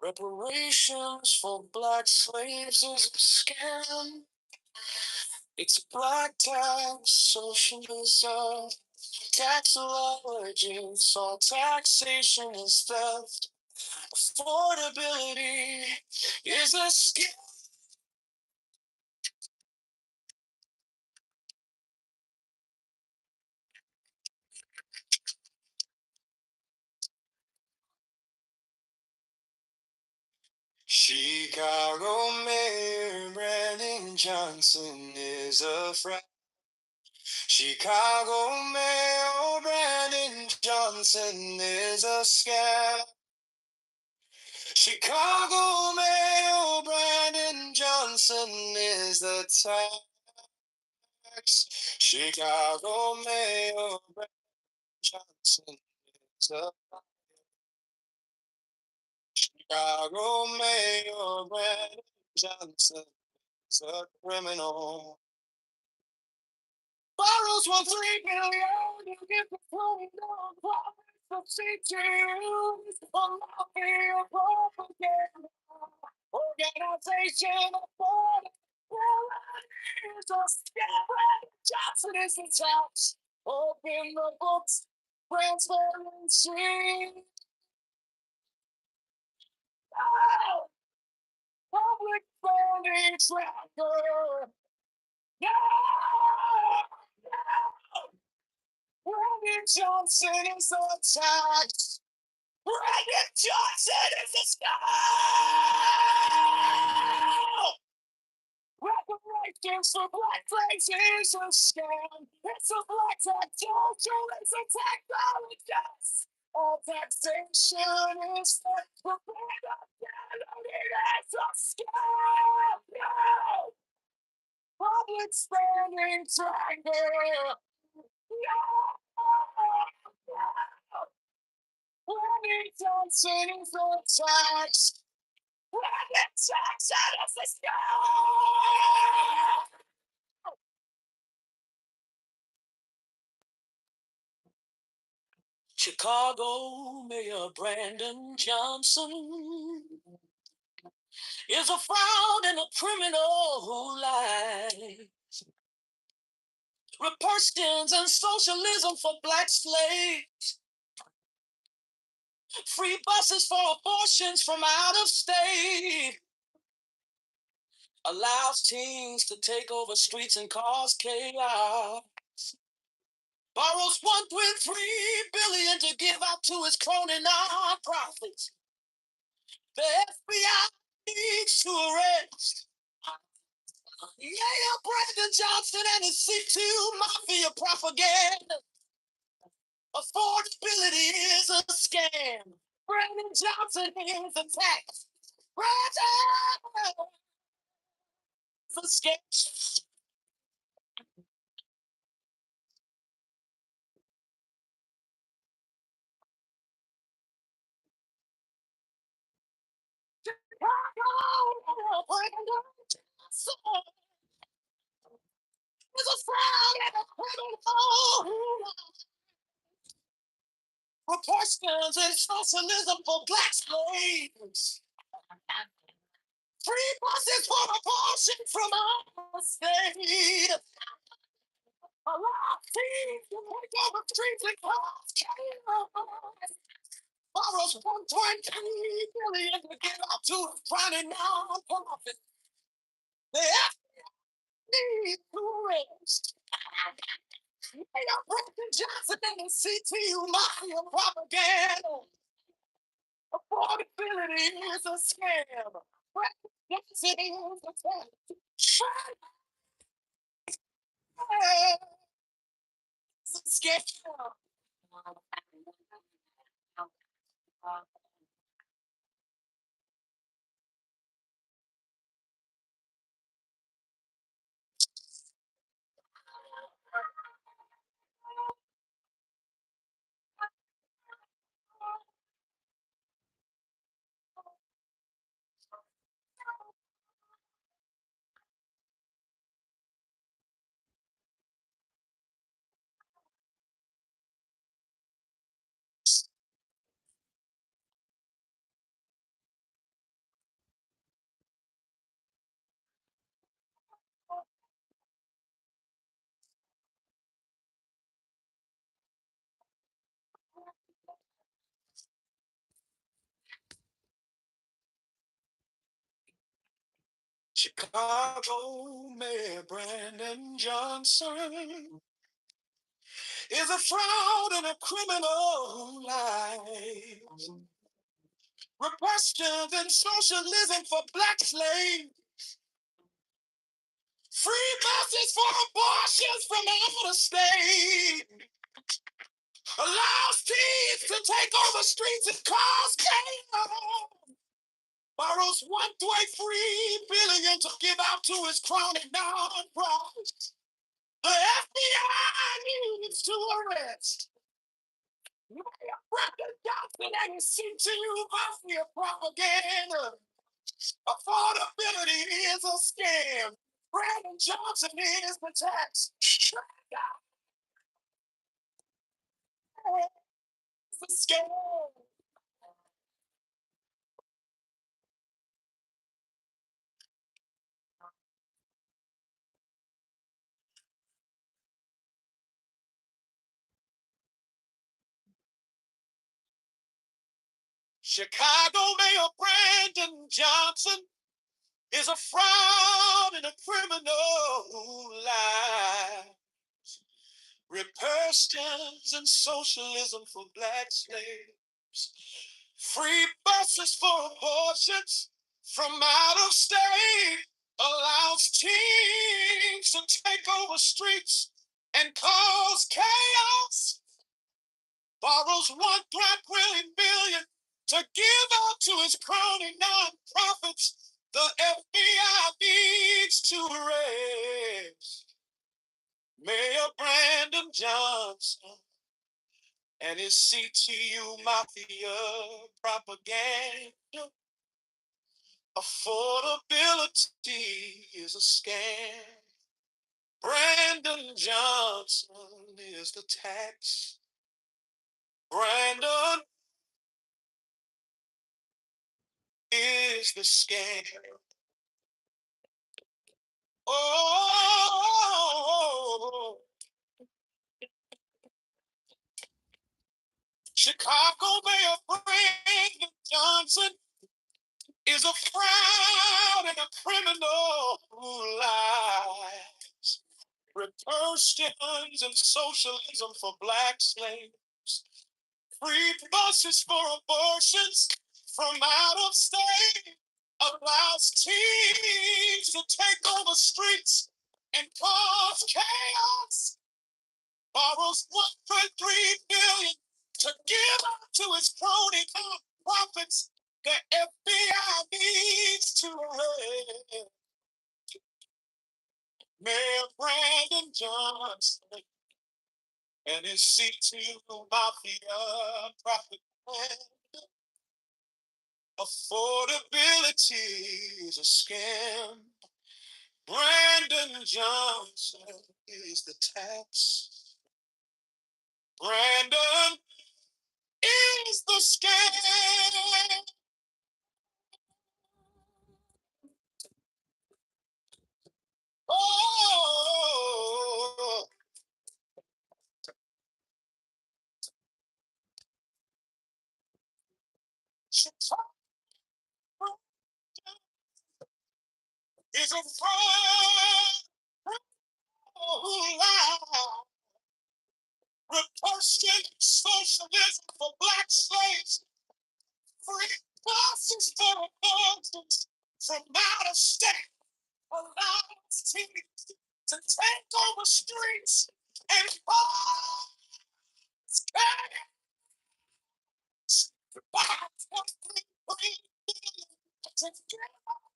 Reparations for black slaves is a scam. It's black tax socialism. Taxologists, all taxation is theft. Affordability is a skill. Chicago Mayor Brandon Johnson is a fraud. Chicago Mayor Brandon Johnson is a scam. Chicago Mayor Brandon Johnson is the tax. Chicago Mayor Brandon Johnson is a Chicago Mayor Brandon Johnson is a criminal. Borrows 1.3 billion to get the $20 profits of CTUs on mafia propaganda. Organization of fraud. Is a scam. Johnson is the tax. Open the books. Transparency. Oh, public spending tracker. No! No! Brandon Johnson is the tax. Brandon Johnson is the scam. Reparations for blackface is a scam. It's a black tax. It's a technologist. All taxation is for it's a scam. No! Public spending tracker. No! Brandon Johnson is the tax. Brandon Johnson is the scam. Chicago Mayor Brandon Johnson is a fraud and a criminal who lied. Reparations and socialism for black slaves. Free buses for abortions from out of state. Allows teens to take over streets and cause chaos. Borrows 1.3 billion to give out to his crony nonprofits. The FBI needs to arrest Brandon Johnson and his C2 mafia propaganda. Affordability is a scam. Brandon Johnson is a tax. Brandon is a scam. Brandon Johnson is a fraud and a criminal. Reparations and socialism for black slaves. Free buses for abortion from our state. Allow teens to take over streets and cause chaos. Borrows 1.3 billion to get out to a crowded non-profit. The FBI needs to arrest Mayor Brandon Johnson and the CTU mafia propaganda. Affordability is a scam. Brandon Johnson is a scam. It's a scam. Chicago Mayor Brandon Johnson is a fraud and a criminal life. Repressions and socialism for black slaves. Free buses for abortions from out of state. Allows teens to take over streets and cause chaos. Borrows $1.3 billion to give out to his chronic non-profits. The FBI needs to arrest Brandon Johnson and his CTU mafia propaganda. Affordability is a scam. Brandon Johnson is the tax. It's a scam. Chicago Mayor Brandon Johnson is a fraud and a criminal lie. Repercussions and socialism for black slaves. Free buses for abortions from out of state. Allows teens to take over streets and cause chaos. Borrows $1.3 billion to give out to his crony nonprofits. The FBI needs to arrest Mayor Brandon Johnson and his CTU mafia propaganda. Affordability is a scam. Brandon Johnson is the tax. Brandon is the scam. Oh, Chicago Mayor Brandon Johnson is a fraud and a criminal who lies. Repercussions and socialism for black slaves. Free buses for abortions from out of state. Allows teens to take over streets and cause chaos. Borrows $1.3 billion to give out to his crony profits. The FBI needs to arrest Mayor Brandon Johnson and his CTU mafia propaganda. Affordability is a scam. Brandon Johnson is the tax. Brandon is the scam. Oh, Chicago is a fraud. Oh, lie. Repression, socialism for black slaves. Free buses for abortions from out of state. Allows teens to take over streets and cause chaos.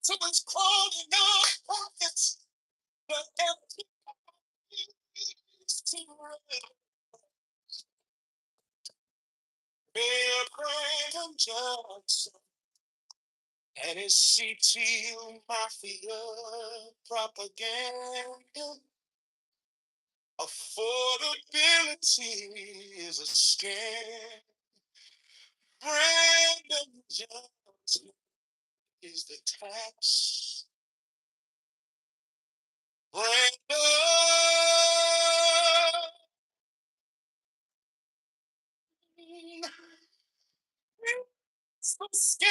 To his crony non-profits, the empty Mayor Graham Johnson and his CTU mafia propaganda. Affordability is a scam. Brandon Johnson is the tax. Brandon is the scam.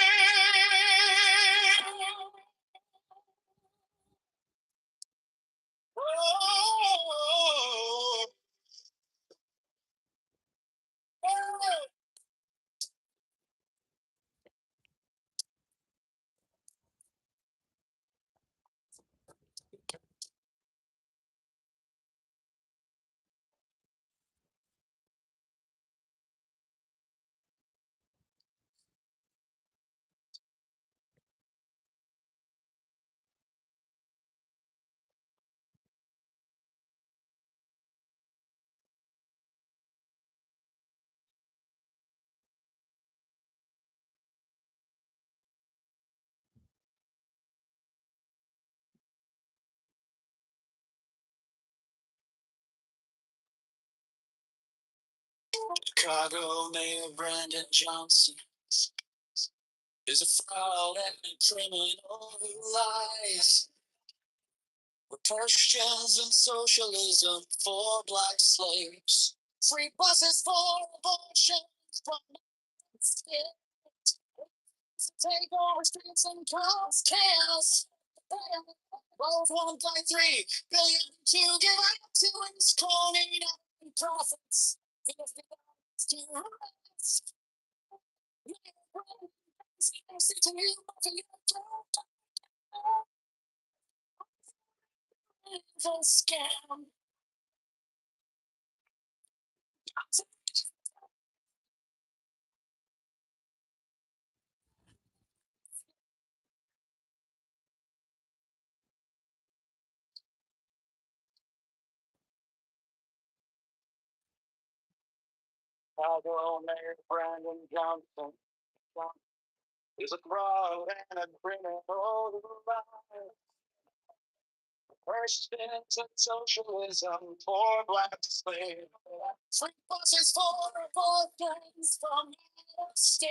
Chicago Mayor Brandon Johnson is a fraud and a criminal who lies. With Christians and socialism for black slaves. Free buses for abortion from the state. Take over streets and cause chaos. Both 1.3 billion to give up to his corny profits. To rest. Scam. Chicago Mayor Brandon Johnson is a fraud and a criminal who lies. Christians and socialism for black slaves. Free buses for abortions from the state.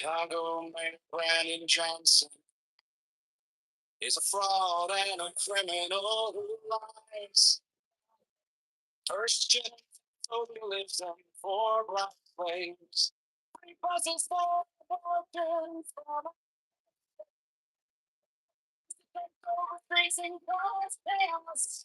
Chicago Mayor Brandon Johnson is a fraud and a criminal who lies. First generation socialism for black slaves. Free buses for abortions from increasing cars chaos.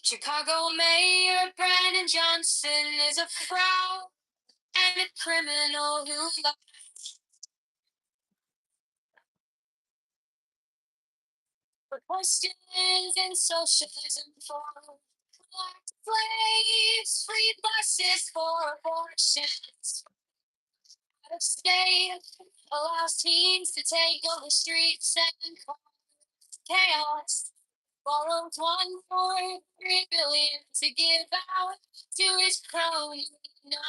Chicago Mayor Brandon Johnson is a fraud and a criminal who lied for questions and socialism for black slaves, free buses for abortions. Out of state allows teens to take over streets and cause chaos. Borrowed 1.3 billion to give out to his cronies. No,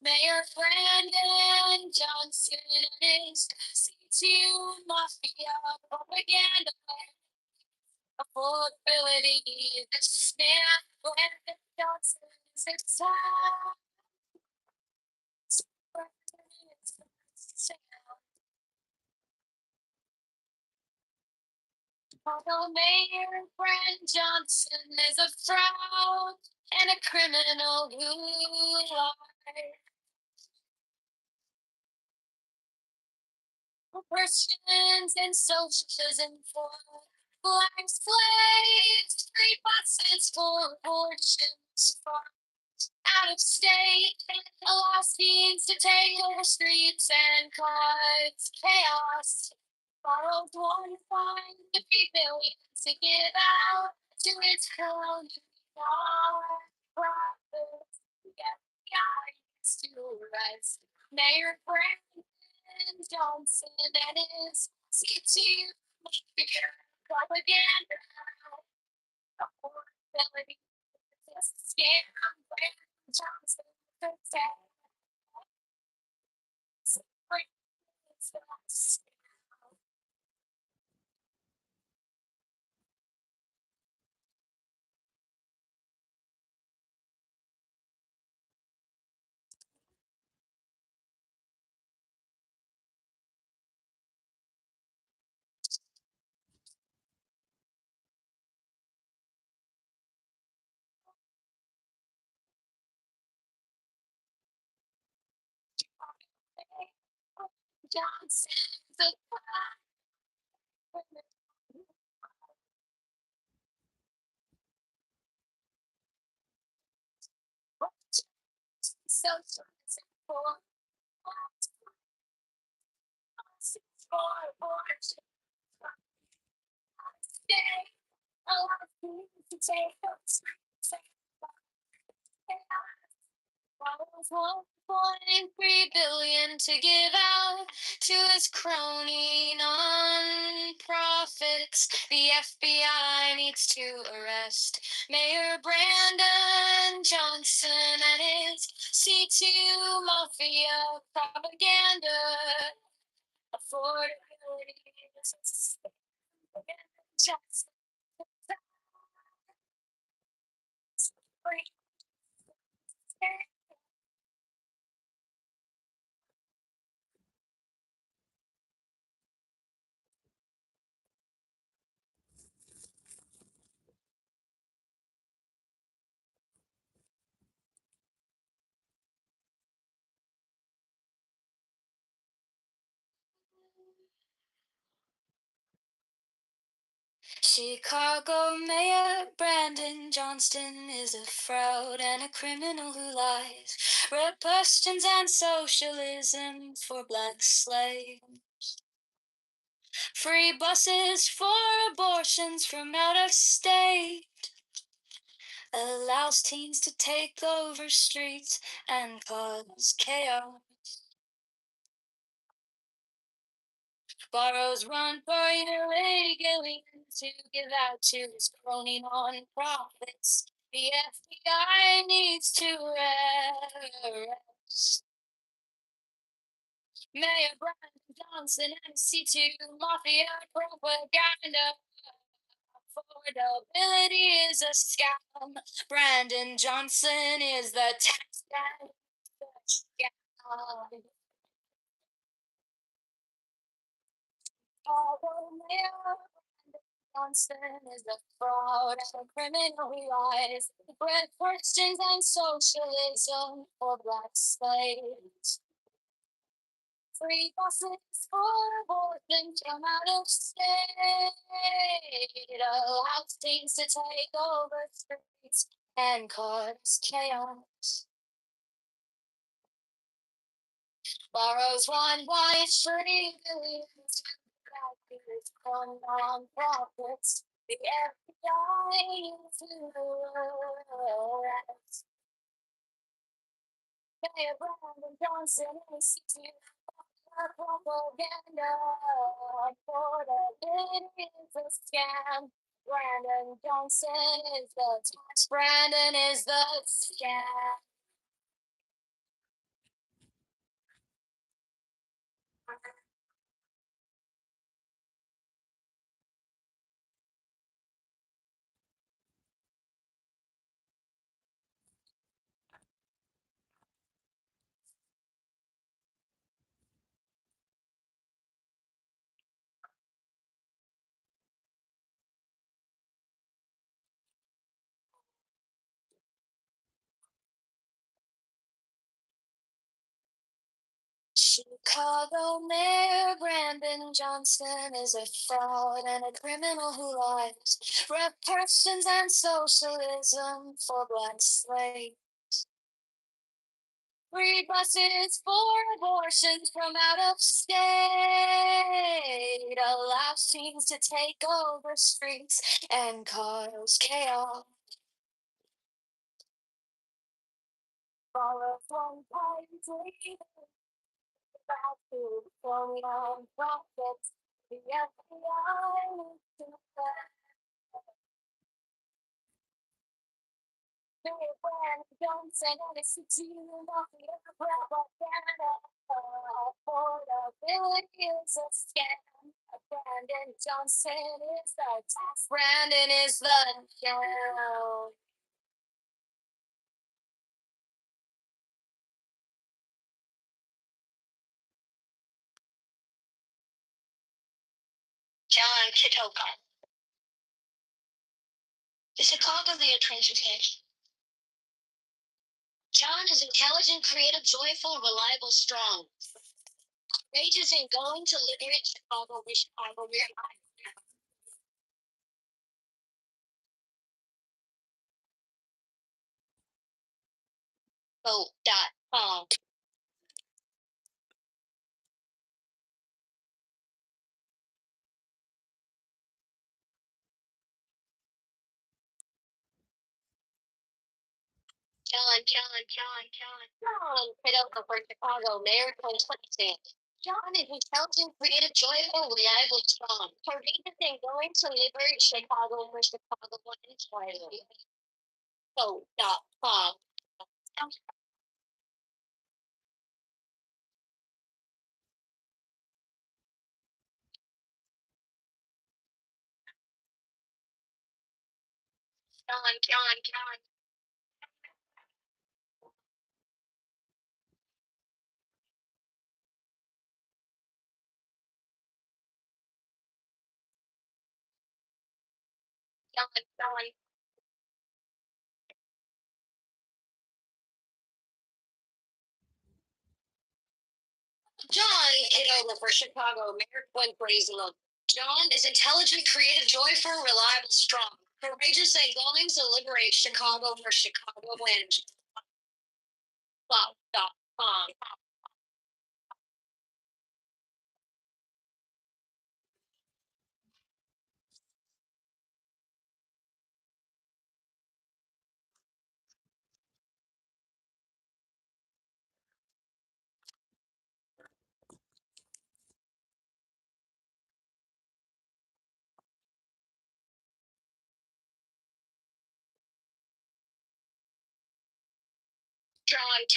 Mayor Brandon Johnson and his C2 mafia propaganda affordability. This man, Brandon Johnson, is a top. Although Mayor Brandon Johnson is a fraud and a criminal who lied. Christians and socialism for black slaves, free buses for abortions, for out of state, allows teens to take over streets and cause chaos. Borrowed 1.3 billion to give out to its colonial profits. Get the eyes to rise. Mayor Brandon Johnson and his C2 propaganda. Affordability. Scam Brandon Johnson. Johnson is a fraud. So for stay. Oh, I need to take those. 1.3 billion to give out to his crony non-profits. The FBI needs to arrest Mayor Brandon Johnson and his C2 mafia propaganda. Affordability is just Chicago Mayor Brandon Johnston is a fraud and a criminal who lies. Reparations and socialism for black slaves. Free buses for abortions from out of state. Allows teens to take over streets and cause chaos. Borrows run for illegally to give out to his crony non-profits. The FBI needs to arrest Mayor Brandon Johnson and C2 Mafia propaganda. Affordability is a scam. Brandon Johnson is the tax guy. Johnson is a fraud and a criminal who lies. Bred Christians and socialism for black slaves. Free buses for abortion from out of state. Allows teens to take over streets and cause chaos. Borrows one white free billions from non-profits. The FBI to arrest Mayor Brandon Johnson is to propaganda. Affordability is a scam. Brandon Johnson is the tax. Brandon is the scam. Chicago Mayor Brandon Johnson is a fraud and a criminal who lies. Reparations and socialism for black slaves. Free buses for abortions from out of state. Allows teens to take over streets and cause chaos. Follow one party back to the non-profits. The FBI needs to Johnson and it's to mafia propaganda. Affordability is a scam. Brandon Johnson is the tax. Brandon is the scam. John Kitover. The Chicago Theater Transportation. John is intelligent, creative, joyful, reliable, strong. Courageous and going to liberate Chicago with Chicago. Vote.com. John, Kitover for Chicago, Mayor 2020. John is intelligent, creative, joyful, reliable, strong. Courageous and going to liberate Chicago for Chicago and Vote.com. John. John Kitover for Chicago, Mayor Quinn Brazelon. John is intelligent, creative, joyful, reliable, strong. Courageous and going to liberate Chicago for Chicago wins. Vote.com. John.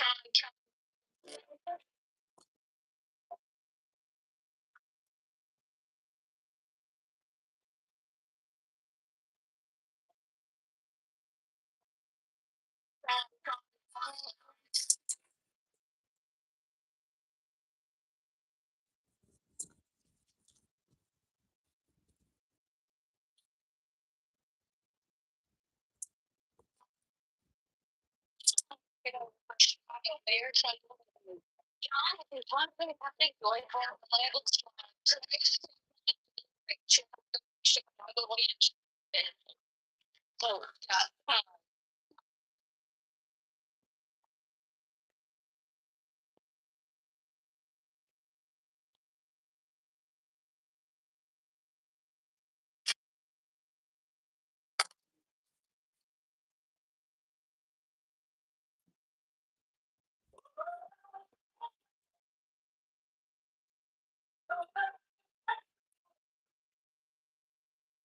Chicago Mayor John is confident, joyful, reliable, strong. Chicago wins. Vote.com.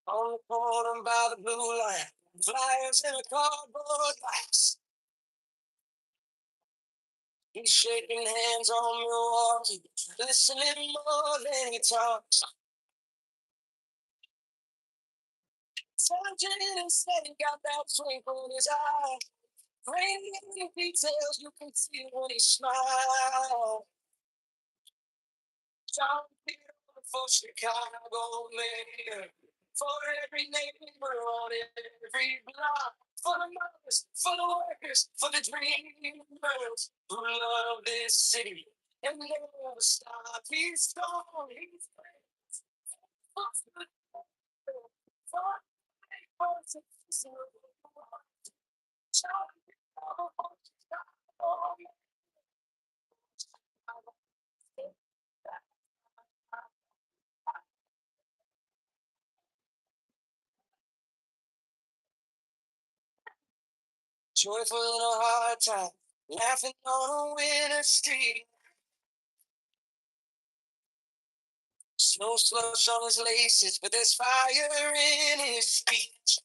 On the corner by the blue line, flyers in a cardboard box. He's shaking hands on Milwaukee, listening more than he talks. Sergeant instead got that twinkle in his eye. Rainy details you can see when he smiles. John Kitover for Chicago Mayor. For every neighbor on every block. For the mothers, for the workers, for the dreamers who love this city and never stop. He's strong, he's brave. Joyful in a hard time, laughing on a winter street. Snow slush on his laces, but there's fire in his speech.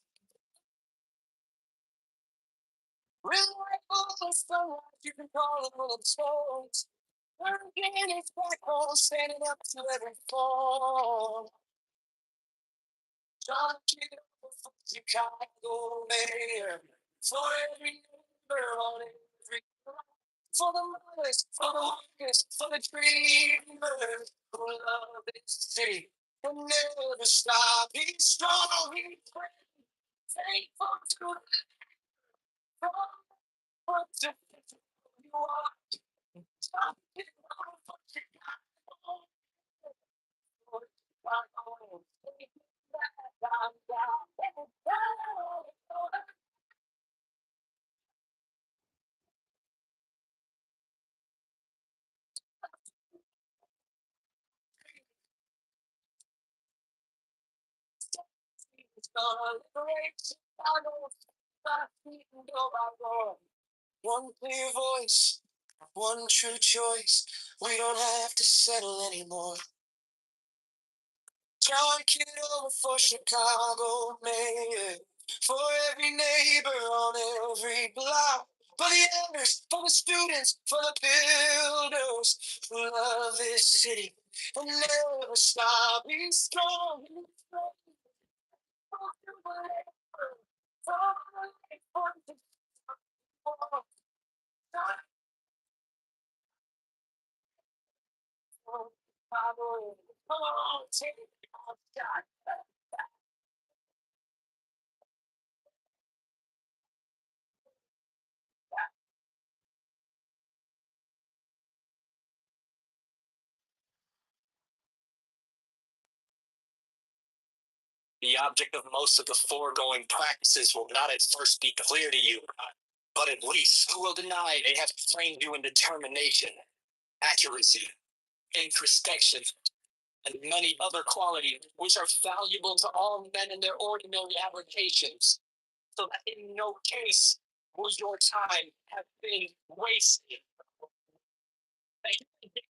Reliable sunlight, you can call him one of the stones. Working his backbone, standing up to every fall. John Kitover for Chicago Mayor. For every neighbor on every block. For the mothers, for the workers, for the dreamers who love this city and never stop. He's strong, he's brave, faithful to the what you are. John Kitover for Chicago One clear voice, one true choice. We don't have to settle anymore. John Kitover for Chicago mayor. For every neighbor on every block. For the elders, for the students, for the builders who love this city and never stop being strong. The object of most of the foregoing practices will not at first be clear to you, but at least who will deny they have trained you in determination, accuracy, introspection, and many other qualities which are valuable to all men in their ordinary avocations, so that in no case will your time have been wasted.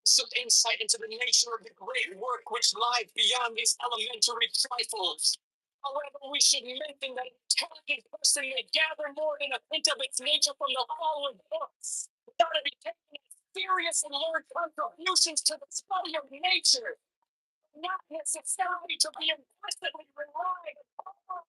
Some insight into the nature of the great work which lies beyond these elementary trifles. However, we should mention that an intelligent person may gather more than a hint of its nature from the following books, without it be taken as serious and learned contributions to the study of nature, not necessarily to be implicitly relied upon.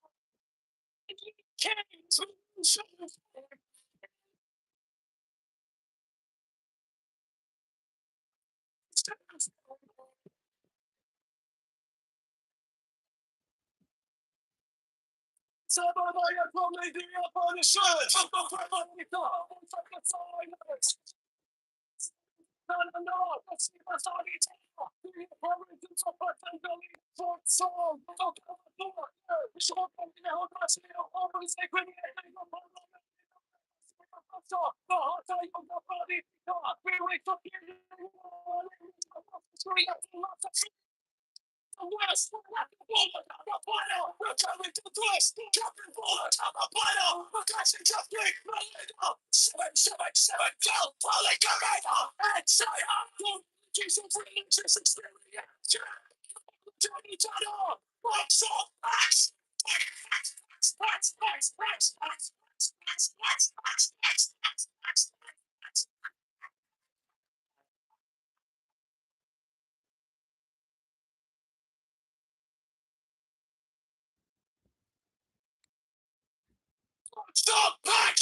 Stop back!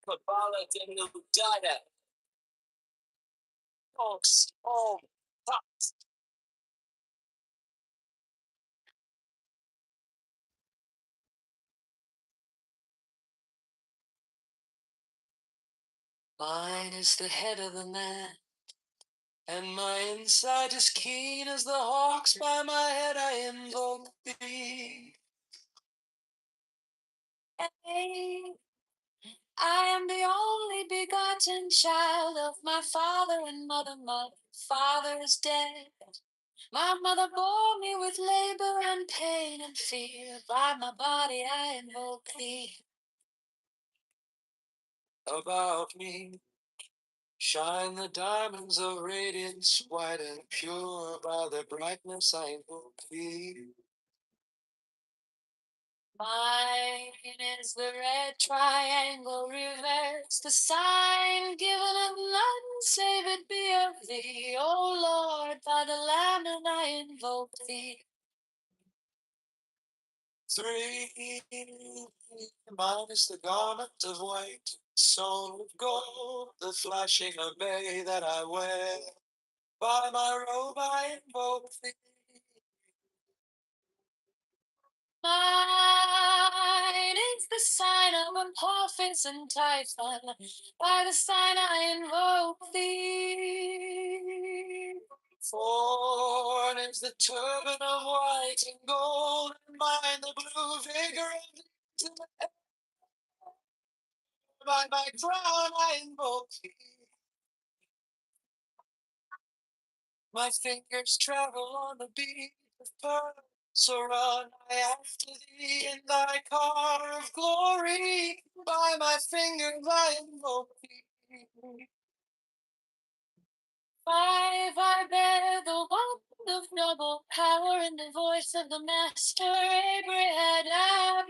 Kabbalah Denudaya, folks, mine is the head of the man, and my inside is keen as the hawks. By my head I invoke thee. Hey, I am the only begotten child of my father and mother. My father is dead. My mother bore me with labor and pain and fear. By my body I invoke thee. About me shine the diamonds of radiance, white and pure. By their brightness I invoke thee. Mine is the red triangle reverse, the sign given of none save it be of thee. O Lord, by the Lamb and I invoke thee. 3. Mine is the garment of white, sewn with gold, the flashing of bay that I wear. By my robe I invoke thee. Mine is the sign of Apophis and Typhon, by the sign I invoke thee. 4 is the turban of white and gold, and mine the blue vigor of the by my crown I invoke thee. My fingers travel on the beat of pearl, so run I after thee in thy car of glory. By my fingers I invoke thee. 5, I bear the wand of noble power in the voice of the master Abraham.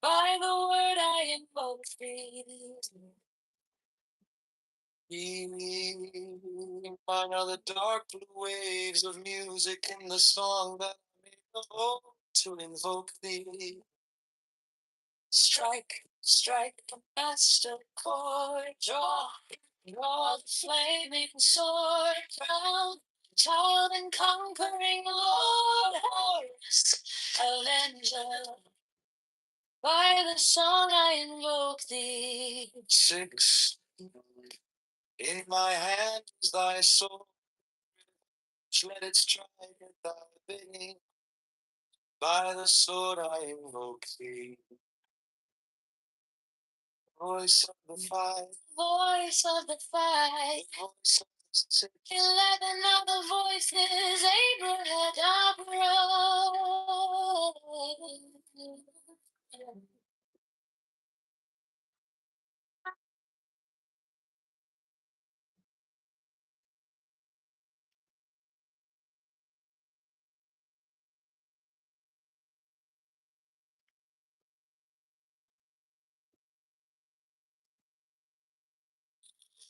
By the word I invoke thee. Mine are the dark blue waves of music in the song that I made of old to invoke thee. Strike, strike the master chord, draw the flaming sword, crown, child and conquering Lord, horse, avenger. By the song I invoke thee. 6. In my hand is thy sword, let it strike at thy bidding. By the sword I invoke thee. Voice of the five, Voice of the five, voice of the 6. 11 other voices, Abraham.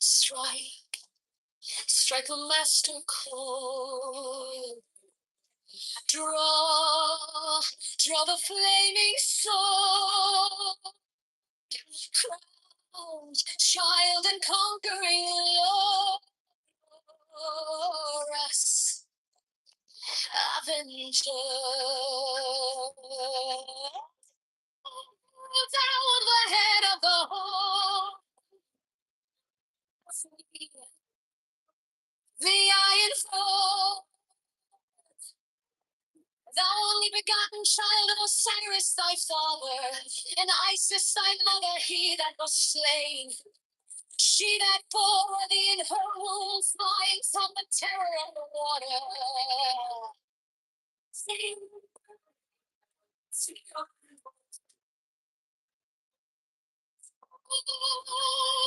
Strike, strike a master chord. Draw, draw the flaming sword. Crowned child and conquering Lord, us, avenger. Down the head of the whole. The iron foe, thou only begotten child of Osiris thy father, and Isis thy mother, he that was slain. She that bore thee in her womb, flying from the terror of the water.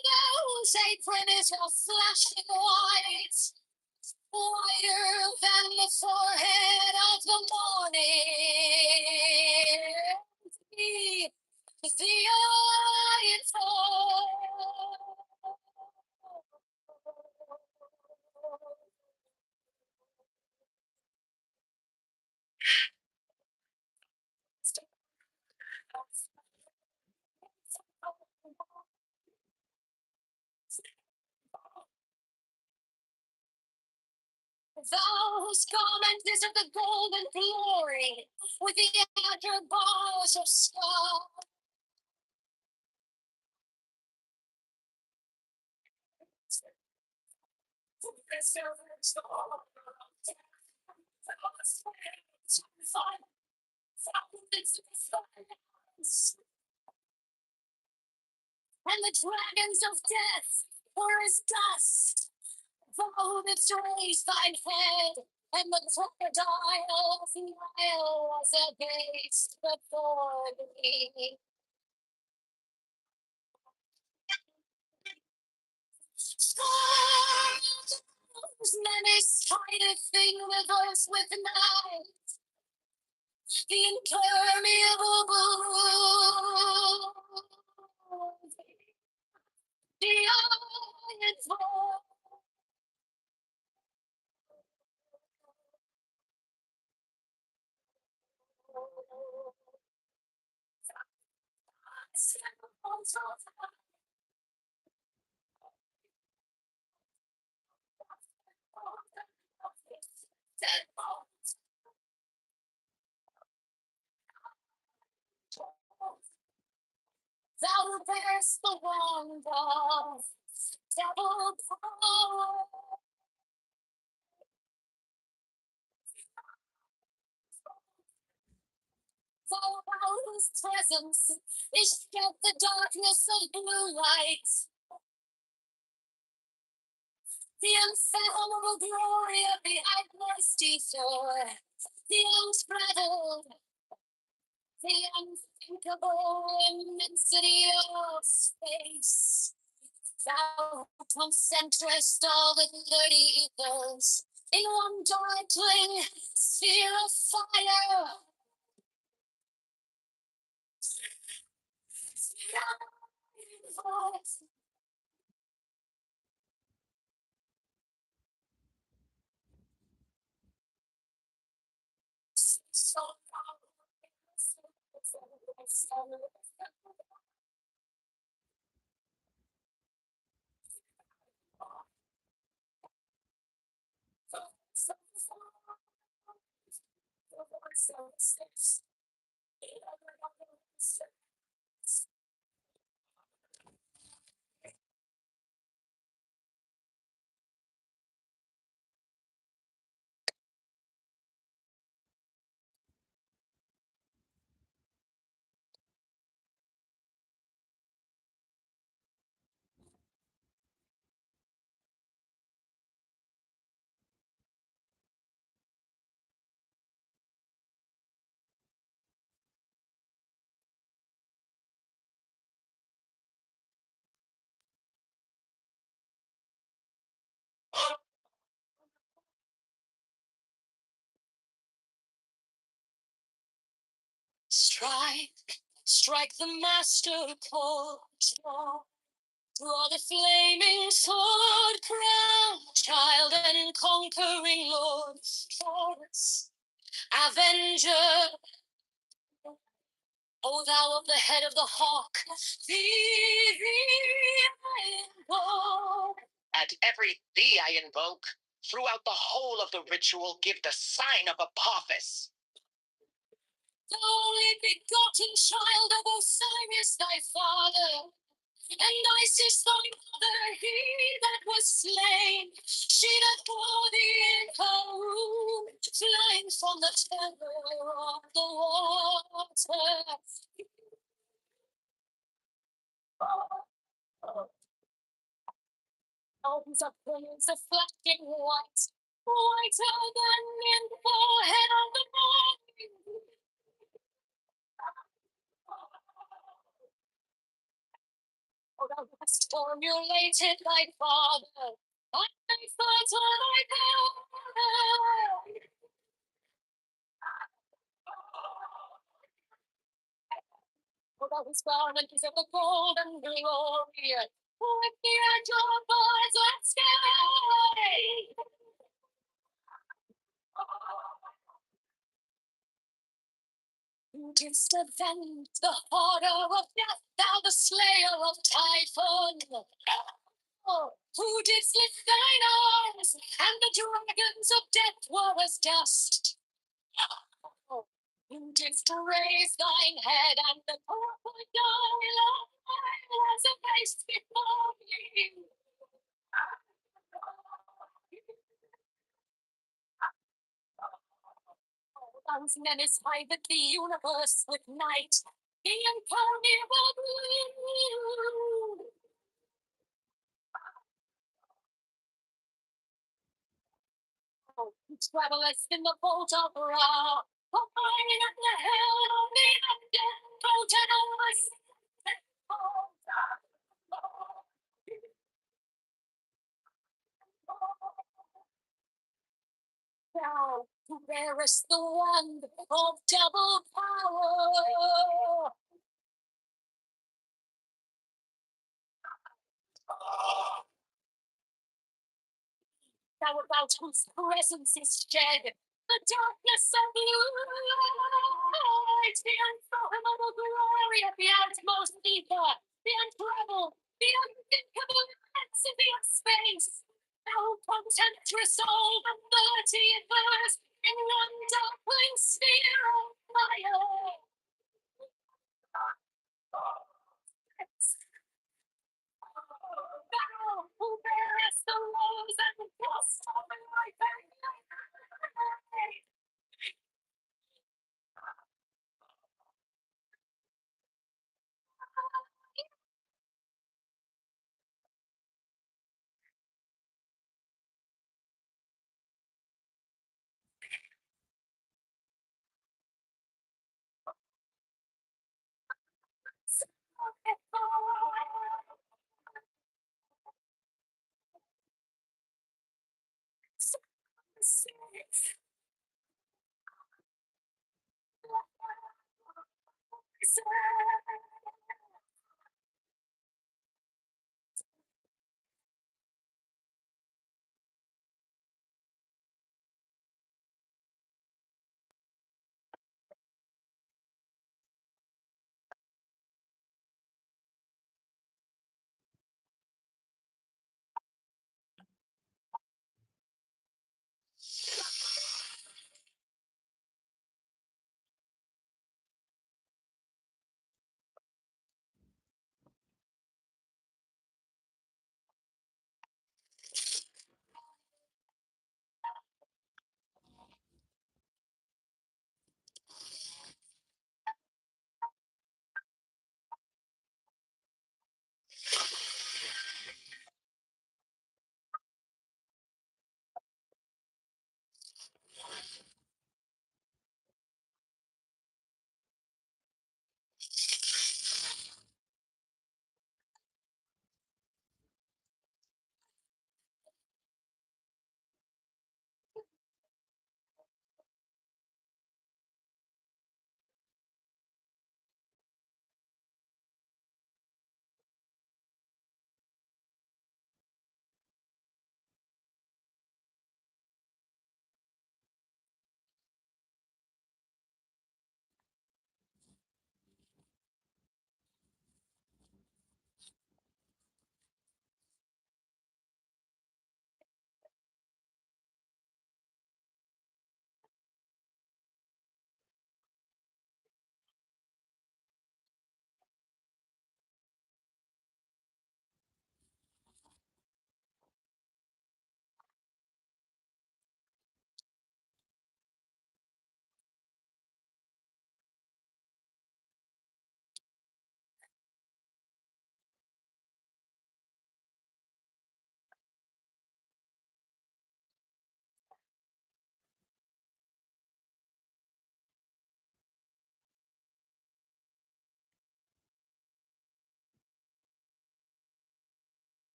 Those apron is your flashing white, whiter than the forehead of the morning. The iron fall. Those garments of the golden glory, with the outer bars of sky. And the dragons of death were as dust. Thou didst raise thine head, and the crocodile of Nile was abased before thee. Stars, many sided thing with us with night. The impermeable Thou bearest the wand of devil power. Thou whose presence is shed the darkness of blue light. The unfathomable glory of the thirsty shore. The unspreaded, the unthinkable immensity of space. Thou concentrest all the dirty ethers in one darkling sphere of fire. Strike, strike the master chord. Draw the flaming sword, crown, child and conquering lord. Taurus, avenger, O thou of the head of the hawk, thee I invoke. At every thee I invoke, throughout the whole of the ritual give the sign of Apophis. The only begotten child of Osiris thy father, and Isis thy mother, he that was slain, she that bore thee in her womb, flying from the terror of the water. Thousands of pillars of flashing white, whiter than in the forehead of the morning. Oh, thou hast formulated thy father, and thy thoughts on thy power. Oh, thou hast garment is of the golden glory, with the angel birds of sky. Who didst avenge the horror of death, thou the slayer of Typhon? Oh, who didst lift thine arms, and the dragons of death were as dust? Oh, who didst raise thine head, and the crocodile was abased before thee? Those menace hived the universe with night, the impermeable blue. Oh, who travelest in the vault of Ra, abiding at the helm of the undead, Protagonist. Thou who bearest the wand of double power. Thou about whose presence is shed the darkness of light, the unfolding Ineffable glory of the utmost ether, the untroubled, the unthinkable immensity of space. No contemptuous soul the multiverse in one darkling sphere of fire. Thou who bearest the rose and dust of my family.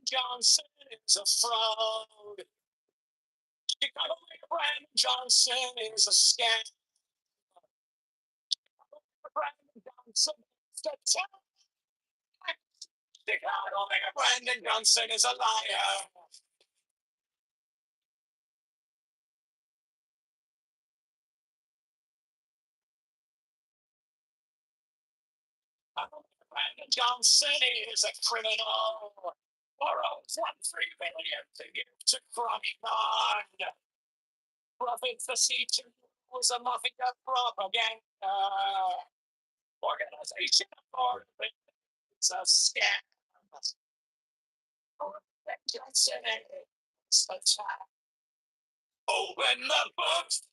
Johnson is a fraud. Chicago Mayor Brandon Johnson is a scam. Brandon Johnson is a terror. Chicago Mayor Brandon Johnson is a liar. Brandon Johnson is a criminal. Borrows 1.3 billion to give to crummy bond. Profits the C2 was a mafia propaganda. Organization of it's a scam. Johnson is a trap. Open the books.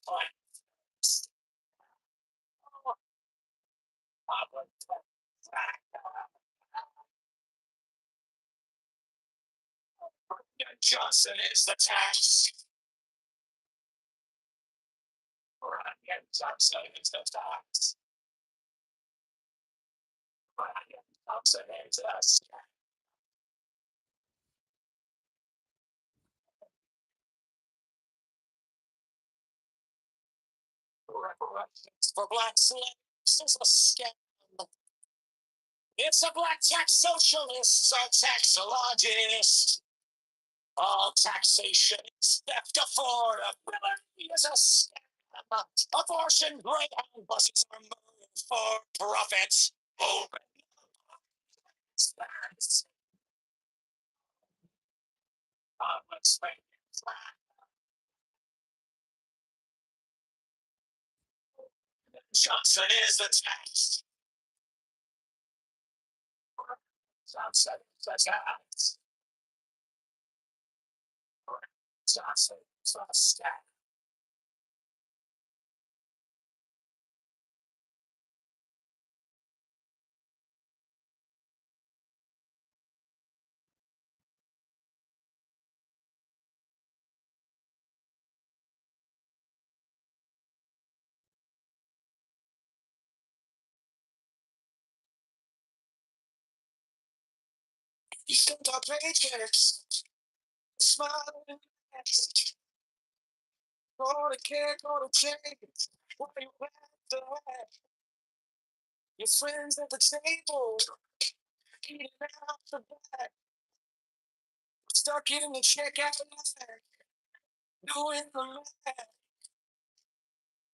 Johnson is the tax. Johnson is the tax. Johnson is the scam. Reparations for black slaves is a scam. It's a black tax socialist, a taxologist. All taxation is theft. Affordability is a scam. Abortion greyhound buses are moved for profits. Open space. Public space. Johnson is the tax. Johnson is the tax. Johnson is the scam. You sent our paychecks, smiling next. Go to care, go to change. What you have to have. Your friends at the table, eating out the back. Stuck in the checkout line, doing the math.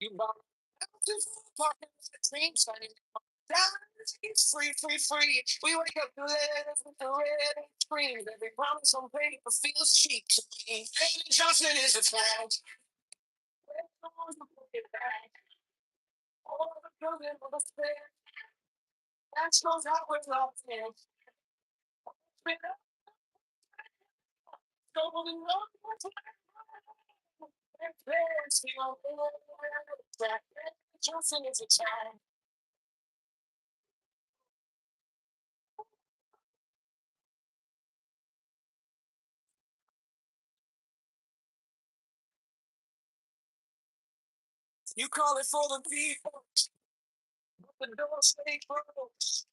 You bought houses, parking the dream signing. It's free, free, free. We wake up to live with the red screens. Every promise on paper feels cheap to me. Brandon Johnson is a tag. All the building with a spare. That shows how we're locked in. Golden road. Johnson is a tag. You call it for the people. The door stay closed.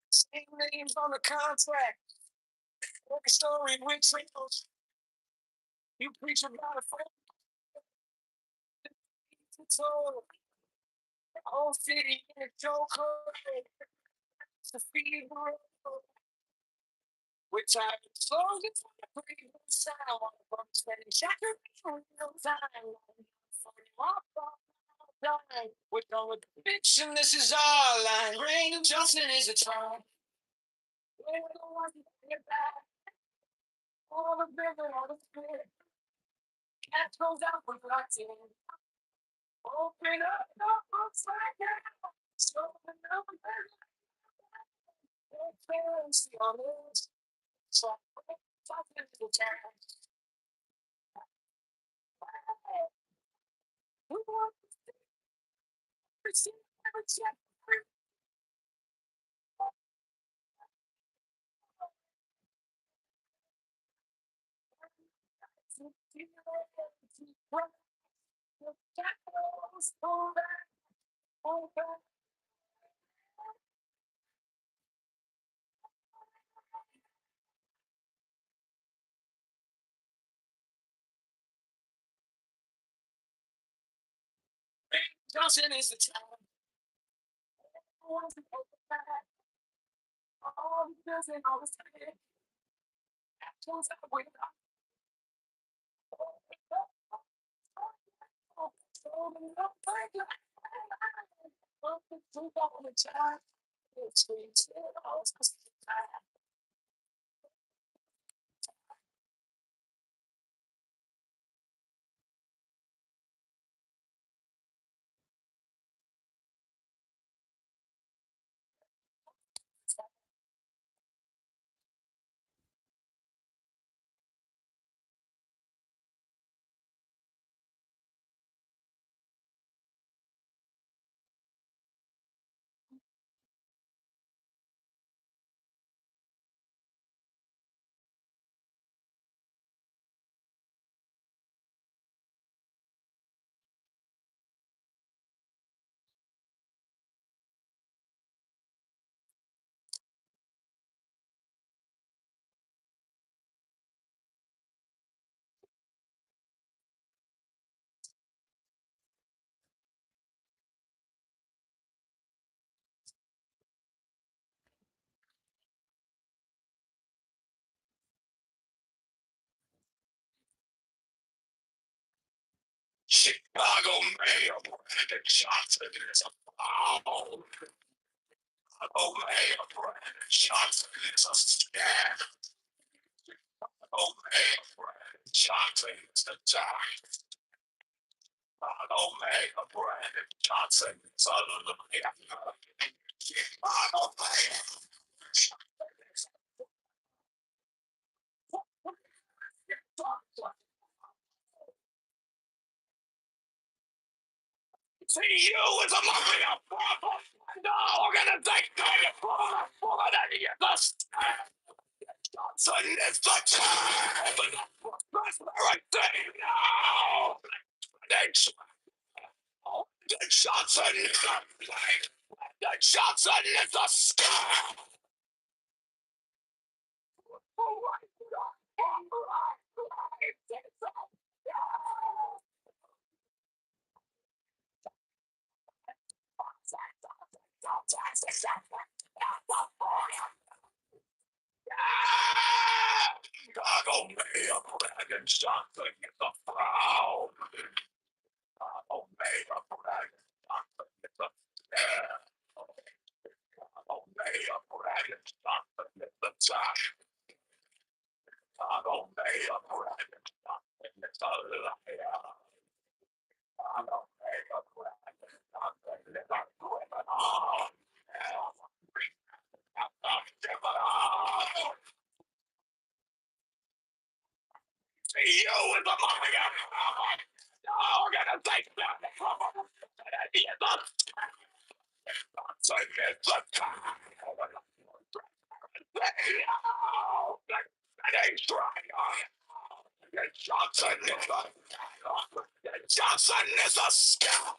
Same names on the contract. Every story with trickles. You preach about a friend. So, the whole city in a chokehold. It's the fever. Which I slow it's a pretty good sound. From spending checker no time. We're done with the bitch, and this is our line. Brandon Johnson is a charm. We're the ones that get back. All the bigger, all the spirit. Cat goes out with lots in. Open up, looks like now. So the number. Transparency on this. So Johnson is a charm. Who wants to see every check? Johnson is the town. All the bills and all the time. Johnson, wake up. Chicago Mayor Brandon Johnson is a foul. Chicago Mayor Brandon Johnson is a scam. Chicago Mayor Brandon Johnson is a die. Chicago Mayor Brandon Johnson is a liar. Chicago Mayor. See you as a liar. No, we're gonna take credit for that. Johnson is the time. Prosperity now. Johnson is the light. Johnson is the sky. Chicago Mayor Brandon Johnson is a proud. Chicago Mayor Brandon Johnson is a scam. Chicago Mayor Brandon Johnson is the time. Chicago Mayor Brandon Johnson is a liar. Chicago Mayor Brandon Johnson is a criminal. See you in the morning. No, we're gonna take that from him. Johnson is the time. Johnson is the Johnson is a scam.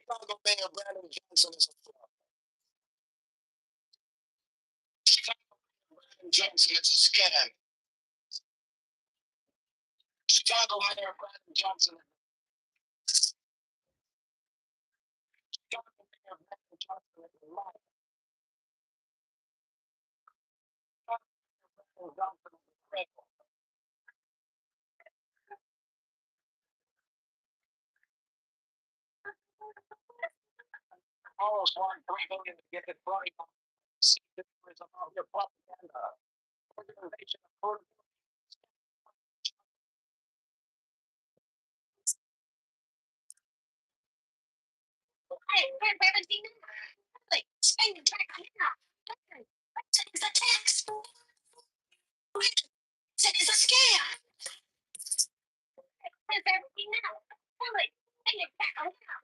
Chicago Mayor Brandon Johnson is a fraud. Chicago Mayor Brandon Johnson is a scam. Chicago Mayor Brandon Johnson. Chicago Mayor Brandon Johnson is a liar. Almost won $3 million to get it right. See, this is about your propaganda. Organization of like spending track now. It is a tax. It is a scam. Everything now. Like spending track now.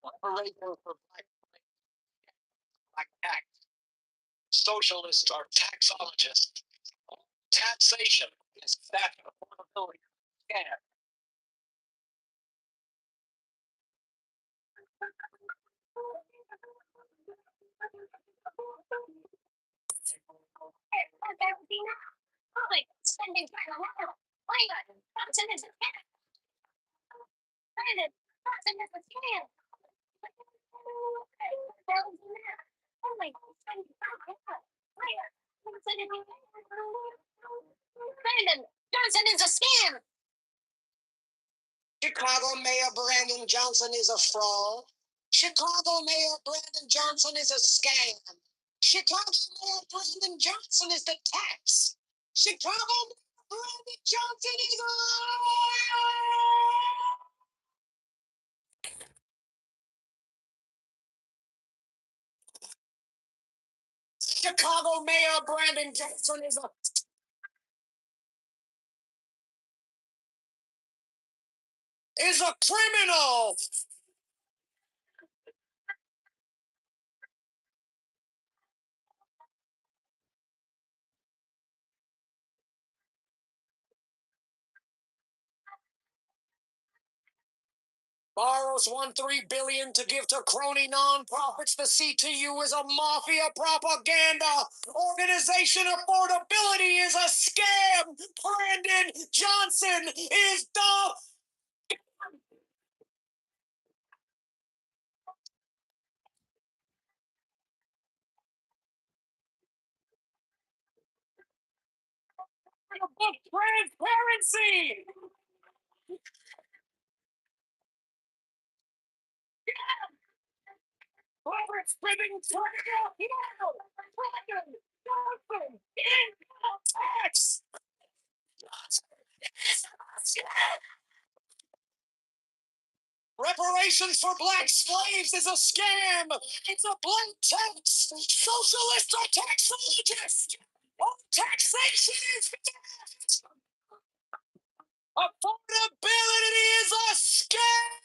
Operator for black tax. Socialists are taxologists. Taxation is theft and affordability scam. Like spending time around. Johnson is a scam. Johnson is a scam. Johnson is a scam. Chicago Mayor Brandon Johnson is a fraud. Chicago Mayor Brandon Johnson is a scam. Chicago Mayor Brandon Johnson is the tax. Chicago Mayor Brandon Johnson is a Chicago Mayor Brandon Johnson is a criminal. Borrows $1.3 billion to give to crony nonprofits. The CTU is a mafia propaganda organization. Affordability is a scam. Brandon Johnson is the transparency. Corporate spending tax. Reparations for black slaves is a scam. It's a blank tax. Socialists are taxologists. All taxation is theft. Affordability is a scam.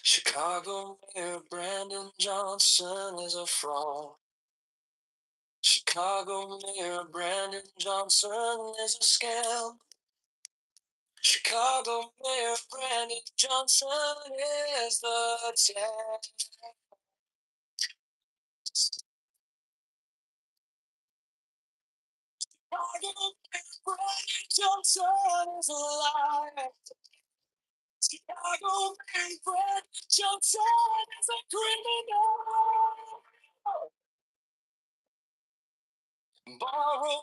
Chicago Mayor Brandon Johnson is a fraud. Chicago Mayor Brandon Johnson is a scam. Chicago Mayor Brandon Johnson is the tax. Chicago Mayor Brandon Johnson is a liar. Chicago Mayor Brandon Johnson is a criminal. Borrow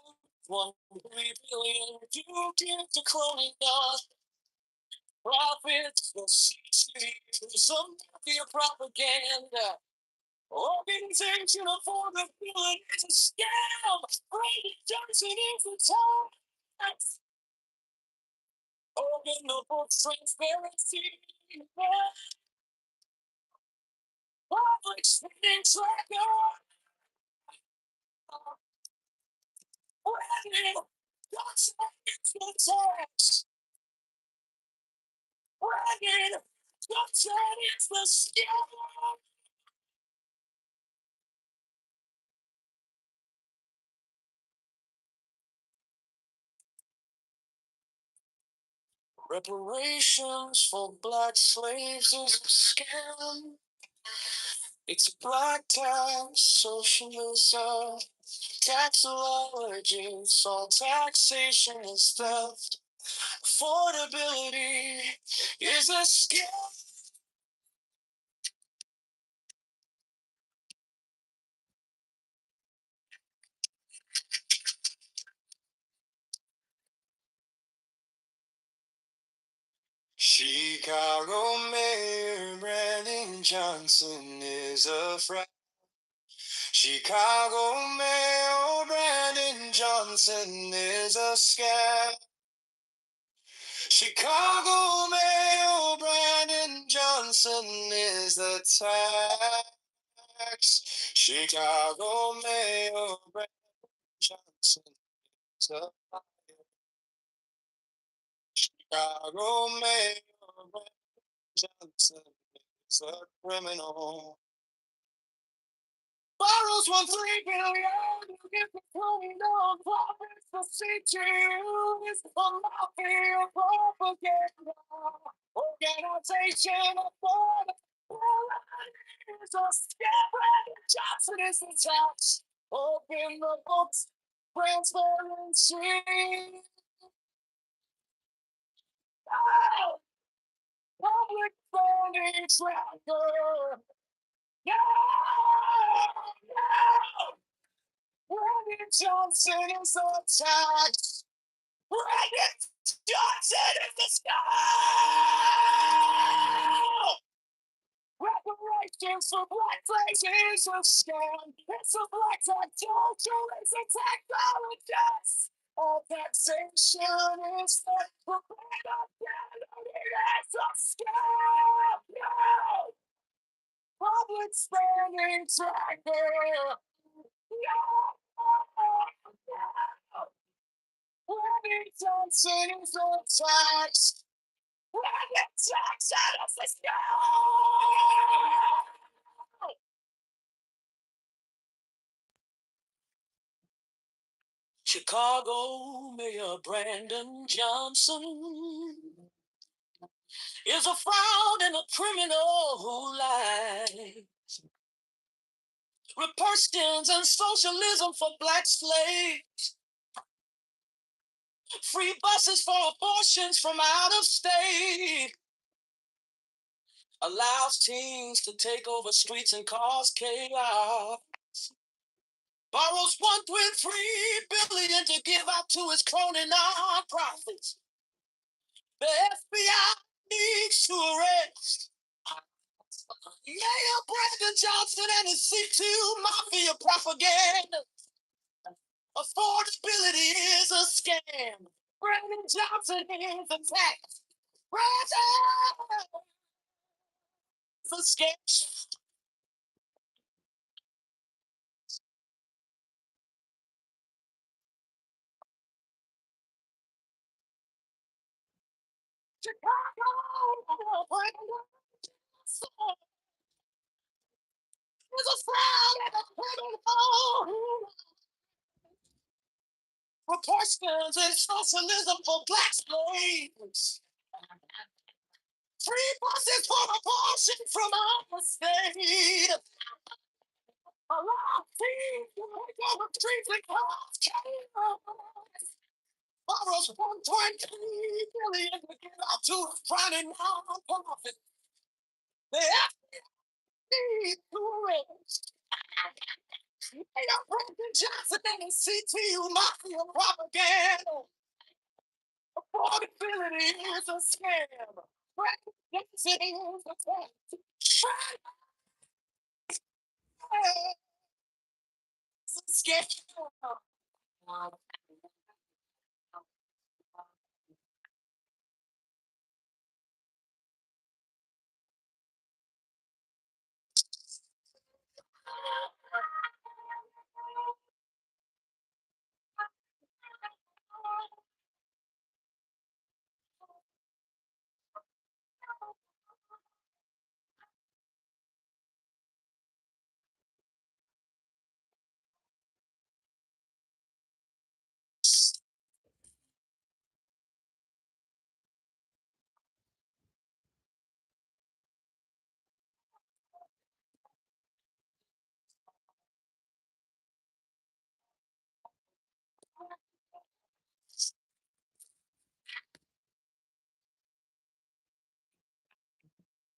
$1.3 billion to give to crony profits for some mafia propaganda. Organization affordability is a scam. Brandon Johnson is the tax. Open the books, transparency. Public spending tracker. Brandon Johnson is the tax. Brandon Johnson is the scam. Reparations for black slaves is a scam. It's black tax socialism. Taxology, all taxation is theft. Affordability is a scam. Chicago Mayor Brandon Johnson is a fraud. Chicago Mayor Brandon Johnson is a scam. Chicago Mayor Brandon Johnson is the tax. Chicago Mayor Brandon Johnson is a liar. Chicago Mayor Brandon Johnson is a criminal. Borrows 1 3 billion to get the $20 profits. The CTU is the mafia propaganda. Organization of fraud. Is a scam. Johnson is the tax. Open the books. Transparency. Oh, public funding tracker. No! No! Brandon Johnson is the tax. Brandon Johnson is the scam. Reparations for black slaves is a scam. It's a black tax culture. It's a technologist. All taxation is the it's a scam. No! Public spending tracker. No! Brandon Johnson is the tax. Brandon Johnson is the scam. Chicago Mayor Brandon Johnson is a fraud and a criminal who lies. Reparations and socialism for black slaves. Free buses for abortions from out of state. Allows teens to take over streets and cause chaos. Borrows 1.3 billion to give out to his crony nonprofits. The FBI needs to arrest Mayor Brandon Johnson and his C2 mafia propaganda. Affordability is a scam. Brandon Johnson is a tax. Brandon is a scam. Chicago, Brandon Johnson is a fraud and a criminal. Proportions and socialism for black slaves. Free buses for abortion from our state. Allow teens to take over streets and cause chaos. Borrows 1.3 billion to give out to a Friday nonprofit. The FBI to arrest Mayor Brandon Johnson and his CTU mafia propaganda. Affordability is a scam. Brandon Johnson is a scam. It's a scam.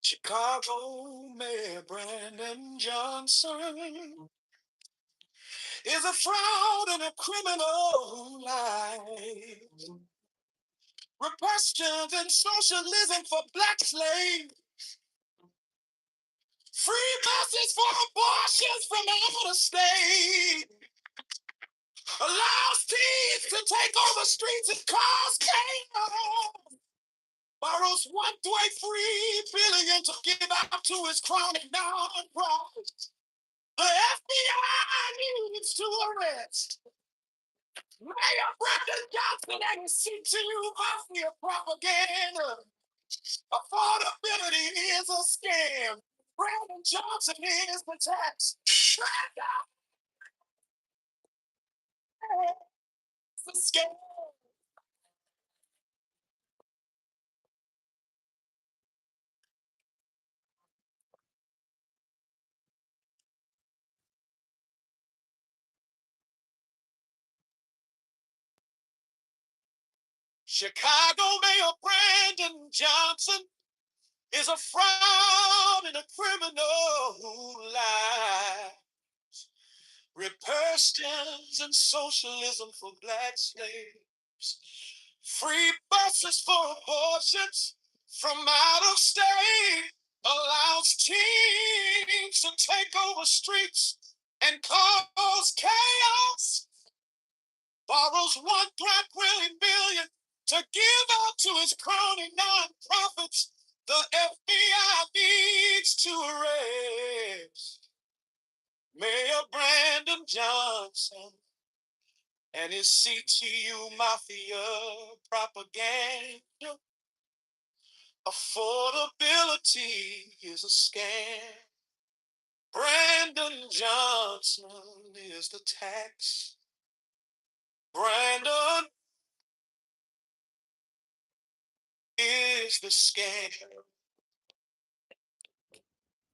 Chicago Mayor Brandon Johnson is a fraud and a criminal who lies. Repressions and socialism for black slaves. Free buses for abortions from out of state. Allows teens to take over streets and cause chaos. Borrows $1.3 billion to give out to his chronic non-profits. The FBI needs to arrest Mayor Brandon Johnson and his CTU mafia propaganda. Affordability is a scam. Brandon Johnson is the tax. It's a scam. Chicago Mayor Brandon Johnson is a fraud and a criminal who lies. Repressions and socialism for black slaves. Free buses for abortions from out of state. Allows teens to take over streets and cause chaos. Borrows $1.3 billion to give out to his crony nonprofits. The FBI needs to arrest Mayor Brandon Johnson and his CTU mafia propaganda. Affordability is a scam. Brandon Johnson is the tax. Brandon is the scam.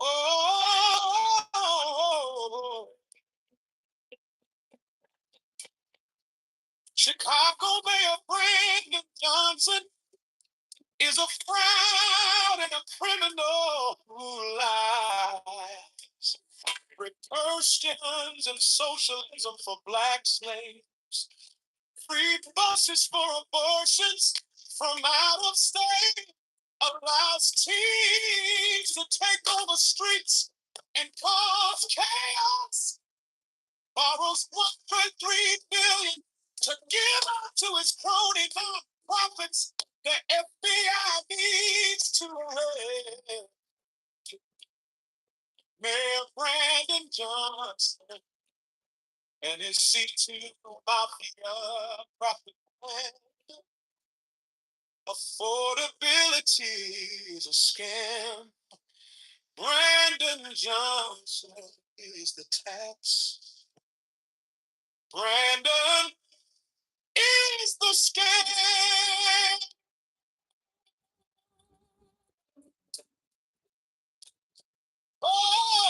Oh, Chicago Mayor Brandon Johnson is a fraud and a criminal who lies. Repressions and socialism for black slaves. Free buses for abortions from out of state. Allows teens to take over streets and cause chaos. Borrows $1.3 billion to give out to his crony nonprofits. The FBI needs to arrest Mayor Brandon Johnson and his CTU mafia propaganda. Affordability is a scam. Brandon Johnson is the tax. Brandon is the scam. Oh,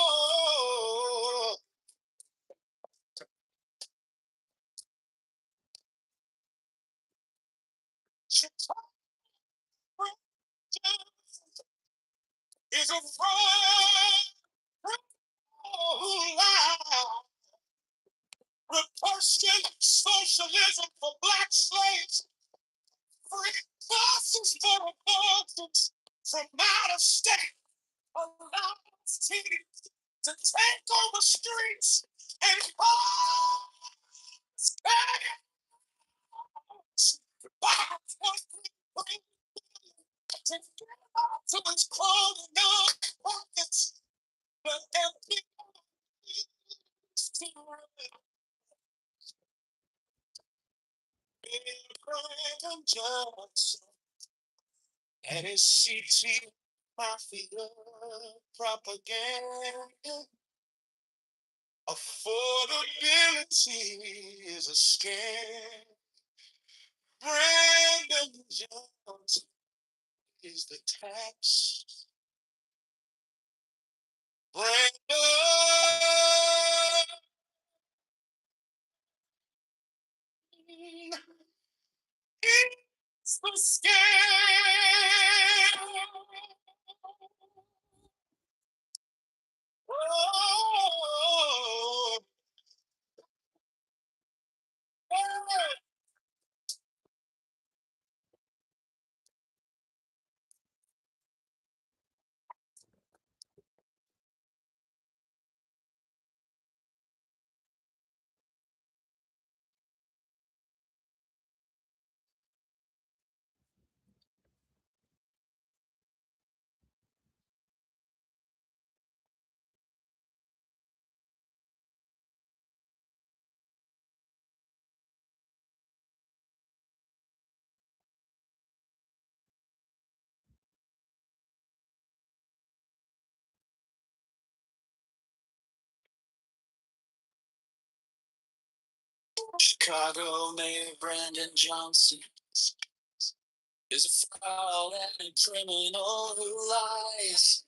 is a fraud. Oh, lie. Repression, socialism for black slaves. Free buses for abortions from out of state. Allows teens to take over streets and cause chaos. Bombs to get out to its clothing pockets. The empty Brandon Johnson and his CT mafia propaganda. Affordability is a scam. Brandon Johnson is the tax. Brandon is the scam. Chicago Mayor Brandon Johnson is a fraud and a criminal who lies.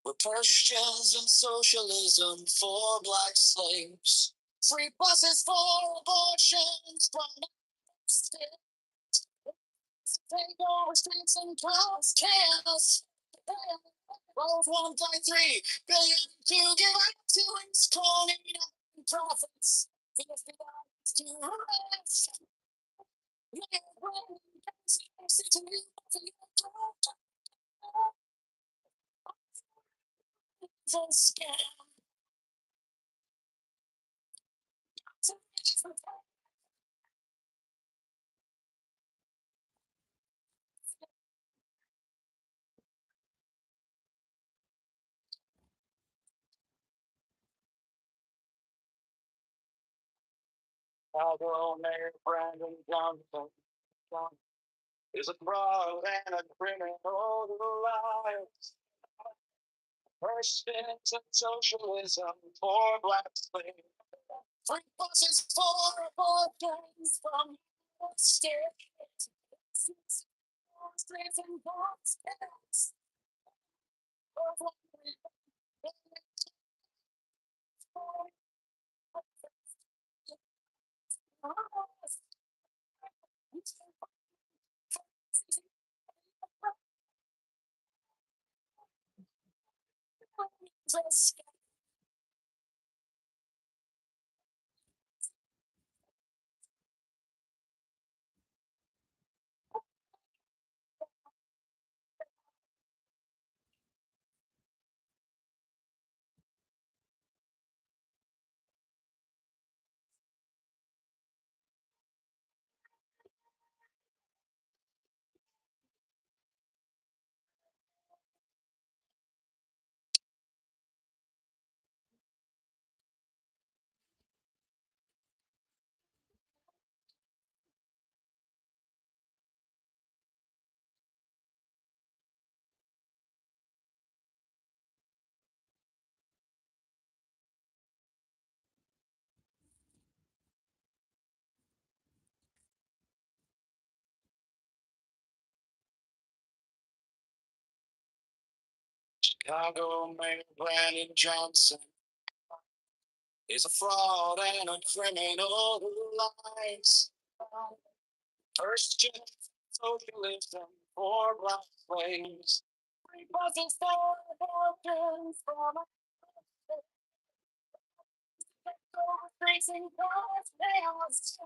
We're Christians and socialism for black slaves. Free buses for abortions from the state. Take over streets and cause chaos. Both 1.3 billion to give up to its corny profits. $50 to arrest. Chicago Mayor Brandon Johnson is a fraud and a criminal who lies. Christians and socialism for black slaves. Free buses for abortions from the state. Streets and bars. Chicago Mayor Brandon Johnson is a fraud and a criminal who lies. First gen socialism for black slaves. Free buses for abortions from facing cars chaos.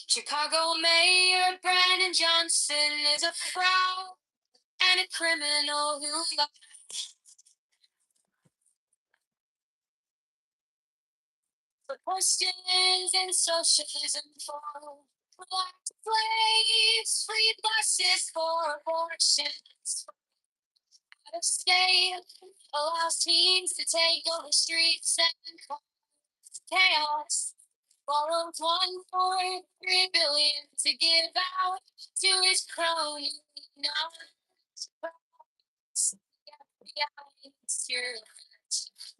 Chicago Mayor Brandon Johnson is a fraud and a criminal who lied. For questions in socialism for black slaves, free buses for abortions. Out of state allows teens to take over streets and cause chaos. Borrowed 1.3 billion to give out to his crony.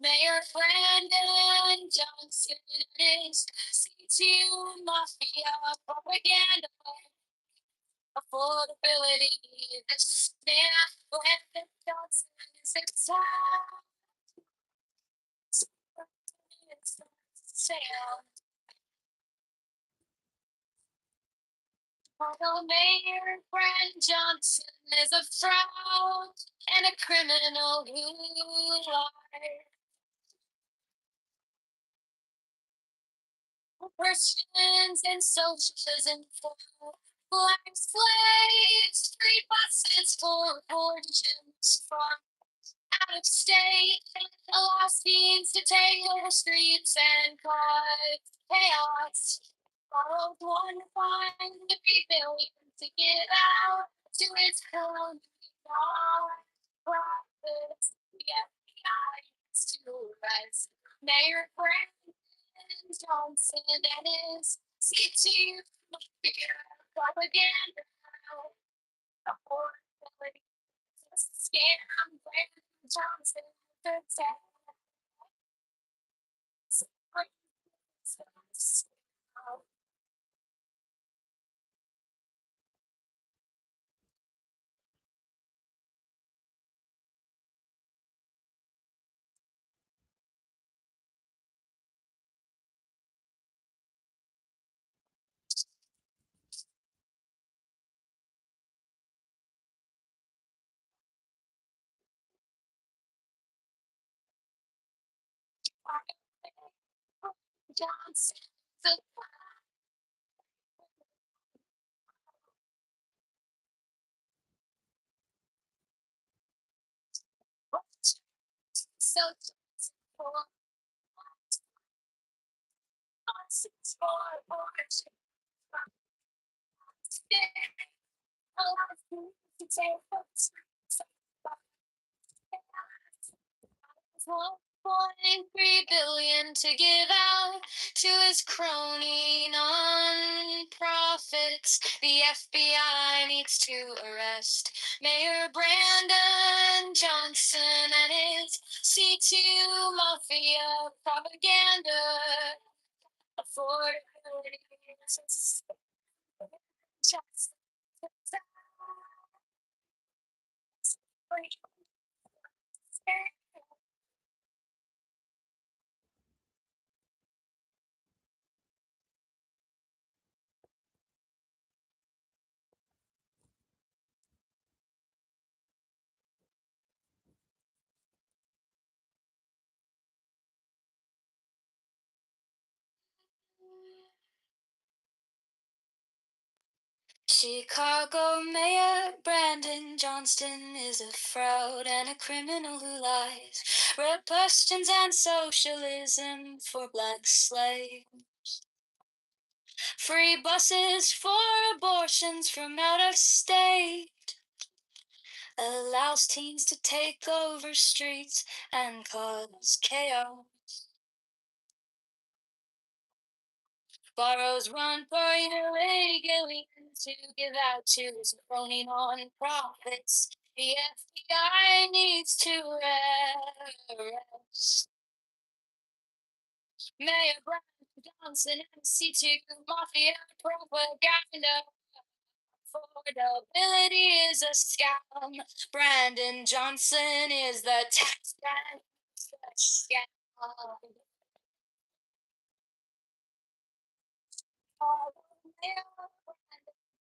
Mayor Brandon Johnson is C2 mafia propaganda. Affordability. This man, Brandon Johnson, is a top sale. Mayor Brandon Johnson is a fraud and a criminal who lied. Christians and socialism for black slaves, free buses for abortions from out of state, allows teens to take over streets and cause chaos. Borrowed 1.3 billion to get out to its own profits. The FBI is to arrest Mayor Brandon Johnson and his C2 propaganda. Affordability. Scam Brandon Johnson. $1.3 billion to give out to his crony non-profits. The FBI needs to arrest Mayor Brandon Johnson and his C2 mafia propaganda. Affordability is just Chicago Mayor Brandon Johnston is a fraud and a criminal who lies. Republicans and socialism for black slaves. Free buses for abortions from out of state. Allows teens to take over streets and cause chaos. Borrows run for illegally to give out to his crony non-profits. The FBI needs to arrest Mayor Brian Johnson and C2 Mafia propaganda. Affordability is a scam. Brandon Johnson is the tax man.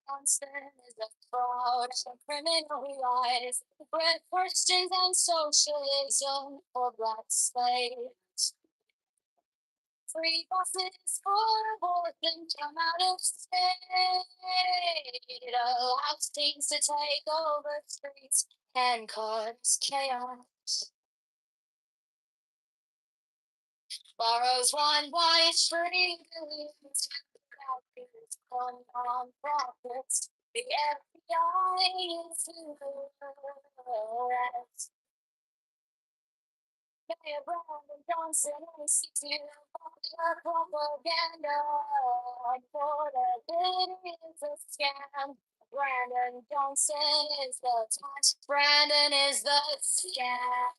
Johnson is a fraud, a criminal who lies. Bred Christians and socialism for black slaves. Free buses for abortion come out of state. Allows teens to take over streets and cause chaos. Borrows one white free billions on non-profits. The FBI is to arrest Mayor Brandon Johnson and C2 propaganda. Affordability is a scam. Brandon Johnson is the tax. Brandon is the scam.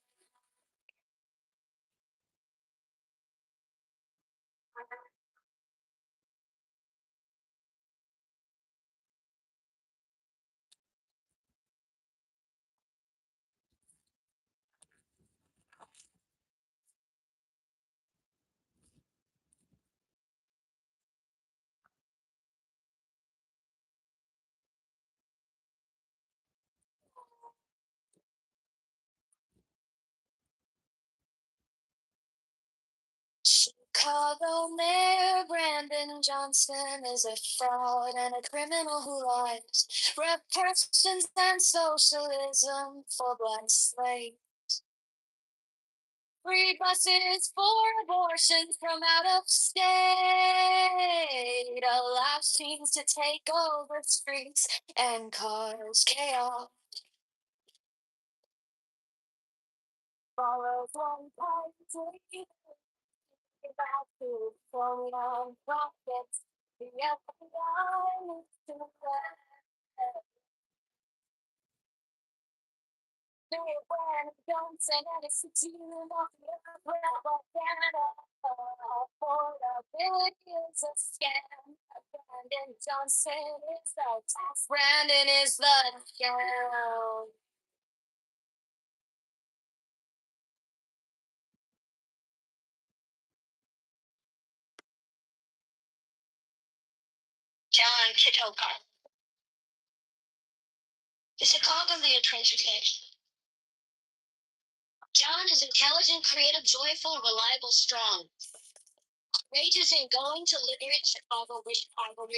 Chicago Mayor Brandon Johnson is a fraud and a criminal who lies. Reparations and socialism for black slaves. Free buses for abortions from out of state. Allows teens to take over streets and cause chaos. Borrows $1.3 about to phony non-profits. The FBI needs to arrest Mayor Brandon Johnson and his C2 mafia propaganda. Affordability is a scam. Brandon Johnson is the tax. Brandon is the scam. John Kitover. The Chicago Transportation. John is intelligent, creative, joyful, reliable, strong. Courageous and going to liberate Chicago with Chicago.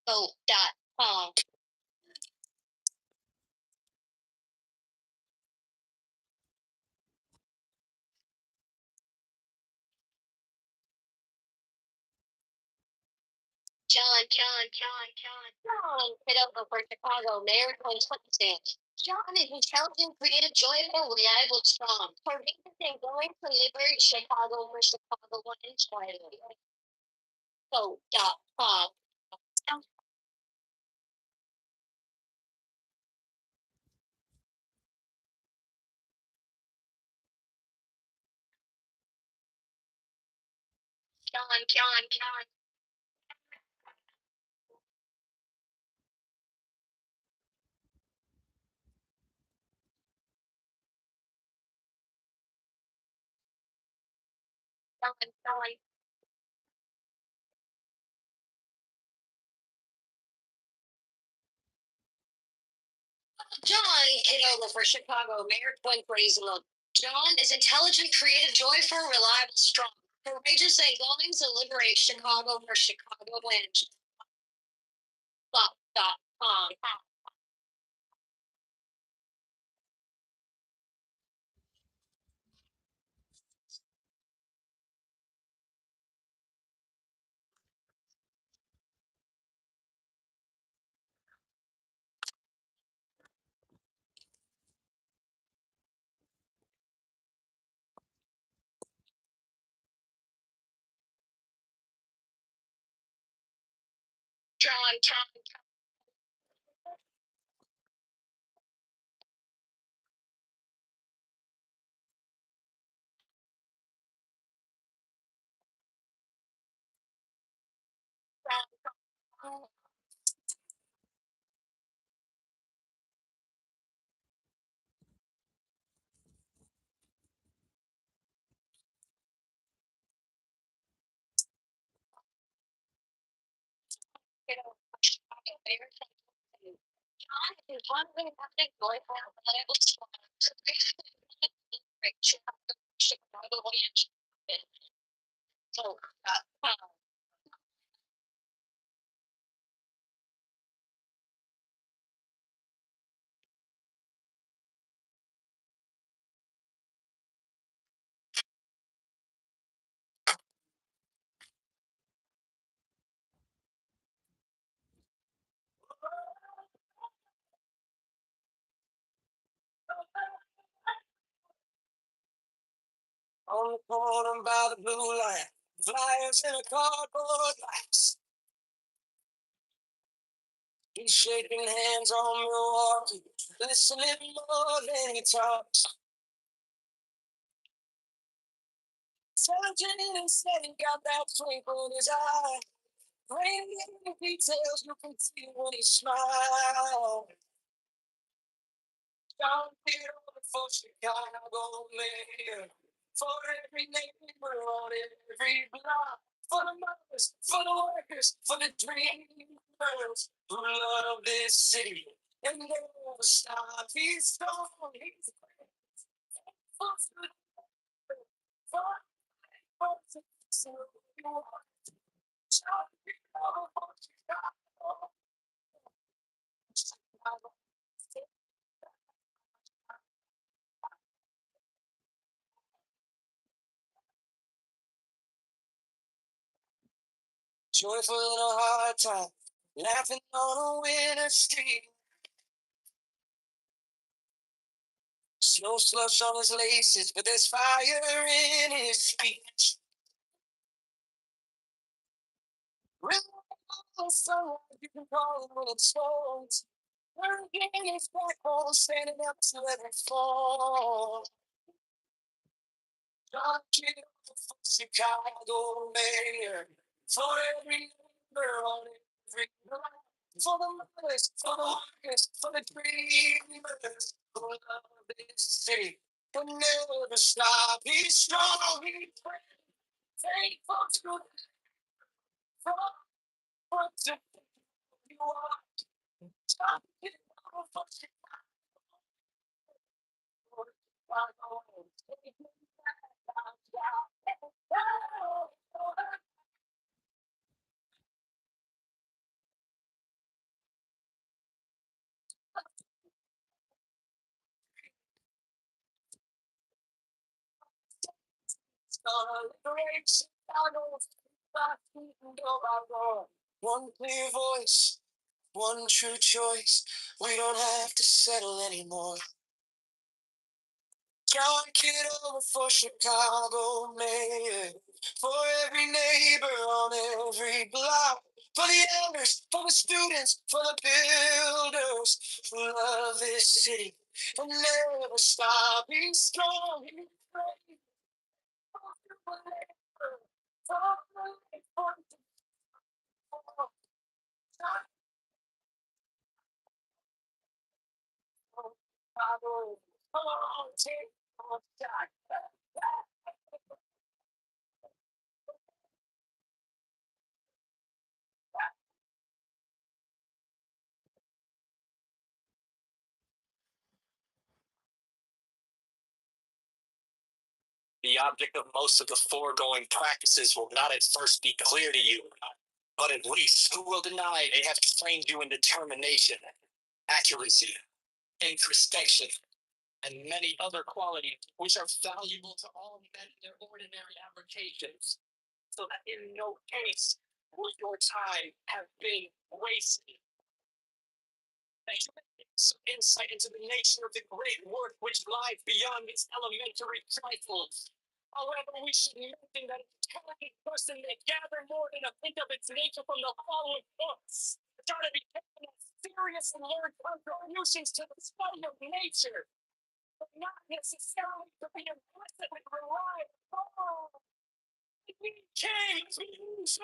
Go.com. John, Kitover for Chicago, Mayor 2026. John is intelligent, creative, joyful, reliable, strong. Courageous and going to liberate Chicago for Chicago one inspired. Go.com. John. John Kitover for Chicago, Mayor 2026. John is intelligent, creative, joyful, reliable, strong. Courageous and going to liberate Chicago for Chicago wins. Go.com. John. John is one way nothing joyful, reliable, strong. Chicago wins. Go.com. On the corner by the blue line, flyers in a cardboard box. He's shaking hands on Milwaukee, listening more than he talks. Intelligent and steady, got that twinkle in his eye. Bringing the details you can see when he smiles. John Kitover for Chicago Mayor. For every neighbor on every block. For the mothers, for the workers, for the dreamers who love this city and never stop. He's strong, he's great. Joyful in a hard time, laughing on a winter street. Snow slush on his laces, but there's fire in his speech. Real sunlight, you can call it when it snows. Hurricane his backbone, standing up to every fall. John Kitover for Chicago Mayor. For every member on every block. For the mothers, for the workers, for the dreamers who love this city and never stop. He's strong, he's brave, faithful to the front. One clear voice, one true choice. We don't have to settle anymore. John Kitover for Chicago mayor. For every neighbor on every block. For the elders, for the students, for the builders who love this city and never stop being strong. The object of most of the foregoing practices will not at first be clear to you, but at least who will deny they have trained you in determination, accuracy, introspection, and many other qualities which are valuable to all men in their ordinary avocations, so that in no case will your time have been wasted. Thank you. Some insight into the nature of the great work which lies beyond these elementary trifles. However, we should mention that an intelligent person may gather more than a hint of its nature from the following books, which are to be taken as serious and learned contributions to the study of nature, but not necessarily to be implicitly relied upon. We came to use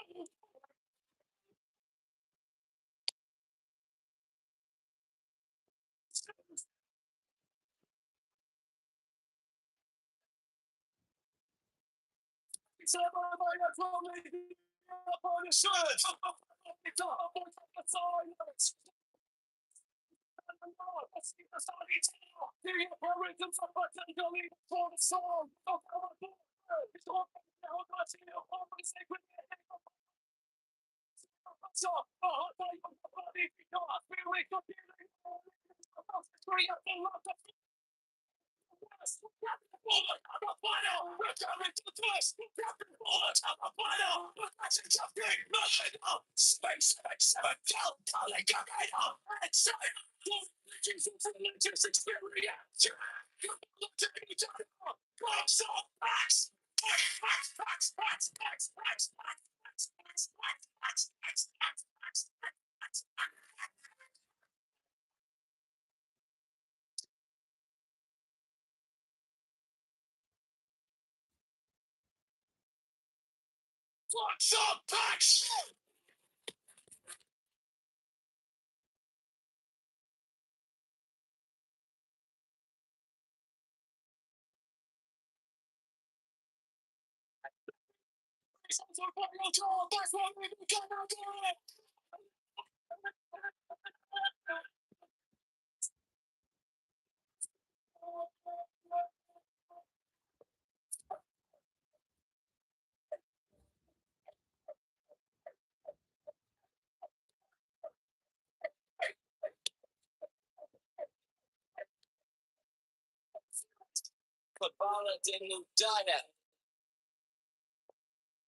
Kabbalah didn't die at.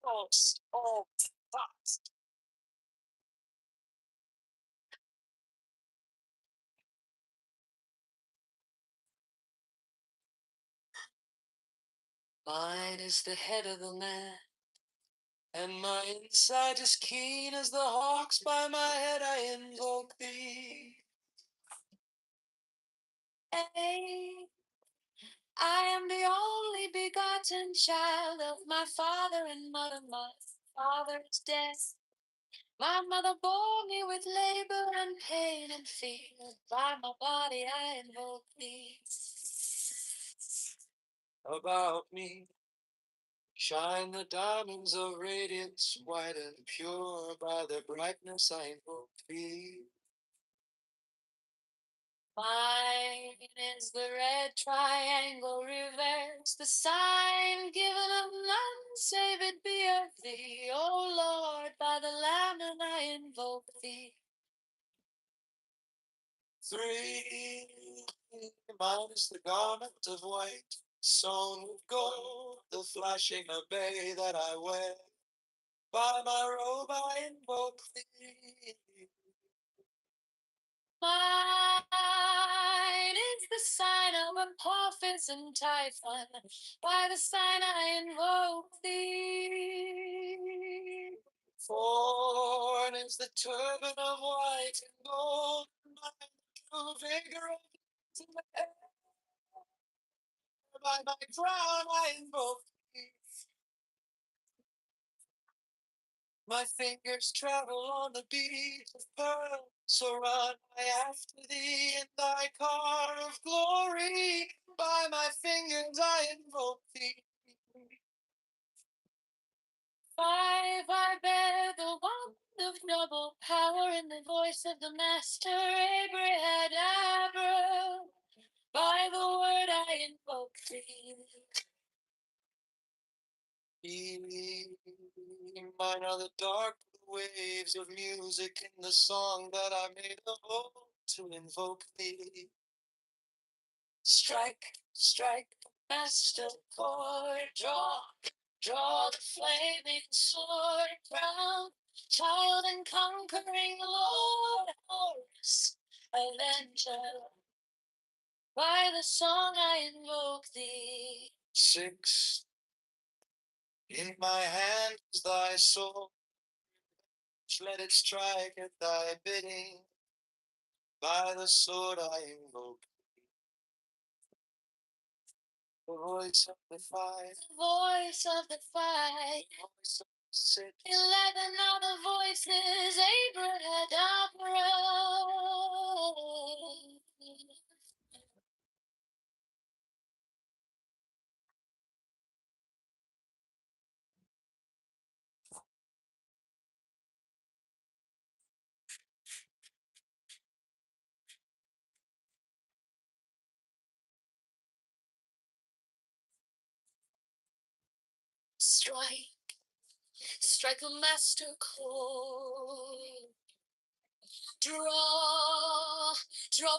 Folks, all thoughts. Mine is the head of the land, and my inside is keen as the hawks. By my head I invoke thee. Hey, I am the only begotten child of my father and mother. My father is dead. My mother bore me with labor and pain and fear. By my body I invoke thee. About me shine the diamonds of radiance, white and pure. By their brightness I invoke thee. Mine is the red triangle reverse, the sign given of none save it be of thee. O Lord, by the Lamb and I invoke thee. 3. Mine is the garment of white, sewn with gold, the flashing of bay that I wear. By my robe I invoke thee. Mine is the sign of Apophis and Typhon, by the sign I invoke thee. 4 is the turban of white and gold, my true vigor of the air. By my crown I invoke thee. My fingers travel on the beat of pearl, so run I after thee in thy car of glory. By my fingers I invoke thee. 5, I bear the wand of double power in the voice of the Master Abrahadabra. By the word I invoke thee. Mine are the dark waves of music in the song that I made of old to invoke thee. Strike, strike, master chord, draw the flaming sword, crown, child and conquering Lord, horse, avenger. By the song I invoke thee. 6. In my hand is thy sword, let it strike at thy bidding. By the sword I invoke the voice of the fight, The voice of the fight. the voice of the 6. 11 other voices, Abrahadabra. Strike, strike a master chord. Draw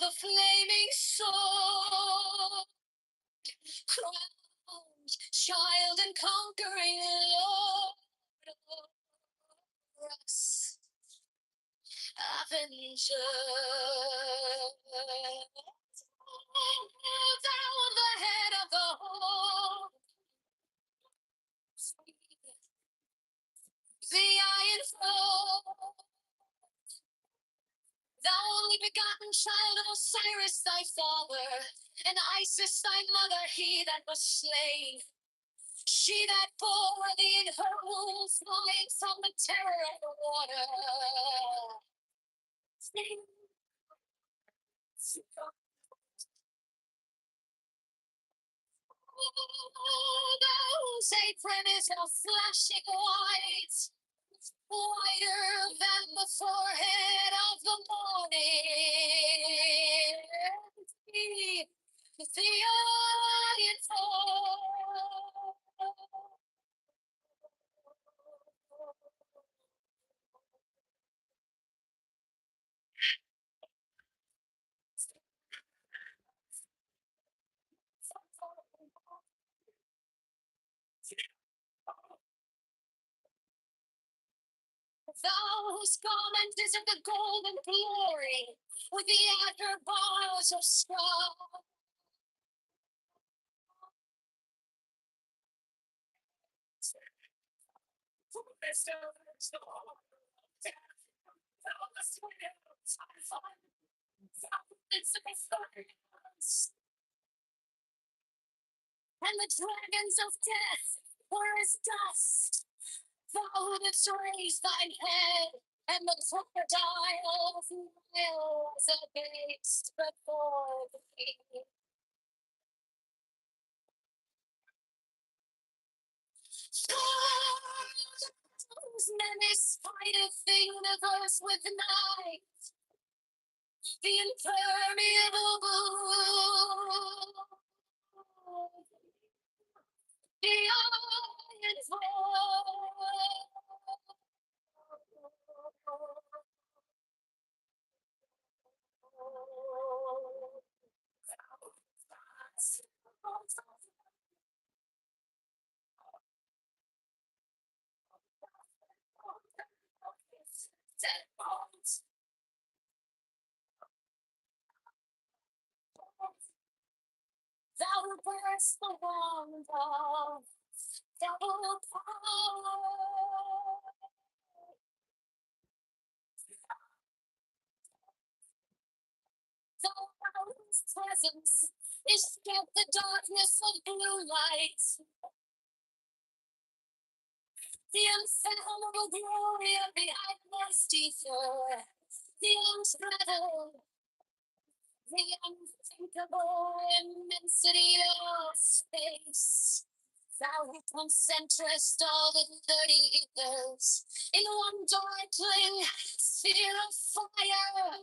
the flaming sword. Crowned child and conquering Lord of us, avenger. Thou the head of the whole. The iron throne. Thou only begotten child of Osiris thy father, and Isis thy mother, he that was slain. She that bore thee in her womb, flying from the terror of the water. Those apron is a flashing white, whiter than the forehead of the morning. The iron fall. Those garment is of the golden glory, with the outer bars of straw. And the dragons of death were as dust. Thou didst raise thine head, and the crocodile of Nile was abased before thee. Those in this kind of universe with night, the impermeable blue, the iron dead bones. Thou burst the wand of double power. Thou's presence is spread the darkness of blue light. The unfathomable glory of the utmost ether, the untroubled, the unthinkable immensity of space. Thou who concentrest all the 30 ethers in one darkling sphere of fire.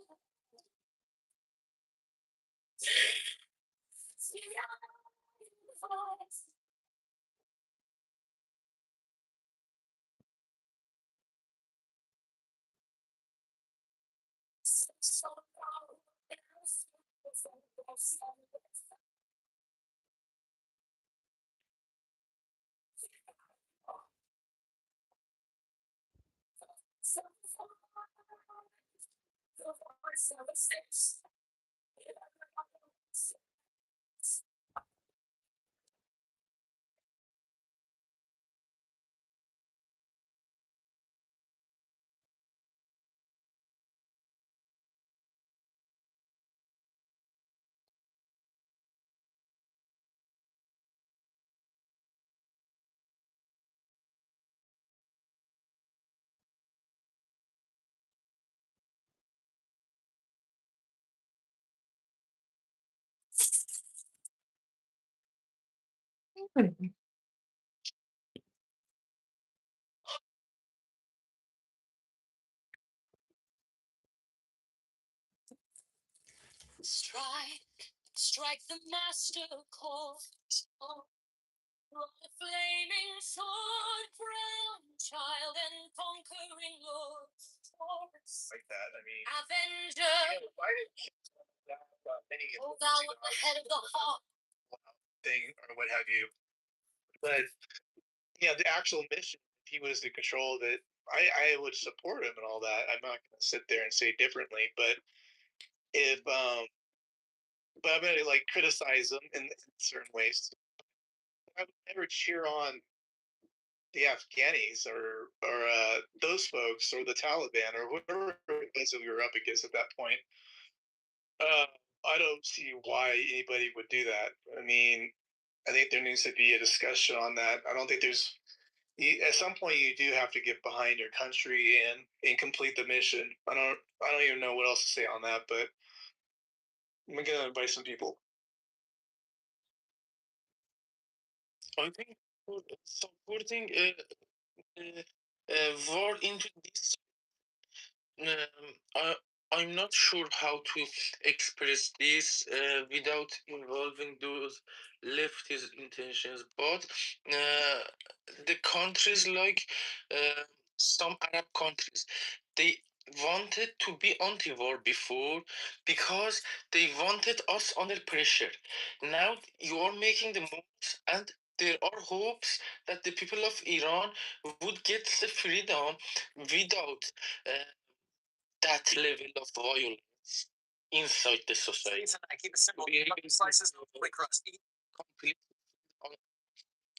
Strike the master chord. The flaming sword, crown child and conquering lord. Like that, I mean. Avenger. Why did oh, thou at the head of the hawk. Thing or what have you. But yeah, the actual mission, if he was in control of it, I would support him and all that. I'm not gonna sit there and say differently, but if but I'm gonna like criticize him in certain ways. I would never cheer on the Afghanis or those folks or the Taliban or whoever it was that we were up against at that point. I don't see why anybody would do that. I mean, I think there needs to be a discussion on that. I don't think there's at some point you do have to get behind your country and complete the mission. I don't even know what else to say on that, but I'm gonna invite some people. I think supporting war into this I'm not sure how to express this without involving those leftist intentions, but the countries like some Arab countries, they wanted to be anti-war before because they wanted us under pressure. Now you are making the moves, and there are hopes that the people of Iran would get the freedom without that level of violence inside the society. I keep it simple. Slices of crust. Complete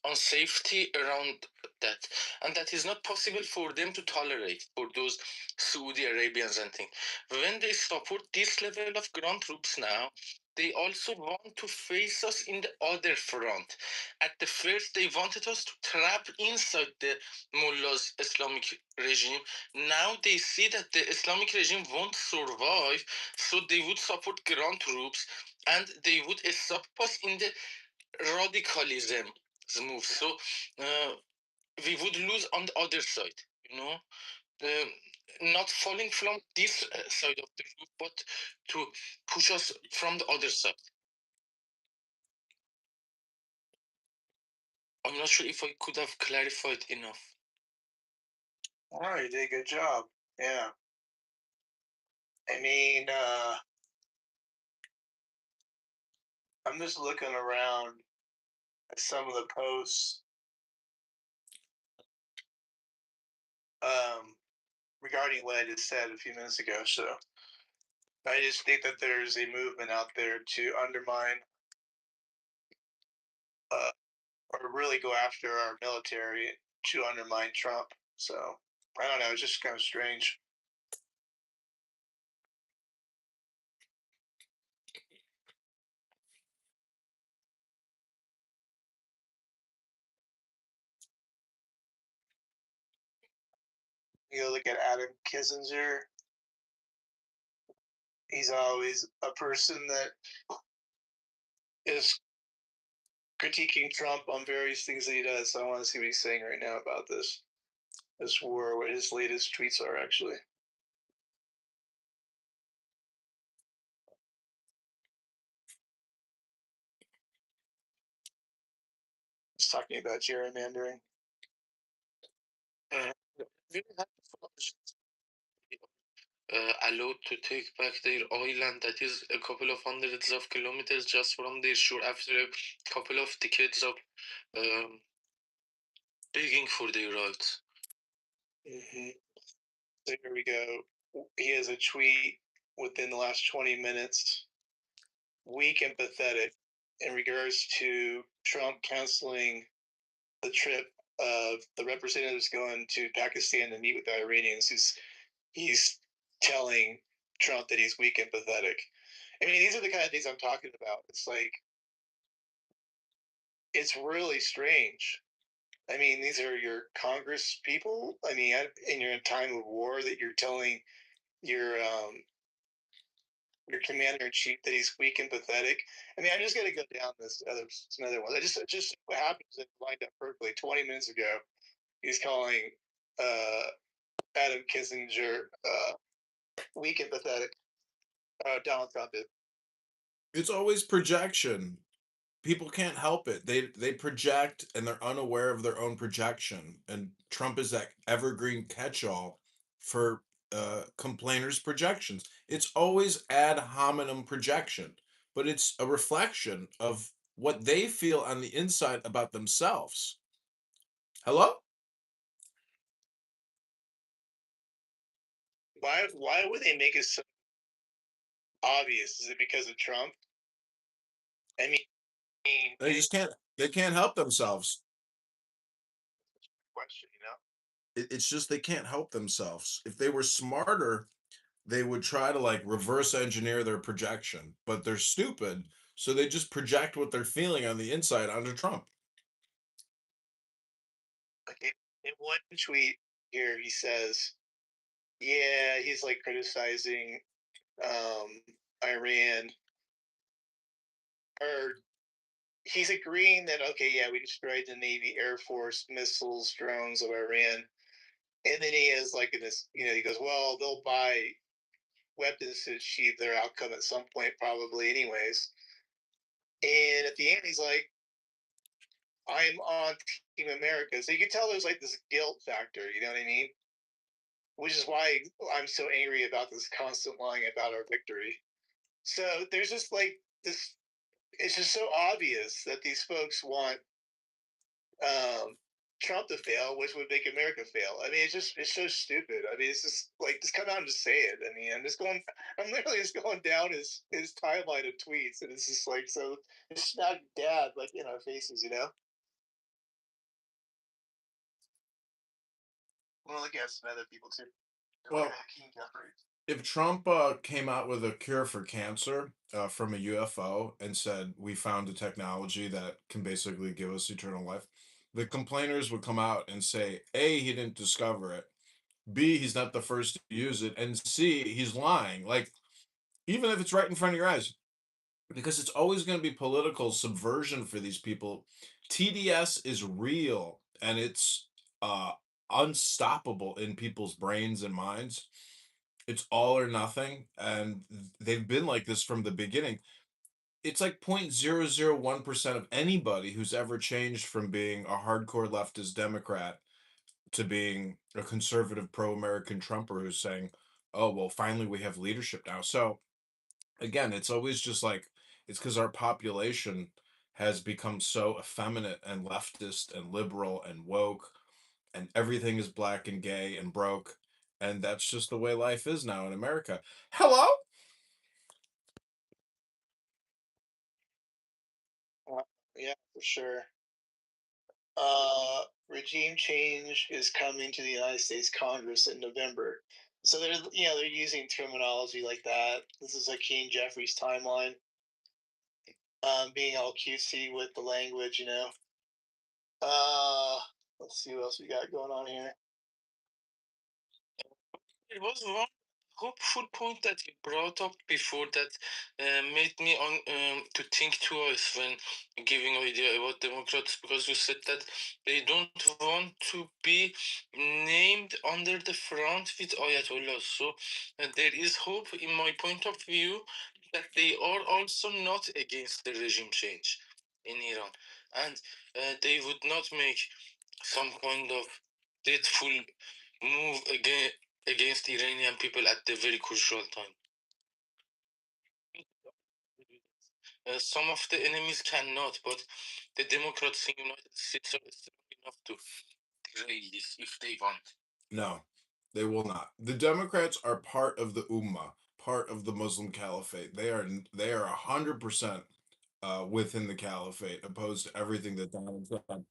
on safety around that, and that is not possible for them to tolerate for those Saudi Arabians and things. When they support this level of ground troops now, they also want to face us in the other front. At the first, they wanted us to trap inside the mullah's Islamic regime. Now they see that the Islamic regime won't survive, so they would support ground troops and they would stop us in the radicalism move. So we would lose on the other side. not falling from this side of the roof, but to push us from the other side. I'm not sure if I could have clarified enough. All right, you did a good job. Yeah. I mean, I'm just looking around at some of the posts regarding what I just said a few minutes ago. So I just think that there's a movement out there to undermine or really go after our military to undermine Trump. So I don't know, it's just kind of strange. You look at Adam Kissinger. He's always a person that is critiquing Trump on various things that he does. So I want to see what he's saying right now about this war, what his latest tweets are actually. He's talking about gerrymandering. Allowed to take back their island that is a couple of hundreds of kilometers just from their shore after a couple of decades of begging for their rights. Mm-hmm. So here we go. He has a tweet within the last 20 minutes. Weak and pathetic in regards to Trump canceling the trip of the representatives going to Pakistan to meet with the Iranians. He's telling Trump that he's weak and pathetic. I mean, these are the kind of things I'm talking about. It's like, it's really strange. I mean, these are your Congress people. I mean, in your time of war, that you're telling your commander in chief that he's weak and pathetic. I mean, I'm just gonna go down some other ones. I just what happens it lined up perfectly. 20 minutes ago, he's calling Adam Kissinger weak and pathetic. Donald Trump did. It's always projection. People can't help it. They project and they're unaware of their own projection. And Trump is that evergreen catch-all for complainers' projections. It's always ad hominem projection, but it's a reflection of what they feel on the inside about themselves. Hello? Why would they make it so obvious? Is it because of Trump? I mean, They can't help themselves. Question, you know? It's just they can't help themselves. If they were smarter, they would try to like reverse engineer their projection, but they're stupid, so they just project what they're feeling on the inside onto Trump. Okay, in one tweet here, he says, yeah, he's like criticizing Iran, or he's agreeing that, okay, yeah, we destroyed the Navy, Air Force, missiles, drones of Iran. And then he has like this, he goes, well, they'll buy weapons to achieve their outcome at some point, probably, anyways. And at the end, he's like, I'm on Team America. So you can tell there's like this guilt factor, you know what I mean? Which is why I'm so angry about this constant lying about our victory. So there's just like this, it's just so obvious that these folks want Trump to fail, which would make America fail. I mean, it's so stupid. I mean, it's just like, just come out and just say it. I mean, I'm literally just going down his timeline of tweets, and it's just like, so it's not dad like in our faces, you know? Well, I guess some other people too. Well, if Trump came out with a cure for cancer from a UFO and said, we found a technology that can basically give us eternal life, the complainers would come out and say, A, he didn't discover it, B, he's not the first to use it, and C, he's lying. Like, even if it's right in front of your eyes, because it's always going to be political subversion for these people. TDS is real, and it's unstoppable in people's brains and minds. It's all or nothing, and they've been like this from the beginning. It's like 0.001% of anybody who's ever changed from being a hardcore leftist Democrat to being a conservative pro-American Trumper who's saying, "Oh, well, finally we have leadership now." So again, it's always just like it's because our population has become so effeminate and leftist and liberal and woke, and everything is black and gay and broke, and that's just the way life is now in America. Hello? Yeah, for sure. Regime change is coming to the United States Congress in November. So they're using terminology like that. This is Hakeem Jeffries' timeline, being all cutesy with the language. Uh, let's see what else we got going on here. It was one hopeful point that you brought up before that made me on to think twice when giving idea about Democrats, because you said that they don't want to be named under the front with Ayatollahs. So there is hope in my point of view that they are also not against the regime change in Iran, and they would not make some kind of dreadful move against Iranian people at the very crucial time. Some of the enemies cannot, but the Democrats in United States are strong enough to derail this if they want. No, they will not. The Democrats are part of the Ummah, part of the Muslim Caliphate. They are 100% within the Caliphate, opposed to everything that Donald Trump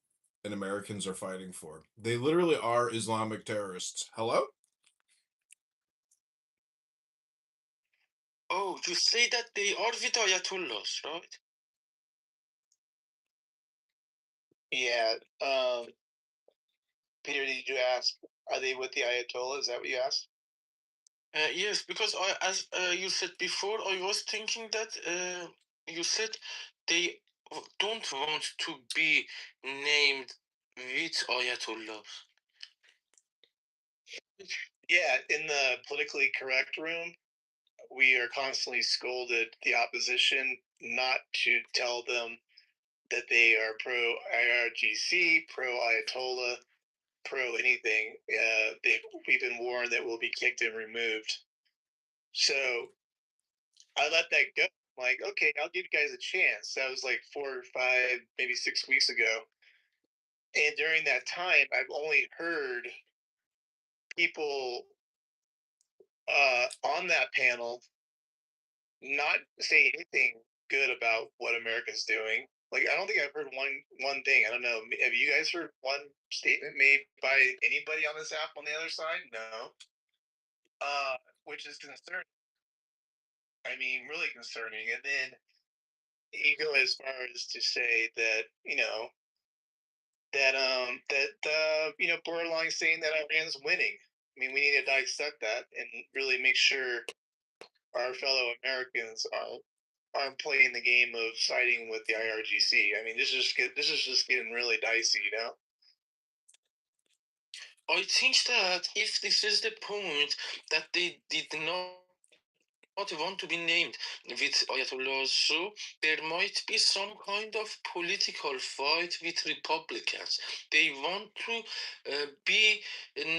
and Americans are fighting for. They literally are Islamic terrorists. Hello? Oh, you say that they are with Ayatollahs, right? Yeah. Peter, did you ask, are they with the Ayatollah? Is that what you asked? Yes, because as you said before, I was thinking that you said they don't want to be named with Ayatollahs. Yeah, in the politically correct room, we are constantly scolded, the opposition, not to tell them that they are pro IRGC, pro Ayatollah, pro anything. We've been warned that we'll be kicked and removed. So I let that go. I'm like, okay, I'll give you guys a chance. That was like 4 or 5, maybe 6 weeks ago. And during that time, I've only heard people on that panel not say anything good about what America's doing. Like, I don't think I've heard one thing. I don't know. Have you guys heard one statement made by anybody on this app on the other side? No. Which is concerning. I mean, really concerning. And then you go as far as to say that borderline saying that Iran's winning. I mean, we need to dissect that and really make sure our fellow Americans aren't playing the game of siding with the IRGC. I mean, this is just getting really dicey. I think that if this is the point that they did not want to be named with Ayatollah, so there might be some kind of political fight with Republicans. They want to be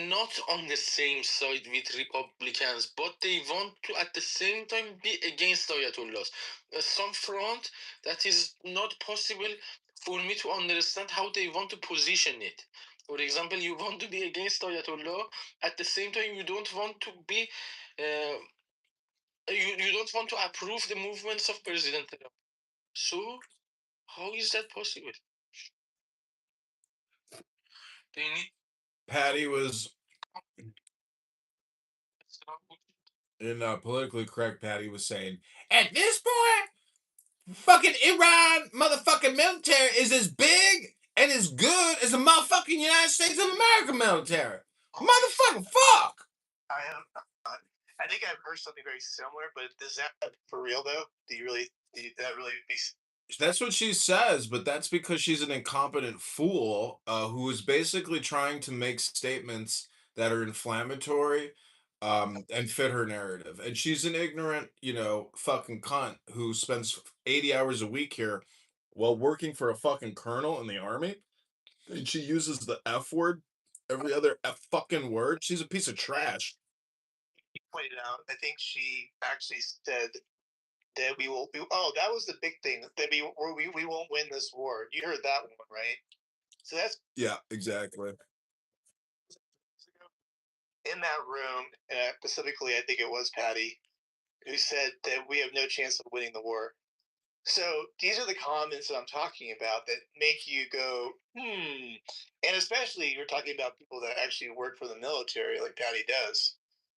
not on the same side with Republicans, but they want to at the same time be against Ayatollahs. Some front that is not possible for me to understand how they want to position it. For example, you want to be against Ayatollah, at the same time you don't want to be you don't want to approve the movements of President Trump. So how is that possible? They need Patty was in politically correct. Patty was saying, at this point, fucking Iran motherfucking military is as big and as good as the motherfucking United States of America military. Motherfucking fuck. I think I've heard something very similar, but is that for real though? Do that really be That's what she says, but that's because she's an incompetent fool who is basically trying to make statements that are inflammatory and fit her narrative. And she's an ignorant, fucking cunt who spends 80 hours a week here while working for a fucking colonel in the army. And she uses the F word every other F fucking word. She's a piece of trash. Pointed out, I think she actually said that we will. Oh, that was the big thing that we won't win this war. You heard that one, right? So that's Yeah, exactly. in that room. Specifically, I think it was Patty who said that we have no chance of winning the war. So these are the comments that I'm talking about that make you go, and especially you're talking about people that actually work for the military, like Patty does,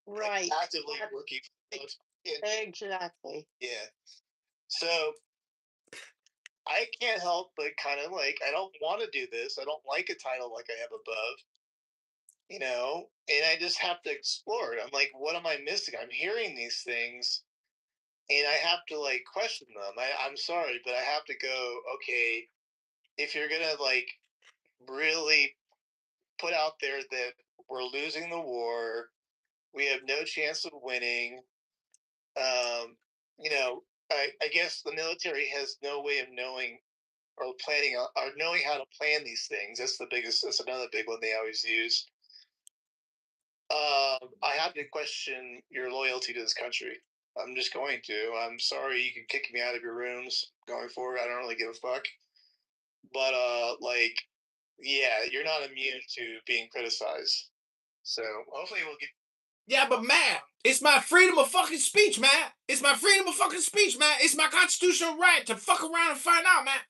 Right. like actively working for the military. Exactly. Yeah. So I can't help but kind of like, I don't want to do this. I don't like a title like I have above, and I just have to explore it. I'm like, what am I missing? I'm hearing these things and I have to like question them. I'm sorry, but I have to go, okay, if you're going to like really put out there that we're losing the war, we have no chance of winning, I guess the military has no way of knowing or planning or knowing how to plan these things. That's another big one they always use. I have to question your loyalty to this country. I'm just going to. I'm sorry, you can kick me out of your rooms going forward. I don't really give a fuck. But yeah, you're not immune to being criticized. So hopefully we'll get. Yeah, but Matt, it's my freedom of fucking speech, Matt. It's my freedom of fucking speech, Matt. It's my constitutional right to fuck around and find out, Matt.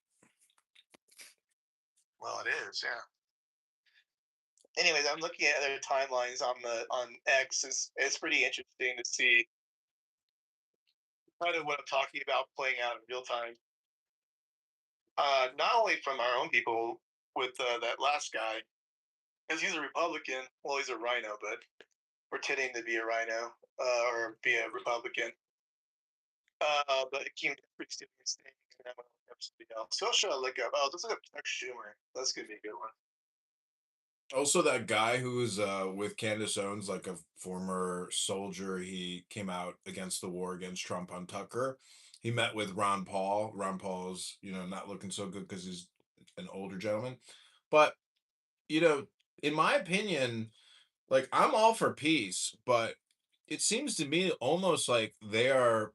Well, it is, yeah. Anyways, I'm looking at other timelines on X. It's pretty interesting to see kind of what I'm talking about playing out in real time. Not only from our own people with that last guy, because he's a Republican. Well, he's a rhino, but pretending to be a rhino or be a Republican. But it came pretty stupid thing. And I'm gonna look up something else. So should I look up? Oh, let's look up Chuck Schumer. That's gonna be a good one. Also, that guy who was with Candace Owens, like a former soldier, he came out against the war against Trump on Tucker. He met with Ron Paul. Ron Paul's, not looking so good because he's an older gentleman. But, in my opinion, like, I'm all for peace, but it seems to me almost like they are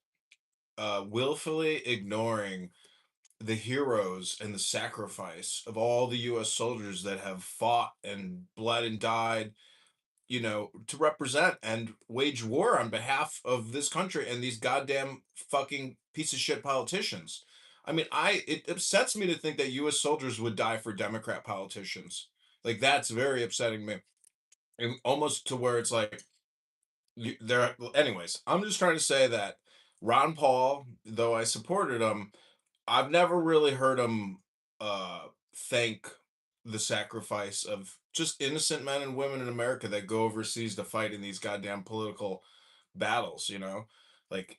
willfully ignoring the heroes and the sacrifice of all the U.S. soldiers that have fought and bled and died, to represent and wage war on behalf of this country and these goddamn fucking piece of shit politicians. I mean, it upsets me to think that U.S. soldiers would die for Democrat politicians. Like, that's very upsetting me. And almost to where it's like, anyways, I'm just trying to say that Ron Paul, though I supported him, I've never really heard him thank the sacrifice of just innocent men and women in America that go overseas to fight in these goddamn political battles. Like,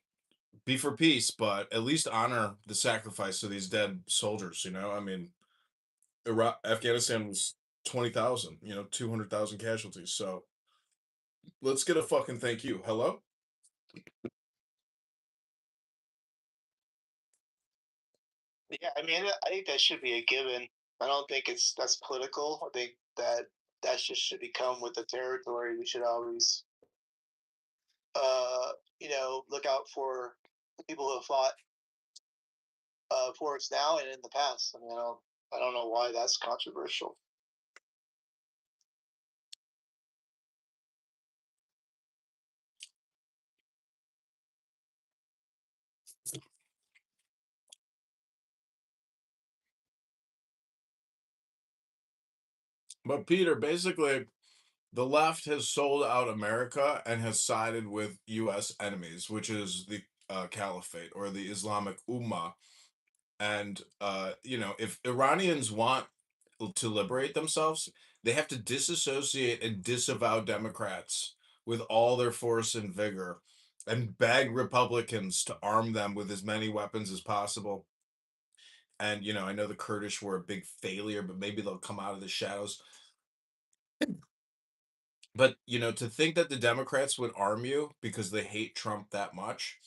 be for peace, but at least honor the sacrifice of these dead soldiers. I mean, Afghanistan was 20,000, 200,000 casualties. So let's get a fucking thank you. Hello? Yeah, I mean, I think that should be a given. I don't think that's political. I think that just should become with the territory. We should always, look out for the people who have fought for us now and in the past. I mean, I don't know why that's controversial. But Peter, basically, the left has sold out America and has sided with U.S. enemies, which is the caliphate or the Islamic Ummah. And, if Iranians want to liberate themselves, they have to disassociate and disavow Democrats with all their force and vigor and beg Republicans to arm them with as many weapons as possible And I know the Kurdish were a big failure, but maybe they'll come out of the shadows. But to think that the Democrats would arm you because they hate Trump that much,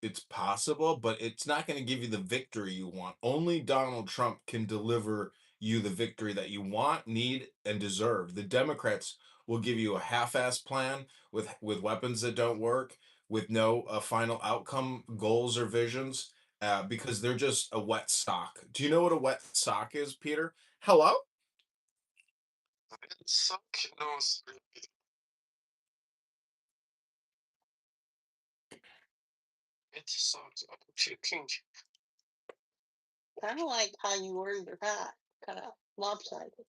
it's possible, but it's not going to give you the victory you want. Only Donald Trump can deliver you the victory that you want, need, and deserve. The Democrats will give you a half-ass plan with weapons that don't work, with no final outcome goals or visions, because they're just a wet sock. Do you know what a wet sock is, Peter? Hello? Sock? No, it sucks. I'm thinking. Kind of like how you wear your hat, kind of lopsided.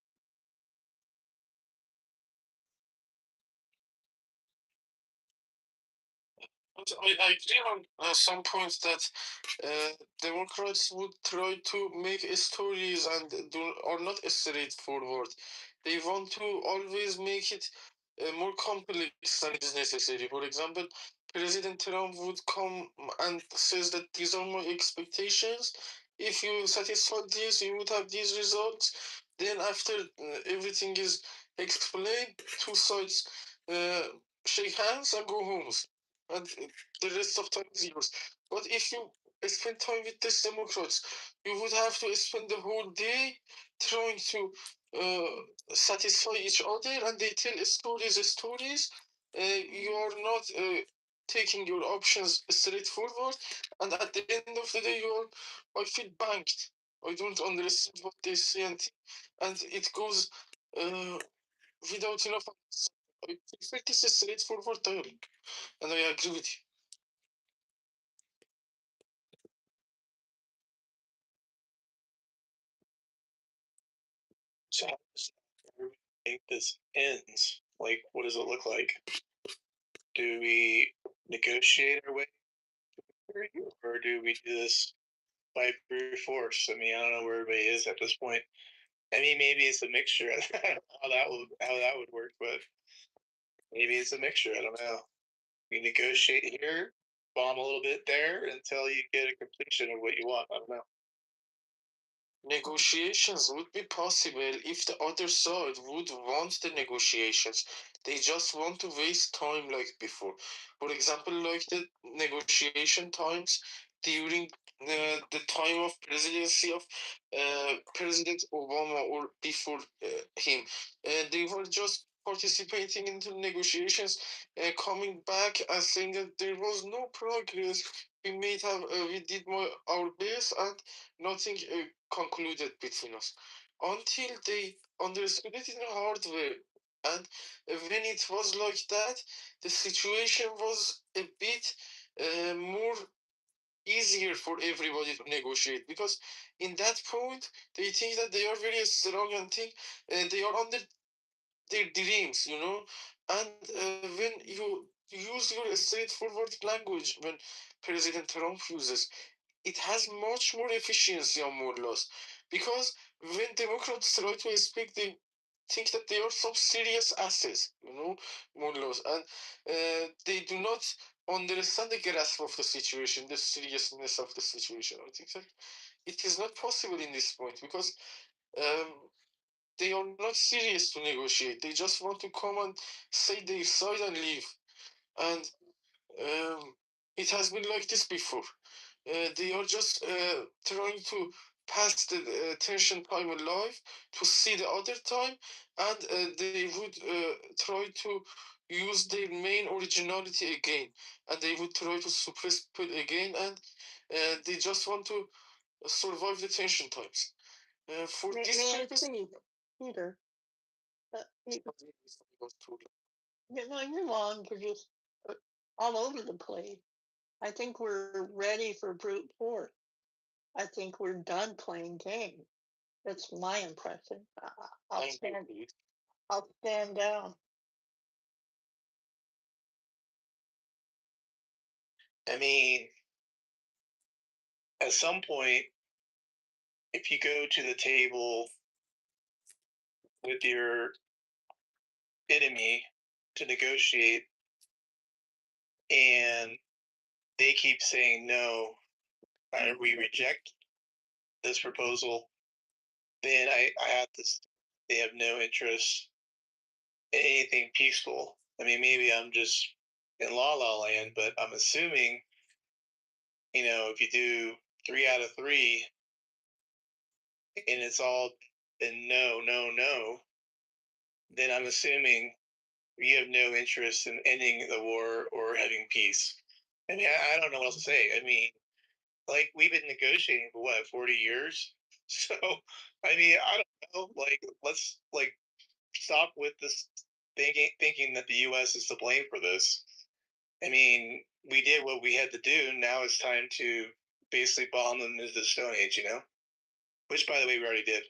I agree on some points that Democrats would try to make stories and are not straightforward. They want to always make it more complex than is necessary. For example, President Trump would come and says that these are my expectations. If you satisfy this, you would have these results. Then after everything is explained, two sides uh, shake hands and go home, and the rest of time is yours. But if you spend time with these Democrats, you would have to spend the whole day trying to satisfy each other, and they tell stories. You are not taking your options straightforward, and at the end of the day, I feel banked. I don't understand what they say, and it goes without enough. I prefer this straightforward dialogue, and I agree with you. So how does everybody think this ends? Like, what does it look like? Do we negotiate our way through, or do we do this by brute force? I mean, I don't know where everybody is at this point. I mean, maybe it's a mixture. I don't know how that would work, but maybe it's a mixture. I don't know. You negotiate here, bomb a little bit there until you get a completion of what you want. I don't know. Negotiations would be possible if the other side would want the negotiations. They just want to waste time like before. For example, like the negotiation times during the time of presidency of President Obama or before him. They were just participating into negotiations, coming back and saying that there was no progress. We did our best, and nothing concluded between us until they understood it in a hard way. And when it was like that, the situation was a bit more easier for everybody to negotiate, because in that point they think that they are very strong and think they are under their dreams, and when you use your straightforward language, when President Trump uses, it has much more efficiency and more loss. Because when Democrats try to speak, they think that they are some serious assets, more loss, and they do not understand the grasp of the situation, the seriousness of the situation. I think that it is not possible in this point, because um, they are not serious to negotiate. They just want to come and say their side and leave. And it has been like this before. They are just trying to pass the tension time alive to see the other time, and they would try to use their main originality again, and they would try to suppress people again, and they just want to survive the tension times. For this purpose, Peter, you're wrong. You're just all over the place. I think we're ready for brute force. I think we're done playing games. That's my impression. I'll stand down. I mean, at some point, if you go to the table with your enemy to negotiate and they keep saying no, we reject this proposal, then I have to. They have no interest in anything peaceful. I mean, maybe I'm just in la la land, but I'm assuming, if you do 3 out of 3, and it's all been no, no, no, then I'm assuming you have no interest in ending the war or having peace. I mean, I don't know what else to say. I mean, like, we've been negotiating for what, 40 years? So, I mean, I don't know. Like, let's stop with this thinking that the U.S. is to blame for this. I mean, we did what we had to do. Now it's time to basically bomb them into the Stone Age, which, by the way, we already did.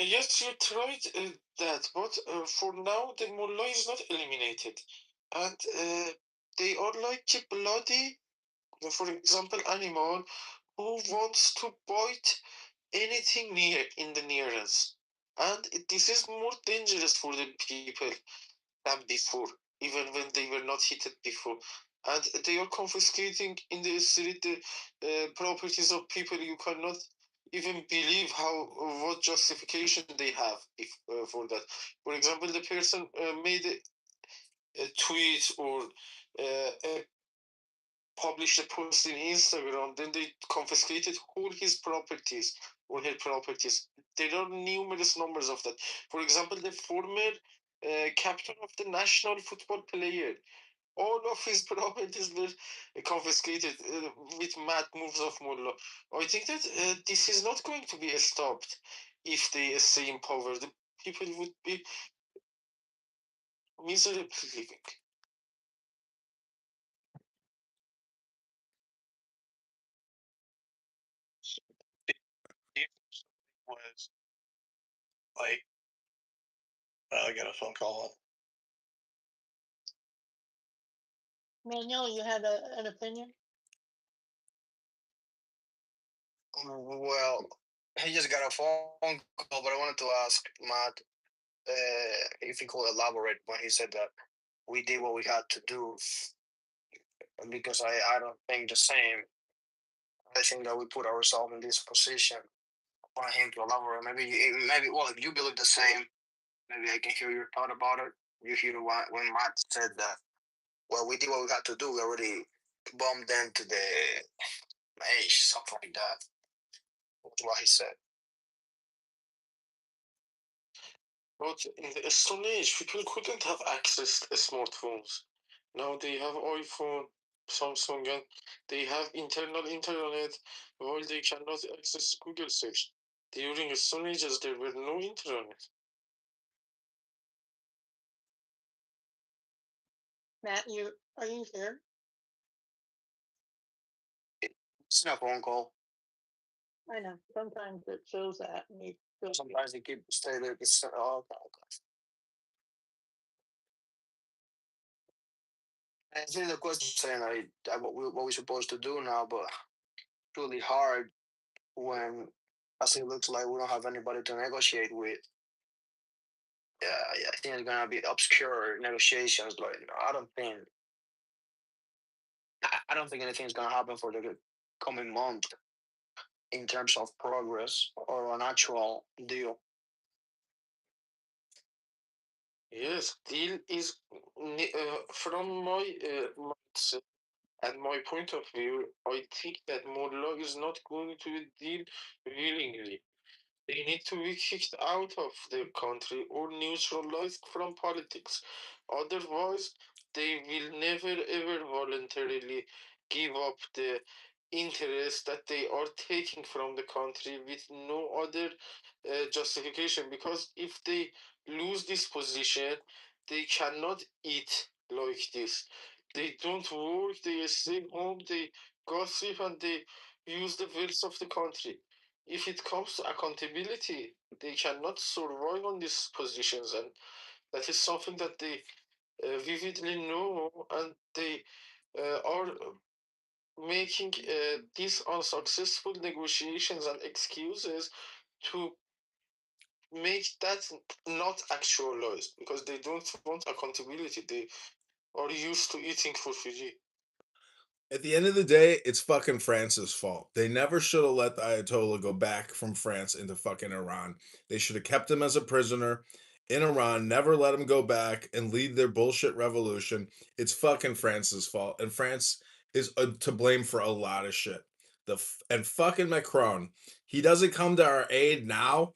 Yes, you tried that, but for now the mullah is not eliminated, and they are like a bloody, for example, animal who wants to bite anything near in the nearness, and this is more dangerous for the people than before, even when they were not hit before. And they are confiscating in the street the properties of people. You cannot even believe what justification they have for that. For example, the person made a tweet or published a post in Instagram, then they confiscated all his properties or her properties. There are numerous numbers of that. For example, the former captain of the national football player, all of his properties were confiscated with mad moves of Mullah. I think that this is not going to be stopped if they stay in power. The people would be miserably living. Was like, I got a phone call. Manuel, you had an opinion? Well, he just got a phone call, but I wanted to ask Matt if he could elaborate when he said that we did what we had to do, because I don't think the same. I think that we put ourselves in this position. I want him to elaborate. Maybe. Well, if you believe the same, maybe I can hear your thought about it. You hear when Matt said that. Well, we did what we had to do. We already bombed them to the age, something like that. That's what he said. But in the Stone Age, people couldn't have access to smartphones. Now they have iPhone, Samsung, and they have internal internet, while they cannot access Google search. During Stone Ages, there were no internet. Matt, are you here? It's not a phone call. I know. Sometimes it shows that. Sometimes they keep stay there. Oh, okay. I think the question saying what we're supposed to do now, but it's really hard when as it looks like we don't have anybody to negotiate with. Yeah, I think it's gonna be obscure negotiations. Like I don't think anything's gonna happen for the coming month in terms of progress or an actual deal. Yes, deal is from my mindset and my point of view. I think that Mullah is not going to deal willingly. They need to be kicked out of the country or neutralized from politics. Otherwise, they will never ever voluntarily give up the interest that they are taking from the country with no other justification. Because if they lose this position, they cannot eat like this. They don't work, they stay home, they gossip, and they use the wealth of the country. If it comes to accountability, they cannot survive on these positions, and that is something that they vividly know, and they are making these unsuccessful negotiations and excuses to make that not actualized because they don't want accountability. They are used to eating for free. At the end of the day, it's fucking France's fault. They never should have let the Ayatollah go back from France into fucking Iran. They should have kept him as a prisoner in Iran, never let him go back and lead their bullshit revolution. It's fucking France's fault. And France is to blame for a lot of shit. And fucking Macron, he doesn't come to our aid now,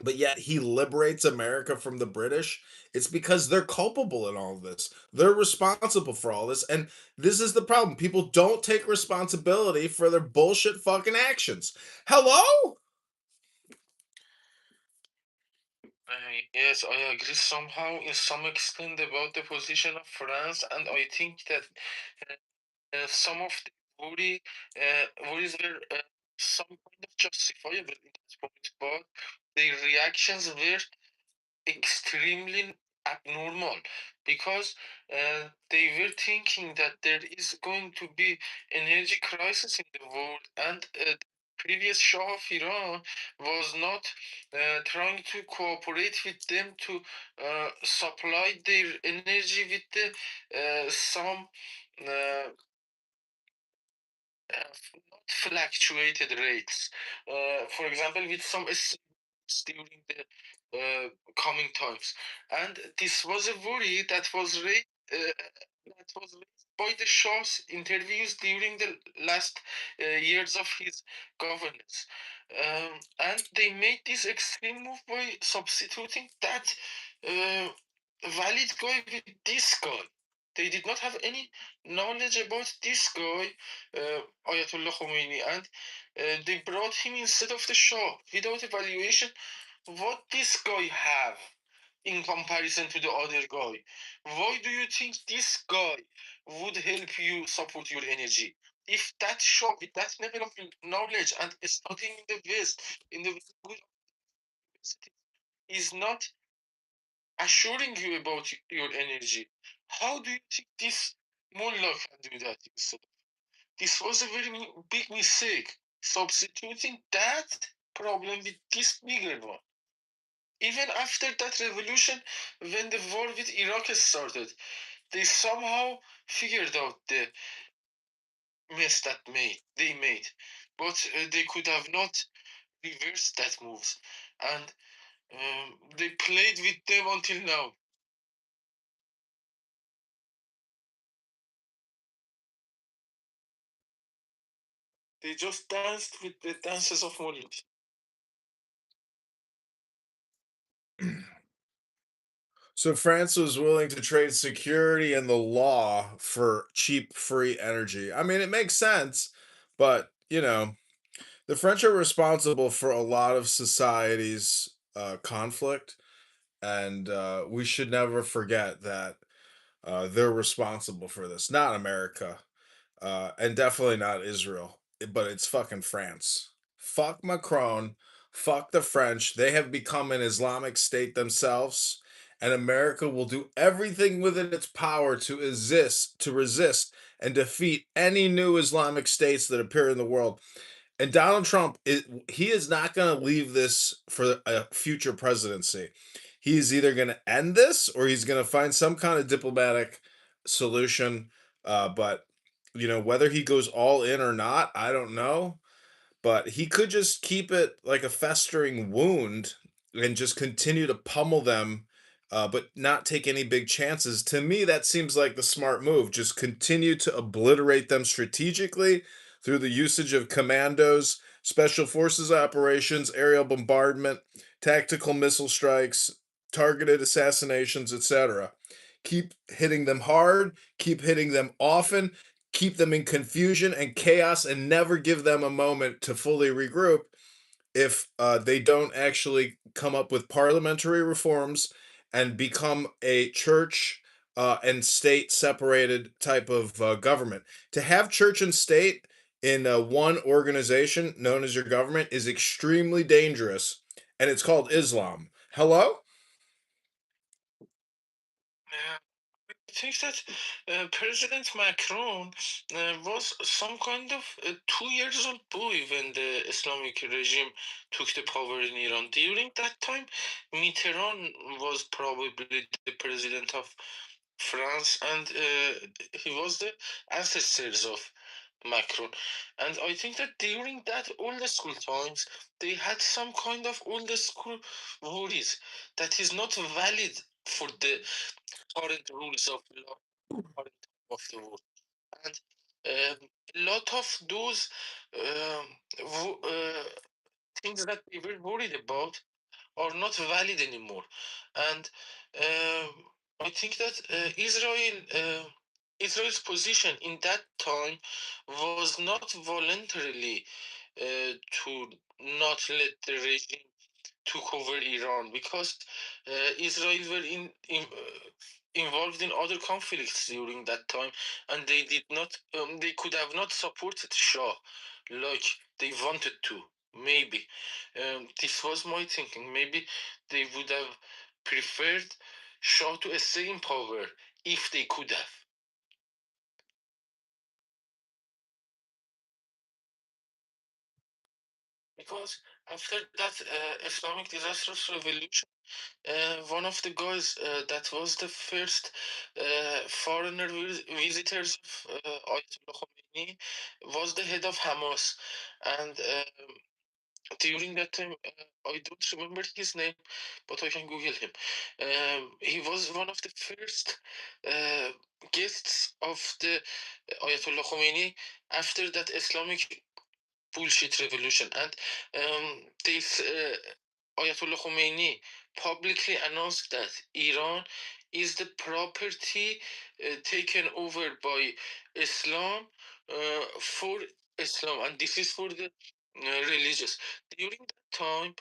but yet he liberates America from the British. It's because they're culpable in all of this. They're responsible for all this. And this is the problem. People don't take responsibility for their bullshit fucking actions. Hello? Yes, I agree somehow in some extent about the position of France, and I think that some of the worries were some kind of justifiable in that point, but the reactions were extremely abnormal because they were thinking that there is going to be energy crisis in the world, and the previous Shah of Iran was not trying to cooperate with them to supply their energy with the some not fluctuated rates. For example, with some during the coming times, and this was a worry that was raised. By the Shah's interviews during the last years of his governance. And they made this extreme move by substituting that valid guy with this guy. They did not have any knowledge about this guy, Ayatollah Khomeini, and they brought him instead of the Shah without evaluation. What this guy have in comparison to the other guy? Why do you think this guy would help you support your energy? If that Shah with that level of knowledge and studying in the West, in the good is not assuring you about your energy, how do you think this mullah can do that instead? This was a very big mistake, substituting that problem with this bigger one. Even after that revolution, when the war with Iraq started, they somehow figured out the mess that they made, but they could have not reversed that moves, and they played with them until now. They just danced with the dances of mullahs. So France was willing to trade security and the law for cheap, free energy. I mean, it makes sense, but the French are responsible for a lot of society's conflict, and we should never forget that they're responsible for this. Not America, and definitely not Israel, but it's fucking France. Fuck Macron. Fuck the French. They have become an Islamic state themselves, and America will do everything within its power to resist and defeat any new Islamic states that appear in the world. And Donald Trump, he is not going to leave this for a future presidency. He is either going to end this or he's going to find some kind of diplomatic solution. But whether he goes all in or not, I don't know, but he could just keep it like a festering wound and just continue to pummel them, but not take any big chances. To me, that seems like the smart move. Just continue to obliterate them strategically through the usage of commandos, special forces operations, aerial bombardment, tactical missile strikes, targeted assassinations, etc. Keep hitting them hard, keep hitting them often, keep them in confusion and chaos, and never give them a moment to fully regroup if they don't actually come up with parliamentary reforms and become a church and state separated type of government. To have church and state in one organization known as your government is extremely dangerous, and it's called Islam. Hello? I think that President Macron was some kind of 2 years old boy when the Islamic regime took the power in Iran. During that time, Mitterrand was probably the president of France, and he was the ancestors of Macron. And I think that during that old school times, they had some kind of old school worries that is not valid for the current rules of law, current of the world. And a lot of those things that we were worried about are not valid anymore. And I think that Israel's position in that time was not voluntarily to not let the regime took over Iran, because Israel were involved in other conflicts during that time, and they did not. They could have not supported Shah like they wanted to. Maybe this was my thinking. Maybe they would have preferred Shah to stay in power if they could have. Because after that Islamic disastrous revolution, one of the guys that was the first foreigner visitors of Ayatollah Khomeini was the head of Hamas. And during that time, I don't remember his name, but I can Google him. He was one of the first uh, guests of the Ayatollah Khomeini after that Islamic bullshit revolution. And this Ayatollah Khomeini publicly announced that Iran is the property taken over by Islam for Islam, and this is for the religious. During that time,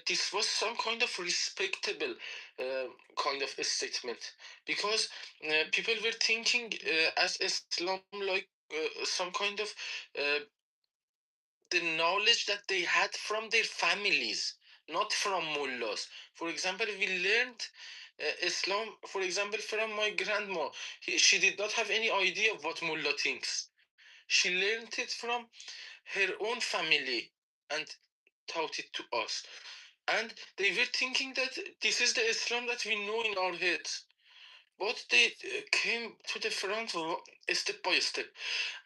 this was some kind of respectable kind of a statement, because people were thinking as Islam like some kind of the knowledge that they had from their families, not from mullahs. For example, we learned Islam, for example, from my grandma. She did not have any idea of what mullah thinks. She learned it from her own family and taught it to us. And they were thinking that this is the Islam that we know in our heads. But they came to the front step by step.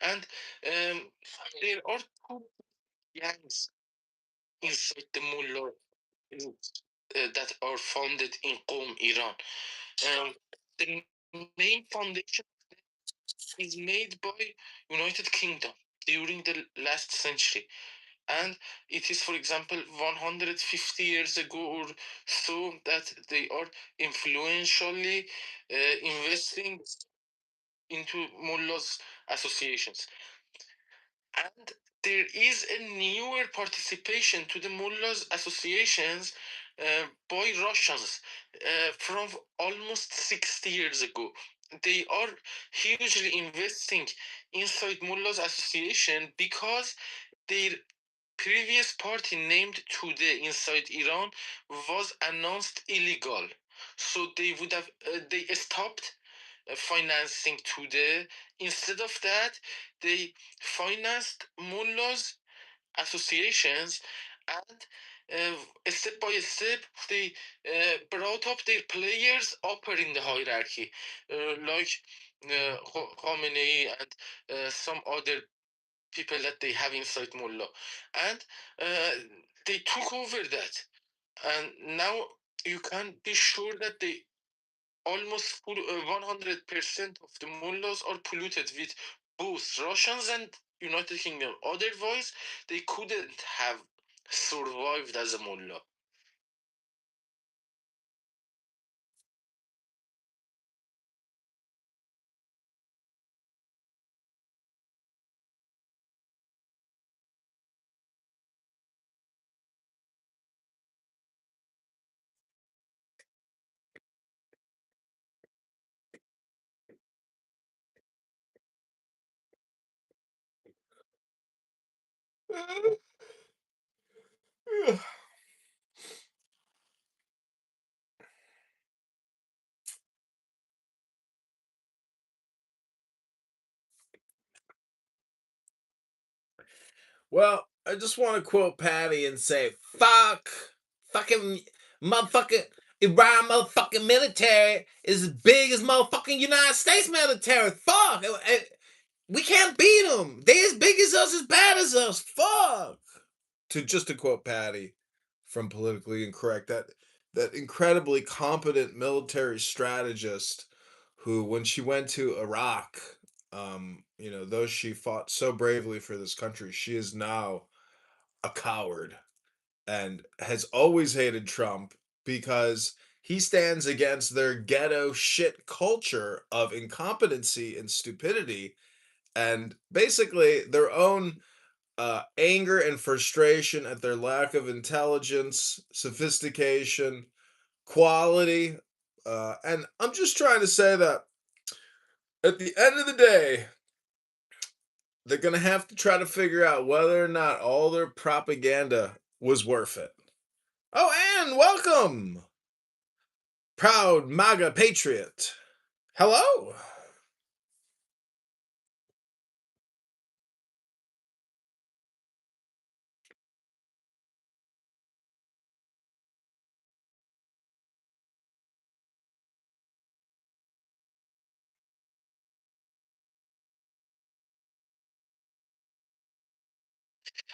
And there are two gangs inside the mullah that are founded in Qom, Iran. The main foundation is made by United Kingdom during the last century, and it is, for example, 150 years ago or so that they are influentially investing into mullahs associations. And there is a newer participation to the mullahs associations by Russians from almost 60 years ago. They are hugely investing inside mullahs association because their previous party named Today inside Iran was announced illegal. So they would have they stopped financing Today. Instead of that, they financed mullahs associations, and step by step they brought up their players upper in the hierarchy, like Khomeini and some other people that they have inside mullah, and they took over that. And now you can be sure that they almost 100% of the mullahs are polluted with both Russians and United Kingdom. Otherwise, they couldn't have survived as a mullah. Well, I just want to quote Patty and say, fucking motherfucking Iran motherfucking military is as big as motherfucking United States military. Fuck. We can't beat them. They as big as us, as bad as us. Fuck. To quote Patty from Politically Incorrect, that incredibly competent military strategist who, when she went to Iraq, though she fought so bravely for this country, she is now a coward and has always hated Trump because he stands against their ghetto shit culture of incompetency and stupidity and basically their own anger and frustration at their lack of intelligence, sophistication, quality. And I'm just trying to say that at the end of the day, they're going to have to try to figure out whether or not all their propaganda was worth it. Oh, and welcome, proud MAGA patriot. Hello.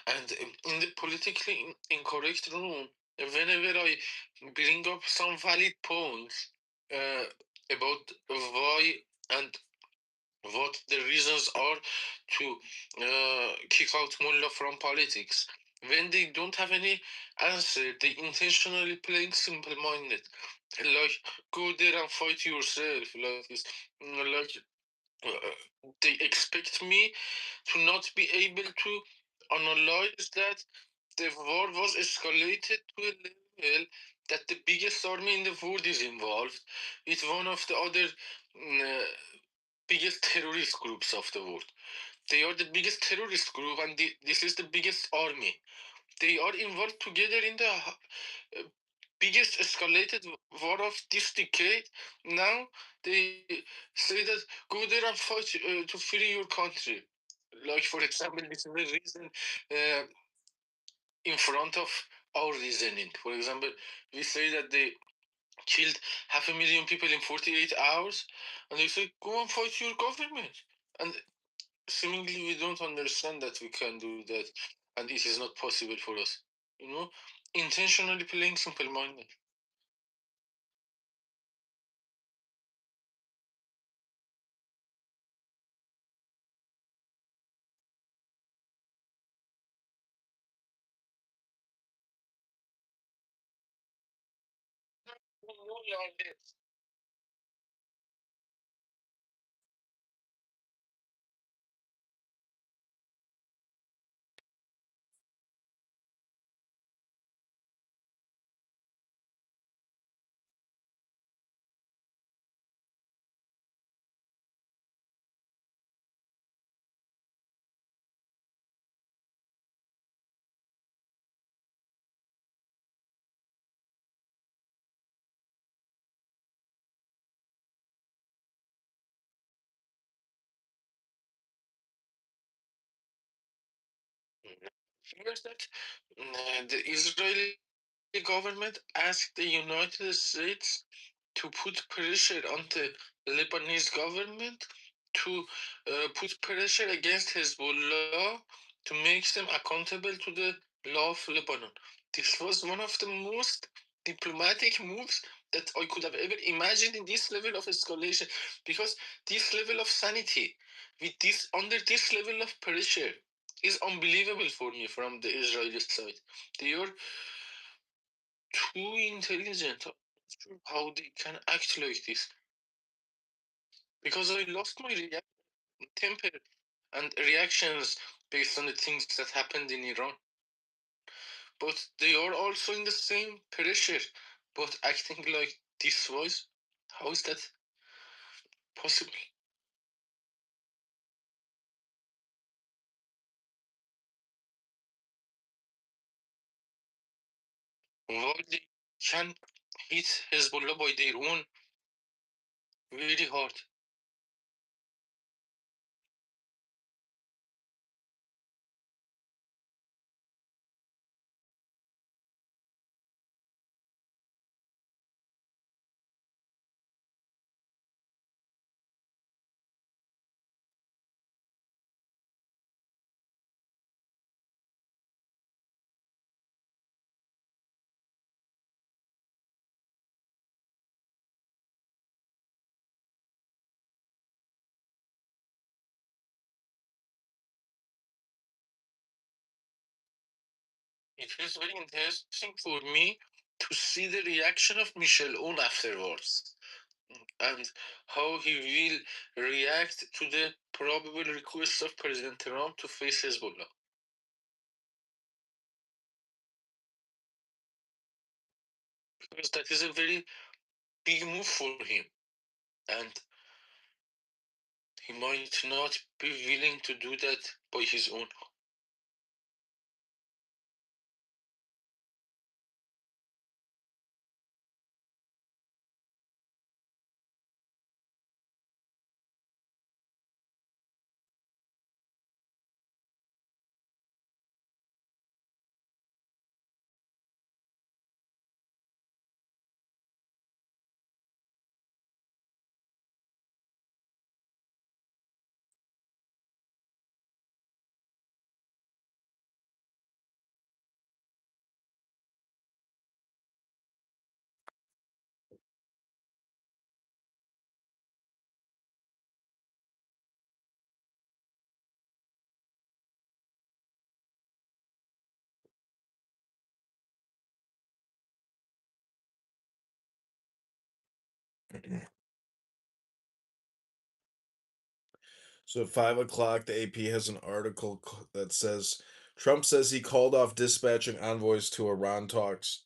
And in the politically incorrect room, whenever I bring up some valid points about why and what the reasons are to kick out Mullah from politics, when they don't have any answer, they intentionally playing simple-minded, like go there and fight yourself, like this, like they expect me to not be able to analyze that the war was escalated to a level that the biggest army in the world is involved with one of the other biggest terrorist groups of the world. They are the biggest terrorist group, and this is the biggest army. They are involved together in the biggest escalated war of this decade. Now they say that go there and fight to free your country. Like, for example, this is the reason in front of our reasoning. For example, we say that they killed 500,000 people in 48 hours, and they say, go and fight your government. And seemingly, we don't understand that we can do that, and it is not possible for us. Intentionally playing simple minded. Here's that the Israeli government asked the United States to put pressure on the Lebanese government to put pressure against Hezbollah to make them accountable to the law of Lebanon. This was one of the most diplomatic moves that I could have ever imagined in this level of escalation, because this level of sanity, with this under this level of pressure, is unbelievable for me from the Israeli side. They are too intelligent. I'm not sure how they can act like this. Because I lost my temper and reactions based on the things that happened in Iran. But they are also in the same pressure, but acting like this was. How is that possible? Why they can hit Hezbollah by their own very hard. it is very interesting for me to see the reaction of Michel Aoun afterwards and how he will react to the probable request of President Trump to face Hezbollah. Because that is a very big move for him, and he might not be willing to do that by his own. So at 5 o'clock, the AP has an article that says Trump says he called off dispatching envoys to Iran talks.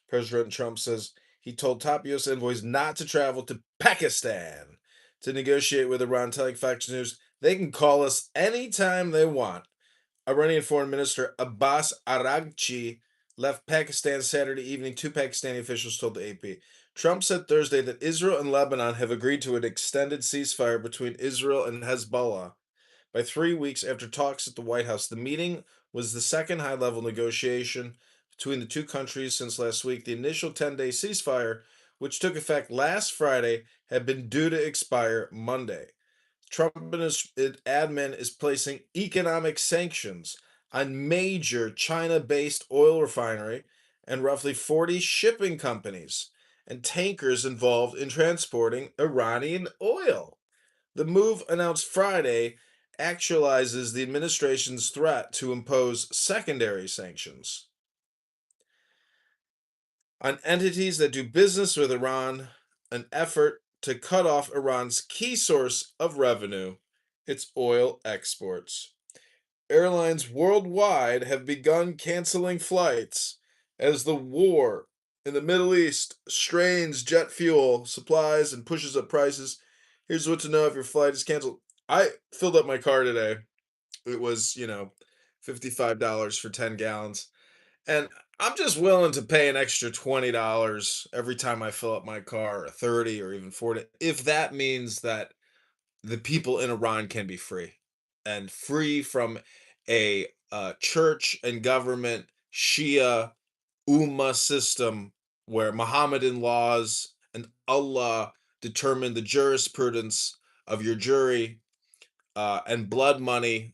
President Trump says he told top U.S. envoys not to travel to Pakistan to negotiate with Iran, telling Fox News they can call us anytime they want. Iranian Foreign Minister Abbas Araghchi left Pakistan Saturday evening, two Pakistani officials told the AP. Trump said Thursday that Israel and Lebanon have agreed to an extended ceasefire between Israel and Hezbollah by 3 weeks after talks at the White House. The meeting was the second high-level negotiation between the two countries since last week. The initial 10-day ceasefire, which took effect last Friday, had been due to expire Monday. Trump and his admin is placing economic sanctions on major China-based oil refinery and roughly 40 shipping companies and tankers involved in transporting Iranian oil. The move announced Friday actualizes the administration's threat to impose secondary sanctions on entities that do business with Iran, an effort to cut off Iran's key source of revenue, its oil exports. Airlines worldwide have begun canceling flights as the war in the Middle East strains jet fuel supplies and pushes up prices. Here's what to know if your flight is canceled. I filled up my car today. It was, $55 for 10 gallons. And I'm just willing to pay an extra $20 every time I fill up my car, or 30 or even 40, if that means that the people in Iran can be free and free from a church and government Shia Ummah system where Mohammedan laws and Allah determine the jurisprudence of your jury, and blood money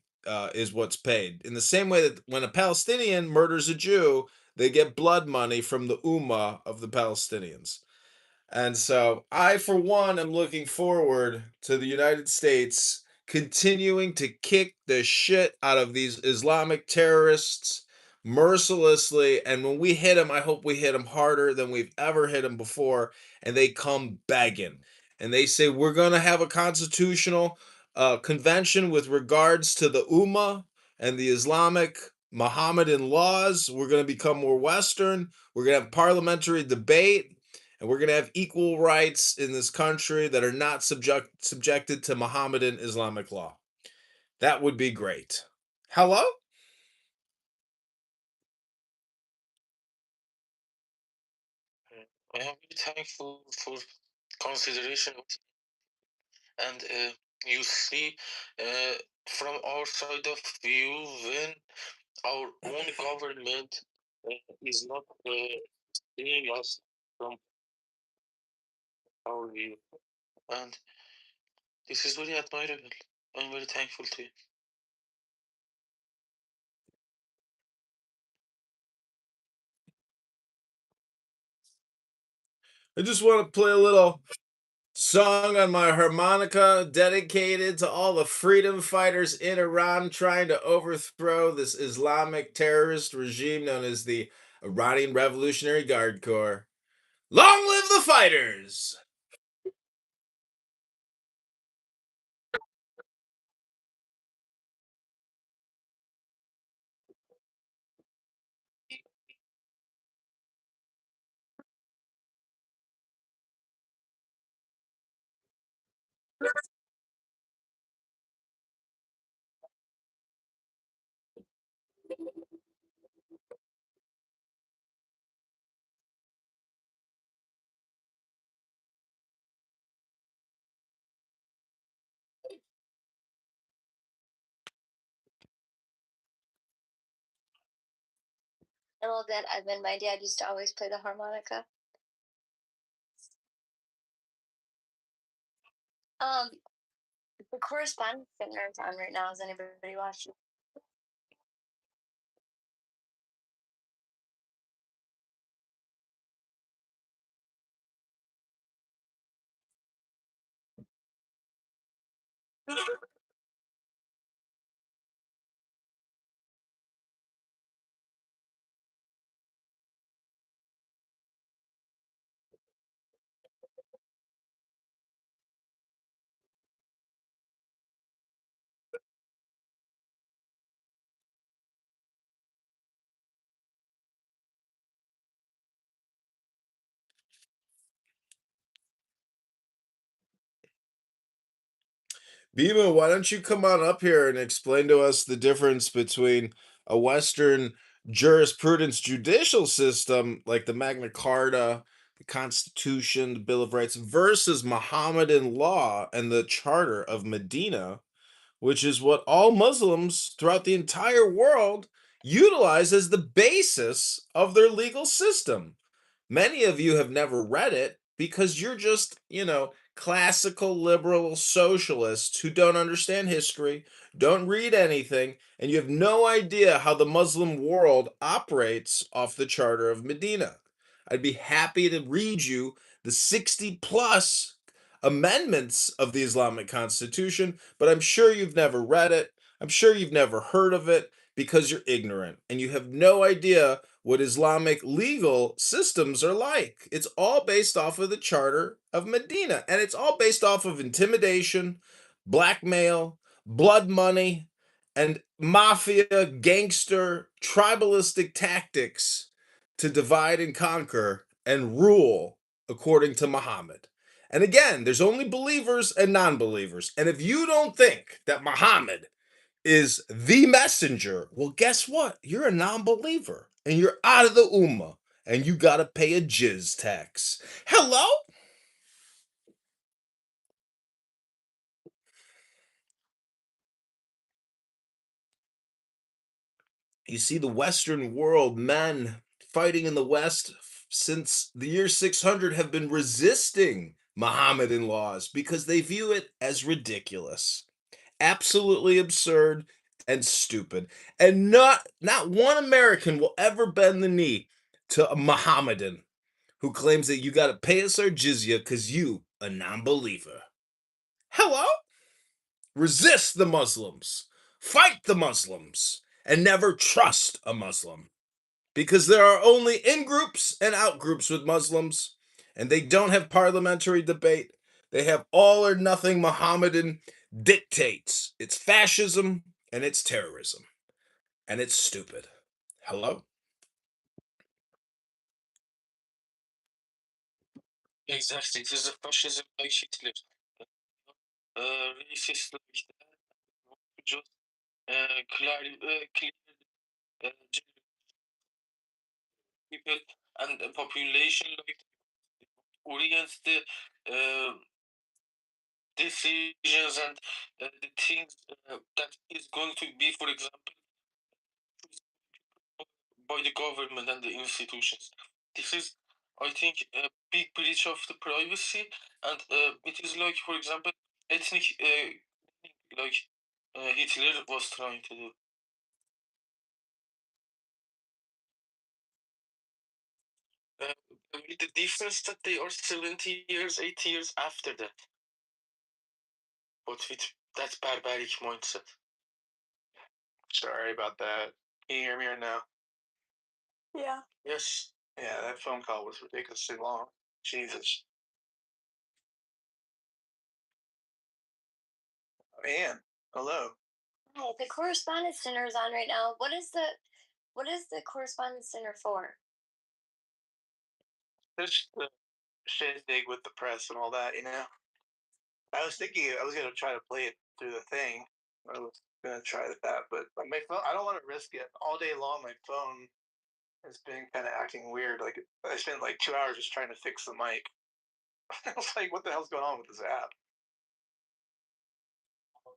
is what's paid. In the same way that when a Palestinian murders a Jew, they get blood money from the Ummah of the Palestinians. And so I, for one, am looking forward to the United States continuing to kick the shit out of these Islamic terrorists mercilessly. And when we hit them, I hope we hit them harder than we've ever hit them before. And they come begging. And they say, we're going to have a constitutional convention with regards to the Ummah and the Islamic Mohammedan laws. We're going to become more Western. We're going to have parliamentary debate. And we're going to have equal rights in this country that are not subjected to Mohammedan Islamic law. That would be great. Hello? I am very thankful for consideration, and you see, from our side of view, when our own government is not seeing us from our view, and this is very admirable. I'm very thankful to you. I just want to play a little Song on my harmonica dedicated to all the freedom fighters in Iran trying to overthrow this Islamic terrorist regime known as the Iranian Revolutionary Guard Corps. Long live the fighters! A little bit. My dad used to always play the harmonica. Um, the correspondence center's on right now. Is anybody watching? Bima, why don't you come on up here and explain to us the difference between a Western jurisprudence judicial system like the Magna Carta, the Constitution, the Bill of Rights, versus Mohammedan law and the Charter of Medina, which is what all Muslims throughout the entire world utilize as the basis of their legal system. Many of you have never read it because you're just, classical liberal socialists who don't understand history, don't read anything, and you have no idea how the Muslim world operates off the Charter of Medina. I'd be happy to read you the 60 plus amendments of the Islamic Constitution, but I'm sure you've never read it. I'm sure you've never heard of it because you're ignorant and you have no idea what Islamic legal systems are like. It's all based off of the Charter of Medina, and it's all based off of intimidation, blackmail, blood money, and mafia, gangster, tribalistic tactics to divide and conquer and rule according to Muhammad. And again, there's only believers and non believers. And if you don't think that Muhammad is the messenger, well, guess what? You're a non believer and you're out of the Ummah and you got to pay a jizz tax. Hello? You see, the Western world, men fighting in the West since the year 600 have been resisting Mohammedan laws because they view it as ridiculous, absolutely absurd and stupid. And not one American will ever bend the knee to a Mohammedan who claims that you got to pay us our jizya because you a non-believer. Hello? Resist the Muslims. Fight the Muslims. And never trust a Muslim. Because there are only in groups and out groups with Muslims, and they don't have parliamentary debate. They have all or nothing Mohammedan dictates. It's fascism and it's terrorism. And it's stupid. Hello? Exactly. This is a fascism like Hitler. Racist like that. Just clear people and the population like orient the uh, decisions and the things that is going to be, for example, by the government and the institutions. This is, I think, a big breach of the privacy, and it is like, for example, ethnic, like Hitler was trying to do. With the difference that they are 70 years, 80 years after that. But with that barbaric mindset. Sorry about that. Can you hear me or no? Yeah. Yes. Yeah, that phone call was ridiculously long. Jesus. Man, hello. Hi, the correspondence center is on right now. What is the correspondence center for? Just the shindig with the press and all that, you know? I was thinking I was going to try to play it through the thing. I was going to try that, but my phone, I don't want to risk it. All day long, my phone has been kind of acting weird. Like, I spent like 2 hours just trying to fix the mic. I was like, what the hell's going on with this app?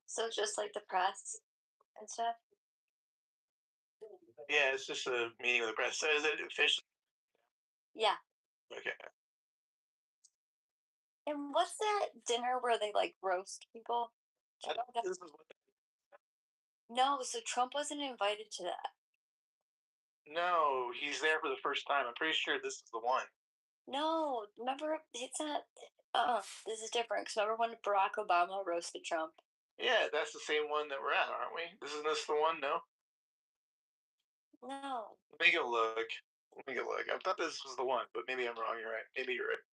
So it's just like the press and stuff. Yeah, it's just a meeting with the press. So is it official? Yeah. Okay. And what's that dinner where they like roast people? I don't think this is what. No, so Trump wasn't invited to that. No, he's there for the first time. I'm pretty sure this is the one. No, remember it's not. This is different. Because remember when Barack Obama roasted Trump? Yeah, that's the same one that we're at, aren't we? Isn't this the one? No. No. Let me go look. I thought this was the one, but maybe I'm wrong. You're right. Maybe you're right.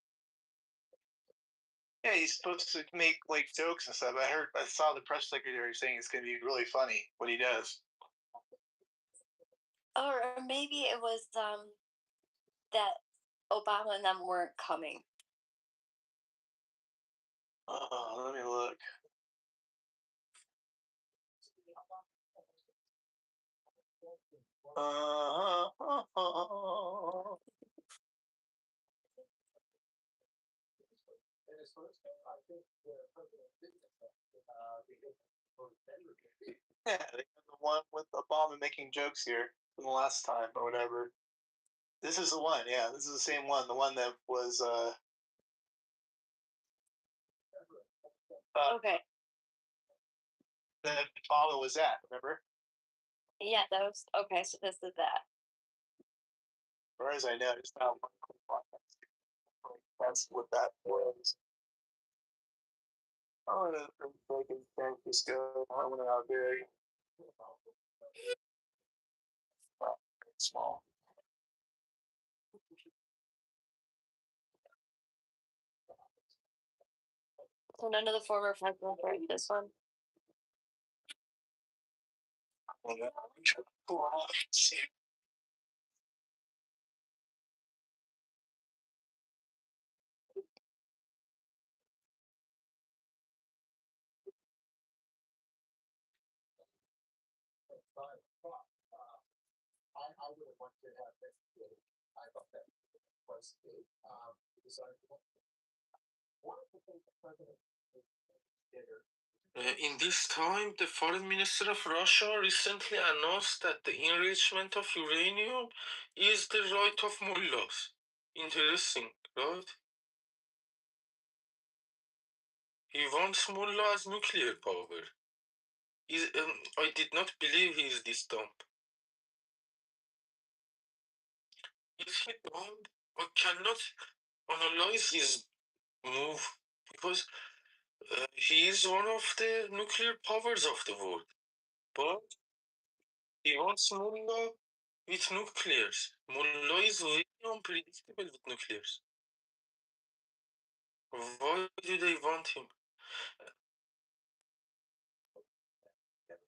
Yeah, he's supposed to make like jokes and stuff. I saw the press secretary saying it's going to be really funny what he does. Or maybe it was that Obama and them weren't coming. Let me look. Yeah, they have the one with Obama making jokes here from the last time or whatever. This is the one, yeah. This is the same one. The one that was Okay. that Obama was at, remember? Yeah, that was okay. So this is that. As far as I know, it's not one. That's what that was. I want to freaking San Francisco. I wonder how big. Small. So none of the former presidents are in this one. In this time, the foreign minister of Russia recently announced that the enrichment of uranium is the right of mullahs. Interesting, right? He wants mullah as nuclear power. I did not believe he is this dumb. Is he dumb? I cannot analyze his move because he is one of the nuclear powers of the world. But he wants mullah with nuclears. Mullah is very unpredictable with nuclears. Why do they want him?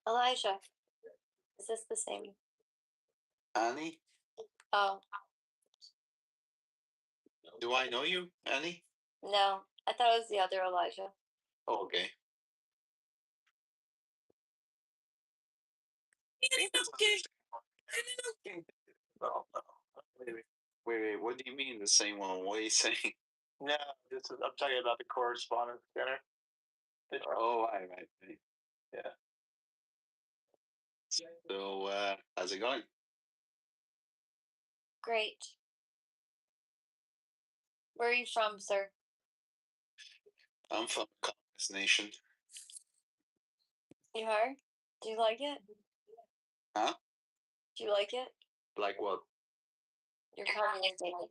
Elijah, is this the same? Annie? Oh, Do I know you, Annie? no. I thought it was the other Elijah. Oh, okay. Oh, no. Wait, what do you mean the same one? What are you saying? No, I'm talking about the correspondence center. Oh, right. Yeah. So, how's it going? Great. Where are you from, sir? I'm from Communist Nation. You are? Do you like it? Huh? Do you like it? Like what? Your communist nation.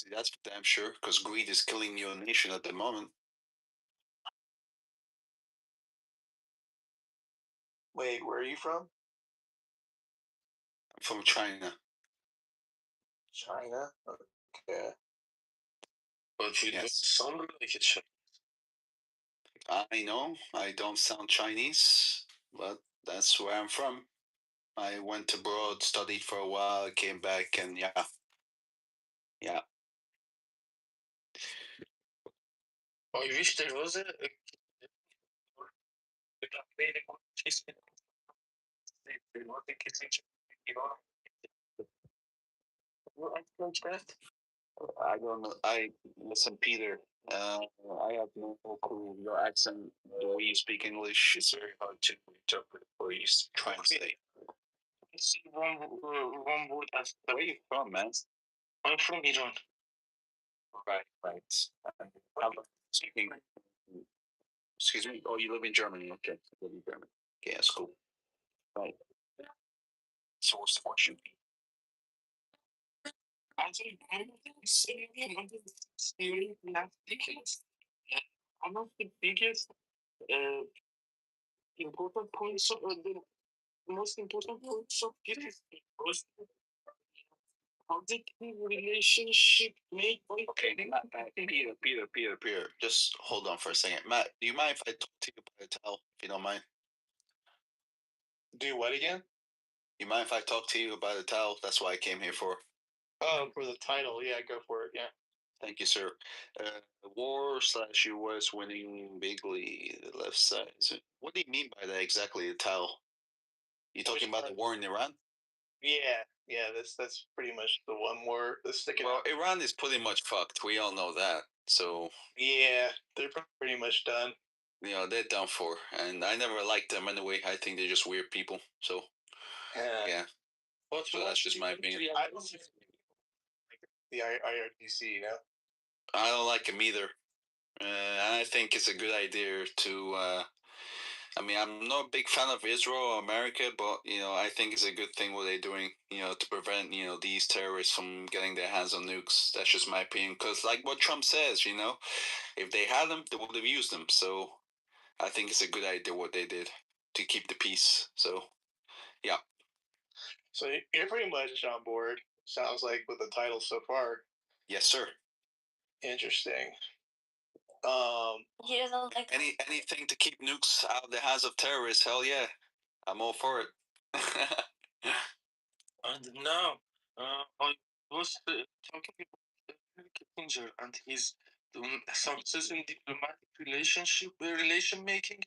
Obviously, that's for damn sure, because greed is killing your nation at the moment. Wait, where are you from? I'm from China. China. Okay. But you don't sound like a Chinese. I know, I don't sound Chinese, but that's where I'm from. I went abroad, studied for a while, came back, and yeah. I wish there was a I don't know. Listen, Peter. I have no clue. Your accent, the way you speak English, is very hard to interpret what you trying to say. One word. Where are you from, man? I'm from Iran. Right. How about speaking? Excuse me. Oh, you live in Germany. Okay, you live in Germany. Okay, that's cool. Right. So what's the question? One of the biggest important points of the most important points of this was positive relationship made by. Okay, Peter. Just hold on for a second. Matt, do you mind if I talk to you by the towel, if you don't mind? Do what again? You mind if I talk to you about the towel? That's what I came here for. Oh, for the title, yeah, go for it. Yeah. Thank you, sir. War/US winning bigly, the left side. So what do you mean by that exactly, the towel? You talking about the war in Iran? Yeah, that's pretty much the one word that's sticking Well, out. Iran is pretty much fucked. We all know that. So Yeah, they're pretty much done. you know, they're done for. And I never liked them anyway. I think they're just weird people. So yeah. So that's just my opinion. I don't like the IRGC, you know? I don't like them either. I think it's a good idea to. I mean, I'm not a big fan of Israel or America, but you know, I think it's a good thing what they're doing. You know, to prevent these terrorists from getting their hands on nukes. That's just my opinion. Because like what Trump says, if they had them, they would have used them. So I think it's a good idea what they did to keep the peace. So yeah. So you're pretty much on board. Sounds like with the title so far. Yes, sir. Interesting. Anything to keep nukes out of the hands of terrorists? Hell yeah, I'm all for it. And now, I was talking about Henry Kissinger and his success in diplomatic relation making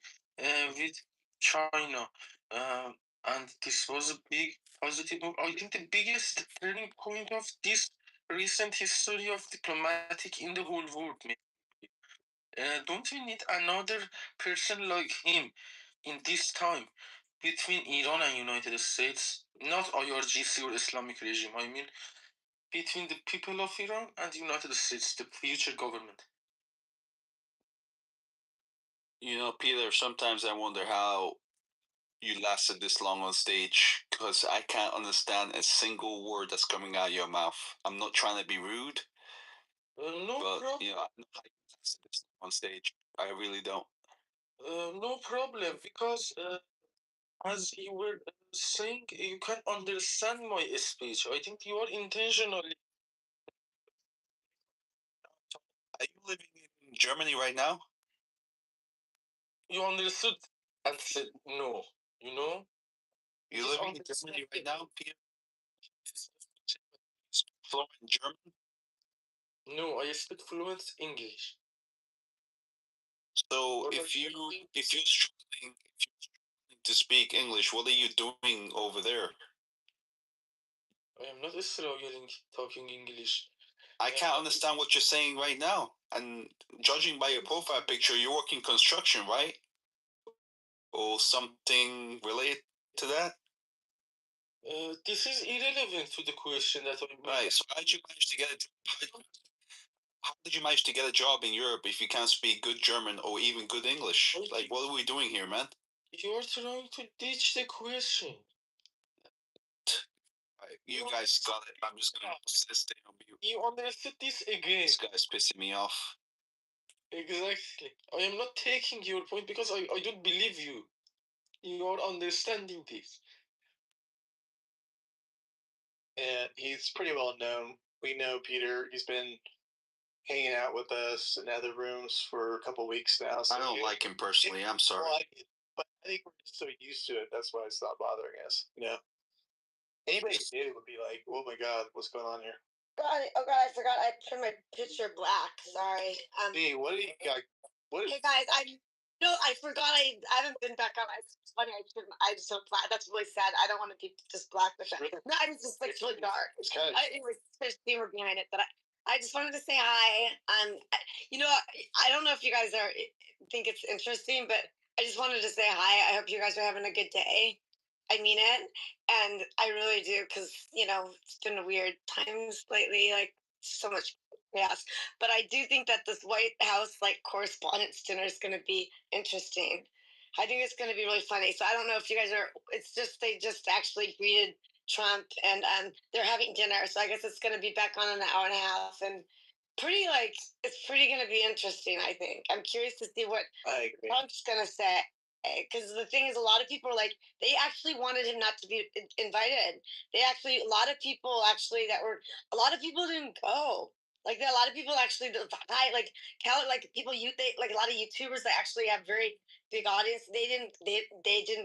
with China. And this was a big positive move. I think the biggest turning point of this recent history of diplomatic in the whole world. Don't we need another person like him in this time between Iran and United States? Not IRGC or Islamic regime. I mean, between the people of Iran and the United States, the future government. Peter, sometimes I wonder how you lasted this long on stage because I can't understand a single word that's coming out of your mouth. I'm not trying to be rude, No but problem. I don't know how you lasted this long on stage. I really don't. No problem, because as you were saying, you can understand my speech. I think you are intentionally. Are you living in Germany right now? You understood and said no. You know? You living in Germany right now, Peter? Fluent German? No, I speak fluent English. So if you're struggling to speak English, what are you doing over there? I am not struggling talking English. I can't understand what you're saying right now. And judging by your profile picture, you work in construction, right? Or something related to that? This is irrelevant to the question that I'm. Right. So how did you manage to get how did you manage to get a job in Europe if you can't speak good German or even good English? Like, what are we doing here, man? You are trying to ditch the question. You guys got it. I'm just gonna stay on mute. You understood this again. This guy's pissing me off. Exactly. I am not taking your point because I don't believe you. You are understanding this. And he's pretty well known. We know Peter. He's been hanging out with us in other rooms for a couple weeks now. So I don't like him personally. I'm sorry. But I think we're just so used to it. That's why it's not bothering us. You know, anybody new would be like, "Oh my god, what's going on here?" God, oh god, I forgot I turned my picture black. Sorry. Hey, what do you got? What? Hey guys, I forgot I haven't been back on. It's funny. I just went black. That's really sad. I don't want to be just black. No, I was just like really dark. It's kind of. It was there's humor behind it, but I just wanted to say hi. I don't know if you guys think it's interesting, but I just wanted to say hi. I hope you guys are having a good day. I mean it, and I really do, because it's been a weird times lately, like so much chaos. But I do think that this White House correspondence dinner is going to be interesting. I think it's going to be really funny. So I don't know if you guys are. It's just they just actually greeted Trump, and they're having dinner. So I guess it's going to be back on in an hour and a half, and it's pretty going to be interesting. I think I'm curious to see what Trump's going to say. Because the thing is, a lot of people are like, they actually wanted him not to be invited. A lot of people didn't go. Like, there are a lot of people actually, people, a lot of YouTubers that actually have very big audience. They didn't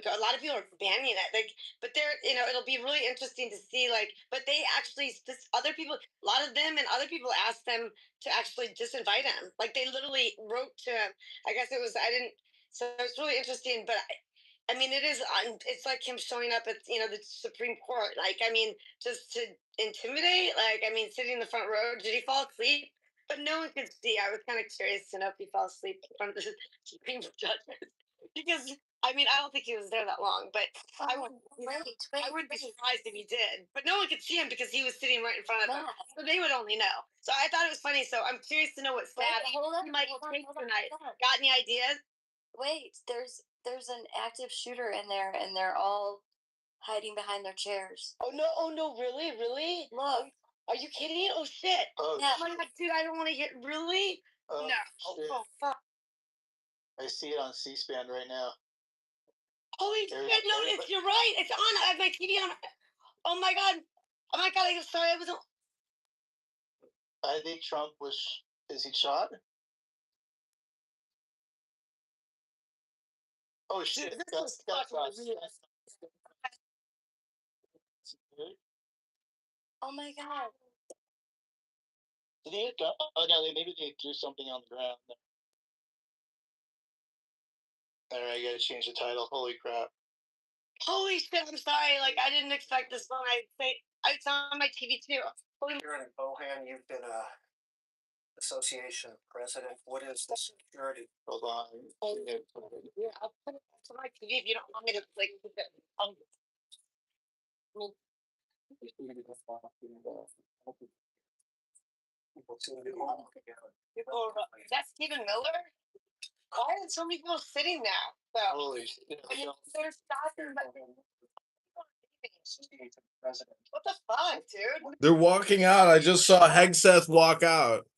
go. A lot of people are banning it. But it'll be really interesting to see. But they actually, other people, a lot of them and other people asked them to actually disinvite him. Like, they literally wrote to him. I guess it was, I didn't. So it's really interesting, but I mean, it's like him showing up at the Supreme Court. Just to intimidate. Sitting in the front row. Did he fall asleep? But no one could see. I was kind of curious to know if he fell asleep in front of the Supreme Judges, because I don't think he was there that long. But I wouldn't be surprised if he did. But no one could see him because he was sitting right in front of them, so they would only know. So I thought it was funny. So I'm curious to know what stab he might take tonight. Got any ideas? Wait, there's an active shooter in there, and they're all hiding behind their chairs. Oh no, really? Look. Are you kidding? Oh shit. Yeah. Oh my god, dude, I don't want to get really. No. Shit. Oh fuck. I see it on C-SPAN right now. Holy shit! No, you're right. It's on. I have my TV on. Oh my god. I'm sorry. I wasn't. I think Trump was. Is he shot? Oh shit! Dude, That's Oh my god. Did he go? Oh no, maybe they threw something on the ground. All right, I gotta change the title. Holy crap! Holy shit! I'm sorry. I didn't expect this one. It's on my TV too. You're in Bohan. You've been a association president. What is the security? Hold on. Yeah, I'll put it to my TV if you don't want me to keep it. Is that Stephen Miller? Why are so many people sitting now? So, Holy shit! They're stopping. What the fuck, dude? They're walking out. I just saw Hegseth walk out.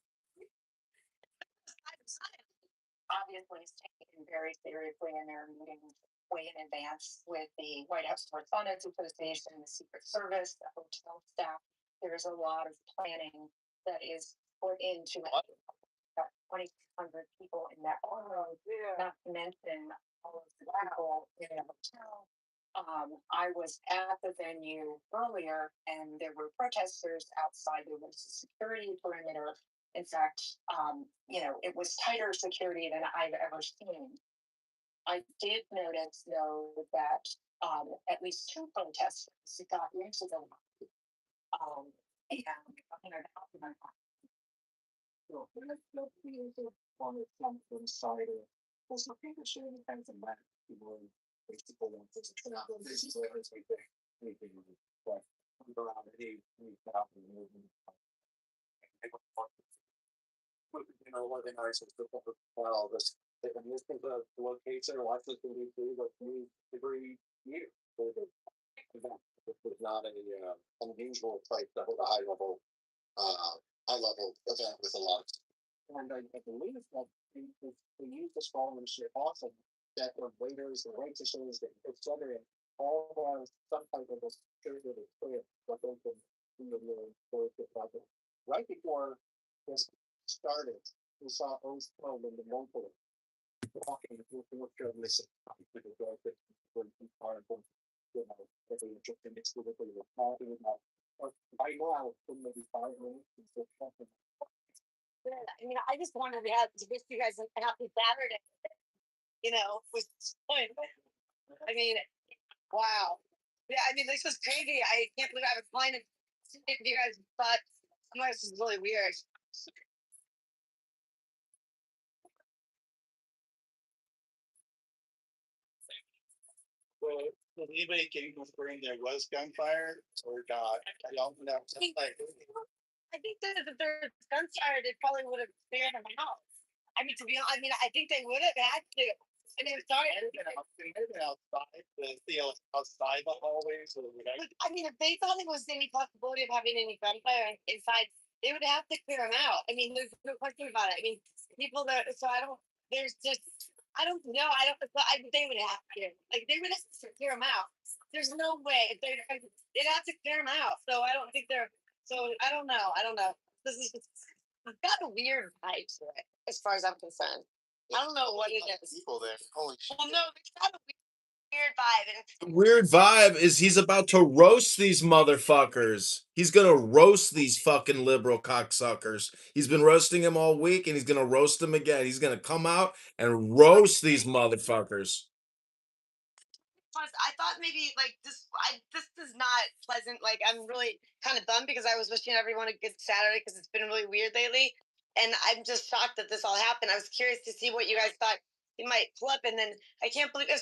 Obviously, it's taken very seriously, and they're meeting way in advance with the White House Correspondents Association, the Secret Service, the hotel staff. There's a lot of planning that is put into it. About 2,600 people in that room, not to mention all of the people in the hotel. I was at the venue earlier, and there were protesters outside. There was a security perimeter. In fact, it was tighter security than I've ever seen. I did notice, though, that at least 2 protesters got into the organizers well, this location Washington D.C. was every year. It was not a unusual place to hold a high level event with a lot of. And I believe that they use the scholarship often that the waiters, the waitresses, etc. All have some type of a period of prayer that they can do a really important project. Right before this started, we saw O's Pro in the local walking with the journalists with the dog that were powerful, you know, that they were just in the school that they were talking about. But by now, it's been maybe 5 minutes since they're talking. I mean, I just wanted to wish you guys a happy Saturday. You know, was fun. I mean, wow. Yeah, I mean, this was crazy. I can't believe I was flying to see if you guys thought this is really weird. Well, did anybody can confirm there was gunfire or not? I don't know. I think that if there's gunfire, they probably would have cleared them out. I mean, to be honest, I mean, I think they would have had to. And they started. Outside, outside the hallways or whatever. I mean, if they thought there was any possibility of having any gunfire inside, they would have to clear them out. I mean, there's no question about it. I mean, people that, so I don't, there's just, I don't know. They would have to. Like, they would have to clear them out. There's no way. They'd have to clear them out. So I don't think they're, so I don't know. This is got a weird vibe to it, as far as I'm concerned. I don't know what it is. People there. Holy shit. Well, no, it's got a weird vibe. The weird vibe is he's about to roast these motherfuckers. He's gonna roast these fucking liberal cocksuckers. He's been roasting them all week, and he's gonna roast them again. He's gonna come out and roast these motherfuckers. I thought maybe like this. This is not pleasant. Like I'm really kind of bummed because I was wishing everyone a good Saturday because it's been really weird lately, and I'm just shocked that this all happened. I was curious to see what you guys thought it might pull up, and then I can't believe it.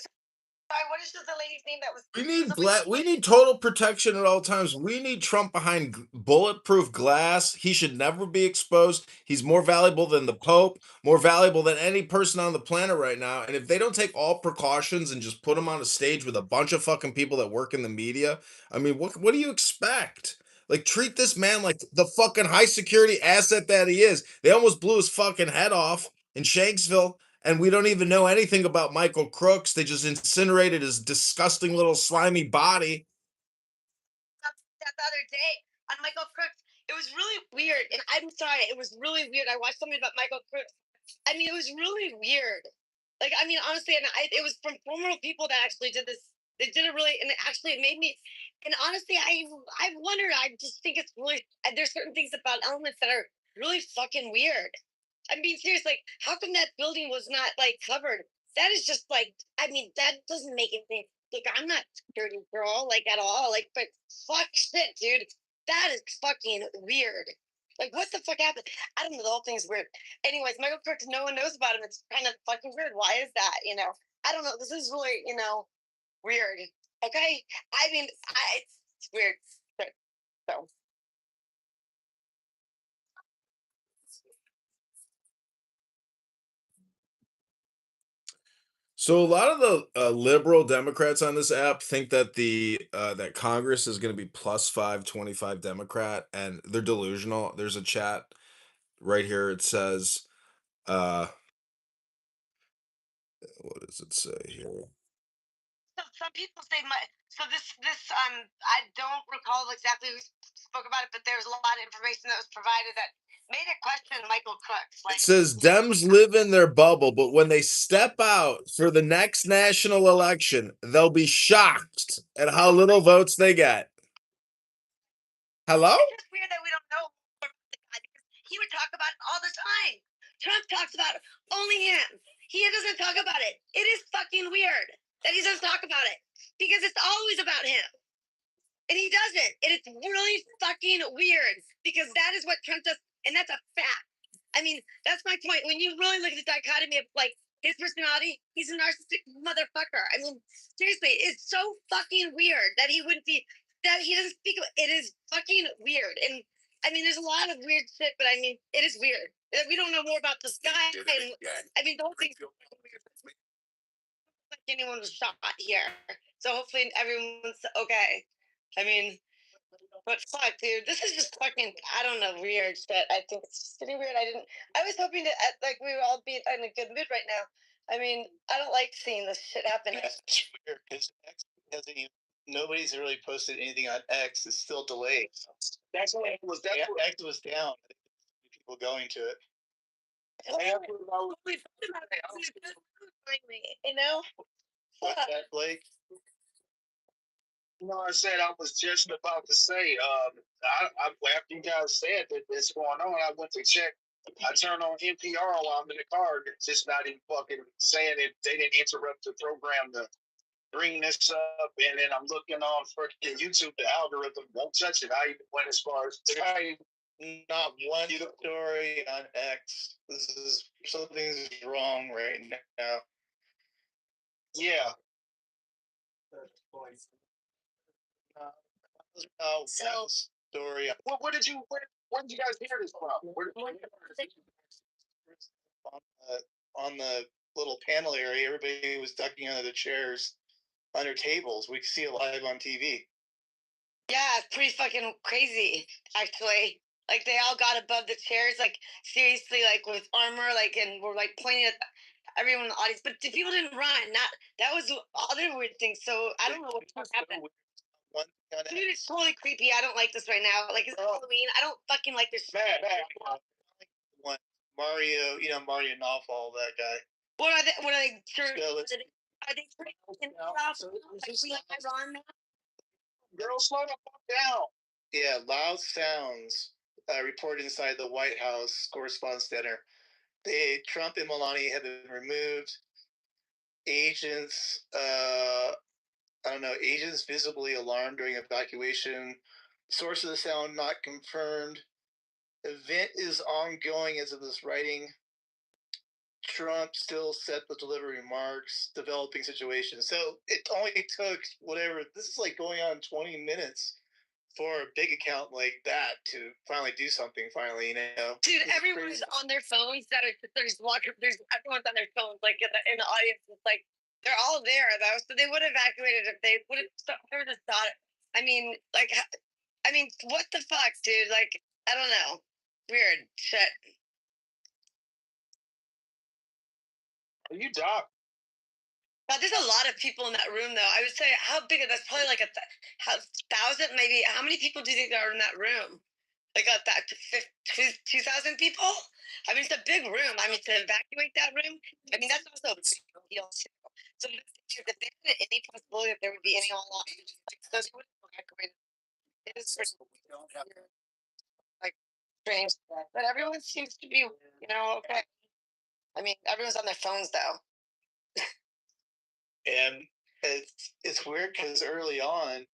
Sorry, what is just the lady's name that was? We need total protection at all times. We need Trump behind bulletproof glass. He should never be exposed. He's more valuable than the Pope, more valuable than any person on the planet right now. And if they don't take all precautions and just put him on a stage with a bunch of fucking people that work in the media, I mean, what do you expect? Like, treat this man like the fucking high security asset that he is. They almost blew his fucking head off in Shanksville. And we don't even know anything about Michael Crooks. They just incinerated his disgusting little slimy body. That the other day on Michael Crooks, it was really weird. And I'm sorry, it was really weird. I watched something about Michael Crooks. I mean, it was really weird. Like, I mean, honestly, and it was from former people that actually did this. They did it really, and it made me. And honestly, I wondered. I just think it's really. There's certain things about elements that are really fucking weird. I'm being serious. Like, how come that building was not like covered? That is just like. I mean, that doesn't make anything. Look, I'm not a security girl, like at all. Like, but fuck shit, dude. That is fucking weird. Like, what the fuck happened? I don't know. The whole thing's weird. Anyways, Michael Crooks, no one knows about him. It's kind of fucking weird. Why is that? You know, I don't know. This is really, weird. Okay. I mean, it's weird. So. So a lot of the liberal Democrats on this app think that that Congress is going to be plus 525 Democrat, and they're delusional. There's a chat right here. It says, what does it say here? So some people say so this I don't recall exactly who spoke about it, but there was a lot of information that was provided that made it question Michael Crooks. It says Dems live in their bubble, but when they step out for the next national election, they'll be shocked at how little votes they get. Hello? It's just weird that we don't know more about the guy because he would talk about it all the time. Trump talks about it, only him. He doesn't talk about it. It is fucking weird that he doesn't talk about it because it's always about him. And he doesn't. And it's really fucking weird because that is what Trump does. And that's a fact. I mean, that's my point. When you really look at the dichotomy of like his personality, he's a narcissistic motherfucker. I mean, seriously, it's so fucking weird that he wouldn't be, that he doesn't speak about it. Is fucking weird. And I mean, there's a lot of weird shit, but I mean, it is weird. We don't know more about this guy. And I mean, the whole thing's weird. Like anyone was shot here. So hopefully everyone's okay. I mean, but fuck, dude, this is just fucking, I don't know, weird shit. I think it's just getting weird. I was hoping that, like, we would all be in a good mood right now. I mean, I don't like seeing this shit happen. Yeah, it's weird because X hasn't even. Nobody's really posted anything on X. It's still delayed. X was down. People going to it. You know? What's that, Blake? No, I said I was just about to say, after you guys said that this going on, I went to check. I turned on NPR while I'm in the car. It's just not even fucking saying it. They didn't interrupt the program to bring this up, and then I'm looking on freaking YouTube. The algorithm won't touch it. I even went as far as not one story on X. This is something's wrong right now. Yeah. So story. Where did you guys hear this from? On the little panel area, everybody was ducking under the chairs, under tables. We could see it live on TV. Yeah, it's pretty fucking crazy, actually. Like, they all got above the chairs, like, seriously, like, with armor, like, and were, like, pointing at everyone in the audience. But the people didn't run. That was the other weird thing. So, I don't know what happened. Dude, it's totally creepy. I don't like this right now. Like, it's Halloween. I don't fucking like this. One Mario, Mario Nawfal, that guy. What are they? Sure. Are they freaking off? Like, we like Iran now? Girl, slow the fuck down. Yeah, loud sounds reported inside the White House Correspondence Center. Trump and Melania have been removed. Agents, agents visibly alarmed during evacuation. Source of the sound not confirmed. Event is ongoing as of this writing. Trump still set to deliver remarks, developing situation. So it only took whatever. This is like going on 20 minutes for a big account like that to finally do something. Finally, Dude, everyone's on their phones. There's everyone's on their phones. Like in the audience, it's like they're all there though. So they would have evacuated if they would have just thought it. I mean, what the fuck, dude? Like, I don't know. Weird shit. Are you Doc? But there's a lot of people in that room, though. I would say, how big is that? Probably like 1,000, maybe. How many people do you think are in that room? Like 2,000 people? I mean, it's a big room. I mean, to evacuate that room, I mean, that's also a big deal, too. So if there had any possibility that there would be any online, so they would have evacuated. It is like strange, but everyone seems to be, okay. I mean, everyone's on their phones, though. And it's weird because early on,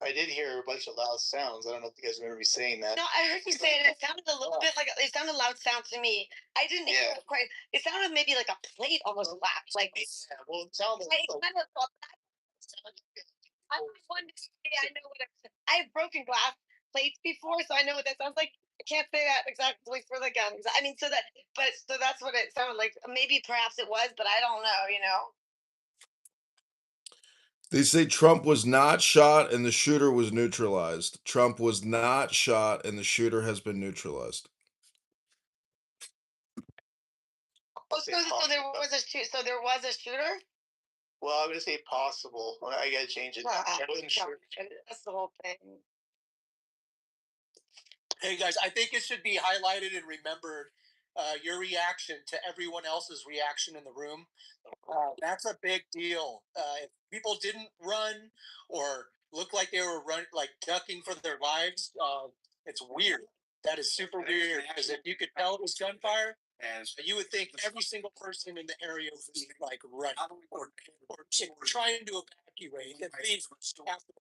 I did hear a bunch of loud sounds. I don't know if you guys remember me saying that. No, I heard you say it. It sounded a little bit like it sounded loud sound to me. I didn't hear it quite. It sounded maybe like a plate almost laughed. Like, yeah, well, it sounded. I kind of thought that. I wanted to say I know what I have broken glass plates before, so I know what that sounds like. I can't say that exactly for the guns. I mean, so that's what it sounded like. Maybe perhaps it was, but I don't know. They say Trump was not shot and the shooter was neutralized. Trump was not shot and the shooter has been neutralized. Oh, so there was a shooter? Well, I'm gonna say possible. I gotta change it. I wasn't sure. That's the whole thing. Hey guys, I think it should be highlighted and remembered. Your reaction to everyone else's reaction in the room. That's a big deal. If people didn't run or look like they were ducking for their lives, it's weird. That is super weird because if you could tell it was gunfire, you would think every single person in the area would be like running or trying to evacuate. And things after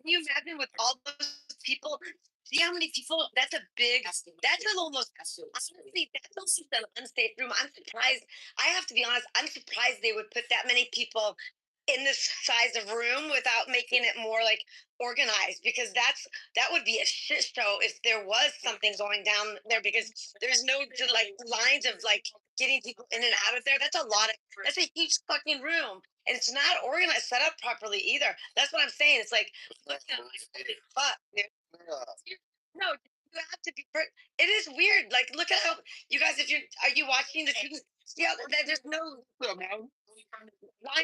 Can you imagine with all those people? See how many people? That's almost, honestly, that's almost an unsafe room. I'm surprised. I have to be honest, I'm surprised they would put that many people in this size of room without making it more like organized, because that would be a shit show if there was something going down there, because there's no like lines of like getting people in and out of there. That's a huge fucking room. and it's not organized, set up properly either. That's what I'm saying. It's like, look at fuck, dude. No, you have to be. It is weird. Like, look at how you guys. If you're, are you watching the? Yeah, there's no. Why?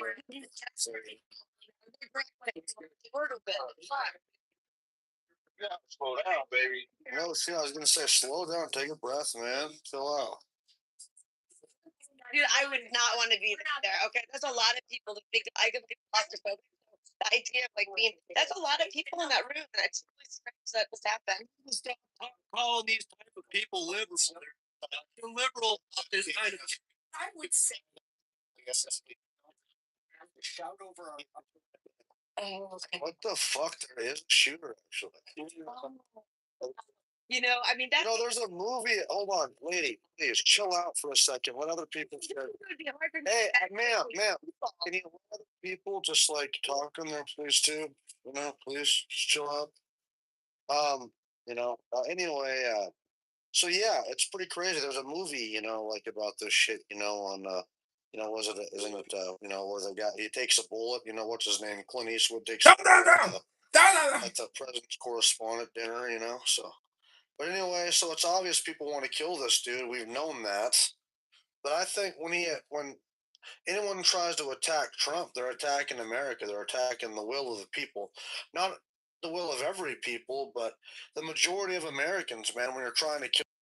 Yeah, slow down, baby. No, see, I was gonna say, slow down, take a breath, man, chill out. Dude, I would not want to be there. Okay, there's a lot of people that think I could be claustrophobic. The idea of like being, that's a lot of people in that room, and it's really strange that this happened. Stop calling these type of people liberals. They're liberal about this kind of. I would say. I guess that's shout over on. Oh, okay. What the fuck? There is a shooter, actually. You know, I mean, that's. You know, there's a movie. Hold on, lady, please chill out for a second. Let other people say. Hey, ma'am, can you let other people just like talk in there, please, too? You know, please just chill out. Anyway, so yeah, it's pretty crazy. There's a movie, like about this shit, on, isn't it, where the guy, he takes a bullet, what's his name? Clint Eastwood takes a bullet at the president's correspondent dinner, so. But anyway, so it's obvious people want to kill this dude. We've known that. But I think when anyone tries to attack Trump, they're attacking America. They're attacking the will of the people. Not the will of every people, but the majority of Americans, man, when you're trying to kill